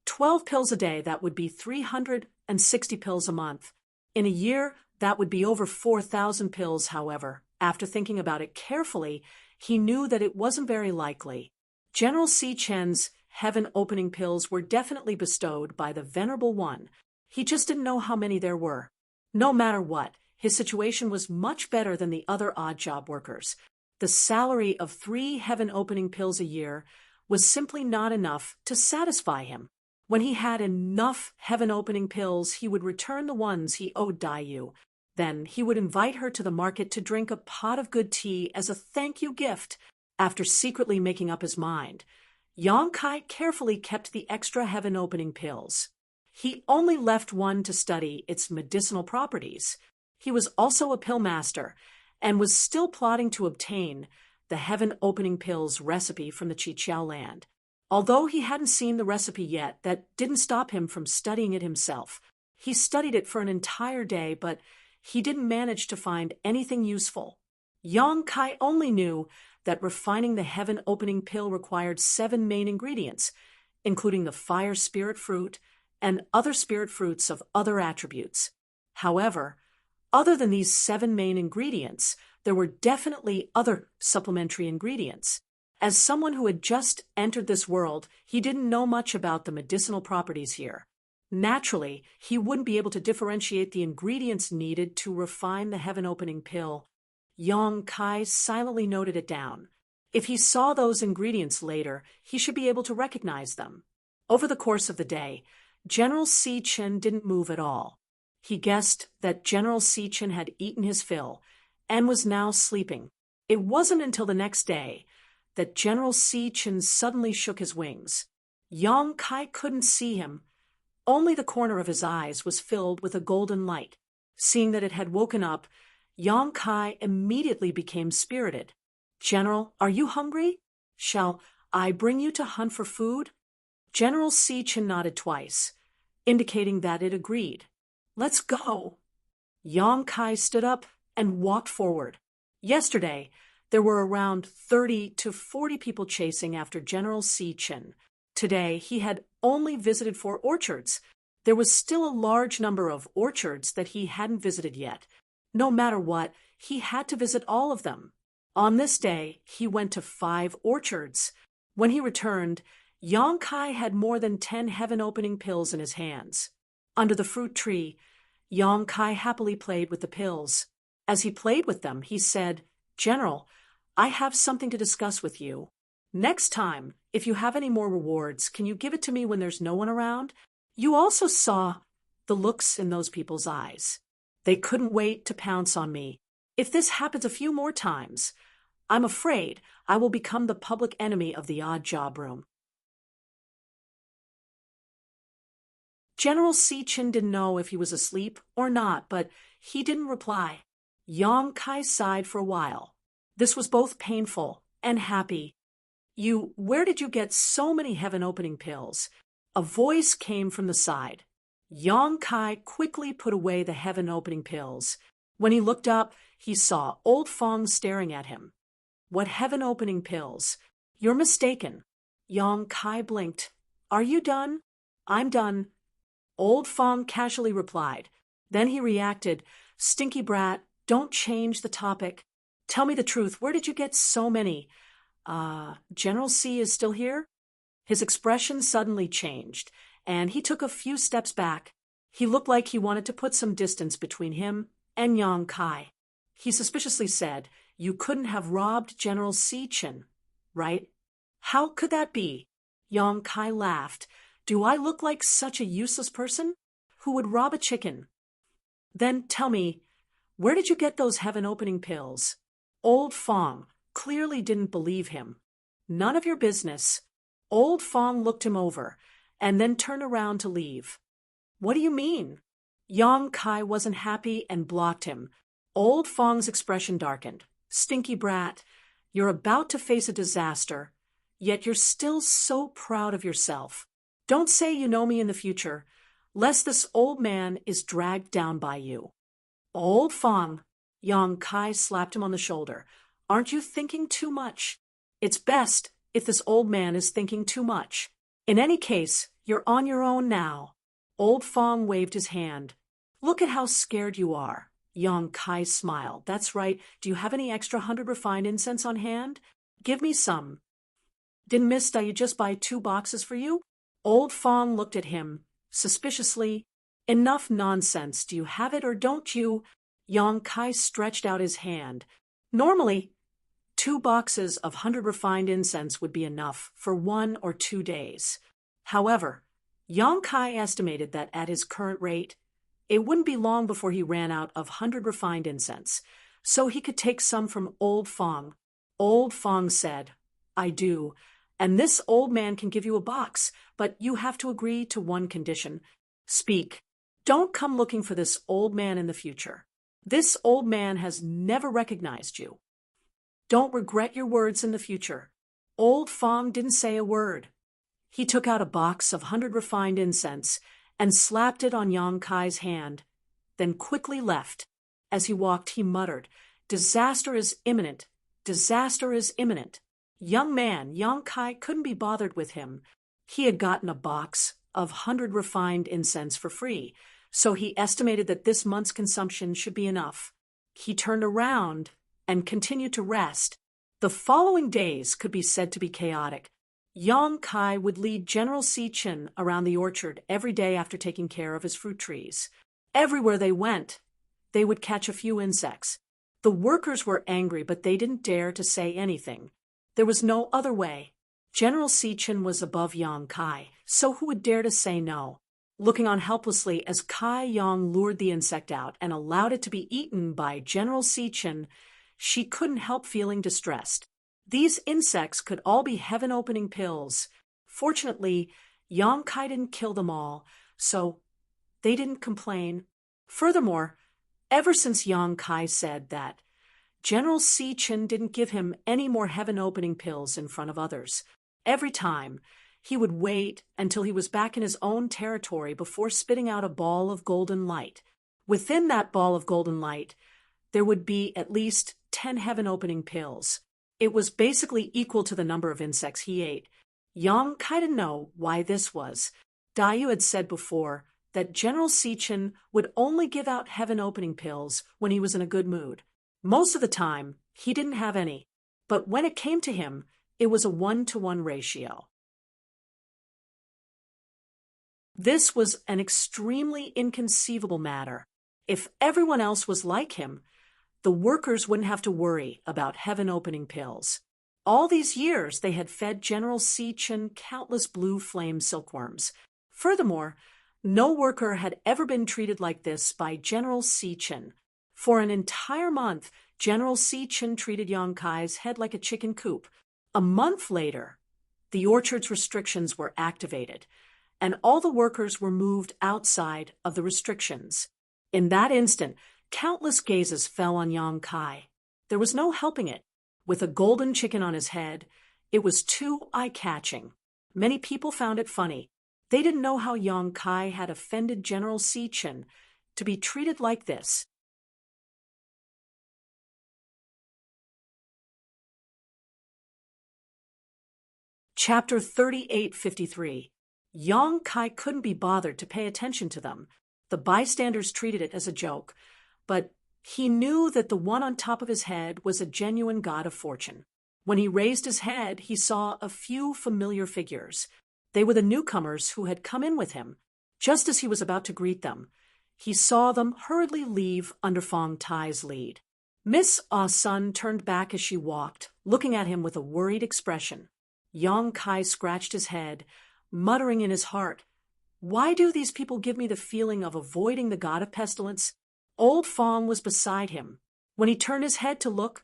12 pills a day, that would be 360 pills a month. In a year, that would be over 4,000 pills, however. After thinking about it carefully, he knew that it wasn't very likely. General Sichin's heaven-opening pills were definitely bestowed by the Venerable One. He just didn't know how many there were. No matter what, his situation was much better than the other odd-job workers. The salary of 3 heaven-opening pills a year was simply not enough to satisfy him. When he had enough heaven-opening pills, he would return the ones he owed Daiyu. Then he would invite her to the market to drink a pot of good tea as a thank-you gift. After secretly making up his mind, Yang Kai carefully kept the extra heaven-opening pills. He only left one to study its medicinal properties. He was also a pill master and was still plotting to obtain the heaven-opening pills recipe from the Chiqiao land. Although he hadn't seen the recipe yet, that didn't stop him from studying it himself. He studied it for an entire day, but he didn't manage to find anything useful. Yang Kai only knew that refining the heaven-opening pill required 7 main ingredients, including the fire spirit fruit and other spirit fruits of other attributes. However, other than these 7 main ingredients, there were definitely other supplementary ingredients. As someone who had just entered this world, he didn't know much about the medicinal properties here. Naturally, he wouldn't be able to differentiate the ingredients needed to refine the heaven-opening pill. Yong Kai silently noted it down. If he saw those ingredients later, he should be able to recognize them. Over the course of the day, General Si Chen didn't move at all. He guessed that General Si Chen had eaten his fill and was now sleeping. It wasn't until the next day that General Si Chen suddenly shook his wings. Yong Kai couldn't see him. Only the corner of his eyes was filled with a golden light. Seeing that it had woken up, Yong Kai immediately became spirited. "General, are you hungry? Shall I bring you to hunt for food?" General Si Chen nodded twice, indicating that it agreed. "Let's go." Yong Kai stood up and walked forward. Yesterday, there were around 30 to 40 people chasing after General Si Chen. Today, he had only visited 4 orchards. There was still a large number of orchards that he hadn't visited yet. No matter what, he had to visit all of them. On this day, he went to 5 orchards. When he returned, Yong Kai had more than 10 heaven-opening pills in his hands. Under the fruit tree, Yong Kai happily played with the pills. As he played with them, he said, "General, I have something to discuss with you. Next time, if you have any more rewards, can you give it to me when there's no one around?" You also saw the looks in those people's eyes. They couldn't wait to pounce on me. If this happens a few more times, I'm afraid I will become the public enemy of the odd job room. General Si Chen didn't know if he was asleep or not, but he didn't reply. Yong Kai sighed for a while. This was both painful and happy. Where did you get so many heaven-opening pills?" A voice came from the side. Yong Kai quickly put away the heaven-opening pills. When he looked up, he saw Old Fong staring at him. "What heaven-opening pills?" "You're mistaken." Yong Kai blinked. "Are you done?" "I'm done." Old Fong casually replied. Then he reacted, "Stinky brat, don't change the topic. Tell me the truth, where did you get so many? General Si is still here?" His expression suddenly changed, and he took a few steps back. He looked like he wanted to put some distance between him and Yong Kai. He suspiciously said, "You couldn't have robbed General Si Chen, right?" "How could that be?" Yong Kai laughed. "Do I look like such a useless person? Who would rob a chicken?" "Then tell me, where did you get those heaven-opening pills?" Old Fong clearly didn't believe him. "None of your business." Old Fong looked him over, and then turned around to leave. "What do you mean?" Yong Kai wasn't happy and blocked him. Old Fong's expression darkened. "Stinky brat, you're about to face a disaster, yet you're still so proud of yourself. Don't say you know me in the future, lest this old man is dragged down by you." "Old Fong," Yong Kai slapped him on the shoulder. "Aren't you thinking too much? It's best if this old man is thinking too much. In any case, you're on your own now." Old Fong waved his hand. "Look at how scared you are." Yong Kai smiled. "That's right. Do you have any extra 100 refined incense on hand? Give me some." "Didn't Miss Dai just buy 2 boxes for you?" Old Fong looked at him suspiciously. "Enough nonsense. Do you have it or don't you?" Yong Kai stretched out his hand. "Normally, 2 boxes of 100 refined incense would be enough for 1 or 2 days. However, Yong Kai estimated that at his current rate, it wouldn't be long before he ran out of 100 refined incense, so he could take some from Old Fong. Old Fong said, "I do, and this old man can give you a box, but you have to agree to one condition. Speak. Don't come looking for this old man in the future. This old man has never recognized you. Don't regret your words in the future." Old Fong didn't say a word. He took out a box of 100 refined incense and slapped it on Yong Kai's hand, then quickly left. As he walked, he muttered, "Disaster is imminent. Disaster is imminent." Young man, Yong Kai couldn't be bothered with him. He had gotten a box of 100 refined incense for free, so he estimated that this month's consumption should be enough. He turned around and continued to rest. The following days could be said to be chaotic. Yang Kai would lead General Si Chen around the orchard every day after taking care of his fruit trees. Everywhere they went, they would catch a few insects. The workers were angry, but they didn't dare to say anything. There was no other way. General Si Chen was above Yang Kai, so who would dare to say no? Looking on helplessly as Kai Yang lured the insect out and allowed it to be eaten by General Si Chen, she couldn't help feeling distressed. These insects could all be heaven-opening pills. Fortunately, Yang Kai didn't kill them all, so they didn't complain. Furthermore, ever since Yang Kai said that General Si Chen didn't give him any more heaven-opening pills in front of others, every time he would wait until he was back in his own territory before spitting out a ball of golden light. Within that ball of golden light, there would be at least 10 heaven-opening pills. It was basically equal to the number of insects he ate. Yang Kai didn't know why this was. Dayu had said before that General Si Chen would only give out heaven-opening pills when he was in a good mood. Most of the time, he didn't have any, but when it came to him, it was a 1-to-1 ratio. This was an extremely inconceivable matter. If everyone else was like him, the workers wouldn't have to worry about heaven-opening pills. All these years, they had fed General Si Chen countless blue flame silkworms. Furthermore, no worker had ever been treated like this by General Si Chen. For an entire month, General Si Chen treated Yang Kai's head like a chicken coop. A month later, the orchard's restrictions were activated, and all the workers were moved outside of the restrictions. In that instant, countless gazes fell on Yang Kai. There was no helping it. With a golden chicken on his head, it was too eye-catching. Many people found it funny. They didn't know how Yang Kai had offended General Si Chen to be treated like this. Chapter 3853. Yang Kai couldn't be bothered to pay attention to them. The bystanders treated it as a joke, but he knew that the one on top of his head was a genuine god of fortune. When he raised his head, he saw a few familiar figures. They were the newcomers who had come in with him. Just as he was about to greet them, he saw them hurriedly leave under Fong Tai's lead. Miss Ah Sun turned back as she walked, looking at him with a worried expression. Yang Kai scratched his head, muttering in his heart, "Why do these people give me the feeling of avoiding the god of pestilence?" Old Fong was beside him. When he turned his head to look,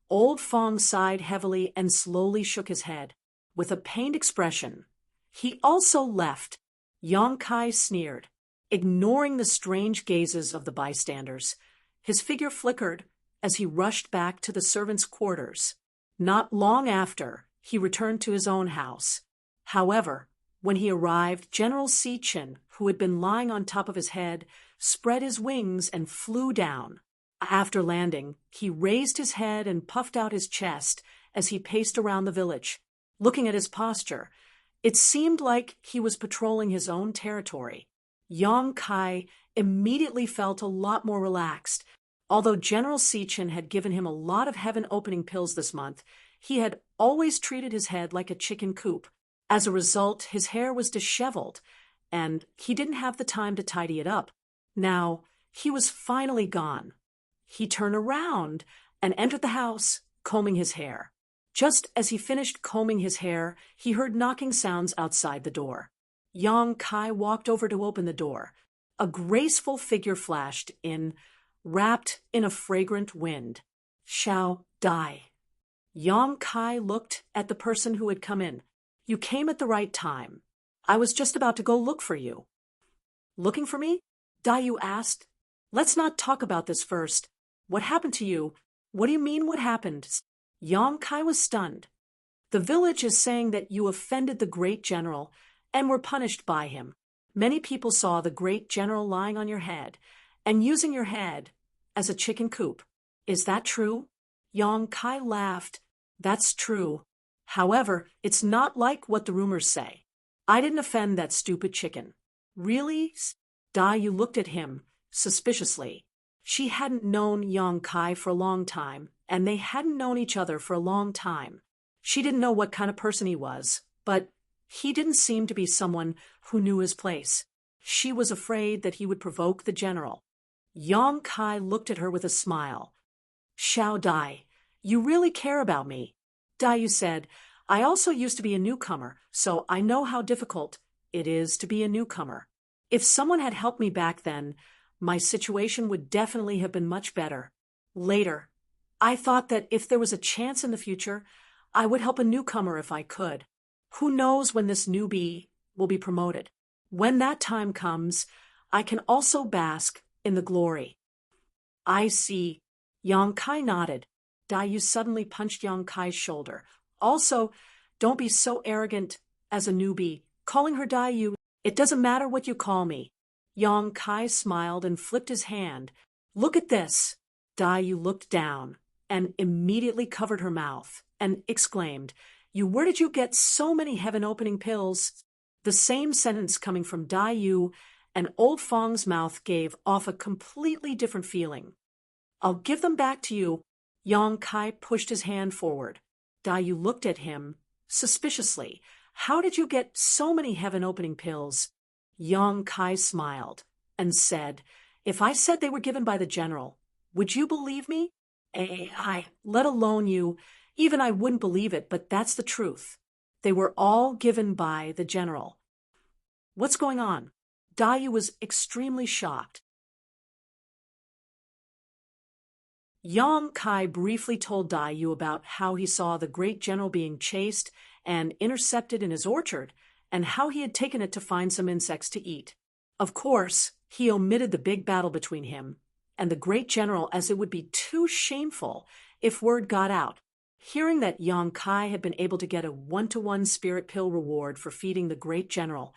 Old Fong sighed heavily and slowly shook his head. With a pained expression, he also left. Yang Kai sneered, ignoring the strange gazes of the bystanders. His figure flickered as he rushed back to the servants' quarters. Not long after, he returned to his own house. However, when he arrived, General Si Chen, who had been lying on top of his head, spread his wings and flew down. After landing, he raised his head and puffed out his chest as he paced around the village. Looking at his posture, it seemed like he was patrolling his own territory. Yang Kai immediately felt a lot more relaxed. Although General Si Chen had given him a lot of heaven-opening pills this month, he had always treated his head like a chicken coop. As a result, his hair was disheveled, and he didn't have the time to tidy it up. Now, he was finally gone. He turned around and entered the house, combing his hair. Just as he finished combing his hair, he heard knocking sounds outside the door. Yang Kai walked over to open the door. A graceful figure flashed in, wrapped in a fragrant wind. Xiao Dai. Yang Kai looked at the person who had come in. "You came at the right time. I was just about to go look for you." "Looking for me?" Dayu asked. "Let's not talk about this first. What happened to you? What do you mean, what happened?" Yang Kai was stunned. "The village is saying that you offended the great general and were punished by him. Many people saw the great general lying on your head and using your head as a chicken coop. Is that true?" Yang Kai laughed. "That's true. However, it's not like what the rumors say. I didn't offend that stupid chicken." "Really?" Dayu looked at him suspiciously. She hadn't known Yang Kai for a long time, and they hadn't known each other for a long time. She didn't know what kind of person he was, but he didn't seem to be someone who knew his place. She was afraid that he would provoke the general. Yang Kai looked at her with a smile. "Xiao Dai, you really care about me." Dai said, "I also used to be a newcomer, so I know how difficult it is to be a newcomer. If someone had helped me back then, my situation would definitely have been much better. Later, I thought that if there was a chance in the future, I would help a newcomer if I could. Who knows when this newbie will be promoted? When that time comes, I can also bask in the glory." "I see." Yang Kai nodded. Dai suddenly punched Yang Kai's shoulder. "Also, don't be so arrogant as a newbie. Calling her Dai, it doesn't matter what you call me." Yang Kai smiled and flipped his hand. "Look at this." Dai looked down and immediately covered her mouth and exclaimed, Where did you get so many heaven-opening pills?" The same sentence coming from Dai and old Fong's mouth gave off a completely different feeling. "I'll give them back to you." Yang Kai pushed his hand forward. Dai looked at him suspiciously. "How did you get so many heaven-opening pills?" Yang Kai smiled and said, "If I said they were given by the general, would you believe me? Let alone you. Even I wouldn't believe it, but that's the truth. They were all given by the general." "What's going on?" Dai was extremely shocked. Yang Kai briefly told Dai about how he saw the great general being chased and intercepted in his orchard, and how he had taken it to find some insects to eat. Of course, he omitted the big battle between him and the great general, as it would be too shameful if word got out. Hearing that Yang Kai had been able to get a 1-to-1 spirit pill reward for feeding the great general,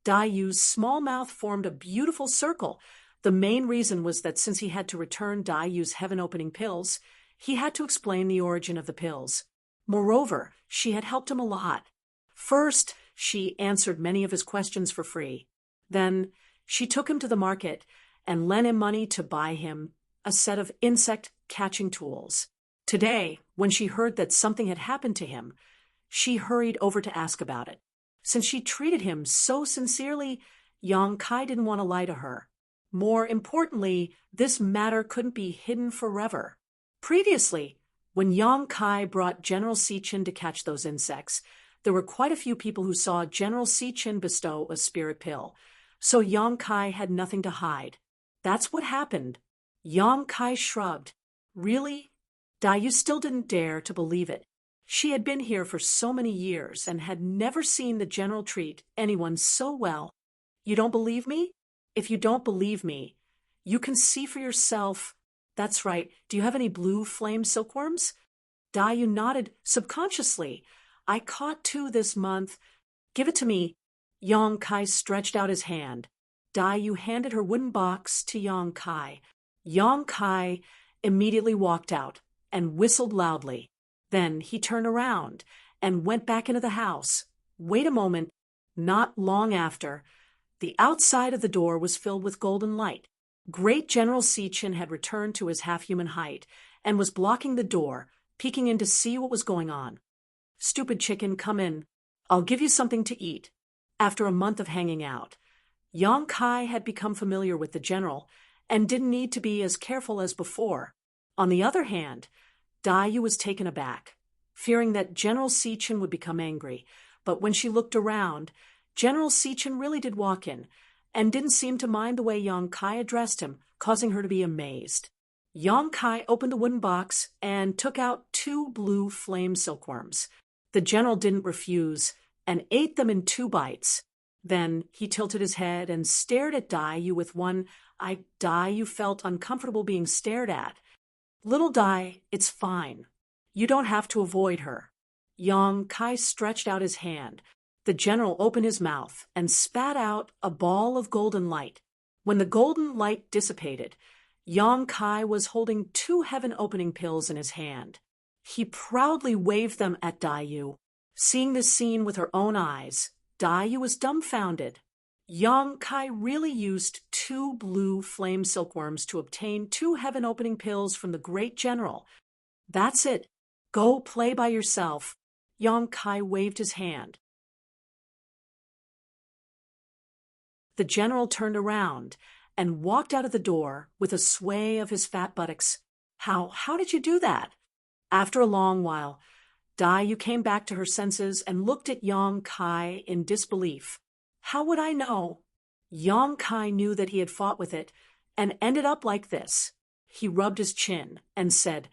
Dai small mouth formed a beautiful circle. The main reason was that since he had to return Dai's heaven-opening pills, he had to explain the origin of the pills. Moreover, she had helped him a lot. First, she answered many of his questions for free. Then, she took him to the market and lent him money to buy him a set of insect-catching tools. Today, when she heard that something had happened to him, she hurried over to ask about it. Since she treated him so sincerely, Yang Kai didn't want to lie to her. More importantly, this matter couldn't be hidden forever. Previously, when Yang Kai brought General Sichin to catch those insects, there were quite a few people who saw General Sichin bestow a spirit pill, so Yang Kai had nothing to hide. That's what happened. Yang Kai shrugged. Really? Dai still didn't dare to believe it. She had been here for so many years and had never seen the general treat anyone so well. "You don't believe me? If you don't believe me, you can see for yourself." "That's right. Do you have any blue flame silkworms?" Dai nodded subconsciously. "I caught 2 this month." "Give it to me." Yang Kai stretched out his hand. Dai handed her wooden box to Yang Kai. Yang Kai immediately walked out and whistled loudly. Then he turned around and went back into the house. Wait a moment. Not long after, the outside of the door was filled with golden light. Great General Sichin had returned to his half-human height and was blocking the door, peeking in to see what was going on. "Stupid chicken, come in. I'll give you something to eat." After a month of hanging out, Yang Kai had become familiar with the general and didn't need to be as careful as before. On the other hand, Dai was taken aback, fearing that General Sichin would become angry, but when she looked around, General Sichin really did walk in, and didn't seem to mind the way Yang Kai addressed him, causing her to be amazed. Yang Kai opened the wooden box and took out 2 blue flame silkworms. The general didn't refuse, and ate them in 2 bites. Then he tilted his head and stared at Dai with one eye. Dai felt uncomfortable being stared at. "Little Dai, it's fine. You don't have to avoid her." Yang Kai stretched out his hand. The general opened his mouth and spat out a ball of golden light. When the golden light dissipated, Yang Kai was holding 2 heaven-opening pills in his hand. He proudly waved them at Dai. Seeing this scene with her own eyes, Dai was dumbfounded. Yang Kai really used 2 blue flame silkworms to obtain 2 heaven-opening pills from the great general. That's it. Go play by yourself. Yang Kai waved his hand. The general turned around and walked out of the door with a sway of his fat buttocks. How did you do that? After a long while, Yu came back to her senses and looked at Yang Kai in disbelief. How would I know? Yang Kai knew that he had fought with it and ended up like this. He rubbed his chin and said,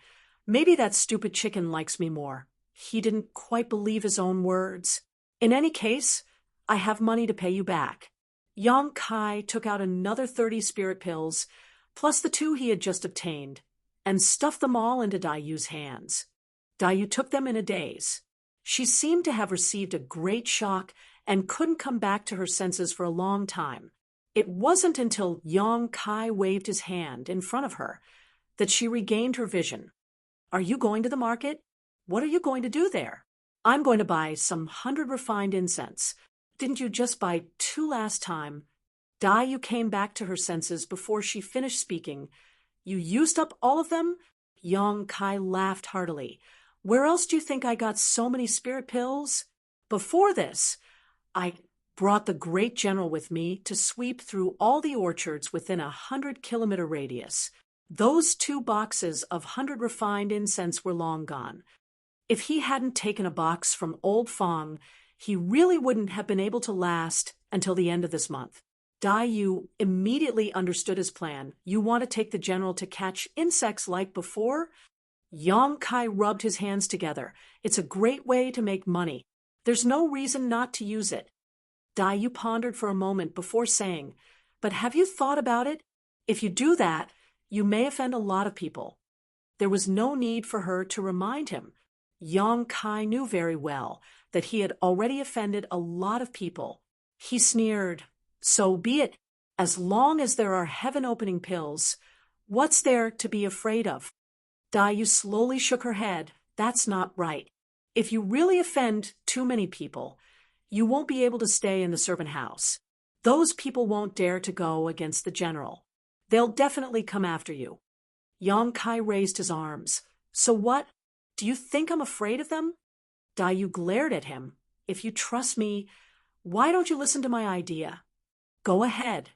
"Maybe that stupid chicken likes me more." He didn't quite believe his own words. "In any case, I have money to pay you back." Yang Kai took out another 30 spirit pills, plus the 2 he had just obtained, and stuffed them all into Yu's hands. Yu took them in a daze. She seemed to have received a great shock and couldn't come back to her senses for a long time. It wasn't until Yang Kai waved his hand in front of her that she regained her vision. "Are you going to the market? What are you going to do there?" "I'm going to buy some 100 refined incense. Didn't you just buy 2 last time?" Yu came back to her senses before she finished speaking. "You used up all of them?" Yang Kai laughed heartily. "Where else do you think I got so many spirit pills? Before this, I brought the great general with me to sweep through all the orchards within a 100-kilometer radius. Those 2 boxes of 100 refined incense were long gone. If he hadn't taken a box from Old Fong, he really wouldn't have been able to last until the end of this month." Yu immediately understood his plan. "You want to take the general to catch insects like before?" Yang Kai rubbed his hands together. "It's a great way to make money. There's no reason not to use it." Yu pondered for a moment before saying, "But have you thought about it? If you do that, you may offend a lot of people." There was no need for her to remind him. Yang Kai knew very well that he had already offended a lot of people. He sneered, "So be it. As long as there are heaven-opening pills, what's there to be afraid of?" Yu slowly shook her head. "That's not right. If you really offend too many people, you won't be able to stay in the servant house. Those people won't dare to go against the general. They'll definitely come after you." Yang Kai raised his arms. "So what? Do you think I'm afraid of them?" Yu glared at him. "If you trust me, why don't you listen to my idea? Go ahead."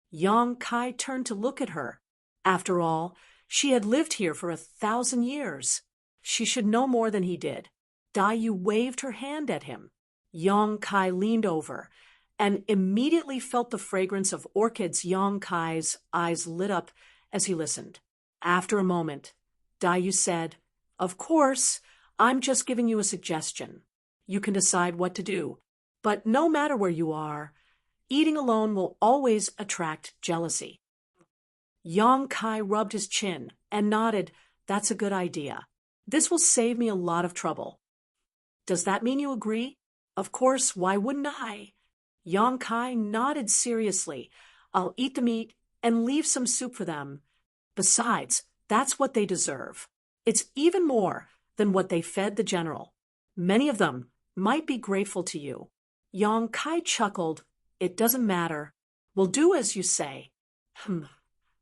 Yang Kai turned to look at her. After all, she had lived here for 1,000 years. She should know more than he did. Yu waved her hand at him. Yang Kai leaned over and immediately felt the fragrance of orchids. Yang Kai's eyes lit up as he listened. After a moment, Yu said, "Of course, I'm just giving you a suggestion. You can decide what to do. But no matter where you are, eating alone will always attract jealousy." Yang Kai rubbed his chin and nodded. "That's a good idea. This will save me a lot of trouble." "Does that mean you agree?" "Of course, why wouldn't I?" Yang Kai nodded seriously. "I'll eat the meat and leave some soup for them. Besides, that's what they deserve. It's even more than what they fed the general. Many of them might be grateful to you." Yang Kai chuckled. "It doesn't matter. We'll do as you say."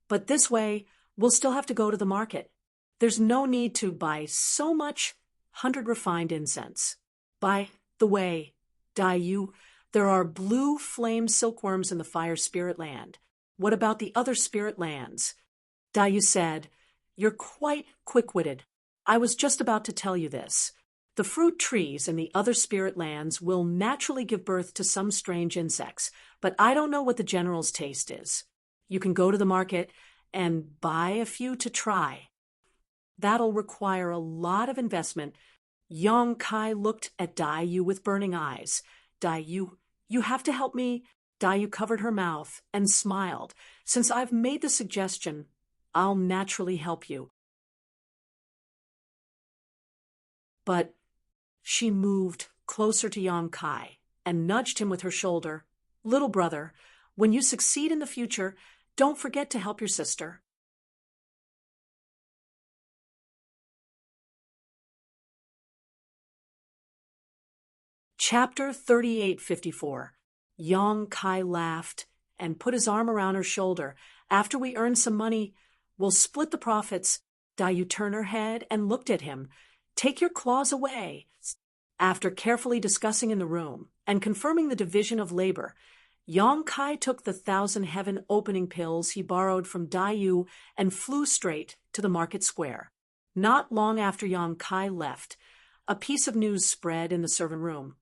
But this way, we'll still have to go to the market. There's no need to buy so much 100 refined incense. By the way, Yu, there are blue flame silkworms in the fire spirit land. What about the other spirit lands?" Yu said, "You're quite quick-witted. I was just about to tell you this. The fruit trees in the other spirit lands will naturally give birth to some strange insects, but I don't know what the general's taste is. You can go to the market and buy a few to try. That'll require a lot of investment." Yang Kai looked at Yu with burning eyes. "You have to help me." Yu covered her mouth and smiled. "Since I've made the suggestion, I'll naturally help you." But she moved closer to Yang Kai and nudged him with her shoulder. "Little brother, when you succeed in the future, don't forget to help your sister." Chapter 3854. Yong Kai laughed and put his arm around her shoulder. After we earn some money, we'll split the profits. Dayu turned her head and looked at him. Take your claws away. After carefully discussing in the room and confirming the division of labor, Yong Kai took the 1,000 heaven opening pills he borrowed from Dayu and flew straight to the market square. Not long after Yong Kai left, a piece of news spread in the servant room.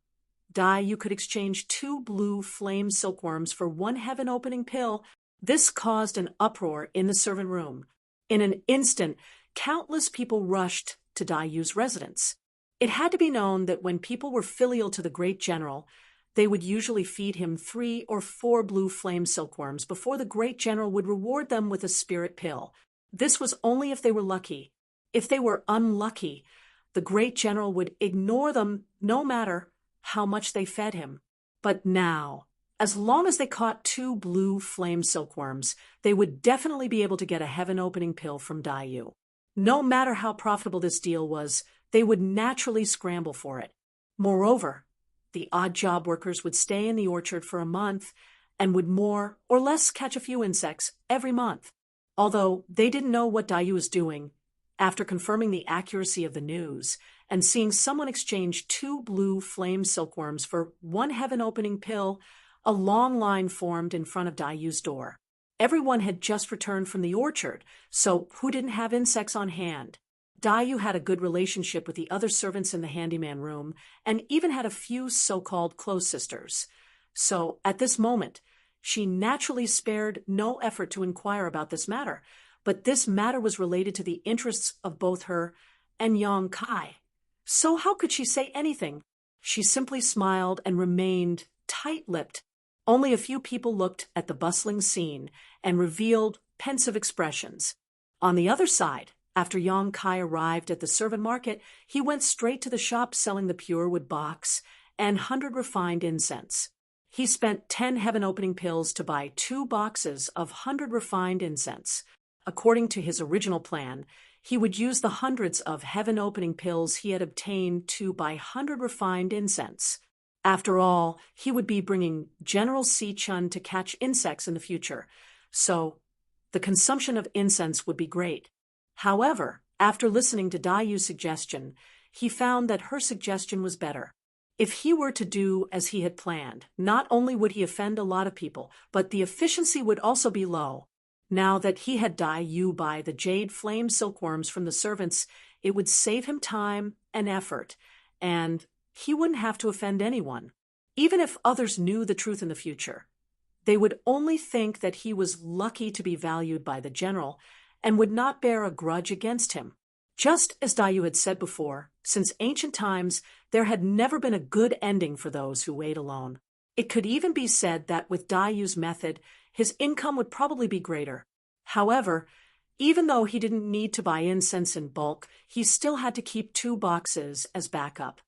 Dayu could exchange 2 blue flame silkworms for 1 heaven opening pill. This caused an uproar in the servant room. In an instant, countless people rushed to Dayu's residence. It had to be known that when people were filial to the great general, they would usually feed him 3 or 4 blue flame silkworms before the great general would reward them with a spirit pill. This was only if they were lucky. If they were unlucky, the great general would ignore them no matter how much they fed him. But now, as long as they caught 2 blue flame silkworms, they would definitely be able to get a heaven-opening pill from Dayu. No matter how profitable this deal was, they would naturally scramble for it. Moreover, the odd job workers would stay in the orchard for a month and would more or less catch a few insects every month. Although they didn't know what Dayu was doing, after confirming the accuracy of the news and seeing someone exchange 2 blue flame silkworms for 1 heaven-opening pill, a long line formed in front of Dayu's door. Everyone had just returned from the orchard, so who didn't have insects on hand? Dayu had a good relationship with the other servants in the handyman room and even had a few so-called close sisters. So, at this moment, she naturally spared no effort to inquire about this matter, but this matter was related to the interests of both her and Yong Kai. So how could she say anything? She simply smiled and remained tight-lipped. Only a few people looked at the bustling scene and revealed pensive expressions. On the other side, after Yong Kai arrived at the servant market, he went straight to the shop selling the pure wood box and 100 refined incense. He spent 10 heaven-opening pills to buy 2 boxes of 100 refined incense. According to his original plan, he would use the hundreds of heaven-opening pills he had obtained to buy 100 refined incense. After all, he would be bringing General Si-chun to catch insects in the future, so the consumption of incense would be great. However, after listening to Dayu's suggestion, he found that her suggestion was better. If he were to do as he had planned, not only would he offend a lot of people, but the efficiency would also be low. Now that he had Dayu buy the jade flame silkworms from the servants, it would save him time and effort, and he wouldn't have to offend anyone. Even if others knew the truth in the future, they would only think that he was lucky to be valued by the general and would not bear a grudge against him. Just as Dayu had said before, since ancient times, there had never been a good ending for those who ate alone. It could even be said that with Dayu's method, his income would probably be greater. However, even though he didn't need to buy incense in bulk, he still had to keep 2 boxes as backup.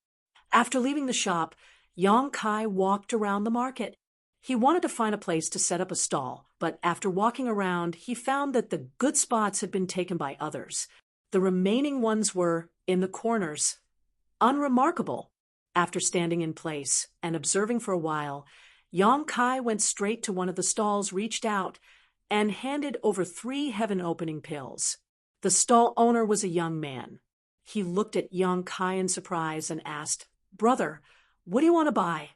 After leaving the shop, Yong Kai walked around the market. He wanted to find a place to set up a stall, but after walking around, he found that the good spots had been taken by others. The remaining ones were in the corners. Unremarkable. After standing in place and observing for a while, Yong Kai went straight to one of the stalls, reached out, and handed over 3 heaven-opening pills. The stall owner was a young man. He looked at Yong Kai in surprise and asked, "Brother, what do you want to buy?"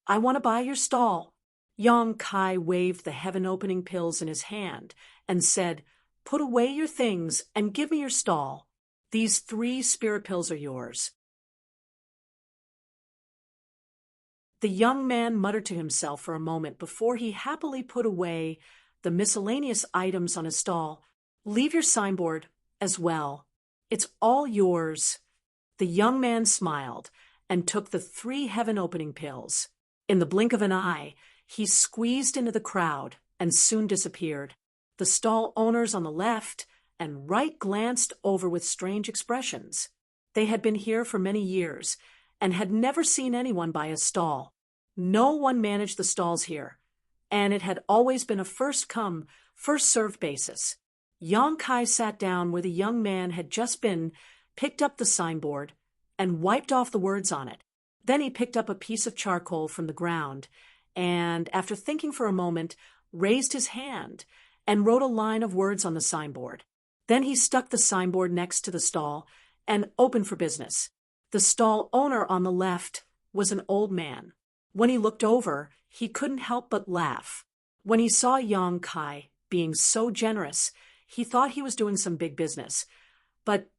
"I want to buy your stall." Yong Kai waved the heaven-opening pills in his hand and said, "Put away your things and give me your stall. These 3 spirit pills are yours." The young man muttered to himself for a moment before he happily put away the miscellaneous items on his stall. "Leave your signboard as well. It's all yours." The young man smiled and took the 3 heaven-opening pills. In the blink of an eye, he squeezed into the crowd and soon disappeared. The stall owners on the left and right glanced over with strange expressions. They had been here for many years and had never seen anyone buy a stall. No one managed the stalls here, and it had always been a first-come, first-served basis. Yong Kai sat down where the young man had just been, picked up the signboard, and wiped off the words on it. Then he picked up a piece of charcoal from the ground and, after thinking for a moment, raised his hand and wrote a line of words on the signboard. Then he stuck the signboard next to the stall and opened for business. The stall owner on the left was an old man. When he looked over, he couldn't help but laugh. When he saw Yang Kai being so generous, he thought he was doing some big business. But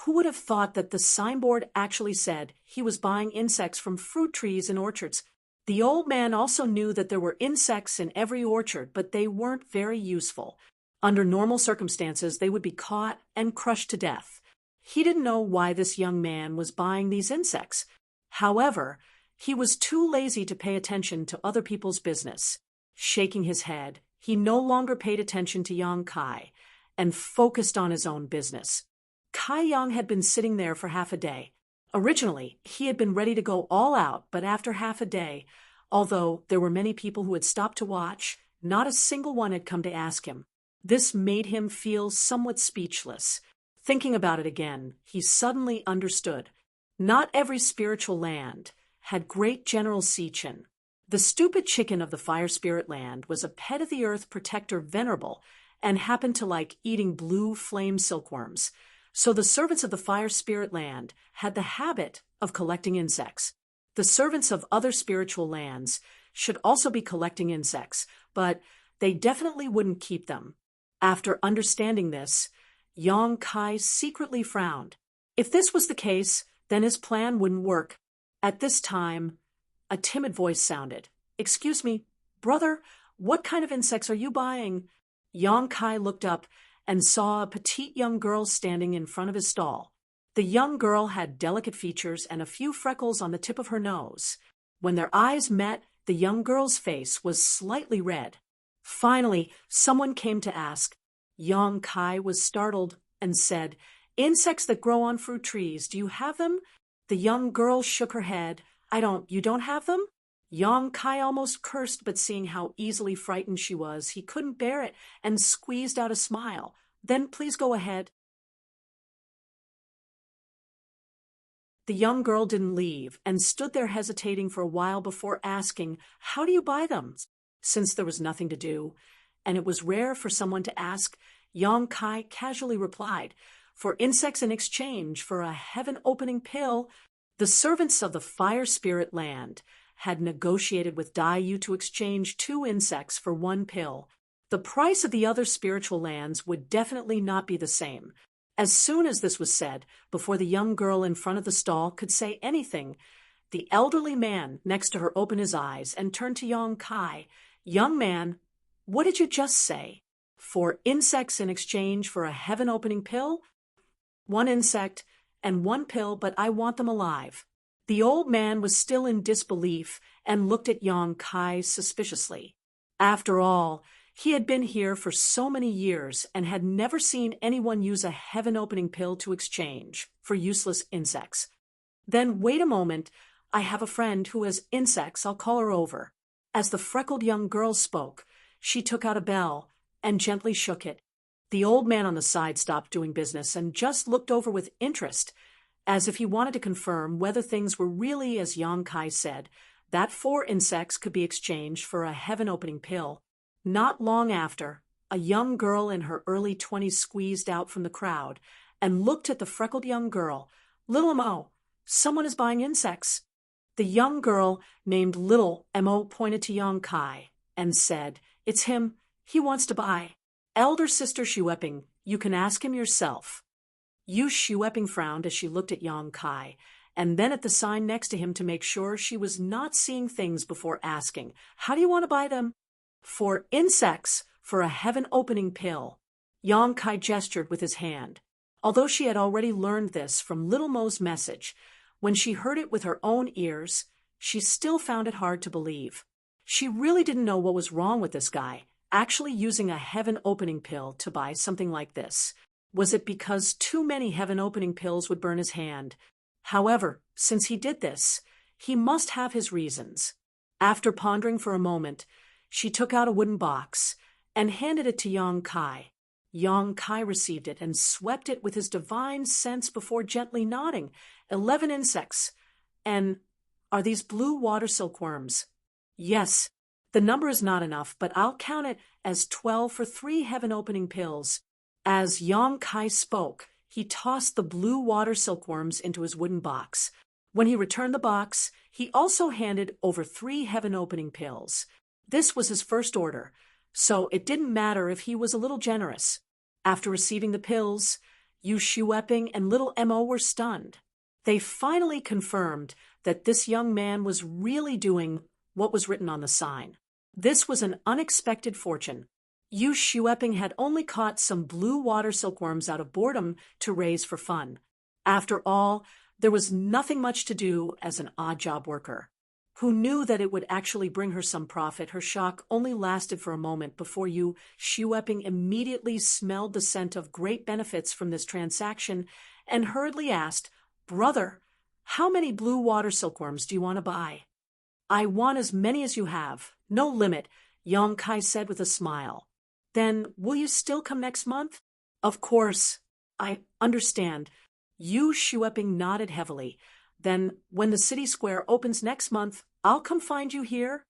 who would have thought that the signboard actually said he was buying insects from fruit trees and orchards? The old man also knew that there were insects in every orchard, but they weren't very useful. Under normal circumstances, they would be caught and crushed to death. He didn't know why this young man was buying these insects. However, he was too lazy to pay attention to other people's business. Shaking his head, he no longer paid attention to Yang Kai and focused on his own business. Kai Yang had been sitting there for half a day. Originally, he had been ready to go all out, but after half a day, although there were many people who had stopped to watch, not a single one had come to ask him. This made him feel somewhat speechless. Thinking about it again, he suddenly understood. Not every spiritual land had great General Sichin. The stupid chicken of the fire spirit land was a pet of the earth protector venerable and happened to like eating blue flame silkworms. So the servants of the fire spirit land had the habit of collecting insects. The servants of other spiritual lands should also be collecting insects, but they definitely wouldn't keep them. After understanding this, Yang Kai secretly frowned. If this was the case, then his plan wouldn't work. At this time, a timid voice sounded. "Excuse me, brother, what kind of insects are you buying?" Yang Kai looked up and saw a petite young girl standing in front of his stall. The young girl had delicate features and a few freckles on the tip of her nose. When their eyes met, the young girl's face was slightly red. Finally, someone came to ask. Yang Kai was startled and said, "Insects that grow on fruit trees, do you have them?" The young girl shook her head. You don't have them?" Yang Kai almost cursed, but seeing how easily frightened she was, he couldn't bear it and squeezed out a smile. "Then please go ahead." The young girl didn't leave and stood there hesitating for a while before asking, "How do you buy them?" Since there was nothing to do, and it was rare for someone to ask, Yang Kai casually replied, "For insects in exchange for a heaven-opening pill." The servants of the fire spirit land had negotiated with Dai Yu to exchange 2 insects for 1 pill. The price of the other spiritual lands would definitely not be the same. As soon as this was said, before the young girl in front of the stall could say anything, the elderly man next to her opened his eyes and turned to Yang Kai. "Young man, what did you just say? For insects in exchange for a heaven-opening pill?" "1 insect and 1 pill, but I want them alive." The old man was still in disbelief and looked at Yang Kai suspiciously. After all, he had been here for so many years and had never seen anyone use a heaven-opening pill to exchange for useless insects. "Then wait a moment. I have a friend who has insects. I'll call her over." As the freckled young girl spoke, she took out a bell and gently shook it. The old man on the side stopped doing business and just looked over with interest, as if he wanted to confirm whether things were really as Yang Kai said, that 4 insects could be exchanged for a heaven-opening pill. Not long after, a young girl in her early 20s squeezed out from the crowd and looked at the freckled young girl. "Little Mo, someone is buying insects." The young girl named Little Mo pointed to Yang Kai and said, "It's him. He wants to buy." "Elder sister Xueping, you can ask him yourself." Yu Xueping frowned as she looked at Yang Kai, and then at the sign next to him to make sure she was not seeing things before asking, "How do you want to buy them?" "For insects, for a heaven-opening pill." Yang Kai gestured with his hand. Although she had already learned this from Little Mo's message, when she heard it with her own ears, she still found it hard to believe. She really didn't know what was wrong with this guy, actually using a heaven-opening pill to buy something like this. Was it because too many heaven-opening pills would burn his hand? However, since he did this, he must have his reasons. After pondering for a moment, she took out a wooden box and handed it to Yang Kai. Yang Kai received it and swept it with his divine sense before gently nodding. 11 insects. "And are these blue water silkworms?" "Yes, The number is not enough, but I'll count it as 12 for 3 heaven-opening pills. As Yong Kai spoke, he tossed the blue water silkworms into his wooden box. When he returned the box, he also handed over 3 heaven-opening pills. This was his first order, so it didn't matter if he was a little generous. After receiving the pills, Yu Shueping and little Mo were stunned. They finally confirmed that this young man was really doing what was written on the sign. This was an unexpected fortune. Yu Shueping had only caught some blue water silkworms out of boredom to raise for fun. After all, there was nothing much to do as an odd job worker. Who knew that it would actually bring her some profit? Her shock only lasted for a moment before Yu Shueping immediately smelled the scent of great benefits from this transaction and hurriedly asked, "Brother, how many blue water silkworms do you want to buy?" "I want as many as you have. No limit," Yong Kai said with a smile. "Then will you still come next month?" "Of course. I understand." Yu Shueping nodded heavily. "Then when the city square opens next month, I'll come find you here?"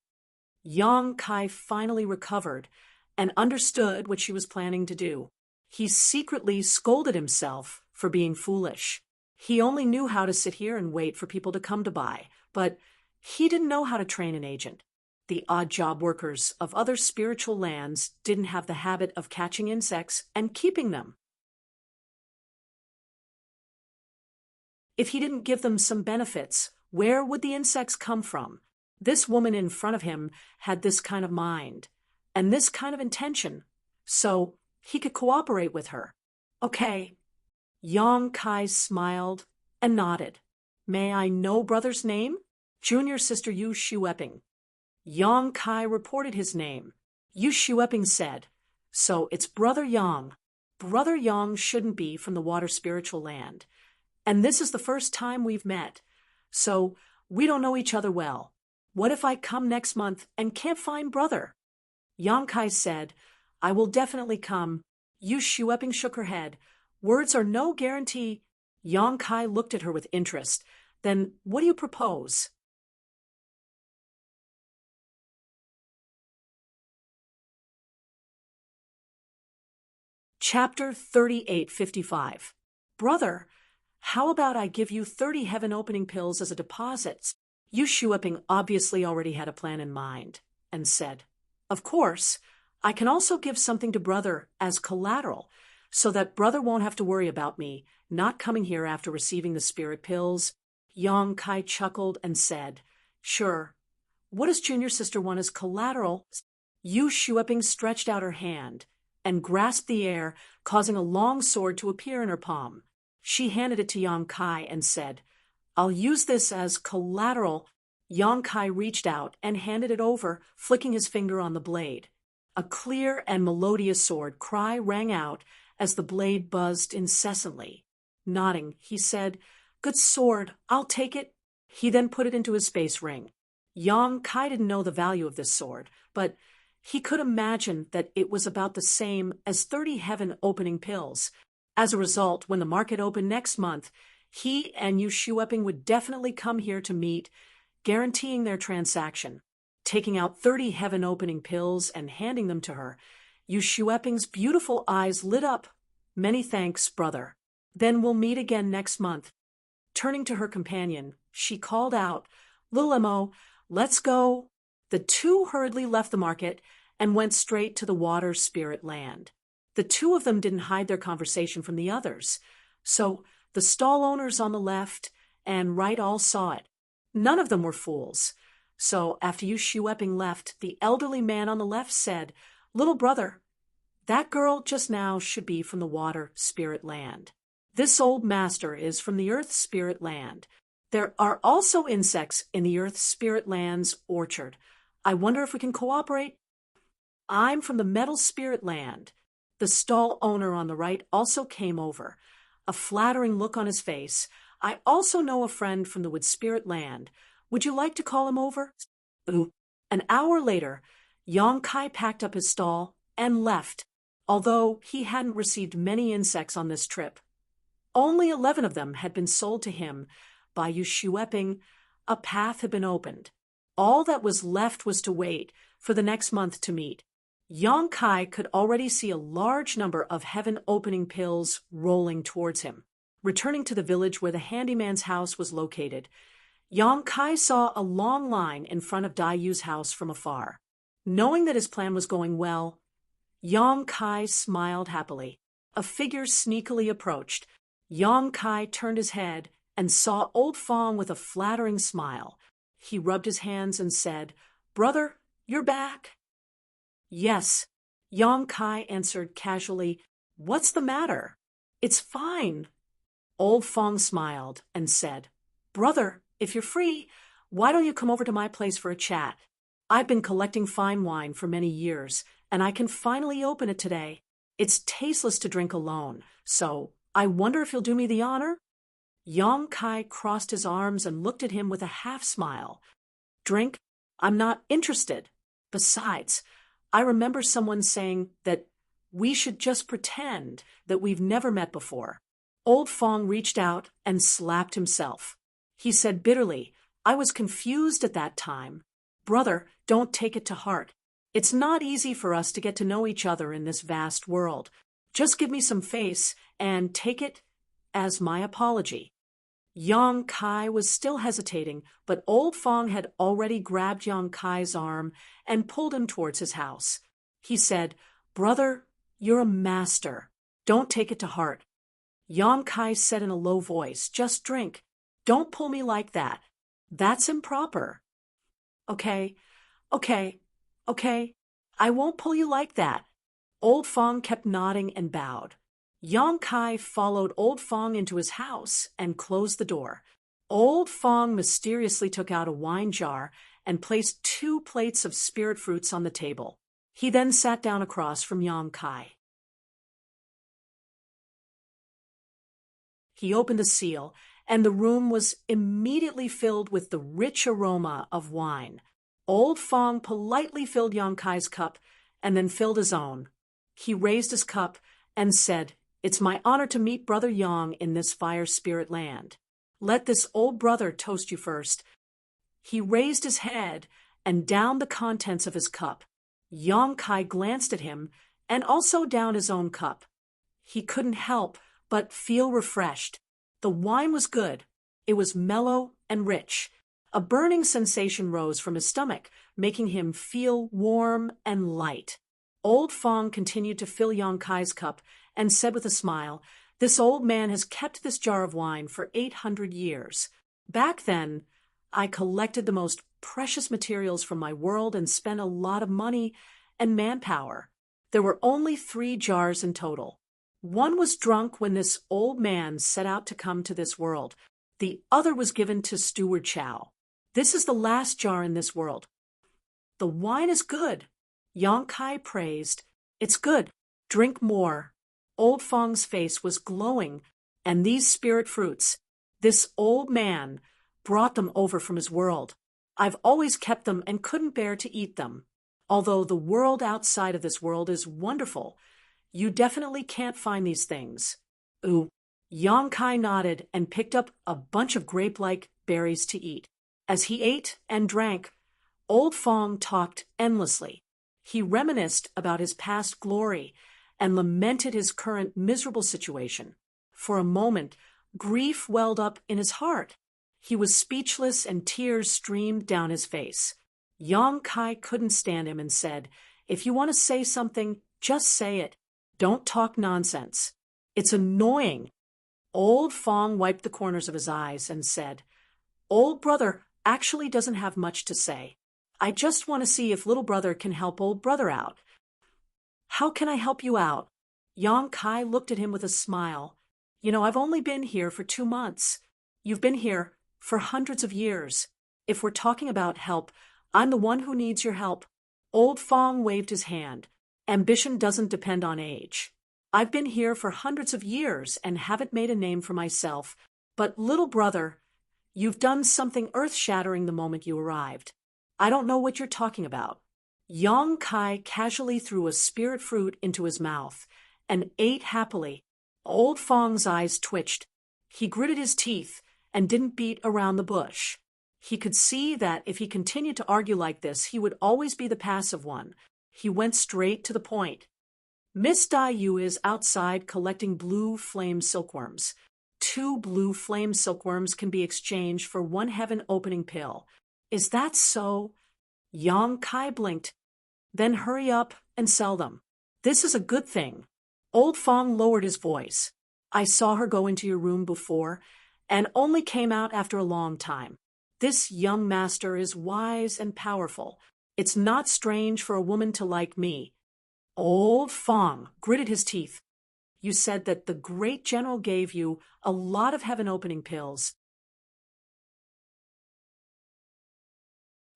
Yong Kai finally recovered and understood what she was planning to do. He secretly scolded himself for being foolish. He only knew how to sit here and wait for people to come to buy, but he didn't know how to train an agent. The odd job workers of other spiritual lands didn't have the habit of catching insects and keeping them. If he didn't give them some benefits, where would the insects come from? This woman in front of him had this kind of mind and this kind of intention, so he could cooperate with her. "Okay." Yong Kai smiled and nodded. "May I know brother's name?" "Junior sister Yu Shueping." Yong Kai reported his name. Yu Shueping said, "So it's Brother Yang. Brother Yang shouldn't be from the water spiritual land. And this is the first time we've met, so we don't know each other well. What if I come next month and can't find brother?" Yong Kai said, "I will definitely come." Yu Shueping shook her head. "Words are no guarantee." Yong Kai looked at her with interest. "Then what do you propose?" Chapter 3855. "Brother, how about I give you 30 heaven-opening pills as a deposit?" Yu Shueping obviously already had a plan in mind, and said, "Of course, I can also give something to brother as collateral, so that brother won't have to worry about me not coming here after receiving the spirit pills." Yong Kai chuckled and said, "Sure. What does junior sister want as collateral?" Yu Shueping stretched out her hand and grasped the air, causing a long sword to appear in her palm. She handed it to Yong Kai and said, "I'll use this as collateral." Yong Kai reached out and handed it over, flicking his finger on the blade. A clear and melodious sword cry rang out as the blade buzzed incessantly. Nodding, he said, "Good sword, I'll take it." He then put it into his space ring. Yong Kai didn't know the value of this sword, but he could imagine that it was about the same as 30 heaven-opening pills. As a result, when the market opened next month, he and Yu Shueping would definitely come here to meet, guaranteeing their transaction. Taking out 30 heaven-opening pills and handing them to her, Yu Shueping's beautiful eyes lit up. "Many thanks, brother. Then we'll meet again next month." Turning to her companion, she called out, "Little Mo, let's go." The two hurriedly left the market and went straight to the water spirit land. The two of them didn't hide their conversation from the others, so the stall owners on the left and right all saw it. None of them were fools. So after Yu Shueping left, the elderly man on the left said, "Little brother, that girl just now should be from the water spirit land. This old master is from the earth spirit land. There are also insects in the earth spirit land's orchard. I wonder if we can cooperate." "I'm from the metal spirit land." The stall owner on the right also came over, a flattering look on his face. "I also know a friend from the wood spirit land. Would you like to call him over?" An hour later, Yong Kai packed up his stall and left, although he hadn't received many insects on this trip. Only 11 of them had been sold to him by Yu Shueping. A path had been opened. All that was left was to wait for the next month to meet. Yang Kai could already see a large number of heaven-opening pills rolling towards him. Returning to the village where the handyman's house was located, Yang Kai saw a long line in front of Dai Yu's house from afar. Knowing that his plan was going well, Yang Kai smiled happily. A figure sneakily approached. Yang Kai turned his head and saw Old Fong with a flattering smile. He rubbed his hands and said, "Brother, you're back?" "Yes," Yang Kai answered casually. "What's the matter?" "It's fine." Old Fong smiled and said, "Brother, if you're free, why don't you come over to my place for a chat? I've been collecting fine wine for many years, and I can finally open it today. It's tasteless to drink alone, so I wonder if you'll do me the honor?" Yang Kai crossed his arms and looked at him with a half-smile. "Drink? I'm not interested. Besides, I remember someone saying that we should just pretend that we've never met before." Old Fong reached out and slapped himself. He said bitterly, "I was confused at that time. Brother, don't take it to heart. It's not easy for us to get to know each other in this vast world. Just give me some face and take it as my apology." Yang Kai was still hesitating, but Old Fong had already grabbed Yang Kai's arm and pulled him towards his house. He said, "Brother, you're a master. Don't take it to heart." Yang Kai said in a low voice, "Just drink. Don't pull me like that. That's improper." Okay, okay. I won't pull you like that." Old Fong kept nodding and bowed. Yang Kai followed Old Fong into his house and closed the door. Old Fong mysteriously took out a wine jar and placed 2 plates of spirit fruits on the table. He then sat down across from Yang Kai. He opened a seal, and the room was immediately filled with the rich aroma of wine. Old Fong politely filled Yang Kai's cup and then filled his own. He raised his cup and said, "It's my honor to meet Brother Yang in this fire spirit land. Let this old brother toast you first." He raised his head and downed the contents of his cup. Yang Kai glanced at him and also downed his own cup. He couldn't help but feel refreshed. The wine was good. It was mellow and rich. A burning sensation rose from his stomach, making him feel warm and light. Old Fong continued to fill Yang Kai's cup and said with a smile, "This old man has kept this jar of wine for 800 years. Back then, I collected the most precious materials from my world and spent a lot of money and manpower. There were only 3 jars in total. One was drunk when this old man set out to come to this world. The other was given to Steward Chow. This is the last jar in this world. The wine is good." Yang Kai praised. "It's good. Drink more." Old Fong's face was glowing, and these spirit fruits, this old man brought them over from his world. I've always kept them and couldn't bear to eat them. Although the world outside of this world is wonderful, you definitely can't find these things. Ooh. Yang Kai nodded and picked up a bunch of grape-like berries to eat. As he ate and drank, Old Fong talked endlessly. He reminisced about his past glory and lamented his current miserable situation. For a moment, grief welled up in his heart. He was speechless and tears streamed down his face. Yang Kai couldn't stand him and said, "If you want to say something, just say it. Don't talk nonsense. It's annoying." Old Fong wiped the corners of his eyes and said, "Old brother actually doesn't have much to say. I just want to see if little brother can help old brother out." "How can I help you out?" Yang Kai looked at him with a smile. I've only been here for 2 months. You've been here for hundreds of years. If we're talking about help, I'm the one who needs your help." Old Fong waved his hand. "Ambition doesn't depend on age. I've been here for hundreds of years and haven't made a name for myself. But little brother, you've done something earth-shattering the moment you arrived. I don't know what you're talking about." Yang Kai casually threw a spirit fruit into his mouth and ate happily. Old Fong's eyes twitched. He gritted his teeth and didn't beat around the bush. He could see that if he continued to argue like this, he would always be the passive one. He went straight to the point. Miss Dai Yu is outside collecting blue flame silkworms. 2 blue flame silkworms can be exchanged for 1 heaven-opening pill. Is that so? Yang Kai blinked. Then hurry up and sell them. This is a good thing. Old Fong lowered his voice. I saw her go into your room before, and only came out after a long time. This young master is wise and powerful. It's not strange for a woman to like me. Old Fong gritted his teeth. You said that the great general gave you a lot of heaven-opening pills.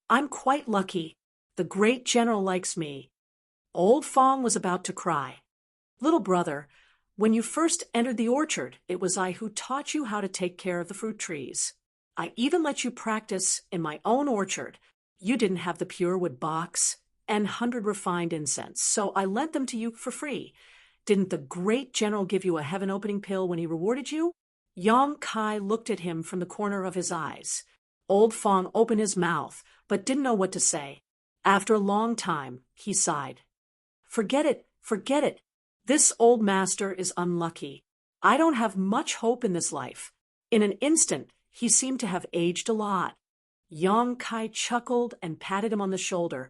I'm quite lucky. The great general likes me. Old Fong was about to cry. Little brother, when you first entered the orchard, it was I who taught you how to take care of the fruit trees. I even let you practice in my own orchard. You didn't have the pure wood box and 100 refined incense, so I lent them to you for free. Didn't the great general give you a heaven-opening pill when he rewarded you? Yang Kai looked at him from the corner of his eyes. Old Fong opened his mouth, but didn't know what to say. After a long time, he sighed. Forget it, forget it. This old master is unlucky. I don't have much hope in this life. In an instant, he seemed to have aged a lot. Yang Kai chuckled and patted him on the shoulder.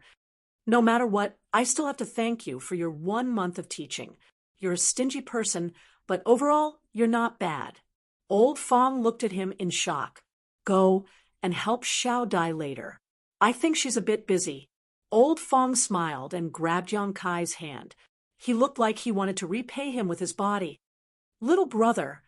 No matter what, I still have to thank you for your 1 month of teaching. You're a stingy person, but overall, you're not bad. Old Fong looked at him in shock. Go and help Xiao Dai later. I think she's a bit busy. Old Fong smiled and grabbed Yang Kai's hand. He looked like he wanted to repay him with his body. Little brother,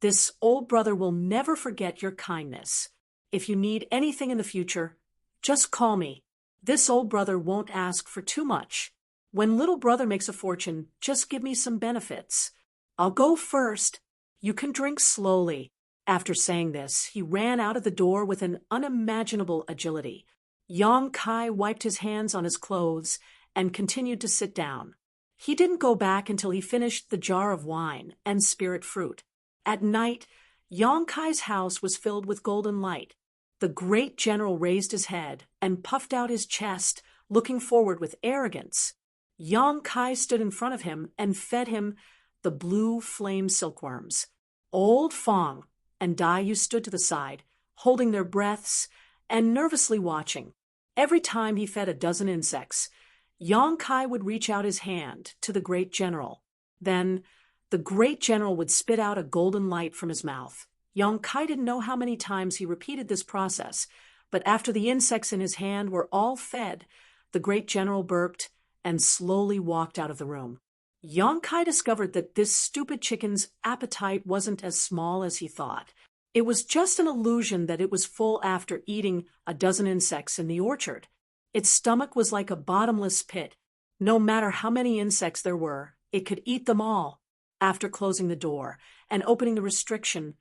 this old brother will never forget your kindness. If you need anything in the future, just call me. This old brother won't ask for too much. When little brother makes a fortune, just give me some benefits. I'll go first. You can drink slowly. After saying this, he ran out of the door with an unimaginable agility. Yang Kai wiped his hands on his clothes and continued to sit down. He didn't go back until he finished the jar of wine and spirit fruit. At night, Yang Kai's house was filled with golden light. The great general raised his head and puffed out his chest, looking forward with arrogance. Yang Kai stood in front of him and fed him the blue flame silkworms. Old Fong and Dai Yu stood to the side, holding their breaths and nervously watching. Every time he fed a dozen insects, Yang Kai would reach out his hand to the great general. Then the great general would spit out a golden light from his mouth. Yang Kai didn't know how many times he repeated this process, but after the insects in his hand were all fed, the great general burped and slowly walked out of the room. Yang Kai discovered that this stupid chicken's appetite wasn't as small as he thought. It was just an illusion that it was full after eating a dozen insects in the orchard. Its stomach was like a bottomless pit. No matter how many insects there were, it could eat them all. After closing the door and opening the restriction,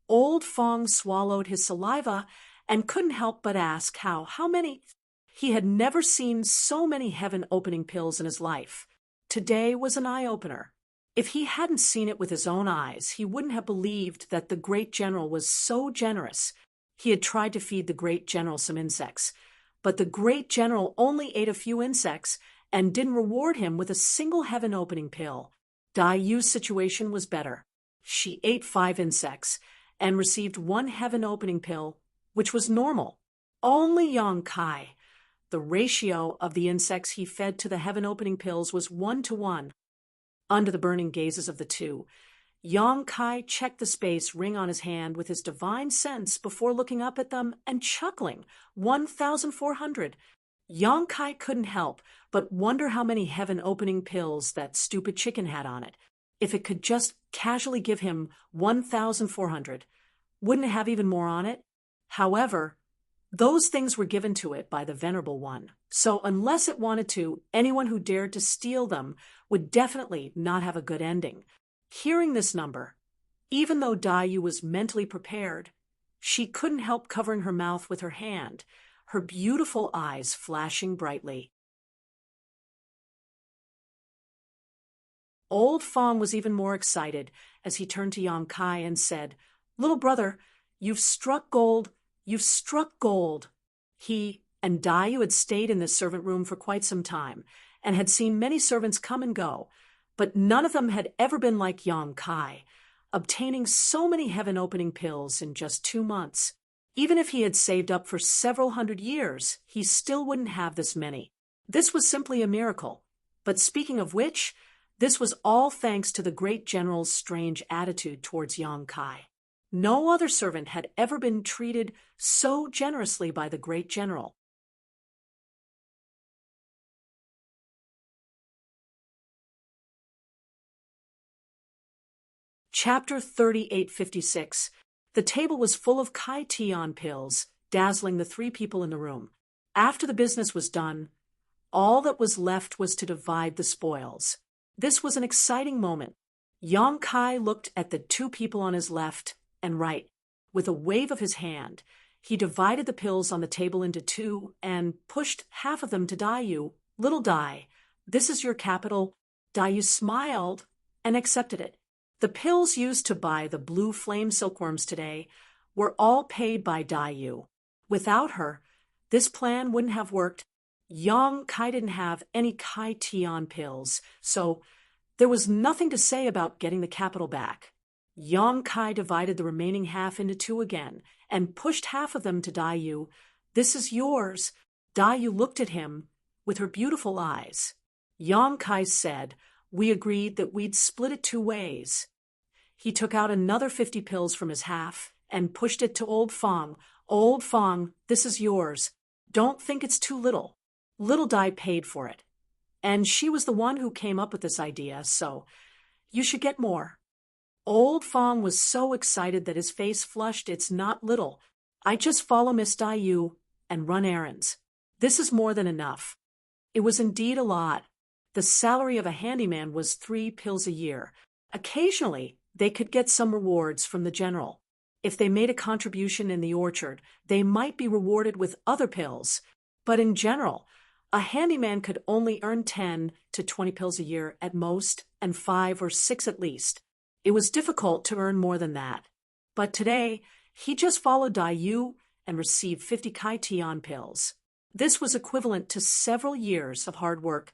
Old Fong swallowed his saliva and couldn't help but ask how many. He had never seen so many heaven-opening pills in his life. Today was an eye-opener. If he hadn't seen it with his own eyes, he wouldn't have believed that the great general was so generous. He had tried to feed the great general some insects, but the great general only ate a few insects and didn't reward him with a single heaven-opening pill. Dai Yu's situation was better. She ate 5 insects and received 1 heaven-opening pill, which was normal. Only Yang Kai. The ratio of the insects he fed to the heaven-opening pills was 1-to-1. Under the burning gazes of the two, Yang Kai checked the space ring on his hand with his divine sense before looking up at them and chuckling. 1,400. Yang Kai couldn't help but wonder how many heaven-opening pills that stupid chicken had on it. If it could just casually give him 1,400, wouldn't it have even more on it? However, those things were given to it by the Venerable One, so unless it wanted to, anyone who dared to steal them would definitely not have a good ending. Hearing this number, even though Dai Yu was mentally prepared, she couldn't help covering her mouth with her hand, her beautiful eyes flashing brightly. Old Fong was even more excited as he turned to Yang Kai and said, "Little brother, you've struck gold. You've struck gold. He and Dayu had stayed in this servant room for quite some time, and had seen many servants come and go, but none of them had ever been like Yang Kai, obtaining so many heaven-opening pills in just 2 months. Even if he had saved up for several hundred years, he still wouldn't have this many. This was simply a miracle. But speaking of which, this was all thanks to the great general's strange attitude towards Yang Kai. No other servant had ever been treated so generously by the great general. Chapter 3856. The table was full of Kai Tian pills, dazzling the 3 people in the room. After the business was done, all that was left was to divide the spoils. This was an exciting moment. Yang Kai looked at the 2 people on his left and right. With a wave of his hand, he divided the pills on the table into 2 and pushed half of them to Dayu. Little Dai, this is your capital. Dayu smiled and accepted it. The pills used to buy the blue flame silkworms today were all paid by Dayu. Without her, this plan wouldn't have worked. Yang Kai didn't have any Kai Tian pills, so there was nothing to say about getting the capital back. Yang Kai divided the remaining half into 2 again and pushed half of them to Dayu. This is yours. Dayu looked at him with her beautiful eyes. Yang Kai said, we agreed that we'd split it 2 ways. He took out another 50 pills from his half and pushed it to Old Fong. Old Fong, this is yours. Don't think it's too little. Little Dai paid for it. And she was the one who came up with this idea, so you should get more. Old Fong was so excited that his face flushed. It's not little. I just follow Miss Dayu and run errands. This is more than enough. It was indeed a lot. The salary of a handyman was 3 pills a year. Occasionally, they could get some rewards from the general. If they made a contribution in the orchard, they might be rewarded with other pills. But in general, a handyman could only earn 10 to 20 pills a year at most, and 5 or 6 at least. It was difficult to earn more than that. But today, he just followed Dayu and received 50 Kai Tian pills. This was equivalent to several years of hard work.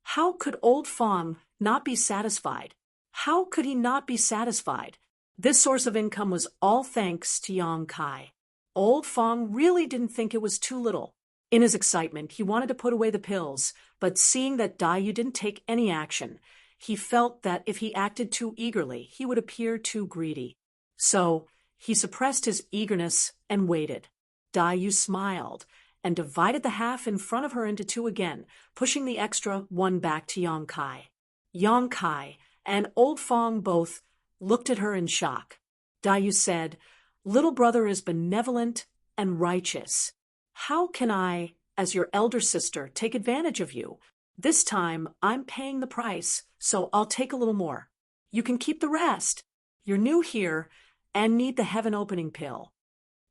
How could Old Fong not be satisfied? How could he not be satisfied? This source of income was all thanks to Yang Kai. Old Fong really didn't think it was too little. In his excitement, he wanted to put away the pills, but seeing that Dayu didn't take any action, he felt that if he acted too eagerly, he would appear too greedy. So he suppressed his eagerness and waited. Dayu smiled and divided the half in front of her into 2 again, pushing the extra 1 back to Yang Kai. Yang Kai and Old Fong both looked at her in shock. Dayu said, little brother is benevolent and righteous. How can I, as your elder sister, take advantage of you? This time, I'm paying the price, so I'll take a little more. You can keep the rest. You're new here and need the heaven-opening pill.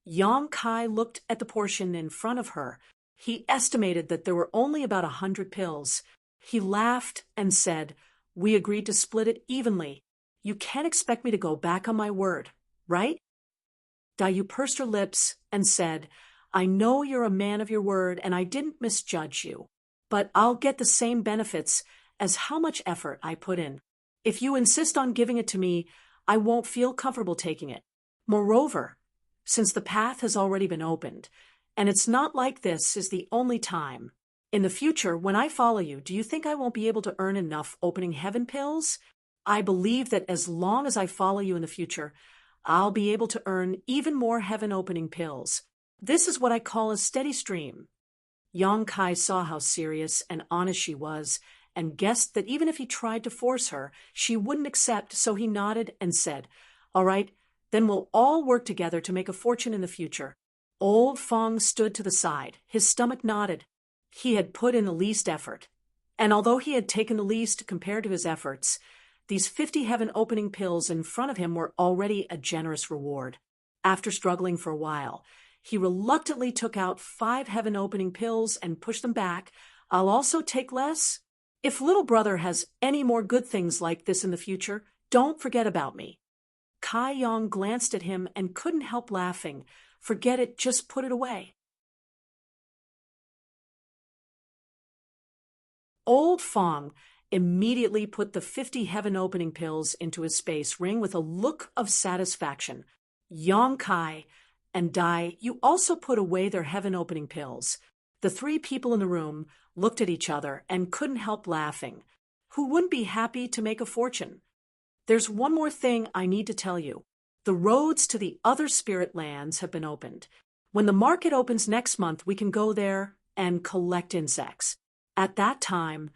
Yang Kai looked at the portion in front of her. He estimated that there were only about 100 pills. He laughed and said, we agreed to split it evenly. You can't expect me to go back on my word, right? Dayu pursed her lips and said, I know you're a man of your word and I didn't misjudge you, but I'll get the same benefits as how much effort I put in. If you insist on giving it to me, I won't feel comfortable taking it. Moreover, since the path has already been opened, and it's not like this is the only time. In the future, when I follow you, do you think I won't be able to earn enough opening heaven pills? I believe that as long as I follow you in the future, I'll be able to earn even more heaven-opening pills. This is what I call a steady stream. Yang Kai saw how serious and honest she was, and guessed that even if he tried to force her, she wouldn't accept, so he nodded and said, all right, then we'll all work together to make a fortune in the future. Old Fong stood to the side. His stomach nodded. He had put in the least effort. And although he had taken the least compared to his efforts, these 50 heaven-opening pills in front of him were already a generous reward. After struggling for a while, he reluctantly took out 5 heaven-opening pills and pushed them back. I'll also take less. If little brother has any more good things like this in the future, don't forget about me. Kai Yang glanced at him and couldn't help laughing, Forget it, just put it away. Old Fong immediately put the 50 heaven-opening pills into his space ring with a look of satisfaction. Yong Kai and Dai, you also put away their heaven-opening pills. The three people in the room looked at each other and couldn't help laughing. Who wouldn't be happy to make a fortune? There's one more thing I need to tell you. The roads to the other spirit lands have been opened. When the market opens next month, we can go there and collect insects. At that time,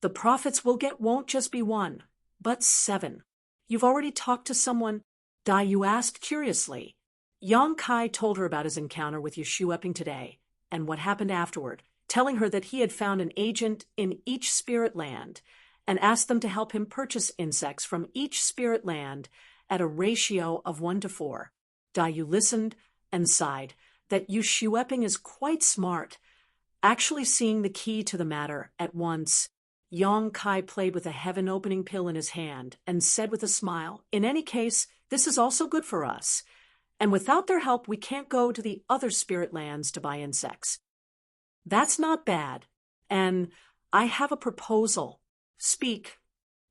the profits we'll get won't just be 1, but 7. You've already talked to someone? Dai Yu asked curiously. Yang Kai told her about his encounter with Yushu Epping today and what happened afterward, telling her that he had found an agent in each spirit land and asked them to help him purchase insects from each spirit land at a ratio of 1 to 4. Dai Yu listened and sighed that Yushu Epping is quite smart, actually seeing the key to the matter at once. Yang Kai played with a heaven-opening pill in his hand and said with a smile, in any case, this is also good for us. And without their help, we can't go to the other spirit lands to buy insects. That's not bad. And I have a proposal. Speak.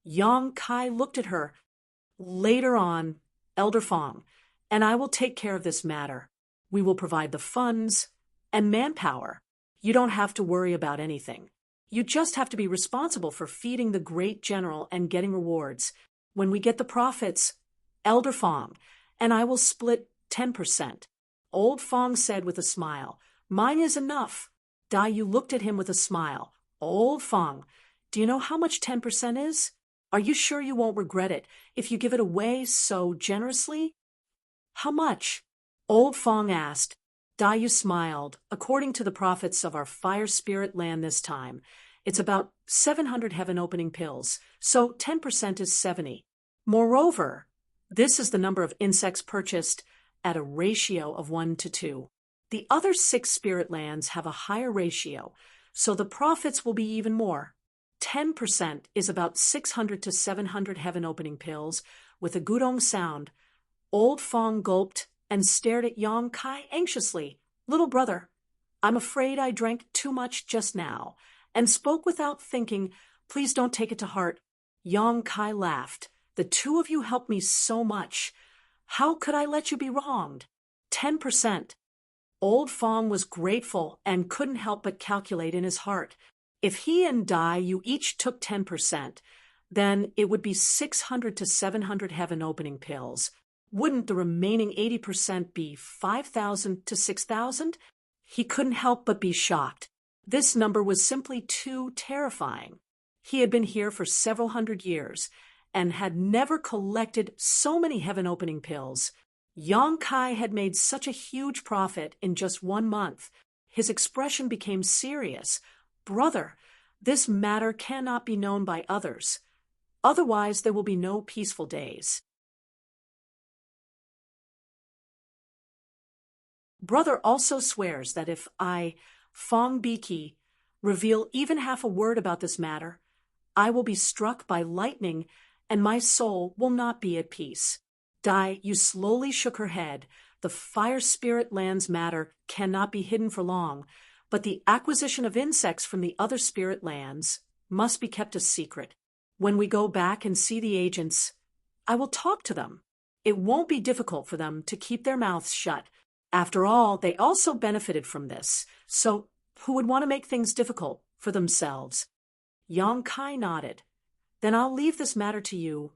Yang Kai looked at her. Later on, Elder Fong, and I will take care of this matter. We will provide the funds and manpower. You don't have to worry about anything. You just have to be responsible for feeding the great general and getting rewards. When we get the profits, Elder Fong and I will split 10%. Old Fong said with a smile, mine is enough. Dai Yu looked at him with a smile. Old Fong, do you know how much 10% is? Are you sure you won't regret it if you give it away so generously? How much? Old Fong asked. Dai Yu smiled. According to the profits of our fire spirit land this time, it's about 700 heaven-opening pills, so 10% is 70. Moreover, this is the number of insects purchased at a ratio of 1 to 2. The other 6 spirit lands have a higher ratio, so the profits will be even more. 10% is about 600 to 700 heaven-opening pills with a gudong sound. Old Fong gulped and stared at Yang Kai anxiously. Little brother, I'm afraid I drank too much just now, and spoke without thinking. Please don't take it to heart. Yang Kai laughed. The two of you helped me so much. How could I let you be wronged? 10%. Old Fong was grateful and couldn't help but calculate in his heart. If he and Dai Yu each took 10%, then it would be 600 to 700 heaven-opening pills. Wouldn't the remaining 80% be 5,000 to 6,000? He couldn't help but be shocked. This number was simply too terrifying. He had been here for several hundred years and had never collected so many heaven-opening pills. Yang Kai had made such a huge profit in just 1 month. His expression became serious. Brother, this matter cannot be known by others. Otherwise, there will be no peaceful days. Brother also swears that if I, Fong Biki, reveal even half a word about this matter, I will be struck by lightning and my soul will not be at peace. Dai Yu slowly shook her head. The fire spirit lands matter cannot be hidden for long, but the acquisition of insects from the other spirit lands must be kept a secret. When we go back and see the agents, I will talk to them. It won't be difficult for them to keep their mouths shut. After all, they also benefited from this, so who would want to make things difficult for themselves? Yang Kai nodded. Then I'll leave this matter to you.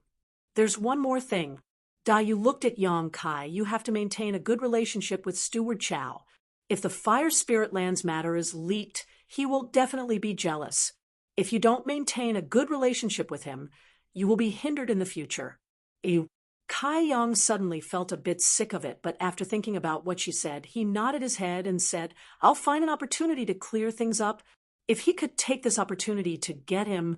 There's one more thing. Dai Yu looked at Yang Kai. You have to maintain a good relationship with Steward Chow. If the fire spirit lands matter is leaked, he will definitely be jealous. If you don't maintain a good relationship with him, you will be hindered in the future. Kai Yang suddenly felt a bit sick of it, but after thinking about what she said, he nodded his head and said, I'll find an opportunity to clear things up. If he could take this opportunity to get him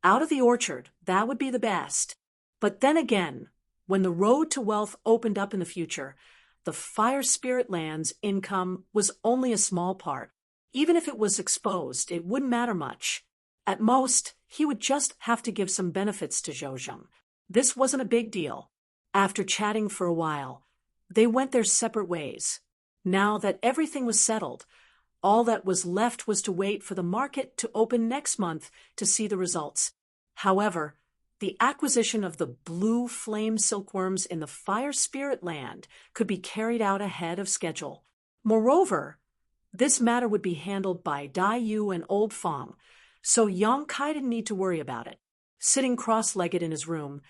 out of the orchard, that would be the best. But then again, when the road to wealth opened up in the future, the fire spirit land's income was only a small part. Even if it was exposed, it wouldn't matter much. At most, he would just have to give some benefits to Zhouzheng. This wasn't a big deal. After chatting for a while, they went their separate ways. Now that everything was settled, all that was left was to wait for the market to open next month to see the results. However, the acquisition of the blue flame silkworms in the fire spirit land could be carried out ahead of schedule. Moreover, this matter would be handled by Dai Yu and Old Fong, so Yang Kai didn't need to worry about it. Sitting cross-legged in his room,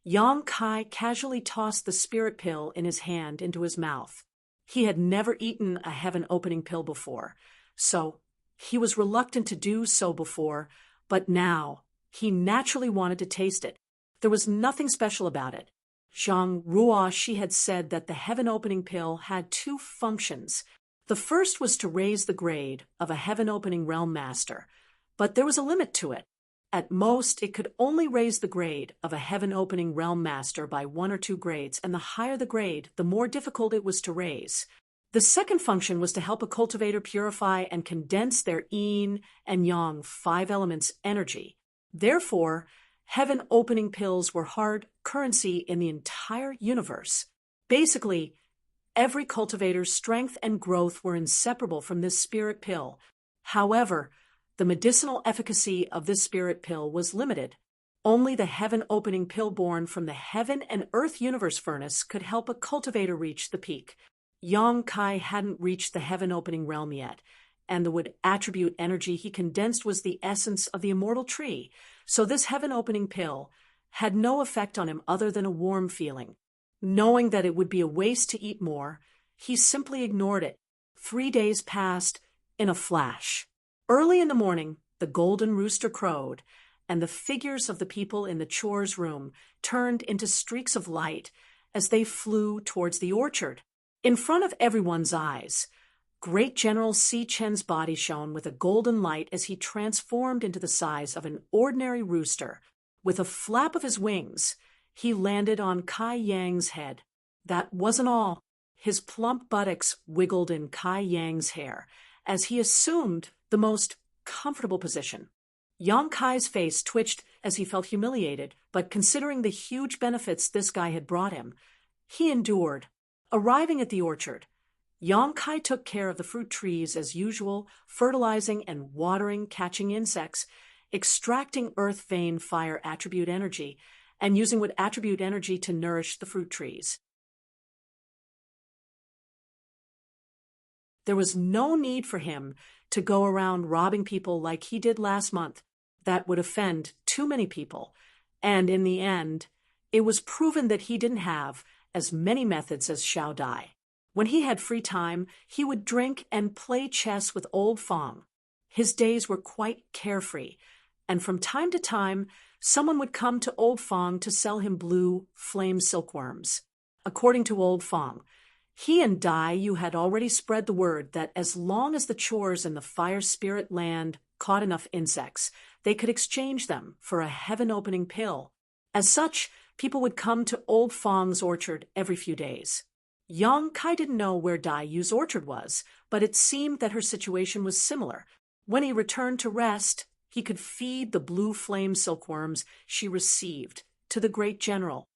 Yang Kai casually tossed the spirit pill in his hand into his mouth. He had never eaten a heaven-opening pill before, so he was reluctant to do so before, but now he naturally wanted to taste it. There was nothing special about it. Zhang Ruoshi had said that the heaven-opening pill had two functions. The first was to raise the grade of a heaven-opening realm master, but there was a limit to it. At most, it could only raise the grade of a heaven-opening realm master by 1 or 2 grades, and the higher the grade, the more difficult it was to raise. The second function was to help a cultivator purify and condense their yin and yang 5 elements energy. Therefore, heaven-opening pills were hard currency in the entire universe. Basically, every cultivator's strength and growth were inseparable from this spirit pill. However, the medicinal efficacy of this spirit pill was limited. Only the heaven-opening pill born from the heaven and earth universe furnace could help a cultivator reach the peak. Yang Kai hadn't reached the heaven-opening realm yet, and the wood attribute energy he condensed was the essence of the immortal tree, so this heaven-opening pill had no effect on him other than a warm feeling. Knowing that it would be a waste to eat more, he simply ignored it. 3 days passed in a flash. Early in the morning, the golden rooster crowed, and the figures of the people in the chores room turned into streaks of light as they flew towards the orchard. In front of everyone's eyes, Great General Si Chen's body shone with a golden light as he transformed into the size of an ordinary rooster. With a flap of his wings, he landed on Kai Yang's head. That wasn't all. His plump buttocks wiggled in Kai Yang's hair as he assumed the most comfortable position. Yang Kai's face twitched as he felt humiliated, but considering the huge benefits this guy had brought him, he endured. Arriving at the orchard, Yang Kai took care of the fruit trees as usual, fertilizing and watering, catching insects, extracting earth vein fire attribute energy, and using wood attribute energy to nourish the fruit trees. There was no need for him to go around robbing people like he did last month. That would offend too many people, and in the end, it was proven that he didn't have as many methods as Xiao Dai. When he had free time, he would drink and play chess with Old Fong. His days were quite carefree, and from time to time, someone would come to Old Fong to sell him blue flame silkworms. According to Old Fong, he and Dai Yu had already spread the word that as long as the chores in the fire spirit land caught enough insects, they could exchange them for a heaven-opening pill. As such, people would come to Old Fong's orchard every few days. Yang Kai didn't know where Dai Yu's orchard was, but it seemed that her situation was similar. When he returned to rest, he could feed the blue flame silkworms she received to the Great General.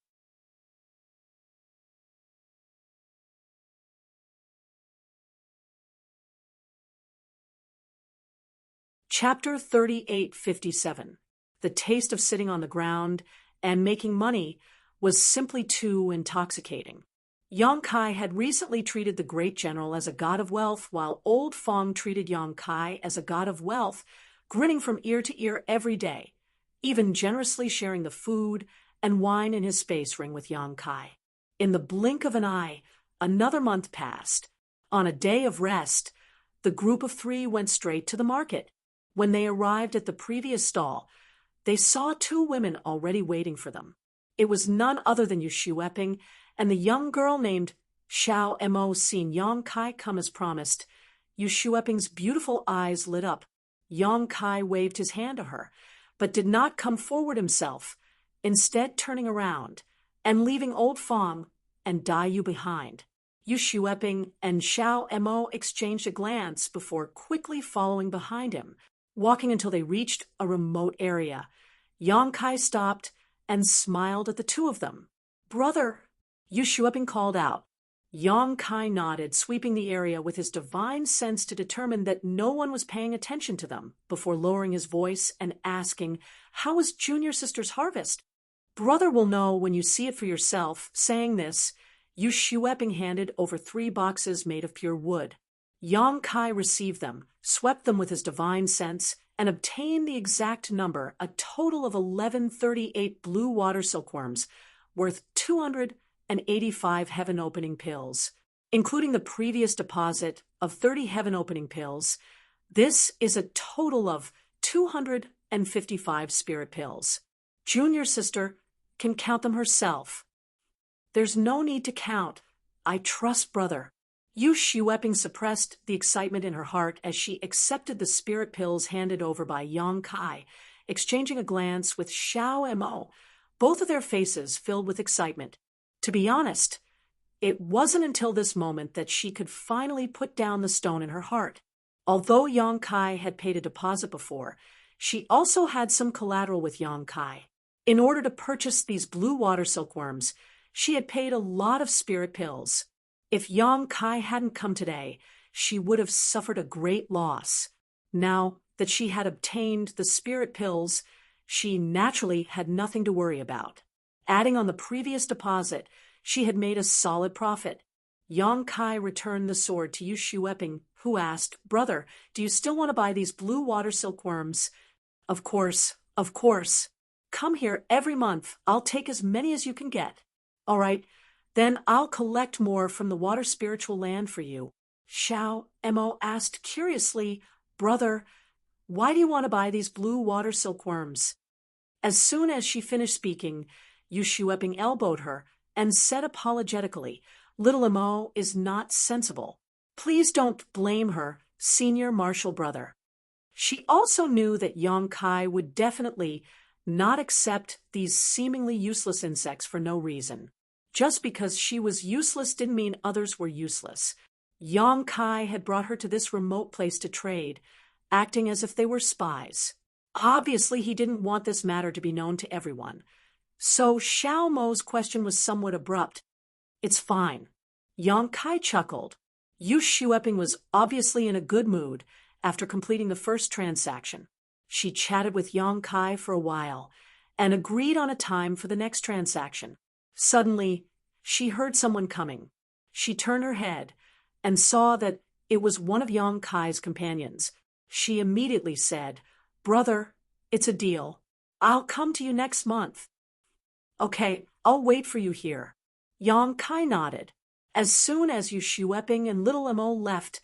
Chapter 3857. The taste of sitting on the ground and making money was simply too intoxicating. Yang Kai had recently treated the Great General as a god of wealth, while Old Fong treated Yang Kai as a god of wealth, grinning from ear to ear every day, even generously sharing the food and wine in his space ring with Yang Kai. In the blink of an eye, another month passed. On a day of rest, the group of 3 went straight to the market. When they arrived at the previous stall, they saw 2 women already waiting for them. It was none other than Yu Shueping and the young girl named Xiao Mo. Seeing Yang Kai come as promised, Yu Shueping's beautiful eyes lit up. Yang Kai waved his hand to her, but did not come forward himself, instead turning around and leaving Old Fong and Dai Yu behind. Yu Shueping and Xiao Mo exchanged a glance before quickly following behind him. Walking until they reached a remote area, Yang Kai stopped and smiled at the 2 of them. "Brother," Yu Shueping called out. Yong Kai nodded, sweeping the area with his divine sense to determine that no one was paying attention to them, before lowering his voice and asking, "How was Junior Sister's harvest?" "Brother will know when you see it for yourself." Saying this, Yu Shueping handed over 3 boxes made of pure wood. Yong Kai received them, swept them with his divine sense, and obtained the exact number, a total of 1138 blue water silkworms, worth 285 heaven-opening pills, including the previous deposit of 30 heaven-opening pills. This is a total of 255 spirit pills. Junior Sister can count them herself. "There's no need to count. I trust brother." Yu Shueping suppressed the excitement in her heart as she accepted the spirit pills handed over by Yong Kai, exchanging a glance with Xiao Mo, both of their faces filled with excitement. To be honest, it wasn't until this moment that she could finally put down the stone in her heart. Although Yong Kai had paid a deposit before, she also had some collateral with Yong Kai. In order to purchase these blue water silkworms, she had paid a lot of spirit pills. If Yong Kai hadn't come today, she would have suffered a great loss. Now that she had obtained the spirit pills, she naturally had nothing to worry about. Adding on the previous deposit, she had made a solid profit. Yong Kai returned the sword to Yu Shueping, who asked, "Brother, do you still want to buy these blue water silkworms?" Of course. Come here every month. I'll take as many as you can get." "All right, then I'll collect more from the water spiritual land for you." Xiao Mo asked curiously, "Brother, why do you want to buy these blue water silkworms?" As soon as she finished speaking, Yu Shueping elbowed her and said apologetically, "Little Mo is not sensible. Please don't blame her, senior martial brother." She also knew that Yong Kai would definitely not accept these seemingly useless insects for no reason. Just because she was useless didn't mean others were useless. Yong Kai had brought her to this remote place to trade, acting as if they were spies. Obviously, he didn't want this matter to be known to everyone. So Xiao Mo's question was somewhat abrupt. "It's fine." Yong Kai chuckled. Yu Shueping was obviously in a good mood after completing the first transaction. She chatted with Yong Kai for a while and agreed on a time for the next transaction. Suddenly, she heard someone coming. She turned her head and saw that it was one of Yong Kai's companions. She immediately said, "Brother, it's a deal. I'll come to you next month." "Okay, I'll wait for you here." Yong Kai nodded. As soon as Yu Shueping and Little Mo left,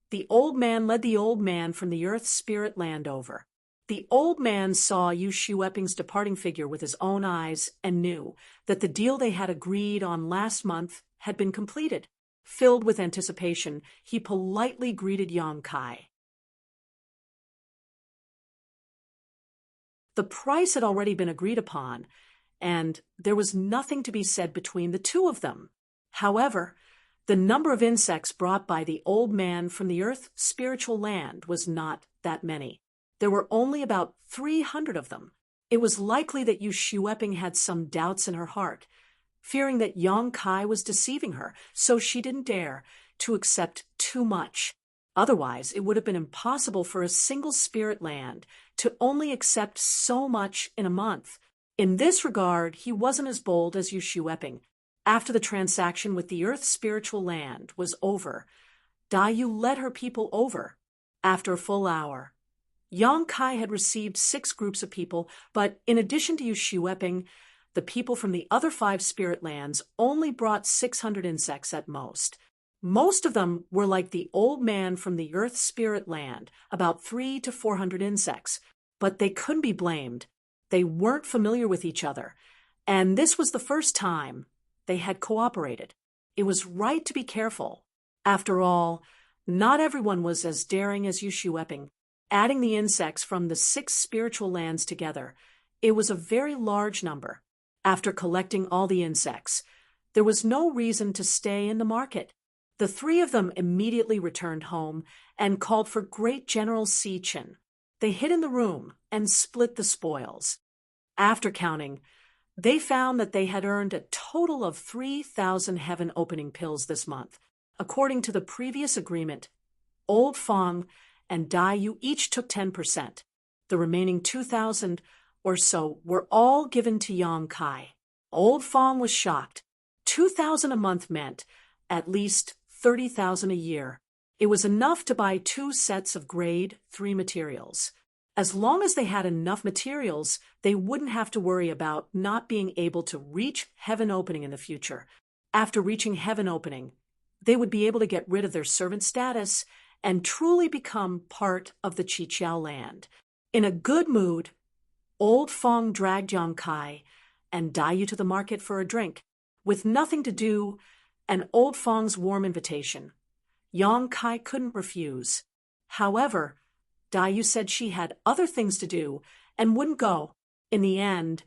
the old man led the old man from the earth spirit land over. The old man saw Yu Shueping's departing figure with his own eyes and knew that the deal they had agreed on last month had been completed. Filled with anticipation, he politely greeted Yong Kai. The price had already been agreed upon, and there was nothing to be said between the two of them. However, the number of insects brought by the old man from the earth spiritual land was not that many. There were only about 300 of them. It was likely that Yu Shueping had some doubts in her heart, fearing that Yong Kai was deceiving her, so she didn't dare to accept too much. Otherwise, it would have been impossible for a single spirit land to only accept so much in a month. In this regard, he wasn't as bold as Yu Shueping. After the transaction with the earth spiritual land was over, Daiyu led her people over. After a full hour, Yong Kai had received 6 groups of people, but in addition to Yu Shueping, the people from the other 5 spirit lands only brought 600 insects at most. Most of them were like the old man from the earth spirit land, about 300 to 400 insects, but they couldn't be blamed. They weren't familiar with each other, and this was the first time they had cooperated. It was right to be careful. After all, not everyone was as daring as Yu Shueping. Adding the insects from the 6 spiritual lands together, it was a very large number. After collecting all the insects, there was no reason to stay in the market. The 3 of them immediately returned home and called for Great General Sichin. They hid in the room and split the spoils. After counting, They found that they had earned a total of 3,000 heaven opening pills this month. According to the previous agreement, Old Fong and Dai Yu each took 10%. The remaining 2,000 or so were all given to Yang Kai. Old Fong was shocked. 2,000 a month meant at least 30,000 a year. It was enough to buy 2 sets of grade 3 materials. As long as they had enough materials, they wouldn't have to worry about not being able to reach heaven opening in the future. After reaching heaven opening, they would be able to get rid of their servant status and truly become part of the Qiqiao land. In a good mood, Old Fong dragged Yang Kai and Dai Yu to the market for a drink. With nothing to do and Old Fong's warm invitation, Yang Kai couldn't refuse. However, Dai Yu said she had other things to do and wouldn't go. In the end,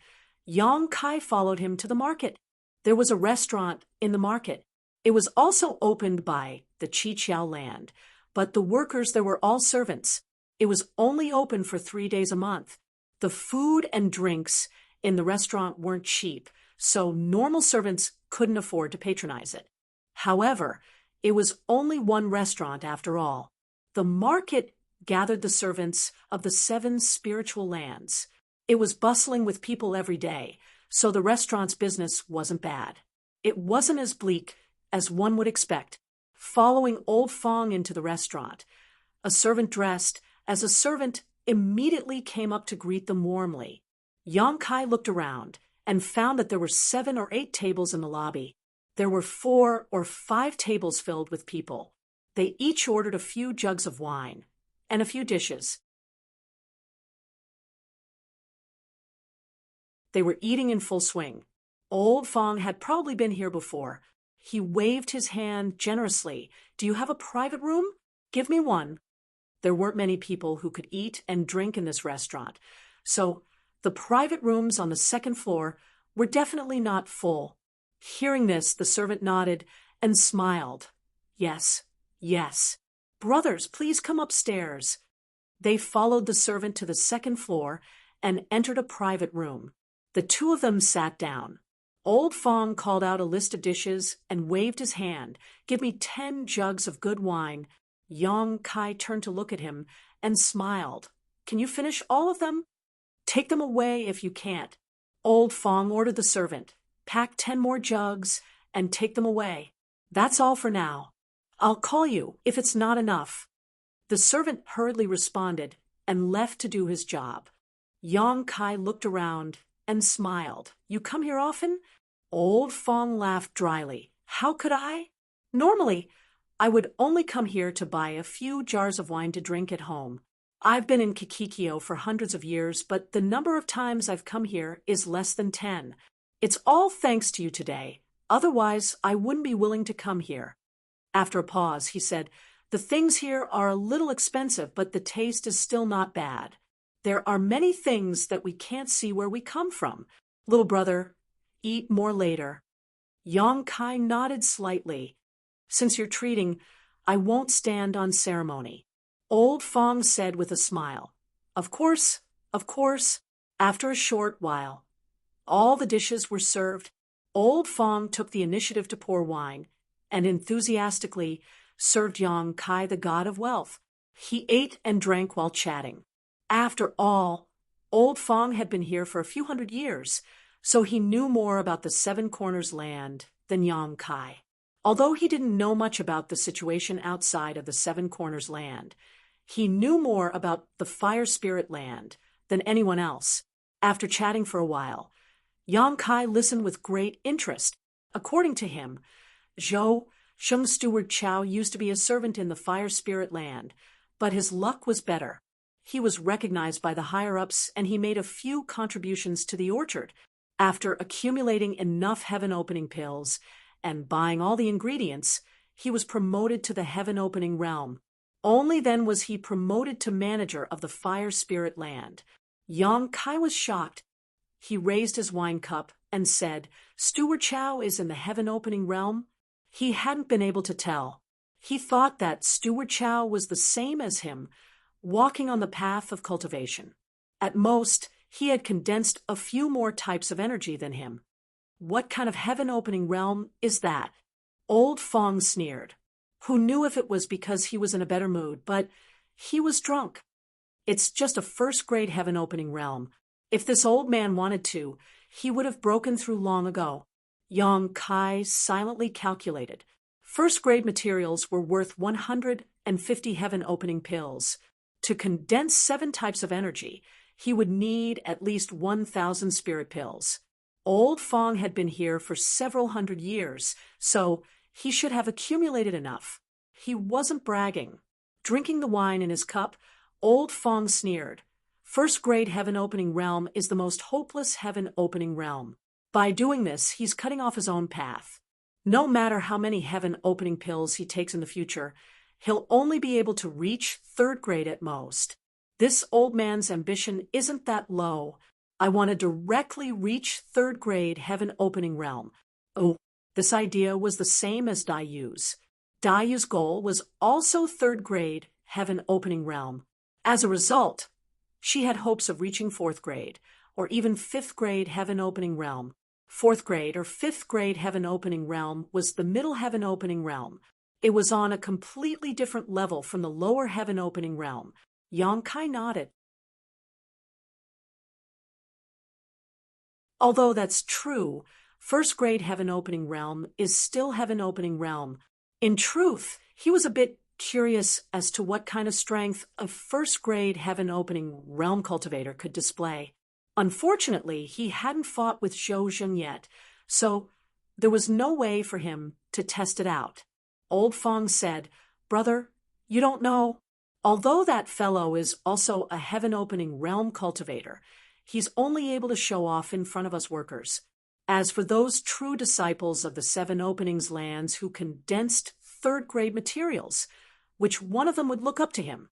Yang Kai followed him to the market. There was a restaurant in the market. It was also opened by the Qiqiao land, but the workers there were all servants. It was only open for 3 days a month. The food and drinks in the restaurant weren't cheap, so normal servants couldn't afford to patronize it. However, it was only one restaurant after all. The market gathered the servants of the 7 spiritual lands. It was bustling with people every day, so the restaurant's business wasn't bad. It wasn't as bleak as one would expect. Following Old Fong into the restaurant, a servant dressed as a servant immediately came up to greet them warmly. Yang Kai looked around and found that there were 7 or 8 tables in the lobby. There were 4 or 5 tables filled with people. They each ordered a few jugs of wine and a few dishes. They were eating in full swing. Old Fong had probably been here before. He waved his hand generously. "Do you have a private room? Give me one." There weren't many people who could eat and drink in this restaurant, so the private rooms on the 2nd floor were definitely not full. Hearing this, the servant nodded and smiled. "Yes, yes. Brothers, please come upstairs." They followed the servant to the 2nd floor and entered a private room. The 2 of them sat down. Old Fong called out a list of dishes and waved his hand. "Give me 10 jugs of good wine." Yang Kai turned to look at him and smiled. "Can you finish all of them?" "Take them away if you can't." Old Fong ordered the servant. "Pack 10 more jugs and take them away. That's all for now. I'll call you if it's not enough." The servant hurriedly responded and left to do his job. Yang Kai looked around and smiled. "You come here often?" Old Fong laughed dryly. "How could I? Normally, I would only come here to buy a few jars of wine to drink at home. I've been in Kikikyo for hundreds of years, but the number of times I've come here is less than 10. It's all thanks to you today. Otherwise, I wouldn't be willing to come here." After a pause, he said, "The things here are a little expensive, but the taste is still not bad. There are many things that we can't see where we come from. Little brother, eat more later." Yang Kai nodded slightly. "Since you're treating, I won't stand on ceremony." Old Fong said with a smile, Of course, of course." After a short while, all the dishes were served. Old Fong took the initiative to pour wine and enthusiastically served Yang Kai, the god of wealth. He ate and drank while chatting. After all, Old Fong had been here for a few hundred years, so he knew more about the 7 Corners land than Yang Kai. Although he didn't know much about the situation outside of the 7 Corners land, he knew more about the Fire Spirit land than anyone else. After chatting for a while, Yang Kai listened with great interest. According to him, Zhou Sheng Steward Chow used to be a servant in the Fire Spirit land, but his luck was better. He was recognized by the higher-ups and he made a few contributions to the orchard. After accumulating enough heaven-opening pills and buying all the ingredients, he was promoted to the heaven-opening realm. Only then was he promoted to manager of the Fire Spirit land. Yang Kai was shocked. He raised his wine cup and said, "Steward Chow is in the heaven-opening realm?" He hadn't been able to tell. He thought that Steward Chow was the same as him, walking on the path of cultivation. At most, he had condensed a few more types of energy than him. What kind of heaven-opening realm is that? Old Fong sneered. Who knew if it was because he was in a better mood, but he was drunk. It's just a first-grade heaven-opening realm. If this old man wanted to, he would have broken through long ago. Yang Kai silently calculated. First-grade materials were worth 150 heaven-opening pills. To condense 7 types of energy, he would need at least 1,000 spirit pills. Old Fong had been here for several hundred years, so he should have accumulated enough. He wasn't bragging. Drinking the wine in his cup, Old Fong sneered. First-grade heaven-opening realm is the most hopeless heaven-opening realm. By doing this, he's cutting off his own path. No matter how many heaven-opening pills he takes in the future, he'll only be able to reach 3rd grade at most. This old man's ambition isn't that low. I want to directly reach 3rd grade heaven-opening realm. Oh, this idea was the same as Daiyu's. Daiyu's goal was also 3rd grade heaven-opening realm. As a result, she had hopes of reaching 4th grade, or even 5th grade heaven-opening realm. 4th grade or 5th grade heaven-opening realm was the middle heaven-opening realm. It was on a completely different level from the lower heaven-opening realm. Yang Kai nodded. Although that's true, 1st grade heaven-opening realm is still heaven-opening realm. In truth, he was a bit curious as to what kind of strength a 1st grade heaven-opening realm cultivator could display. Unfortunately, he hadn't fought with Zhou Zheng yet, so there was no way for him to test it out. Old Fong said, "Brother, you don't know. Although that fellow is also a heaven-opening realm cultivator, he's only able to show off in front of us workers. As for those true disciples of the 7 openings lands who condensed 3rd grade materials, which one of them would look up to him?"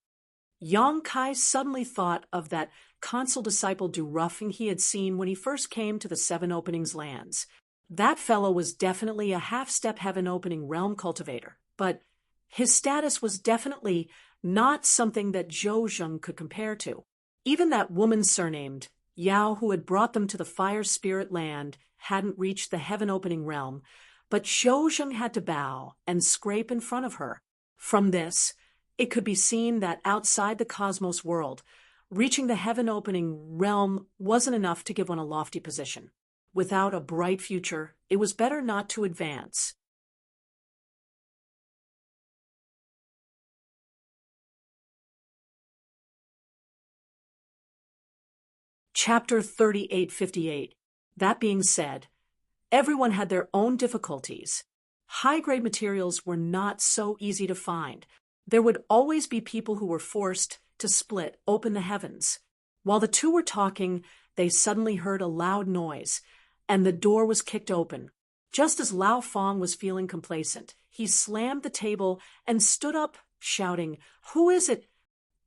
Yang Kai suddenly thought of that consul disciple Du Ruffing he had seen when he first came to the 7 openings lands. That fellow was definitely a half-step heaven-opening realm cultivator, but his status was definitely not something that Zhou Zheng could compare to. Even that woman surnamed Yao, who had brought them to the fire spirit land, hadn't reached the heaven-opening realm, but Zhou Zheng had to bow and scrape in front of her. From this, it could be seen that outside the cosmos world, reaching the heaven-opening realm wasn't enough to give one a lofty position. Without a bright future, it was better not to advance. Chapter 3858. That being said, everyone had their own difficulties. High-grade materials were not so easy to find. There would always be people who were forced to split open the heavens. While the two were talking, they suddenly heard a loud noise, and the door was kicked open. Just as Lao Fong was feeling complacent, he slammed the table and stood up, shouting, "Who is it?"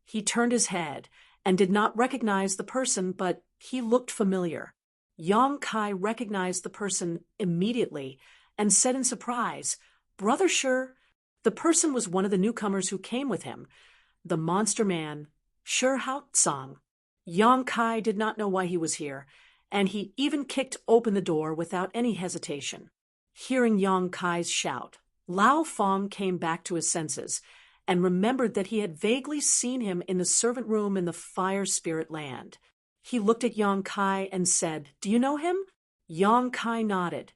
He turned his head and did not recognize the person, but he looked familiar. Yang Kai recognized the person immediately and said in surprise, "Brother Shi." The person was one of the newcomers who came with him, the monster man, Shi Haotsang. Yang Kai did not know why he was here, and he even kicked open the door without any hesitation. Hearing Yang Kai's shout, Lao Fong came back to his senses and remembered that he had vaguely seen him in the servant room in the fire spirit land. He looked at Yang Kai and said, "Do you know him?" Yang Kai nodded,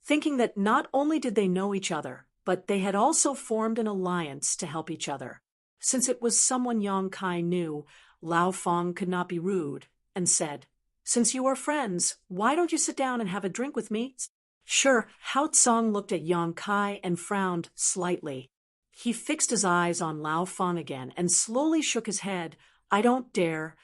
thinking that not only did they know each other, but they had also formed an alliance to help each other. Since it was someone Yang Kai knew, Lao Fong could not be rude, and said, "Since you are friends, why don't you sit down and have a drink with me?" Sure, Haotsang looked at Yang Kai and frowned slightly. He fixed his eyes on Lao Fong again and slowly shook his head. "I don't dare."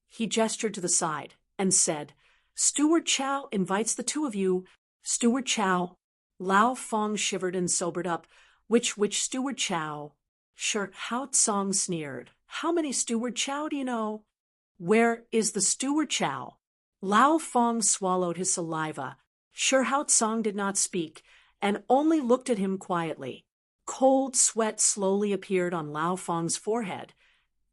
He gestured to the side and said, "Steward Chow invites the two of you." "Steward Chow." Lao Fong shivered and sobered up. Which Steward Chow?" Sure, Haotsang sneered. "How many Steward Chow do you know?" "Where is the Steward Chow?" Lao Fong swallowed his saliva. Sure, Haotsang did not speak, and only looked at him quietly. Cold sweat slowly appeared on Lao Fong's forehead,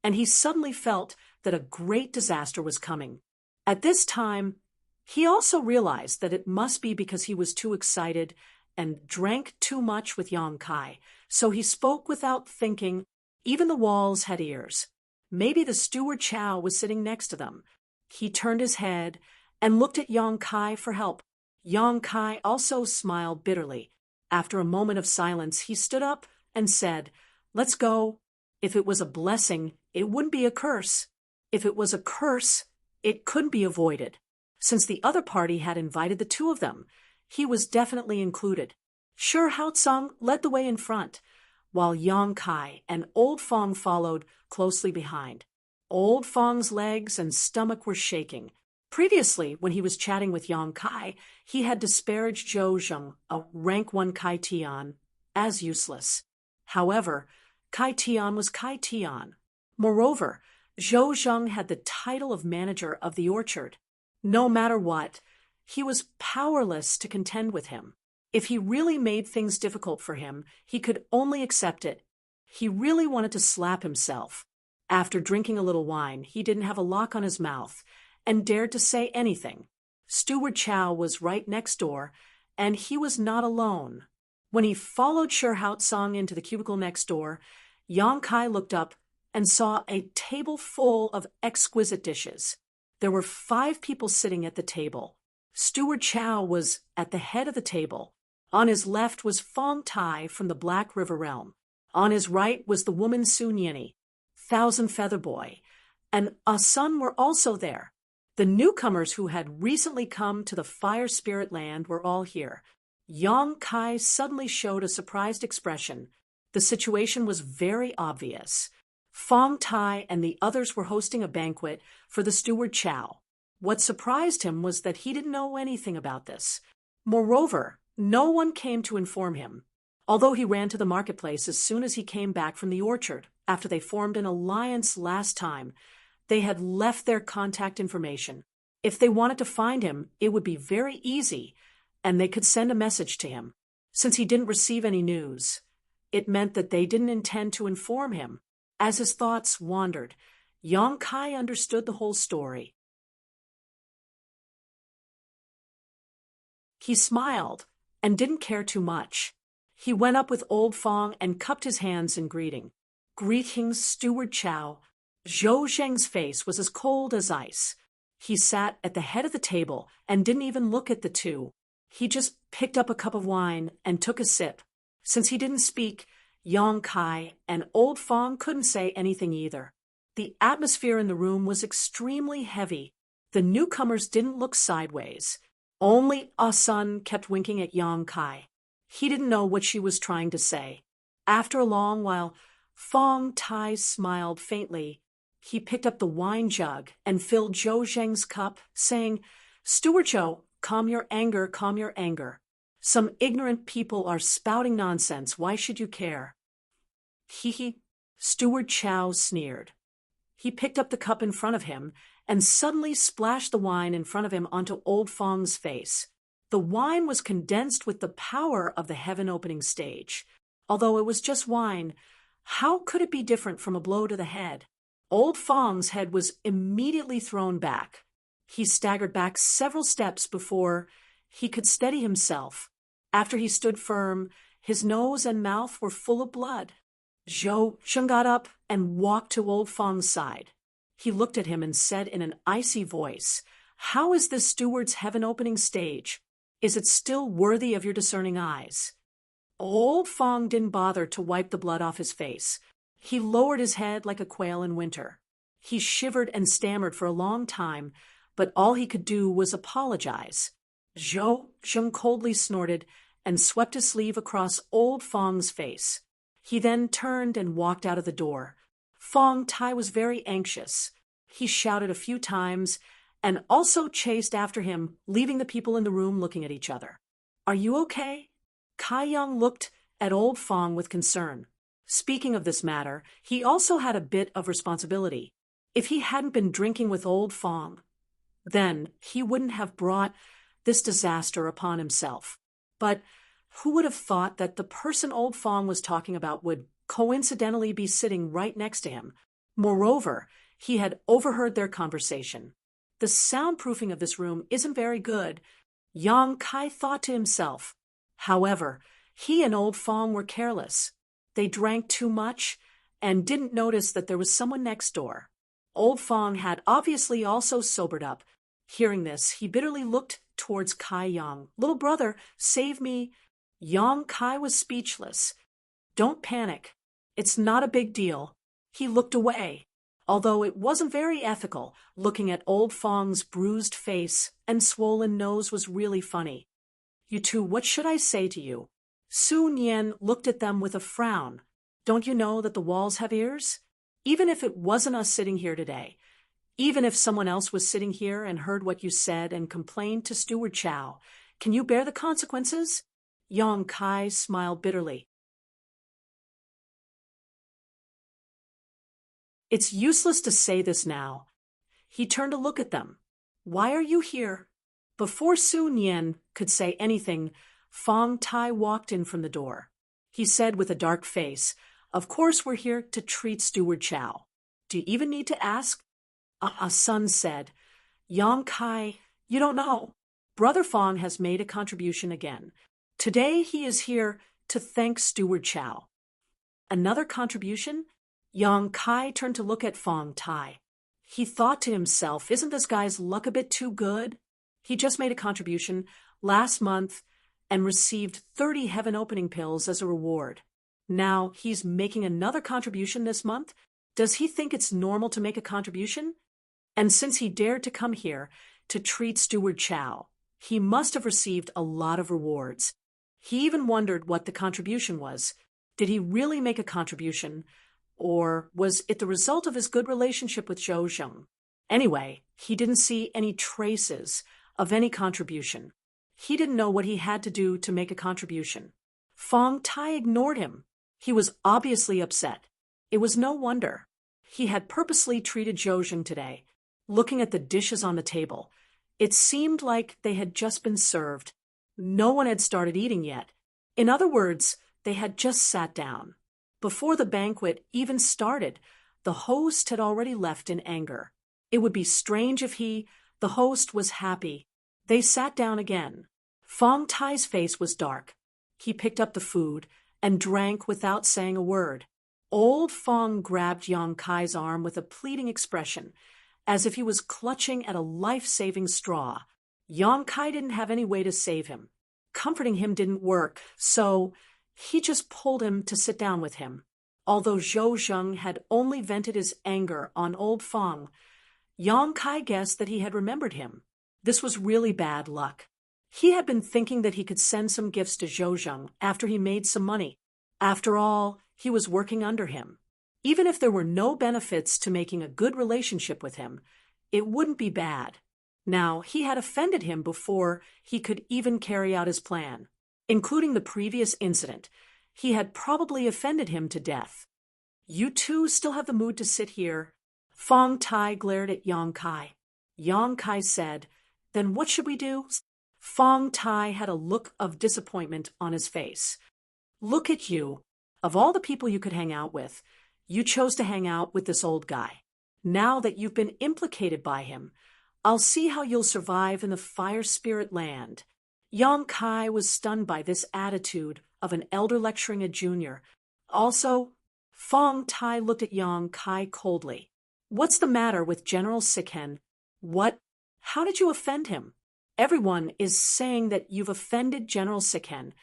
and he suddenly felt that a great disaster was coming. At this time, he also realized that it must be because he was too excited and drank too much with Yang Kai, so he spoke without thinking. Even the walls had ears. Maybe the steward Chow was sitting next to them. He turned his head and looked at Yang Kai for help. Yang Kai also smiled bitterly. After a moment of silence, he stood up and said, "Let's go. If it was a blessing, it wouldn't be a curse. If it was a curse, it couldn't be avoided." Since the other party had invited the two of them, he was definitely included. Shi Haotsung led the way in front, while Yang Kai and Old Fong followed closely behind. Old Fong's legs and stomach were shaking. Previously, when he was chatting with Yang Kai, he had disparaged Zhou Zheng, a rank 1 Kai Tian, as useless. However, Kai Tian was Kai Tian. Moreover, Zhou Zheng had the title of manager of the orchard. No matter what, he was powerless to contend with him. If he really made things difficult for him, he could only accept it. He really wanted to slap himself. After drinking a little wine, he didn't have a lock on his mouth and dared to say anything. Steward Chow was right next door, and he was not alone. When he followed Shi Haotsung into the cubicle next door, Yang Kai looked up and saw a table full of exquisite dishes. There were 5 people sitting at the table. Steward Chow was at the head of the table. On his left was Fong Tai from the Black River Realm. On his right was the woman Sun Yini, Thousand Feather Boy, and a son were also there. The newcomers who had recently come to the Fire Spirit Land were all here. Yang Kai suddenly showed a surprised expression. The situation was very obvious. Fong Tai and the others were hosting a banquet for the steward Chow. What surprised him was that he didn't know anything about this. Moreover, no one came to inform him, although he ran to the marketplace as soon as he came back from the orchard. After they formed an alliance last time, they had left their contact information. If they wanted to find him, it would be very easy, and they could send a message to him. Since he didn't receive any news, it meant that they didn't intend to inform him. As his thoughts wandered, Yang Kai understood the whole story. He smiled and didn't care too much. He went up with Old Fong and cupped his hands in greeting. "Greetings, Steward Chow." Zhou Zheng's face was as cold as ice. He sat at the head of the table and didn't even look at the two. He just picked up a cup of wine and took a sip. Since he didn't speak, Yang Kai and Old Fong couldn't say anything either. The atmosphere in the room was extremely heavy. The newcomers didn't look sideways. Only Ah Sun kept winking at Yang Kai. He didn't know what she was trying to say. After a long while, Fong Tai smiled faintly. He picked up the wine jug and filled Zhou Zheng's cup, saying, "Steward Zhou, calm your anger, calm your anger. Some ignorant people are spouting nonsense. Why should you care?" He. Steward Chow sneered. He picked up the cup in front of him and suddenly splashed the wine in front of him onto Old Fong's face. The wine was condensed with the power of the heaven-opening stage. Although it was just wine, how could it be different from a blow to the head? Old Fong's head was immediately thrown back. He staggered back several steps before he could steady himself. After he stood firm, his nose and mouth were full of blood. Zhou Zheng got up and walked to Old Fong's side. He looked at him and said in an icy voice, "How is this steward's heaven-opening stage? Is it still worthy of your discerning eyes?" Old Fong didn't bother to wipe the blood off his face. He lowered his head like a quail in winter. He shivered and stammered for a long time, but all he could do was apologize. Zhou Zheng coldly snorted and swept his sleeve across Old Fong's face. He then turned and walked out of the door. Fong Tai was very anxious. He shouted a few times and also chased after him, leaving the people in the room looking at each other. "Are you okay?" Kai Young looked at Old Fong with concern. Speaking of this matter, he also had a bit of responsibility. If he hadn't been drinking with Old Fong, then he wouldn't have brought this disaster upon himself. But who would have thought that the person Old Fong was talking about would coincidentally be sitting right next to him? Moreover, he had overheard their conversation. The soundproofing of this room isn't very good, Yang Kai thought to himself. However, he and old Fong were careless. They drank too much and didn't notice that there was someone next door. Old Fong had obviously also sobered up. Hearing this, he bitterly looked towards Kai Yang. "Little brother, save me." Yang Kai was speechless. "Don't panic. It's not a big deal." He looked away, although it wasn't very ethical. Looking at old Fong's bruised face and swollen nose was really funny. "You two, what should I say to you?" Su Nian looked at them with a frown. "Don't you know that the walls have ears? Even if it wasn't us sitting here today, even if someone else was sitting here and heard what you said and complained to Steward Chow, can you bear the consequences?" Yang Kai smiled bitterly. "It's useless to say this now." He turned to look at them. "Why are you here?" Before Su Nian could say anything, Fong Tai walked in from the door. He said with a dark face, "Of course we're here to treat Steward Chow. Do you even need to ask?" Sun said. "Yang Kai, you don't know. Brother Fong has made a contribution again. Today he is here to thank Steward Chow." "Another contribution?" Yang Kai turned to look at Fong Tai. He thought to himself, isn't this guy's luck a bit too good? He just made a contribution last month and received 30 heaven opening pills as a reward. Now he's making another contribution this month? Does he think it's normal to make a contribution? And since he dared to come here to treat Steward Chow, he must have received a lot of rewards. He even wondered what the contribution was. Did he really make a contribution? Or was it the result of his good relationship with Zhou Zheng? Anyway, he didn't see any traces of any contribution. He didn't know what he had to do to make a contribution. Fong Tai ignored him. He was obviously upset. It was no wonder. He had purposely treated Zhou Zheng today. Looking at the dishes on the table, it seemed like they had just been served. No one had started eating yet. In other words, they had just sat down. Before the banquet even started, the host had already left in anger. It would be strange if the host, was happy. They sat down again. Fong Tai's face was dark. He picked up the food and drank without saying a word. Old Fong grabbed Yang Kai's arm with a pleading expression, as if he was clutching at a life-saving straw. Yang Kai didn't have any way to save him. Comforting him didn't work, so he just pulled him to sit down with him. Although Zhou Zheng had only vented his anger on old Fong, Yang Kai guessed that he had remembered him. This was really bad luck. He had been thinking that he could send some gifts to Zhou Zheng after he made some money. After all, he was working under him. Even if there were no benefits to making a good relationship with him, it wouldn't be bad. Now, he had offended him before he could even carry out his plan. Including the previous incident, he had probably offended him to death. "You two still have the mood to sit here?" Fong Tai glared at Yang Kai. Yang Kai said, "Then what should we do?" Fong Tai had a look of disappointment on his face. "Look at you. Of all the people you could hang out with, you chose to hang out with this old guy. Now that you've been implicated by him, I'll see how you'll survive in the fire spirit land." Yang Kai was stunned by this attitude of an elder lecturing a junior. Also, Fong Tai looked at Yang Kai coldly. "What's the matter with General Sikhen? What? How did you offend him? Everyone is saying that you've offended General Sikhen,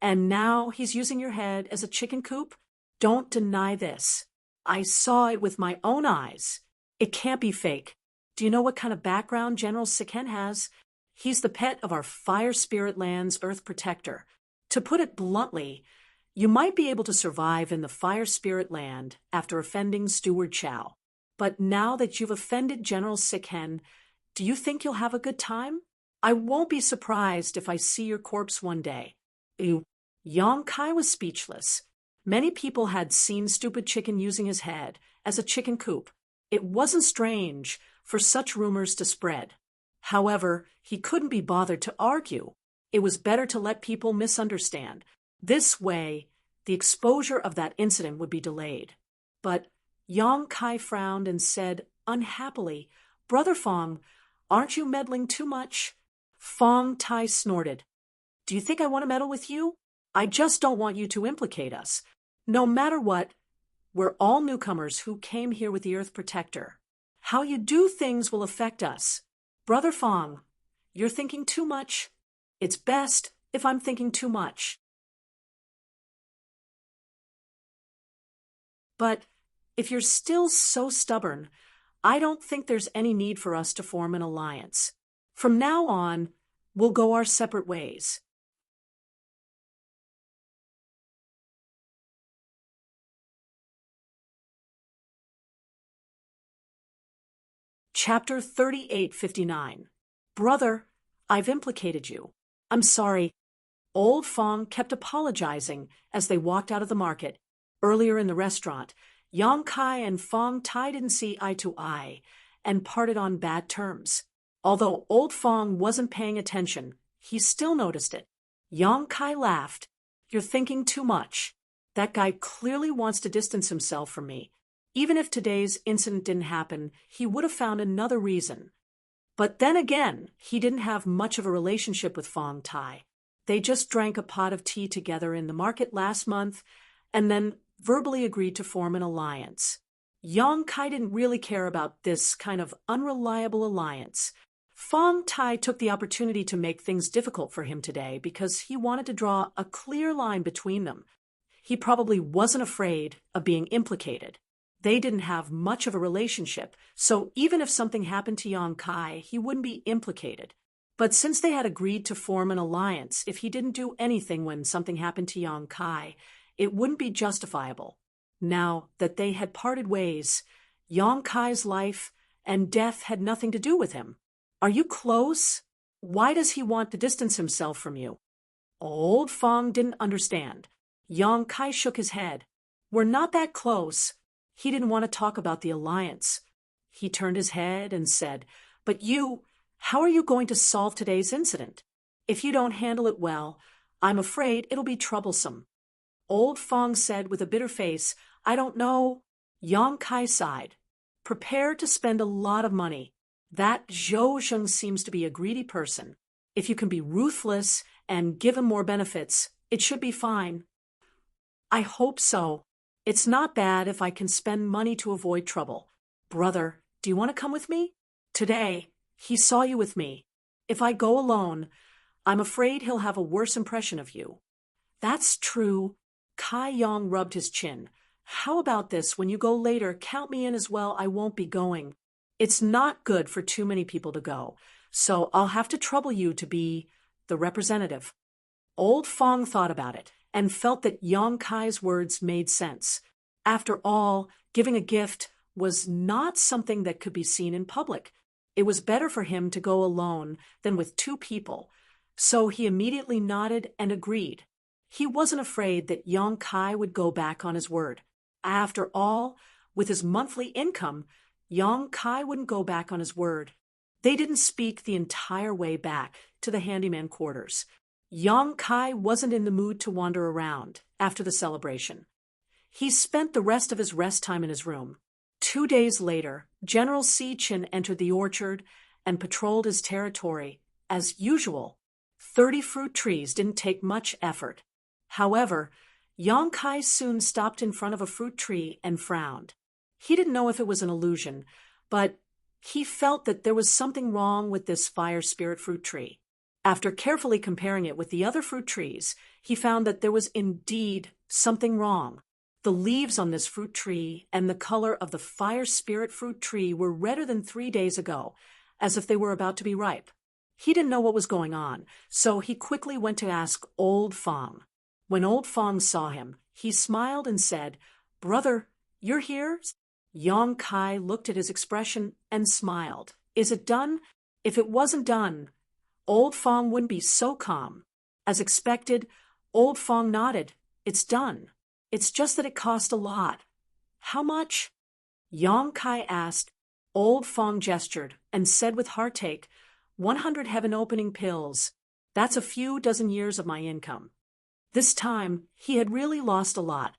and now he's using your head as a chicken coop? Don't deny this. I saw it with my own eyes. It can't be fake. Do you know what kind of background General Sikhen has? He's the pet of our Fire Spirit Land's Earth Protector. To put it bluntly, you might be able to survive in the Fire Spirit Land after offending Steward Chow. But now that you've offended General Sikhen, do you think you'll have a good time? I won't be surprised if I see your corpse one day." Yang Kai was speechless. Many people had seen Stupid Chicken using his head as a chicken coop. It wasn't strange for such rumors to spread. However, he couldn't be bothered to argue. It was better to let people misunderstand. This way, the exposure of that incident would be delayed. But Yang Kai frowned and said unhappily, "Brother Fong, Aren't you meddling too much? Fong Tai snorted. Do you think I want to meddle with you? I just don't want you to implicate us. No matter what, we're all newcomers who came here with the Earth Protector. How you do things will affect us. Brother Fong, you're thinking too much. It's best if I'm thinking too much. But if you're still so stubborn, I don't think there's any need for us to form an alliance. From now on, we'll go our separate ways. Chapter 3859. Brother, I've implicated you. I'm sorry. Old Fong kept apologizing as they walked out of the market. Earlier in the restaurant, Yang Kai and Fong Tai didn't see eye to eye and parted on bad terms. Although Old Fong wasn't paying attention, he still noticed it. Yang Kai laughed. You're thinking too much. That guy clearly wants to distance himself from me. Even if today's incident didn't happen, he would have found another reason. But then again, he didn't have much of a relationship with Fong Tai. They just drank a pot of tea together in the market last month and then verbally agreed to form an alliance. Yang Kai didn't really care about this kind of unreliable alliance. Fong Tai took the opportunity to make things difficult for him today because he wanted to draw a clear line between them. He probably wasn't afraid of being implicated. They didn't have much of a relationship, so even if something happened to Yang Kai, he wouldn't be implicated. But since they had agreed to form an alliance, if he didn't do anything when something happened to Yang Kai, it wouldn't be justifiable. Now that they had parted ways, Yang Kai's life and death had nothing to do with him. Are you close? Why does he want to distance himself from you? Old Fong didn't understand. Yang Kai shook his head. We're not that close. He didn't want to talk about the alliance. He turned his head and said, But how are you going to solve today's incident? If you don't handle it well, I'm afraid it'll be troublesome. Old Fong said with a bitter face, I don't know. Yang Kai sighed. Prepare to spend a lot of money. That Zhou Zheng seems to be a greedy person. If you can be ruthless and give him more benefits, it should be fine. I hope so. It's not bad if I can spend money to avoid trouble. Brother, do you want to come with me? Today, he saw you with me. If I go alone, I'm afraid he'll have a worse impression of you. That's true. Kai Yong rubbed his chin. How about this? When you go later, count me in as well. I won't be going. It's not good for too many people to go, so I'll have to trouble you to be the representative. Old Fong thought about it and felt that Yang Kai's words made sense. After all, giving a gift was not something that could be seen in public. It was better for him to go alone than with two people, so he immediately nodded and agreed. He wasn't afraid that Yang Kai would go back on his word. After all, with his monthly income, Yang Kai wouldn't go back on his word. They didn't speak the entire way back to the handyman quarters. Yang Kai wasn't in the mood to wander around after the celebration. He spent the rest of his rest time in his room. 2 days later, General Si Chin entered the orchard and patrolled his territory. As usual, 30 fruit trees didn't take much effort. However, Yang Kai soon stopped in front of a fruit tree and frowned. He didn't know if it was an illusion, but he felt that there was something wrong with this fire spirit fruit tree. After carefully comparing it with the other fruit trees, he found that there was indeed something wrong. The leaves on this fruit tree and the color of the fire spirit fruit tree were redder than 3 days ago, as if they were about to be ripe. He didn't know what was going on, so he quickly went to ask Old Fong. When Old Fong saw him, he smiled and said, Brother, you're here? Yang Kai looked at his expression and smiled. Is it done? If it wasn't done, Old Fong wouldn't be so calm. As expected, Old Fong nodded. It's done. It's just that it cost a lot. How much? Yang Kai asked. Old Fong gestured and said with heartache, 100 heaven-opening pills. That's a few dozen years of my income. This time, he had really lost a lot.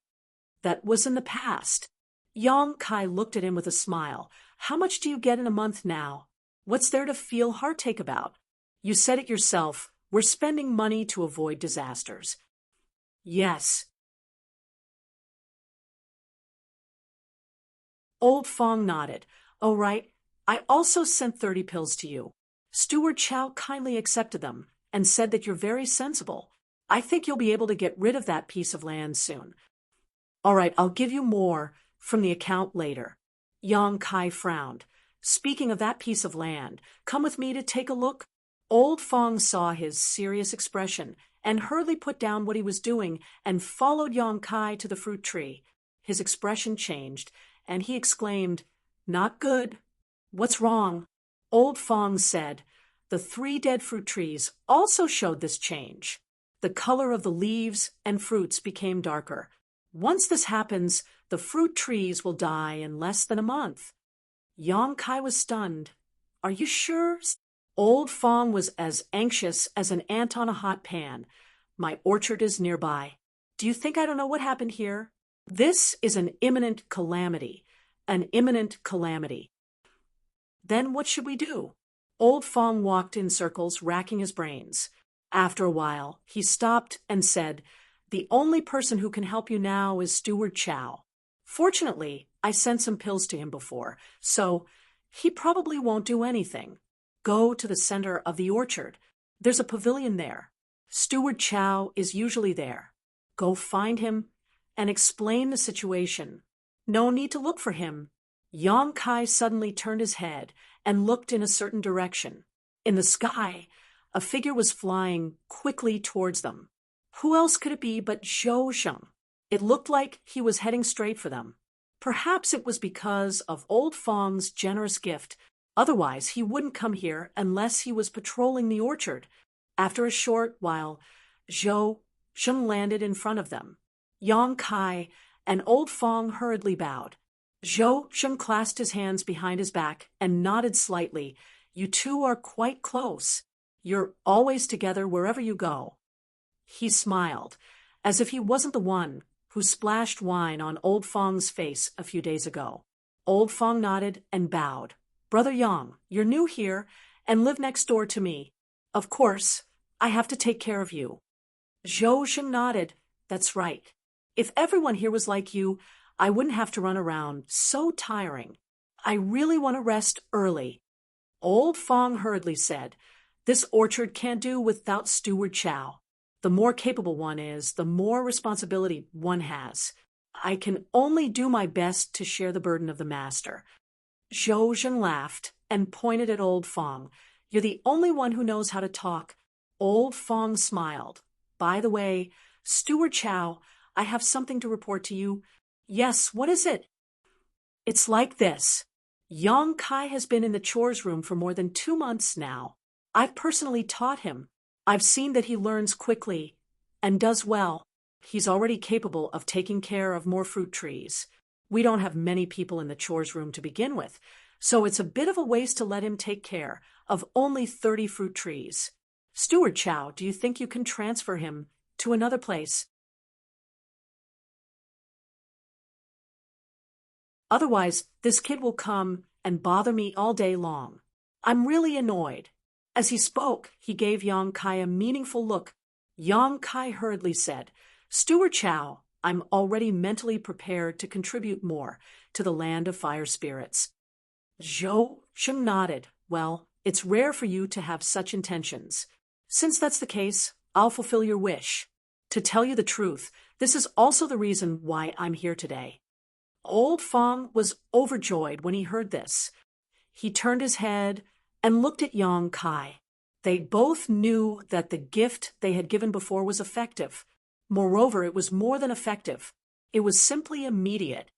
That was in the past. Yang Kai looked at him with a smile. How much do you get in a month now? What's there to feel heartache about? You said it yourself. We're spending money to avoid disasters. Yes. Old Fong nodded. Oh, right. I also sent 30 pills to you. Steward Chow kindly accepted them and said that you're very sensible. I think you'll be able to get rid of that piece of land soon. All right, I'll give you more from the account later. Yang Kai frowned. Speaking of that piece of land, come with me to take a look. Old Fong saw his serious expression and hurriedly put down what he was doing and followed Yang Kai to the fruit tree. His expression changed, and he exclaimed, Not good. What's wrong? Old Fong said. The 3 dead fruit trees also showed this change. The color of the leaves and fruits became darker. Once this happens, the fruit trees will die in less than a month. Yang Kai was stunned. Are you sure? Old Fong was as anxious as an ant on a hot pan. My orchard is nearby. Do you think I don't know what happened here? This is an imminent calamity. An imminent calamity. Then what should we do? Old Fong walked in circles, racking his brains. After a while, he stopped and said, The only person who can help you now is Steward Chow. Fortunately, I sent some pills to him before, so he probably won't do anything. Go to the center of the orchard. There's a pavilion there. Steward Chow is usually there. Go find him and explain the situation. No need to look for him. Yang Kai suddenly turned his head and looked in a certain direction. In the sky, a figure was flying quickly towards them. Who else could it be but Zhou Sheng? It looked like he was heading straight for them. Perhaps it was because of Old Fong's generous gift. Otherwise, he wouldn't come here unless he was patrolling the orchard. After a short while, Zhou Sheng landed in front of them. Yang Kai and Old Fong hurriedly bowed. Zhou Sheng clasped his hands behind his back and nodded slightly. You two are quite close. You're always together wherever you go. He smiled, as if he wasn't the one who splashed wine on Old Fong's face a few days ago. Old Fong nodded and bowed. Brother Yang, you're new here and live next door to me. Of course, I have to take care of you. Zhou Sheng nodded. That's right. If everyone here was like you, I wouldn't have to run around. So tiring. I really want to rest early. Old Fong hurriedly said, This orchard can't do without Steward Chow. The more capable one is, the more responsibility one has. I can only do my best to share the burden of the master. Zhou Zhen laughed and pointed at Old Fong. You're the only one who knows how to talk. Old Fong smiled. By the way, Steward Chow, I have something to report to you. Yes, what is it? It's like this. Yang Kai has been in the chores room for more than 2 months now. I've personally taught him. I've seen that he learns quickly and does well. He's already capable of taking care of more fruit trees. We don't have many people in the chores room to begin with, so it's a bit of a waste to let him take care of only 30 fruit trees. Steward Chow, do you think you can transfer him to another place? Otherwise, this kid will come and bother me all day long. I'm really annoyed. As he spoke, he gave Yang Kai a meaningful look. Yang Kai hurriedly said, Steward Chow, I'm already mentally prepared to contribute more to the land of fire spirits. Zhou Sheng nodded. Well, it's rare for you to have such intentions. Since that's the case, I'll fulfill your wish. To tell you the truth, this is also the reason why I'm here today. Old Fong was overjoyed when he heard this. He turned his head and looked at Yang Kai. They both knew that the gift they had given before was effective. Moreover, it was more than effective. It was simply immediate.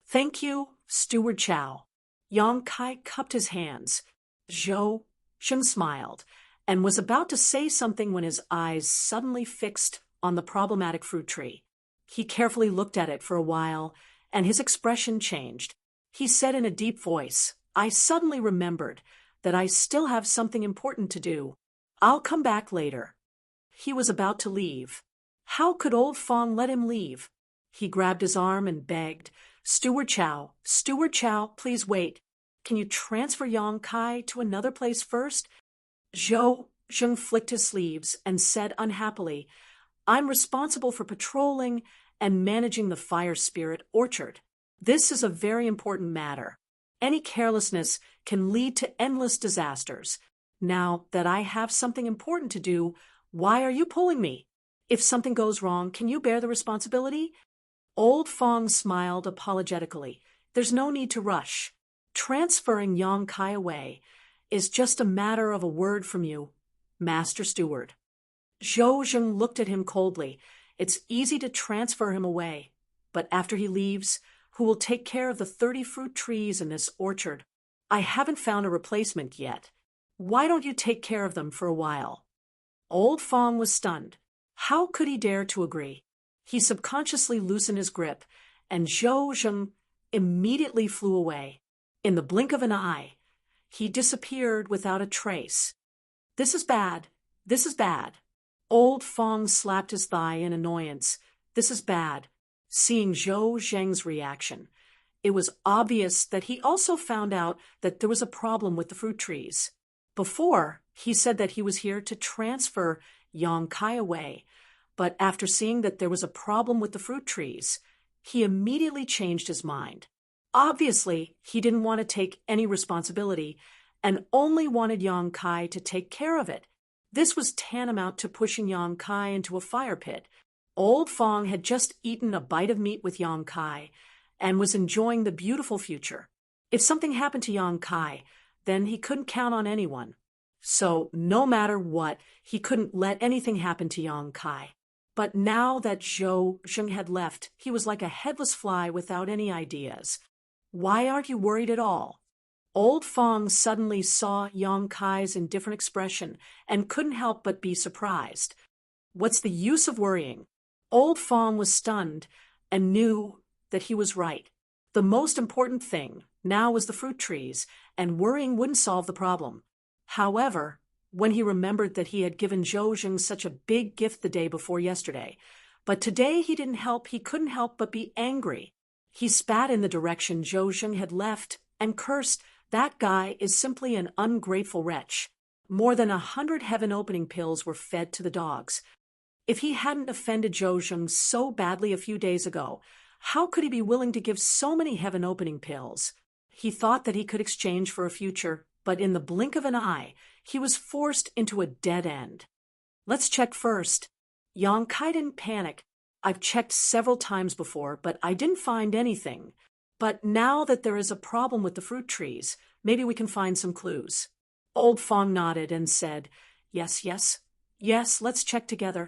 Thank you, Steward Chow. Yang Kai cupped his hands. Zhou Sheng smiled and was about to say something when his eyes suddenly fixed on the problematic fruit tree. He carefully looked at it for a while, and his expression changed. He said in a deep voice, I suddenly remembered that I still have something important to do. I'll come back later. He was about to leave. How could Old Fong let him leave? He grabbed his arm and begged, Steward Chow, please wait. Can you transfer Yang Kai to another place first? Zhou Zheng flicked his sleeves and said unhappily, I'm responsible for patrolling and managing the fire spirit orchard. This is a very important matter. Any carelessness can lead to endless disasters. Now that I have something important to do, why are you pulling me? If something goes wrong, can you bear the responsibility? Old Fong smiled apologetically. There's no need to rush. Transferring Yang Kai away is just a matter of a word from you, Master Steward. Zhou Zheng looked at him coldly. It's easy to transfer him away, but after he leaves, who will take care of the 30 fruit trees in this orchard? I haven't found a replacement yet. Why don't you take care of them for a while? Old Fong was stunned. How could he dare to agree? He subconsciously loosened his grip, and Zhou Zheng immediately flew away. In the blink of an eye, he disappeared without a trace. This is bad. This is bad. Old Fong slapped his thigh in annoyance. This is bad. Seeing Zhou Zheng's reaction, it was obvious that he also found out that there was a problem with the fruit trees. Before, he said that he was here to transfer Yang Kai away, but after seeing that there was a problem with the fruit trees, he immediately changed his mind. Obviously, he didn't want to take any responsibility and only wanted Yang Kai to take care of it. This was tantamount to pushing Yang Kai into a fire pit. Old Fong had just eaten a bite of meat with Yang Kai and was enjoying the beautiful future. If something happened to Yang Kai, then he couldn't count on anyone. So, no matter what, he couldn't let anything happen to Yang Kai. But now that Zhou Zheng had left, he was like a headless fly without any ideas. Why aren't you worried at all? Old Fong suddenly saw Yang Kai's indifferent expression and couldn't help but be surprised. What's the use of worrying? Old Fong was stunned and knew that he was right. The most important thing now was the fruit trees, and worrying wouldn't solve the problem. However, when he remembered that he had given Zhou Zheng such a big gift the day before yesterday, but today he couldn't help but be angry. He spat in the direction Zhou Zheng had left and cursed, that guy is simply an ungrateful wretch. More than 100 heaven-opening pills were fed to the dogs. If he hadn't offended Zhou Zheng so badly a few days ago, how could he be willing to give so many heaven-opening pills? He thought that he could exchange for a future, but in the blink of an eye, he was forced into a dead end. Let's check first. Yang Kai didn't panic. I've checked several times before, but I didn't find anything. But now that there is a problem with the fruit trees, maybe we can find some clues. Old Fong nodded and said, Yes, let's check together.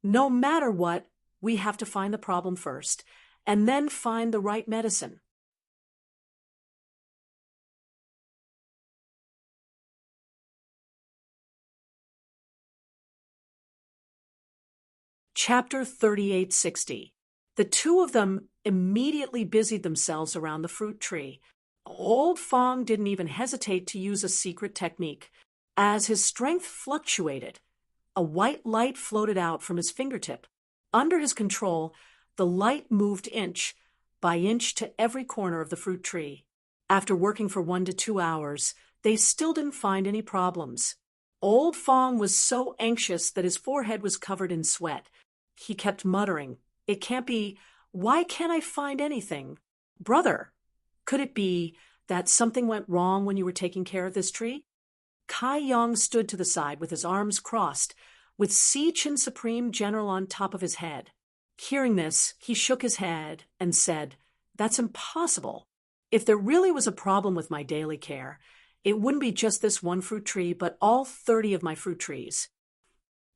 No matter what, we have to find the problem first, and then find the right medicine. Chapter 3860. The two of them immediately busied themselves around the fruit tree. Old Fong didn't even hesitate to use a secret technique. As his strength fluctuated, a white light floated out from his fingertip. Under his control, the light moved inch by inch to every corner of the fruit tree. After working for 1 to 2 hours, they still didn't find any problems. Old Fong was so anxious that his forehead was covered in sweat. He kept muttering, It can't be. Why can't I find anything? Brother, could it be that something went wrong when you were taking care of this tree? Kai Yang stood to the side with his arms crossed, with Si Chin Supreme General on top of his head. Hearing this, he shook his head and said, That's impossible. If there really was a problem with my daily care, it wouldn't be just this one fruit tree, but all 30 of my fruit trees.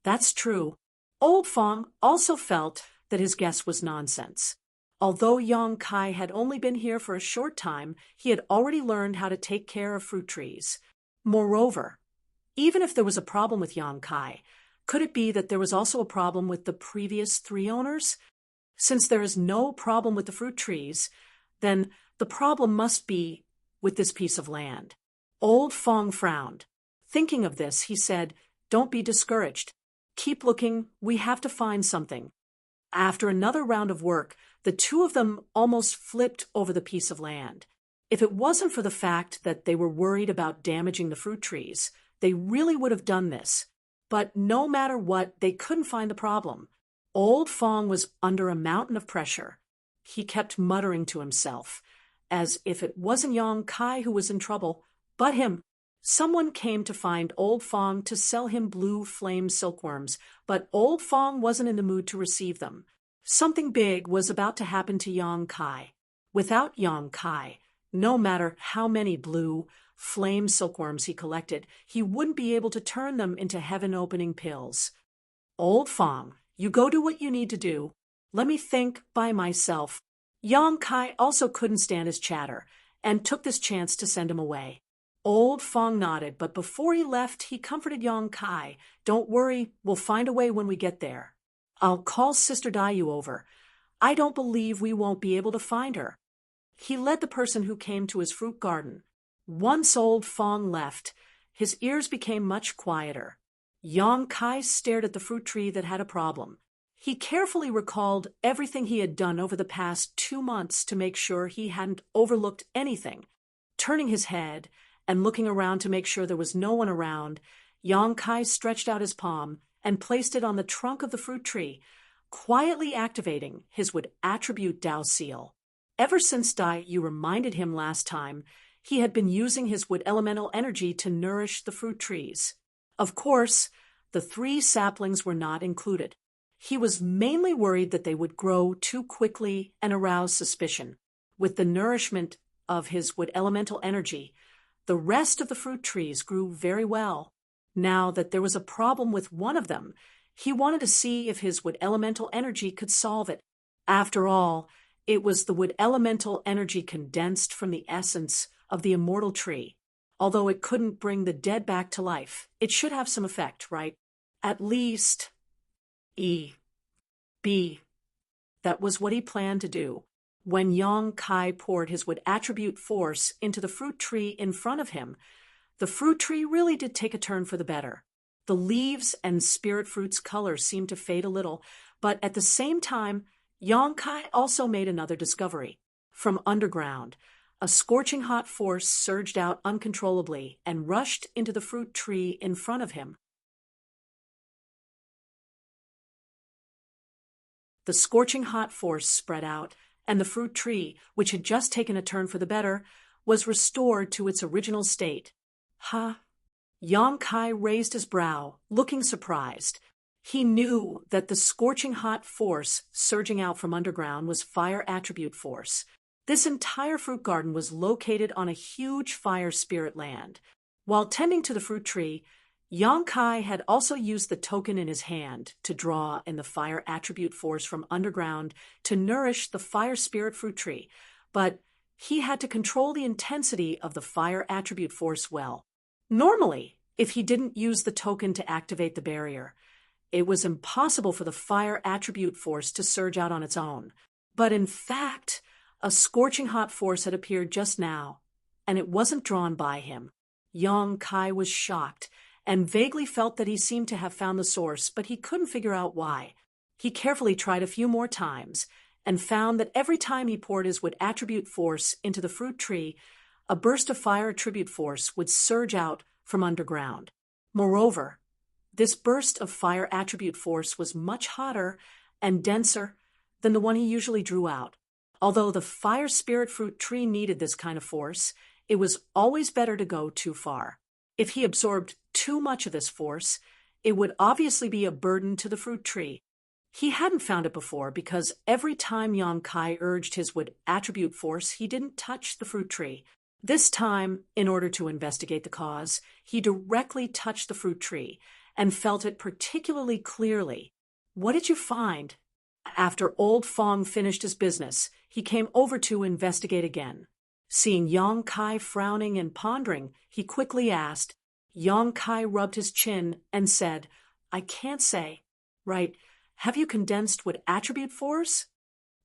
That's true. Old Fong also felt that his guess was nonsense. Although Yang Kai had only been here for a short time, he had already learned how to take care of fruit trees. Moreover, even if there was a problem with Yang Kai, could it be that there was also a problem with the previous 3 owners? Since there is no problem with the fruit trees, then the problem must be with this piece of land. Old Fong frowned. Thinking of this, he said, Don't be discouraged. Keep looking, we have to find something. After another round of work, The two of them almost flipped over the piece of land. If it wasn't for the fact that they were worried about damaging the fruit trees, they really would have done this. But no matter what, they couldn't find the problem. Old Fong was under a mountain of pressure. He kept muttering to himself, as if it wasn't Yang Kai who was in trouble, but him. Someone came to find Old Fong to sell him blue flame silkworms, but Old Fong wasn't in the mood to receive them. Something big was about to happen to Yang Kai. Without Yang Kai, no matter how many blue flame silkworms he collected, he wouldn't be able to turn them into heaven-opening pills. Old Fong, you go do what you need to do. Let me think by myself. Yang Kai also couldn't stand his chatter, and took this chance to send him away. Old Fong nodded, but before he left, he comforted Yang Kai. Don't worry, we'll find a way when we get there. I'll call Sister Dayu over. I don't believe we won't be able to find her. He led the person who came to his fruit garden. Once Old Fong left, his ears became much quieter. Yang Kai stared at the fruit tree that had a problem. He carefully recalled everything he had done over the past 2 months to make sure he hadn't overlooked anything. Turning his head and looking around to make sure there was no one around, Yang Kai stretched out his palm and placed it on the trunk of the fruit tree, quietly activating his wood attribute Dao seal. Ever since you reminded him last time, he had been using his wood elemental energy to nourish the fruit trees. Of course, the 3 saplings were not included. He was mainly worried that they would grow too quickly and arouse suspicion. With the nourishment of his wood elemental energy, the rest of the fruit trees grew very well. Now that there was a problem with one of them, he wanted to see if his wood elemental energy could solve it. After all, it was the wood elemental energy condensed from the essence of the immortal tree. Although it couldn't bring the dead back to life, it should have some effect, right? At least... That was what he planned to do. When Yang Kai poured his wood attribute force into the fruit tree in front of him, the fruit tree really did take a turn for the better. The leaves and spirit fruit's color seemed to fade a little, but at the same time, Yang Kai also made another discovery. From underground, a scorching hot force surged out uncontrollably and rushed into the fruit tree in front of him. The scorching hot force spread out, and the fruit tree, which had just taken a turn for the better, was restored to its original state. Ha! Yang Kai raised his brow, looking surprised. He knew that the scorching hot force surging out from underground was fire attribute force. This entire fruit garden was located on a huge fire spirit land. While tending to the fruit tree, Yang Kai had also used the token in his hand to draw in the fire attribute force from underground to nourish the fire spirit fruit tree, but he had to control the intensity of the fire attribute force well. Normally, if he didn't use the token to activate the barrier, it was impossible for the fire attribute force to surge out on its own. But in fact, a scorching hot force had appeared just now, and it wasn't drawn by him. Yang Kai was shocked and vaguely felt that he seemed to have found the source, but he couldn't figure out why. He carefully tried a few more times and found that every time he poured his wood attribute force into the fruit tree, a burst of fire attribute force would surge out from underground. Moreover, this burst of fire attribute force was much hotter and denser than the one he usually drew out. Although the fire spirit fruit tree needed this kind of force, it was always better to go too far. If he absorbed too much of this force, it would obviously be a burden to the fruit tree. He hadn't found it before because every time Yang Kai urged his wood attribute force, he didn't touch the fruit tree. This time, in order to investigate the cause, he directly touched the fruit tree and felt it particularly clearly. What did you find? After Old Fong finished his business, he came over to investigate again. Seeing Yang Kai frowning and pondering, he quickly asked. Yang Kai rubbed his chin and said, I can't say. Right, have you condensed wood attribute force?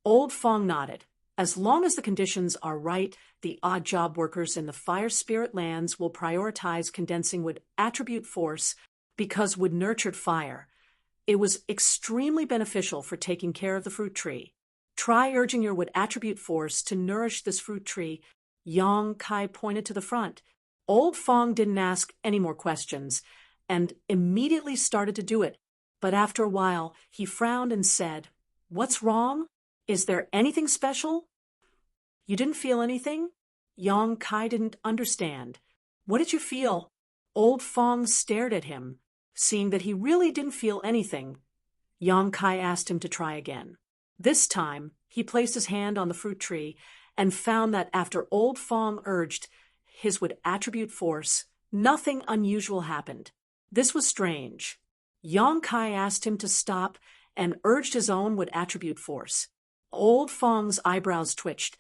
Old Fong nodded. As long as the conditions are right, the odd job workers in the fire spirit lands will prioritize condensing wood attribute force because wood nurtured fire. It was extremely beneficial for taking care of the fruit tree. Try urging your wood attribute force to nourish this fruit tree. Yang Kai pointed to the front. Old Fong didn't ask any more questions and immediately started to do it. But after a while, he frowned and said, "What's wrong? Is there anything special?" "You didn't feel anything?" Yang Kai didn't understand. "What did you feel?" Old Fong stared at him. Seeing that he really didn't feel anything, Yang Kai asked him to try again. This time, he placed his hand on the fruit tree and found that after Old Fong urged his would attribute force, nothing unusual happened. This was strange. Yang Kai asked him to stop and urged his own would attribute force. Old Fong's eyebrows twitched.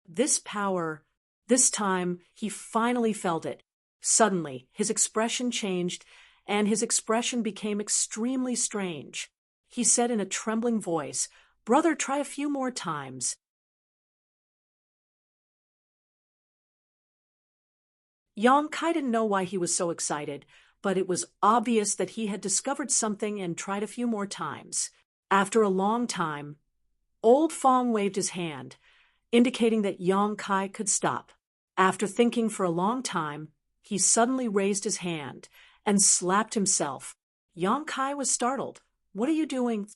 This power, this time, he finally felt it. Suddenly, his expression changed, and his expression became extremely strange. He said in a trembling voice, "Brother, try a few more times." Yang Kai didn't know why he was so excited, but it was obvious that he had discovered something and tried a few more times. After a long time, Old Fong waved his hand, indicating that Yang Kai could stop. After thinking for a long time, he suddenly raised his hand and slapped himself. Yang Kai was startled. "What are you doing?"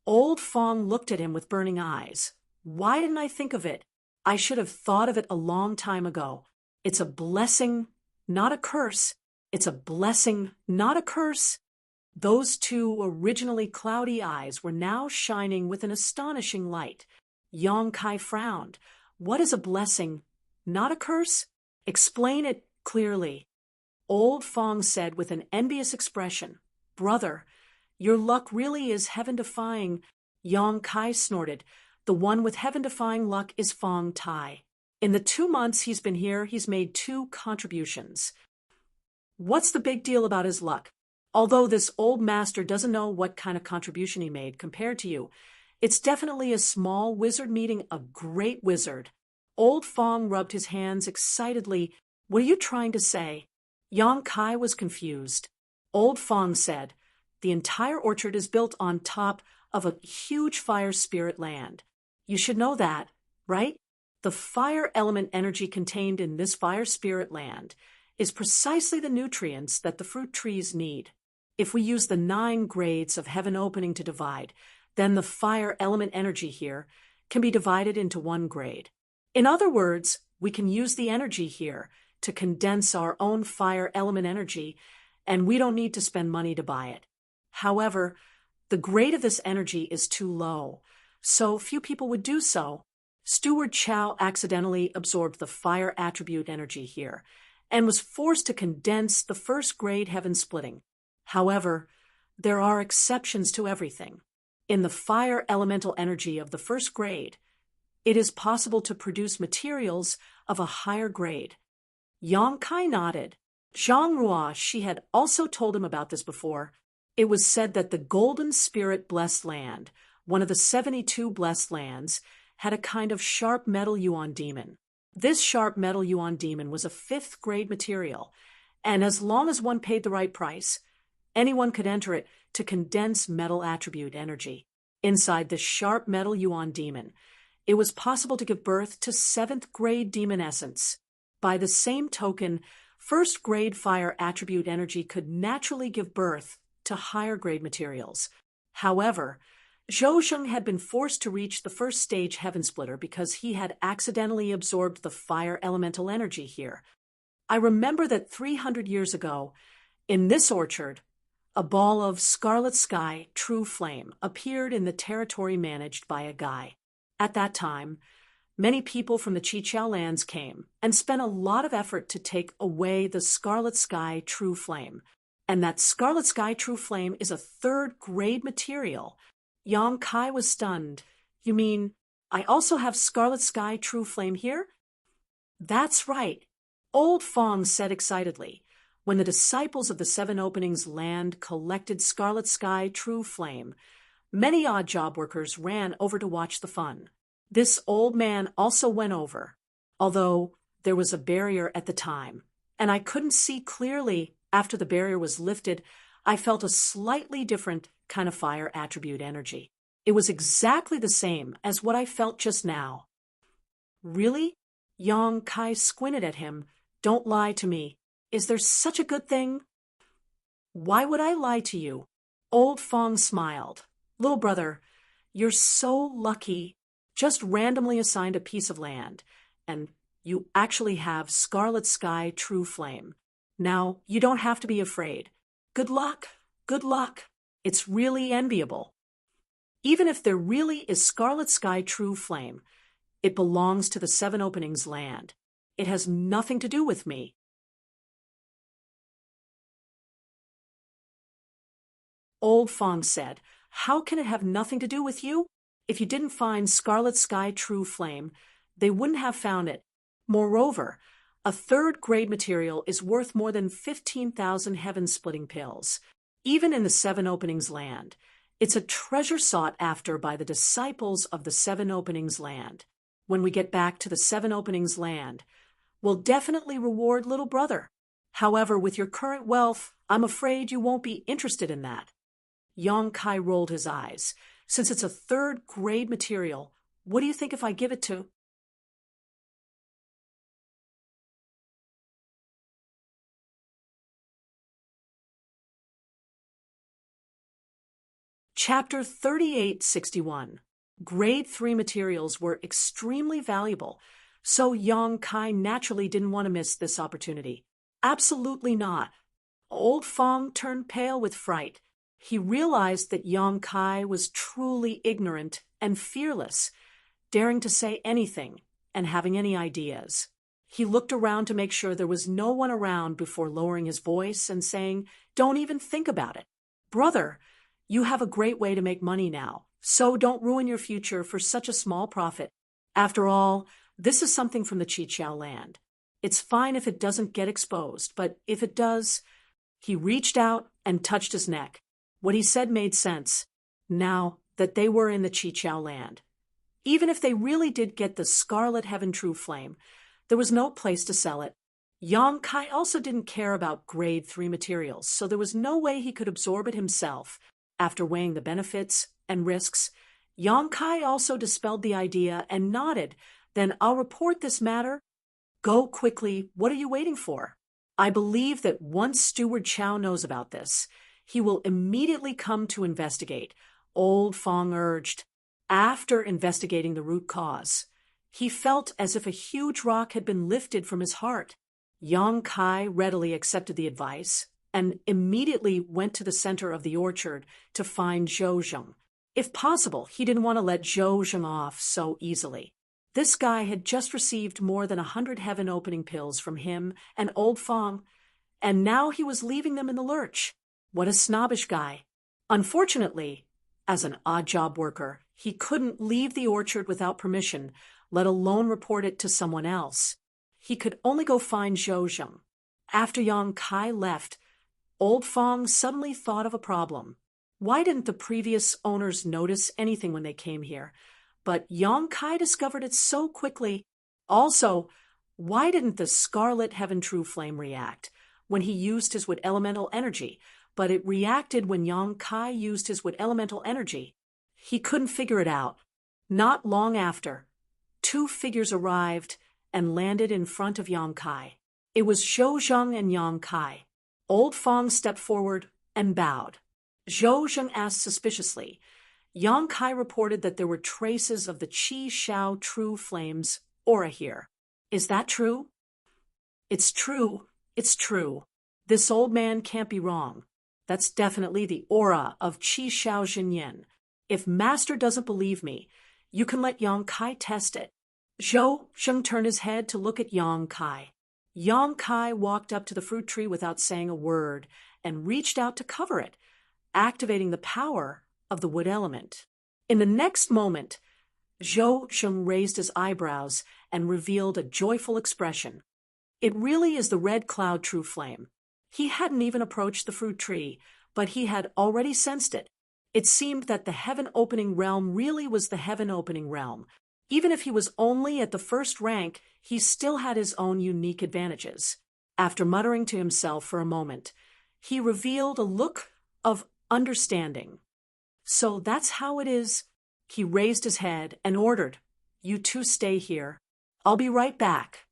Old Fong looked at him with burning eyes. "Why didn't I think of it? I should have thought of it a long time ago. It's a blessing, not a curse. It's a blessing, not a curse." Those two originally cloudy eyes were now shining with an astonishing light. Yang Kai frowned. "What is a blessing, not a curse? Explain it clearly." Old Fong said with an envious expression, "Brother, your luck really is heaven-defying." Yang Kai snorted. "The one with heaven-defying luck is Fong Tai. In the 2 months he's been here, he's made 2 contributions. What's the big deal about his luck? Although this old master doesn't know what kind of contribution he made compared to you, it's definitely a small wizard meeting a great wizard." Old Fong rubbed his hands excitedly. "What are you trying to say?" Yang Kai was confused. Old Fong said, "The entire orchard is built on top of a huge fire spirit land. You should know that, right? The fire element energy contained in this fire spirit land is precisely the nutrients that the fruit trees need. If we use the 9 grades of heaven opening to divide, then the fire element energy here can be divided into 1 grade. In other words, we can use the energy here to condense our own fire element energy, and we don't need to spend money to buy it. However, the grade of this energy is too low, so few people would do so. Steward Chow accidentally absorbed the fire attribute energy here and was forced to condense the 1st grade heaven splitting. However, there are exceptions to everything. In the fire elemental energy of the 1st grade, it is possible to produce materials of a higher grade." Yang Kai nodded. Zhang Rua, she had also told him about this before. It was said that the Golden Spirit Blessed Land, one of the 72 blessed lands, had a kind of sharp metal yuan demon. This sharp metal yuan demon was a 5th grade material, and as long as one paid the right price, anyone could enter it to condense metal attribute energy. Inside this sharp metal yuan demon, it was possible to give birth to 7th grade demon essence. By the same token, 1st grade fire attribute energy could naturally give birth to higher grade materials. However, Zhou Zheng had been forced to reach the 1st stage heaven splitter because he had accidentally absorbed the fire elemental energy here. I remember that 300 years ago, in this orchard, a ball of scarlet sky true flame appeared in the territory managed by a guy. At that time, many people from the Chiqiao lands came and spent a lot of effort to take away the scarlet sky true flame. And that scarlet sky true flame is a 3rd grade material. Yang Kai was stunned. "You mean I also have scarlet sky true flame here?" "That's right," Old Fong said excitedly. When the disciples of the 7 openings land collected scarlet sky true flame, many odd job workers ran over to watch the fun. This old man also went over, although there was a barrier at the time, and I couldn't see clearly. After the barrier was lifted, I felt a slightly different kind of fire attribute energy. It was exactly the same as what I felt just now. Really? Yang Kai squinted at him. Don't lie to me. Is there such a good thing? Why would I lie to you? Old Fong smiled. Little brother, you're so lucky. Just randomly assigned a piece of land, and you actually have Scarlet Sky True Flame. Now, you don't have to be afraid. Good luck. Good luck. It's really enviable. Even if there really is Scarlet Sky True Flame, it belongs to the Seven Openings land. It has nothing to do with me. Old Fong said, How can it have nothing to do with you? If you didn't find Scarlet Sky True Flame, they wouldn't have found it. Moreover, a third-grade material is worth more than 15,000 heaven-splitting pills, even in the Seven Openings land. It's a treasure sought after by the disciples of the Seven Openings land. When we get back to the Seven Openings land, we'll definitely reward little brother. However, with your current wealth, I'm afraid you won't be interested in that. Yang Kai rolled his eyes. Since it's a third-grade material, what do you think if I give it to? Chapter 3861. Grade 3 materials were extremely valuable, so Yang Kai naturally didn't want to miss this opportunity. Absolutely not. Old Fong turned pale with fright. He realized that Yang Kai was truly ignorant and fearless, daring to say anything and having any ideas. He looked around to make sure there was no one around before lowering his voice and saying, Don't even think about it. Brother, you have a great way to make money now, so don't ruin your future for such a small profit. After all, this is something from the Chiqiao land. It's fine if it doesn't get exposed, but if it does... He reached out and touched his neck. What he said made sense, now that they were in the Chiqiao land. Even if they really did get the Scarlet Heaven True Flame, there was no place to sell it. Yang Kai also didn't care about grade 3 materials, so there was no way he could absorb it himself. After weighing the benefits and risks, Yang Kai also dispelled the idea and nodded. Then I'll report this matter. Go quickly. What are you waiting for? I believe that once Steward Chow knows about this, he will immediately come to investigate, Old Fong urged. After investigating the root cause, he felt as if a huge rock had been lifted from his heart. Yang Kai readily accepted the advice and immediately went to the center of the orchard to find Zhou Zheng. If possible, he didn't want to let Zhou Zheng off so easily. This guy had just received more than 100 heaven-opening pills from him and Old Fong, and now he was leaving them in the lurch. What a snobbish guy. Unfortunately, as an odd-job worker, he couldn't leave the orchard without permission, let alone report it to someone else. He could only go find Zhou Zheng. After Yang Kai left, Old Fong suddenly thought of a problem. Why didn't the previous owners notice anything when they came here? But Yang Kai discovered it so quickly. Also, why didn't the Scarlet Heaven True Flame react when he used his wood elemental energy? But it reacted when Yang Kai used his wood elemental energy. He couldn't figure it out. Not long after, two figures arrived and landed in front of Yang Kai. It was Zhou Zheng and Yang Kai. Old Fong stepped forward and bowed. Zhou Zheng asked suspiciously. Yang Kai reported that there were traces of the Qi Shao True Flame's aura here. Is that true? It's true. It's true. This old man can't be wrong. That's definitely the aura of Qi Shao Jinyin. If Master doesn't believe me, you can let Yang Kai test it. Zhou Zheng turned his head to look at Yang Kai. Yang Kai walked up to the fruit tree without saying a word and reached out to cover it, activating the power of the wood element. In the next moment, Zhou Zheng raised his eyebrows and revealed a joyful expression. It really is the Red Cloud True Flame. He hadn't even approached the fruit tree, but he had already sensed it. It seemed that the heaven-opening realm really was the heaven-opening realm. Even if he was only at the first rank, he still had his own unique advantages. After muttering to himself for a moment, he revealed a look of understanding. So that's how it is He raised his head and ordered, "You two stay here. I'll be right back."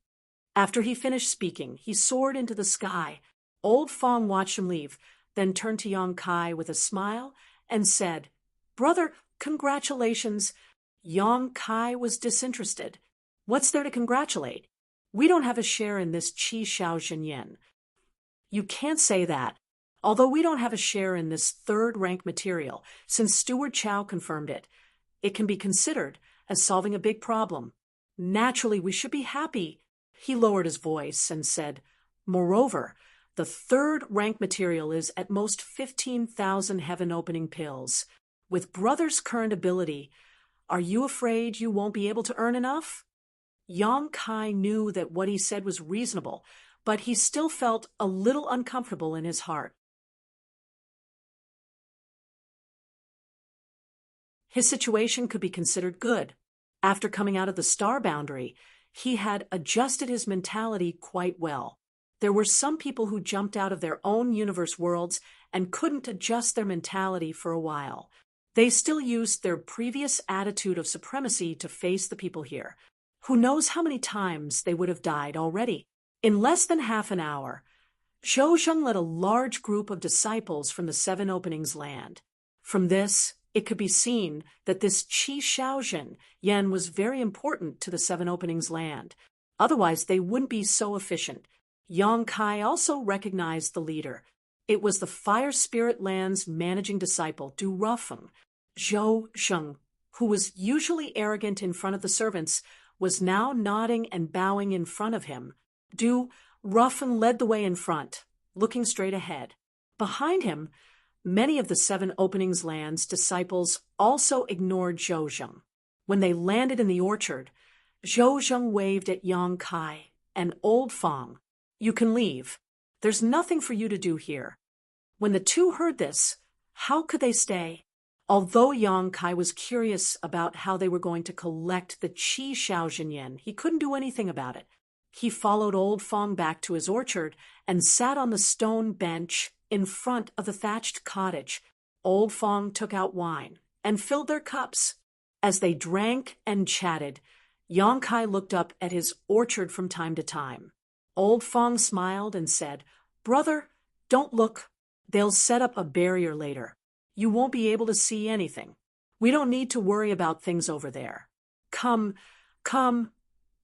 After he finished speaking, he soared into the sky. Old Fong watched him leave, then turned to Yang Kai with a smile and said, "Brother, congratulations." Yang Kai was disinterested. "What's there to congratulate? We don't have a share in this Qi Xiao Zhenyan." "You can't say that. Although we don't have a share in this third-rank material, since Steward Chow confirmed it, it can be considered as solving a big problem. Naturally, we should be happy." He lowered his voice and said, "Moreover, the third-rank material is at most 15,000 heaven-opening pills. With Brother's current ability, are you afraid you won't be able to earn enough?" Yang Kai knew that what he said was reasonable, but he still felt a little uncomfortable in his heart. His situation could be considered good. After coming out of the star boundary, he had adjusted his mentality quite well. There were some people who jumped out of their own universe worlds and couldn't adjust their mentality for a while. They still used their previous attitude of supremacy to face the people here. Who knows how many times they would have died already? In less than half an hour, Zhou Zheng led a large group of disciples from the Seven Openings land. From this, it could be seen that this Qi Shaozhen Yen was very important to the Seven Openings land. Otherwise, they wouldn't be so efficient. Yang Kai also recognized the leader. It was the Fire Spirit Land's managing disciple, Du Rufeng. Zhou Zheng, who was usually arrogant in front of the servants, was now nodding and bowing in front of him. Du Rufeng led the way in front, looking straight ahead. Behind him, many of the Seven Openings land's disciples also ignored Zhou Zheng. When they landed in the orchard, Zhou Zheng waved at Yang Kai and Old Fong. "You can leave. There's nothing for you to do here." When the two heard this, how could they stay? Although Yang Kai was curious about how they were going to collect the Qi Shaozhen Yen, he couldn't do anything about it. He followed Old Fong back to his orchard and sat on the stone bench in front of the thatched cottage. Old Fong took out wine and filled their cups. As they drank and chatted, Yang Kai looked up at his orchard from time to time. Old Fong smiled and said, "Brother, don't look. They'll set up a barrier later. You won't be able to see anything. We don't need to worry about things over there. Come,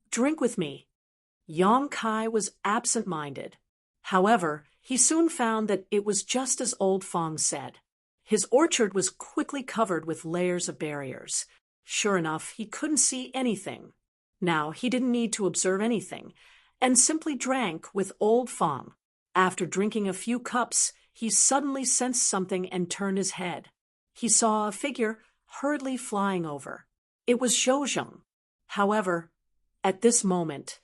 drink with me." Yang Kai was absent-minded. However, he soon found that it was just as Old Fong said. His orchard was quickly covered with layers of barriers. Sure enough, he couldn't see anything. Now, he didn't need to observe anything, and simply drank with Old Fong. After drinking a few cups, he suddenly sensed something and turned his head. He saw a figure hurriedly flying over. It was Zhou Zheng. However, at this moment,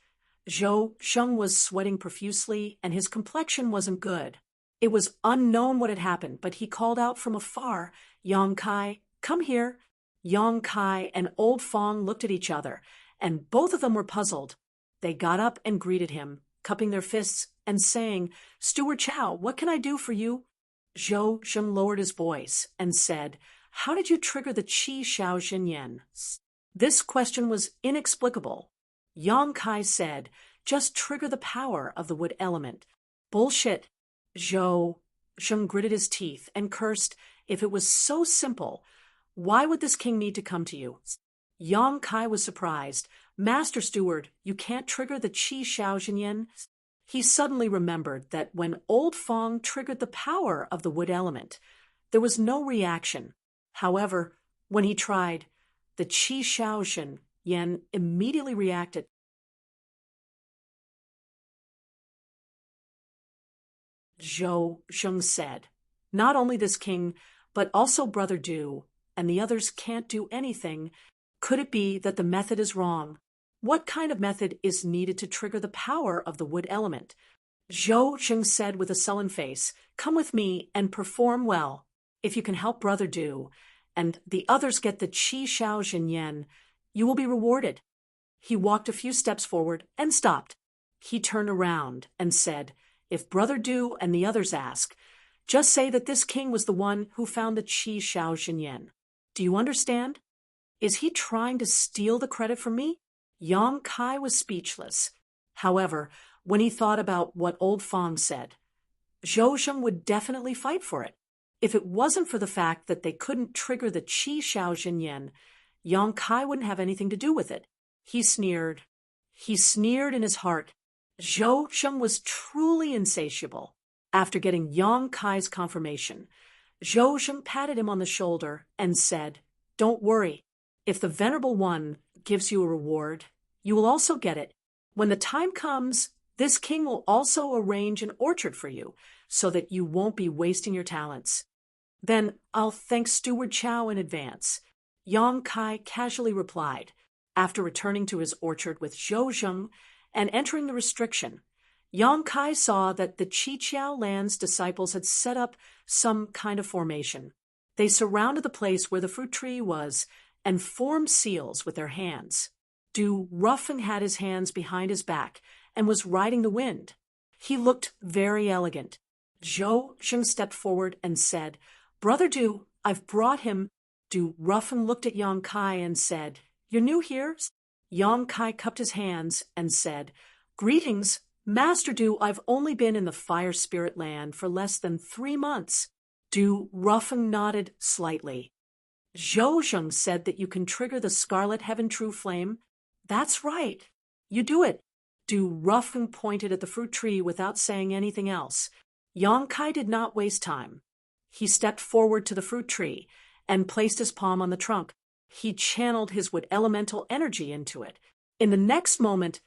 Zhou Zheng was sweating profusely and his complexion wasn't good. It was unknown what had happened, but he called out from afar, "Yang Kai, come here." Yang Kai and Old Fong looked at each other, and both of them were puzzled. They got up and greeted him, cupping their fists and saying, "Steward Chow, what can I do for you?" Zhou Zheng lowered his voice and said, "How did you trigger the Qi Shaozhen Yen?" This question was inexplicable. Yang Kai said, "Just trigger the power of the wood element." "Bullshit." Zhou Zheng gritted his teeth and cursed. If it was so simple, why would this king need to come to you? Yang Kai was surprised. "Master Steward, you can't trigger the Qi Shaozhen Yen?" He suddenly remembered that when Old Fong triggered the power of the wood element, there was no reaction. However, when he tried, the Qi Shaozhen Yen immediately reacted. Zhou Zheng said, "Not only this king, but also Brother Du, and the others can't do anything. Could it be that the method is wrong? What kind of method is needed to trigger the power of the wood element?" Zhou Zheng said with a sullen face, "Come with me and perform well. If you can help Brother Du, and the others get the Qi Shaozhen Yen, you will be rewarded." He walked a few steps forward and stopped. He turned around and said, "If Brother Du and the others ask, just say that this king was the one who found the Qi Shaozhen Yen. Do you understand?" Is he trying to steal the credit from me? Yang Kai was speechless. However, when he thought about what old Fong said, Zhou Zheng would definitely fight for it. If it wasn't for the fact that they couldn't trigger the Qi Xiao Xinyan, Yang Kai wouldn't have anything to do with it. He sneered. He sneered in his heart. Zhou Zheng was truly insatiable. After getting Yang Kai's confirmation, Zhou Zheng patted him on the shoulder and said, "Don't worry. If the Venerable One gives you a reward, you will also get it. When the time comes, this king will also arrange an orchard for you, so that you won't be wasting your talents." "Then I'll thank Steward Chow in advance," Yang Kai casually replied, after returning to his orchard with Zhou Zheng and entering the restriction. Yang Kai saw that the Qiqiao land's disciples had set up some kind of formation. They surrounded the place where the fruit tree was and formed seals with their hands. Du Ruffing had his hands behind his back and was riding the wind. He looked very elegant. Zhou Zheng stepped forward and said, "Brother Du, I've brought him." Du Ruffing looked at Yang Kai and said, "You're new here?" Yang Kai cupped his hands and said, "Greetings, Master Du. I've only been in the fire spirit land for less than 3 months." Du Ruffing nodded slightly. "Zhou Zheng said that you can trigger the Scarlet Heaven True Flame." "That's right. You do it." Du Ruffing pointed at the fruit tree without saying anything else. Yang Kai did not waste time. He stepped forward to the fruit tree and placed his palm on the trunk. He channeled his wood elemental energy into it. In the next moment,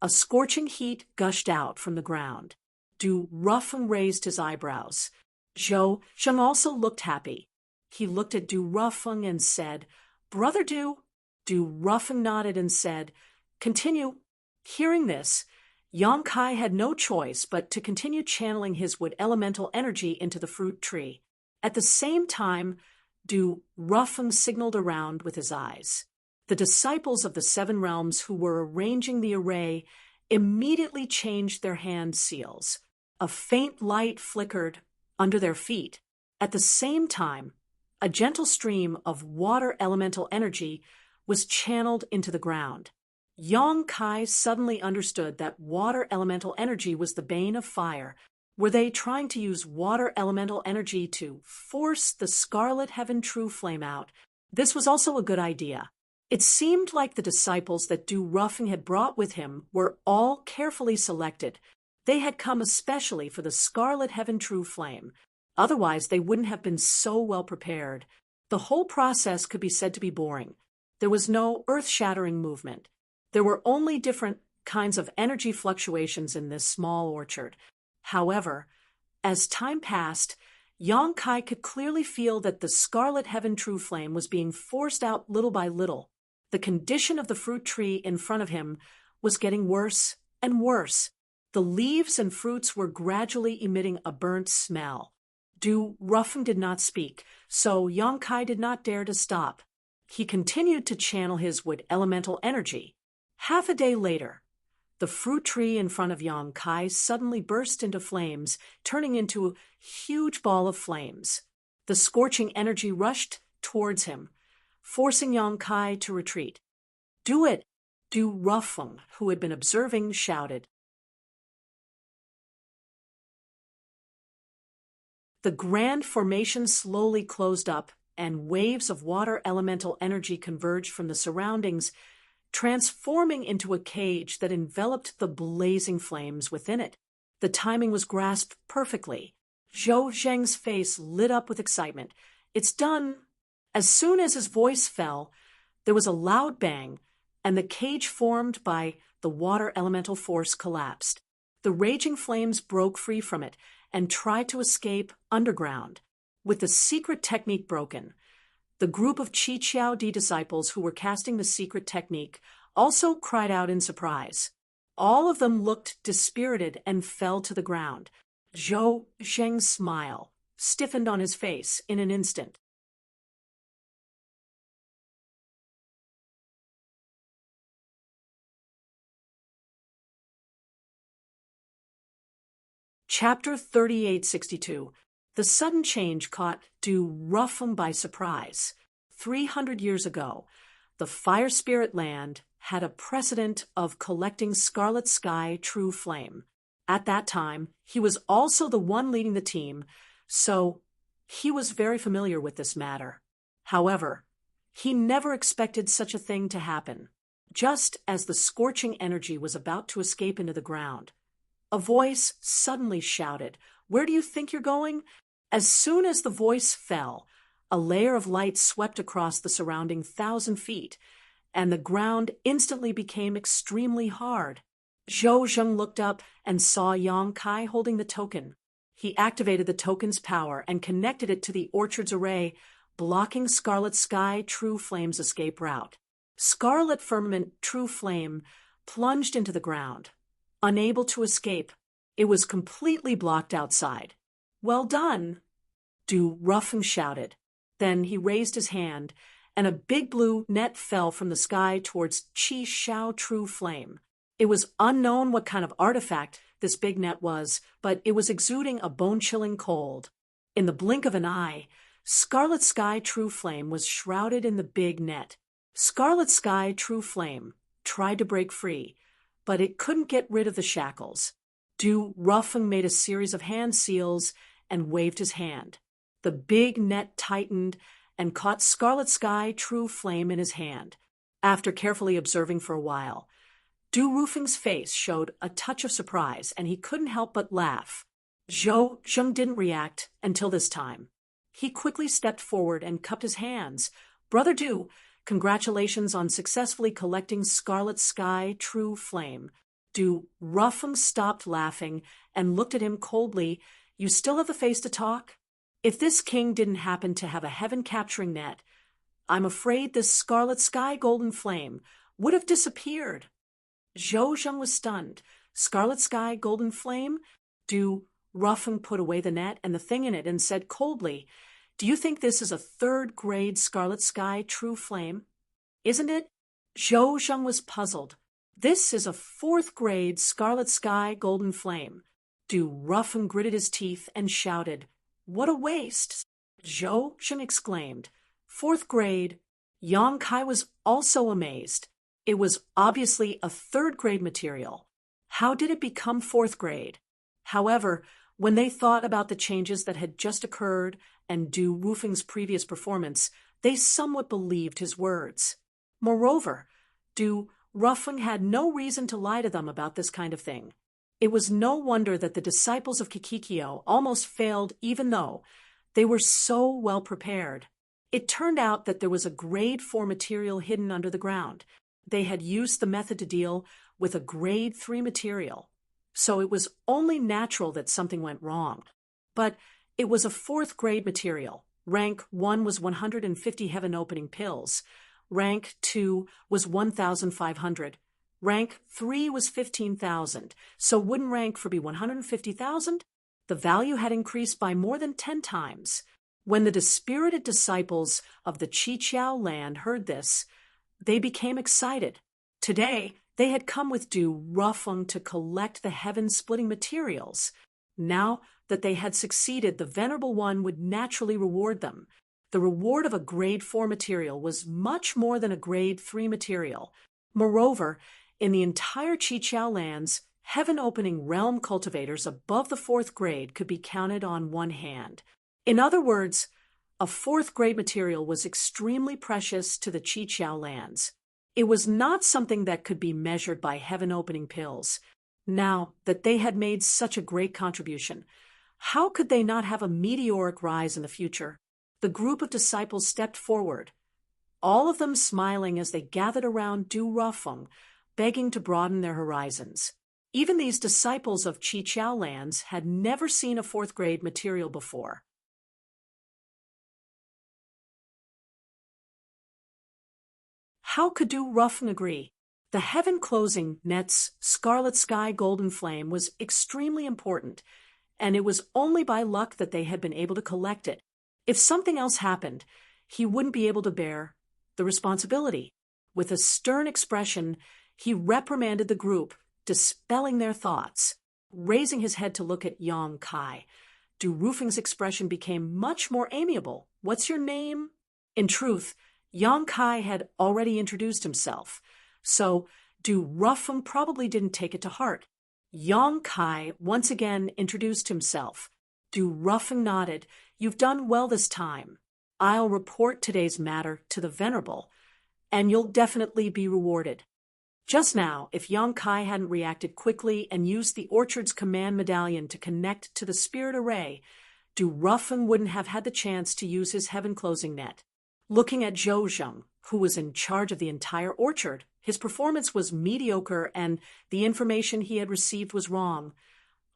a scorching heat gushed out from the ground. Du Ruffing raised his eyebrows. Zhou Zheng also looked happy. He looked at Du Ruffing and said, "Brother Du." Du Ruffing nodded and said, "Continue." Hearing this, Yang Kai had no choice but to continue channeling his wood elemental energy into the fruit tree. At the same time, Du Ruffing signaled around with his eyes. The disciples of the 7 realms who were arranging the array immediately changed their hand seals. A faint light flickered under their feet. At the same time, a gentle stream of water elemental energy was channeled into the ground. Yang Kai suddenly understood that water elemental energy was the bane of fire. Were they trying to use water elemental energy to force the Scarlet Heaven True Flame out? This was also a good idea. It seemed like the disciples that Du Ruffing had brought with him were all carefully selected. They had come especially for the Scarlet Heaven True Flame. Otherwise, they wouldn't have been so well prepared. The whole process could be said to be boring. There was no earth-shattering movement. There were only different kinds of energy fluctuations in this small orchard. However, as time passed, Yang Kai could clearly feel that the Scarlet Heaven True Flame was being forced out little by little. The condition of the fruit tree in front of him was getting worse and worse. The leaves and fruits were gradually emitting a burnt smell. Du Ruffing did not speak, so Yang Kai did not dare to stop. He continued to channel his wood elemental energy. Half a day later, the fruit tree in front of Yang Kai suddenly burst into flames, turning into a huge ball of flames. The scorching energy rushed towards him, forcing Yang Kai to retreat. "Do it!" Du Ruffing, who had been observing, shouted. The grand formation slowly closed up, and waves of water elemental energy converged from the surroundings, transforming into a cage that enveloped the blazing flames within it. The timing was grasped perfectly. Zhou Zheng's face lit up with excitement. "It's done!" As soon as his voice fell, there was a loud bang, and the cage formed by the water elemental force collapsed. The raging flames broke free from it and tried to escape underground. With the secret technique broken, the group of Qiqiao Di disciples who were casting the secret technique also cried out in surprise. All of them looked dispirited and fell to the ground. Zhou Zheng's smile stiffened on his face in an instant. Chapter 3862. The sudden change caught Du Ruffing by surprise. 300 years ago, the Fire Spirit Land had a precedent of collecting Scarlet Sky True Flame. At that time, he was also the one leading the team, so he was very familiar with this matter. However, he never expected such a thing to happen. Just as the scorching energy was about to escape into the ground, a voice suddenly shouted, "Where do you think you're going?" As soon as the voice fell, a layer of light swept across the surrounding 1,000 feet, and the ground instantly became extremely hard. Zhou Zheng looked up and saw Yang Kai holding the token. He activated the token's power and connected it to the orchard's array, blocking Scarlet Sky True Flame's escape route. Scarlet Firmament True Flame plunged into the ground. Unable to escape, it was completely blocked outside. "Well done," Du Ruffeng shouted. Then he raised his hand, and a big blue net fell from the sky towards Qi Xiao True Flame. It was unknown what kind of artifact this big net was, but it was exuding a bone-chilling cold. In the blink of an eye, Scarlet Sky True Flame was shrouded in the big net. Scarlet Sky True Flame tried to break free, but it couldn't get rid of the shackles. Du Ruffeng made a series of hand seals and waved his hand. The big net tightened and caught Scarlet Sky True Flame in his hand. After carefully observing for a while, Du Ruffeng's face showed a touch of surprise, and he couldn't help but laugh. Zhou Zheng didn't react until this time. He quickly stepped forward and cupped his hands. "Brother Du, congratulations on successfully collecting Scarlet Sky True Flame." Du Ruffeng stopped laughing and looked at him coldly. "You still have the face to talk? If this king didn't happen to have a heaven-capturing net, I'm afraid this Scarlet Sky Golden Flame would have disappeared." Zhou Zheng was stunned. "Scarlet Sky Golden Flame?" Du Ruffeng put away the net and the thing in it and said coldly, "Do you think this is a third-grade Scarlet Sky True Flame? Isn't it?" Zhou Zheng was puzzled. "This is a fourth-grade Scarlet Sky Golden Flame." Du Ruffeng gritted his teeth and shouted, "What a waste!" Zhou Zheng exclaimed, "Fourth grade?" Yang Kai was also amazed. It was obviously a third-grade material. How did it become fourth grade? However, when they thought about the changes that had just occurred and Du Ruffeng's previous performance, they somewhat believed his words. Moreover, Du Ruffeng had no reason to lie to them about this kind of thing. It was no wonder that the disciples of Kikikyo almost failed, even though they were so well prepared. It turned out that there was a grade 4 material hidden under the ground. They had used the method to deal with a grade 3 material, so it was only natural that something went wrong. But it was a fourth-grade material. Rank 1 was 150 heaven-opening pills. Rank 2 was 1,500. Rank 3 was 15,000. So wouldn't rank 4 be 150,000? The value had increased by more than 10 times. When the dispirited disciples of the Qiqiao land heard this, they became excited. Today, they had come with Du Ruffeng to collect the heaven-splitting materials. Now that they had succeeded, the Venerable One would naturally reward them. The reward of a grade 4 material was much more than a grade 3 material. Moreover, in the entire Qiqiao lands, heaven-opening realm cultivators above the 4th grade could be counted on one hand. In other words, a 4th grade material was extremely precious to the Qiqiao lands. It was not something that could be measured by heaven-opening pills. Now that they had made such a great contribution, how could they not have a meteoric rise in the future? The group of disciples stepped forward, all of them smiling as they gathered around Du Ruffeng, begging to broaden their horizons. Even these disciples of Qiqiao lands had never seen a 4th grade material before. How could Du Ruffeng agree? The heaven-closing net's Scarlet Sky Golden Flame was extremely important, and it was only by luck that they had been able to collect it. If something else happened, he wouldn't be able to bear the responsibility. With a stern expression, he reprimanded the group, dispelling their thoughts. Raising his head to look at Yang Kai, Du Ruffeng's expression became much more amiable. "What's your name?" In truth, Yang Kai had already introduced himself, so Du Ruffum probably didn't take it to heart. Yang Kai once again introduced himself. Du Ruffum nodded. You've done well this time. I'll report today's matter to the Venerable, and you'll definitely be rewarded. Just now, if Yang Kai hadn't reacted quickly and used the Orchard's command medallion to connect to the spirit array, Du Ruffum wouldn't have had the chance to use his heaven-closing net. Looking at Zhou Zheng, who was in charge of the entire orchard, his performance was mediocre and the information he had received was wrong,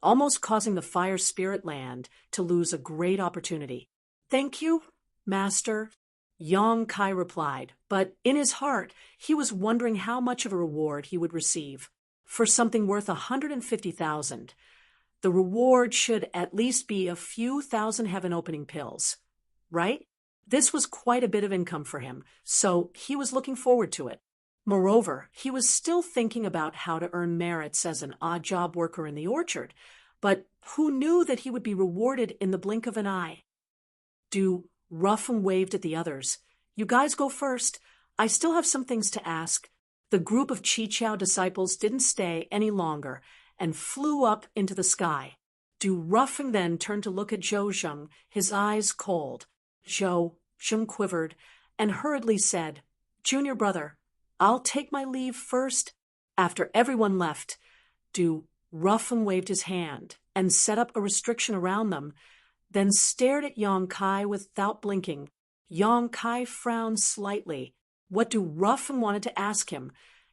almost causing the fire spirit land to lose a great opportunity. Thank you, Master, Yang Kai replied, but in his heart he was wondering how much of a reward he would receive. For something worth 150,000, the reward should at least be a few thousand heaven-opening pills, right? This was quite a bit of income for him, so he was looking forward to it. Moreover, he was still thinking about how to earn merits as an odd job worker in the orchard, but who knew that he would be rewarded in the blink of an eye? Du Ruffum waved at the others. You guys go first. I still have some things to ask. The group of Chi-Chiao disciples didn't stay any longer and flew up into the sky. Du Ruffum then turned to look at Zhou Zheng, his eyes cold. Zhou Zheng quivered and hurriedly said, Junior brother, I'll take my leave first. After everyone left, Du Ruffum waved his hand and set up a restriction around them, then stared at Yang Kai without blinking. Yang Kai frowned slightly. What Du Ruffum wanted to ask him?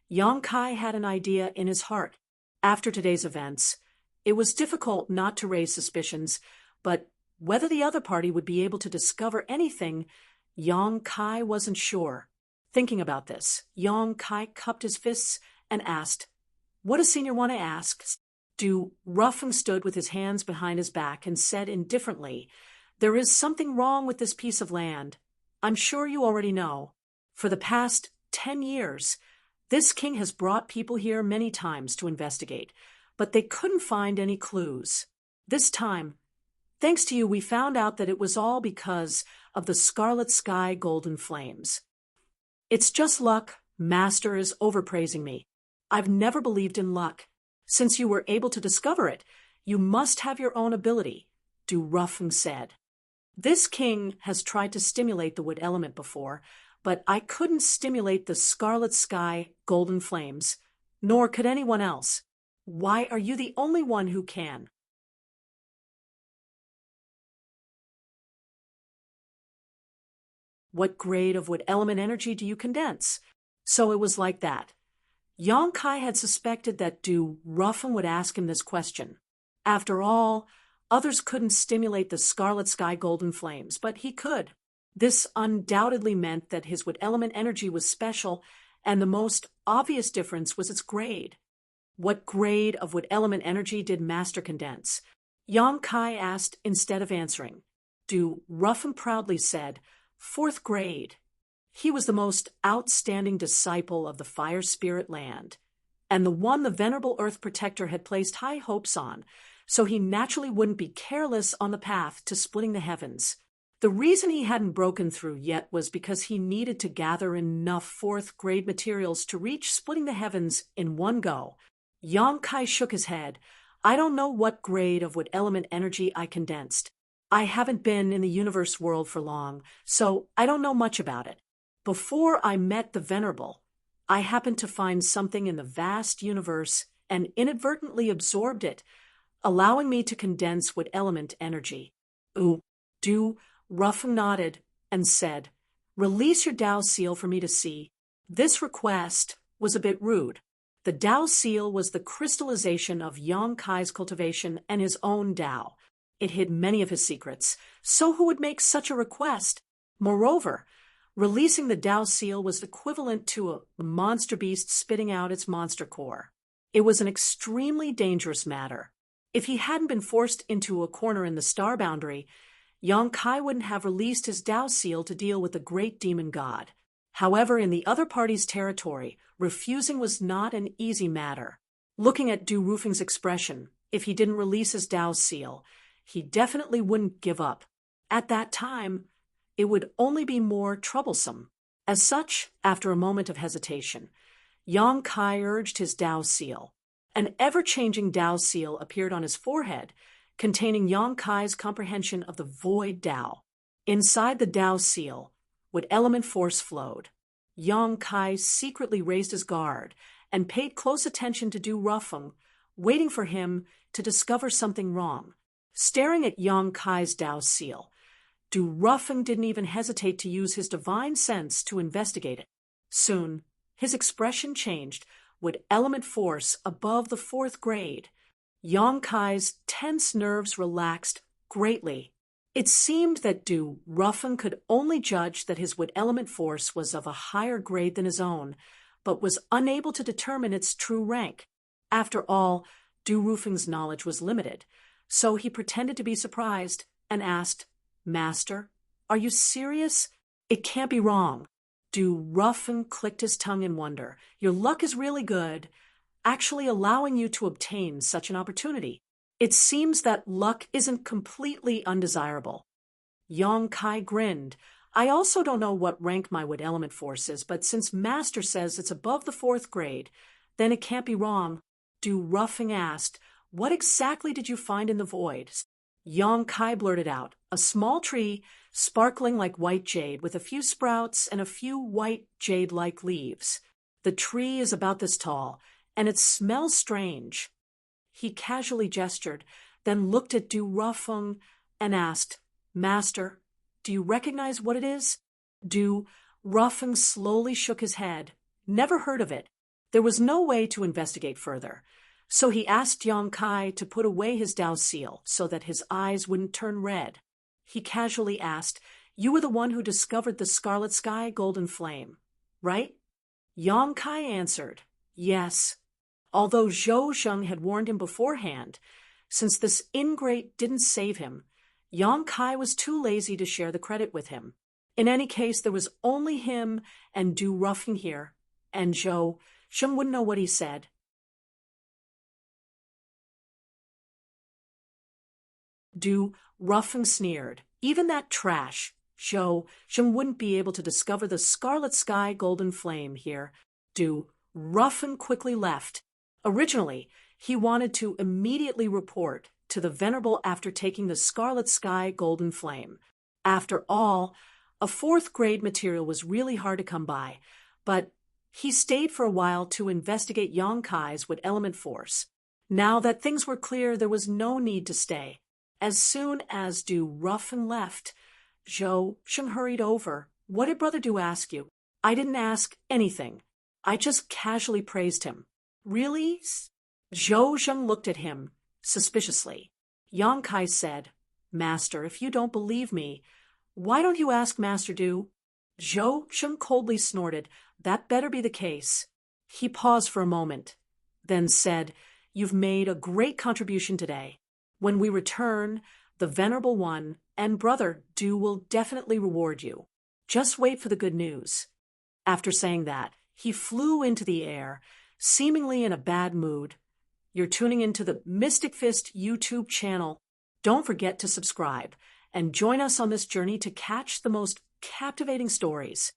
Yang Kai had an idea in his heart. After today's events, it was difficult not to raise suspicions, but whether the other party would be able to discover anything, Yang Kai wasn't sure. Thinking about this, Yang Kai cupped his fists and asked, What does Senior want to ask? Du Ruffum stood with his hands behind his back and said indifferently, There is something wrong with this piece of land. I'm sure you already know. For the past 10 years, this king has brought people here many times to investigate, but they couldn't find any clues. This time, thanks to you, we found out that it was all because of the scarlet sky golden flames. It's just luck. Master is overpraising me. I've never believed in luck. Since you were able to discover it, you must have your own ability, Du Ruffum said. This king has tried to stimulate the wood element before, but I couldn't stimulate the scarlet sky golden flames, nor could anyone else. Why are you the only one who can? What grade of wood element energy do you condense? So it was like that. Yang Kai had suspected that Du Ruffum would ask him this question. After all, others couldn't stimulate the scarlet sky golden flames, but he could. This undoubtedly meant that his wood element energy was special, and the most obvious difference was its grade. What grade of wood element energy did Master condense? Yang Kai asked instead of answering. Du Ruffum proudly said, 4th grade. He was the most outstanding disciple of the fire spirit land, and the one the venerable Earth Protector had placed high hopes on, so he naturally wouldn't be careless on the path to splitting the heavens. The reason he hadn't broken through yet was because he needed to gather enough 4th grade materials to reach splitting the heavens in one go. Yang Kai shook his head. I don't know what grade of wood element energy I condensed. I haven't been in the universe world for long, so I don't know much about it. Before I met the Venerable, I happened to find something in the vast universe and inadvertently absorbed it, allowing me to condense wood element energy. Du Ruffum nodded and said, Release your Tao seal for me to see. This request was a bit rude. The Tao seal was the crystallization of Yang Kai's cultivation and his own Tao. It hid many of his secrets, so who would make such a request? Moreover, releasing the Tao seal was equivalent to a monster beast spitting out its monster core. It was an extremely dangerous matter. If he hadn't been forced into a corner in the star boundary, Yang Kai wouldn't have released his Tao seal to deal with the great demon god. However, in the other party's territory, refusing was not an easy matter. Looking at Du Ruffum's expression, if he didn't release his Tao seal, he definitely wouldn't give up. At that time, it would only be more troublesome. As such, after a moment of hesitation, Yang Kai urged his Tao seal. An ever-changing Tao seal appeared on his forehead, containing Yang Kai's comprehension of the void Tao. Inside the Tao seal, wood element force flowed. Yang Kai secretly raised his guard and paid close attention to Du Rufeng, waiting for him to discover something wrong. Staring at Yang Kai's Tao seal, Du Rufeng didn't even hesitate to use his divine sense to investigate it. Soon, his expression changed, with element force above the 4th grade. Yang Kai's tense nerves relaxed greatly. It seemed that Du Rufeng could only judge that his wood element force was of a higher grade than his own, but was unable to determine its true rank. After all, Du Rufeng's knowledge was limited, so he pretended to be surprised and asked, "Master, are you serious? It can't be wrong." Du Rufeng clicked his tongue in wonder. "Your luck is really good, actually allowing you to obtain such an opportunity. It seems that luck isn't completely undesirable." Yang Kai grinned. "I also don't know what rank my wood element force is, but since Master says it's above the 4th grade, then it can't be wrong." Du Rufeng asked, "What exactly did you find in the void?" Yang Kai blurted out, "A small tree, sparkling like white jade, with a few sprouts and a few white jade-like leaves. The tree is about this tall, and it smells strange." He casually gestured, then looked at Du Rufeng and asked, "Master, do you recognize what it is?" Du Rufeng slowly shook his head. "Never heard of it." There was no way to investigate further, so he asked Yang Kai to put away his Tao seal so that his eyes wouldn't turn red. He casually asked, "You were the one who discovered the scarlet sky golden flame, right?" Yang Kai answered, "Yes." Although Zhou Zheng had warned him beforehand, since this ingrate didn't save him, Yang Kai was too lazy to share the credit with him. In any case, there was only him and Du Rufeng here, and Zhou Zheng wouldn't know what he said. Du Rufeng sneered. "Even that trash, Zhou Zheng wouldn't be able to discover the scarlet sky golden flame here." Du Rufeng quickly left. Originally, he wanted to immediately report to the Venerable after taking the scarlet sky golden flame. After all, a 4th grade material was really hard to come by, but he stayed for a while to investigate Yang Kai's wood element force. Now that things were clear, there was no need to stay. As soon as Du Rufeng left, Zhou Zheng hurried over. "What did Brother Du ask you?" "I didn't ask anything. I just casually praised him." "Really?" Zhou Zheng looked at him suspiciously. Yang Kai said, "Master, if you don't believe me, why don't you ask Master Du?" Zhou Zheng coldly snorted. "That better be the case." He paused for a moment, then said, "You've made a great contribution today. When we return, the Venerable One and Brother Du will definitely reward you. Just wait for the good news." After saying that, he flew into the air, seemingly in a bad mood. You're tuning into the Mystic Fist YouTube channel. Don't forget to subscribe and join us on this journey to catch the most captivating stories.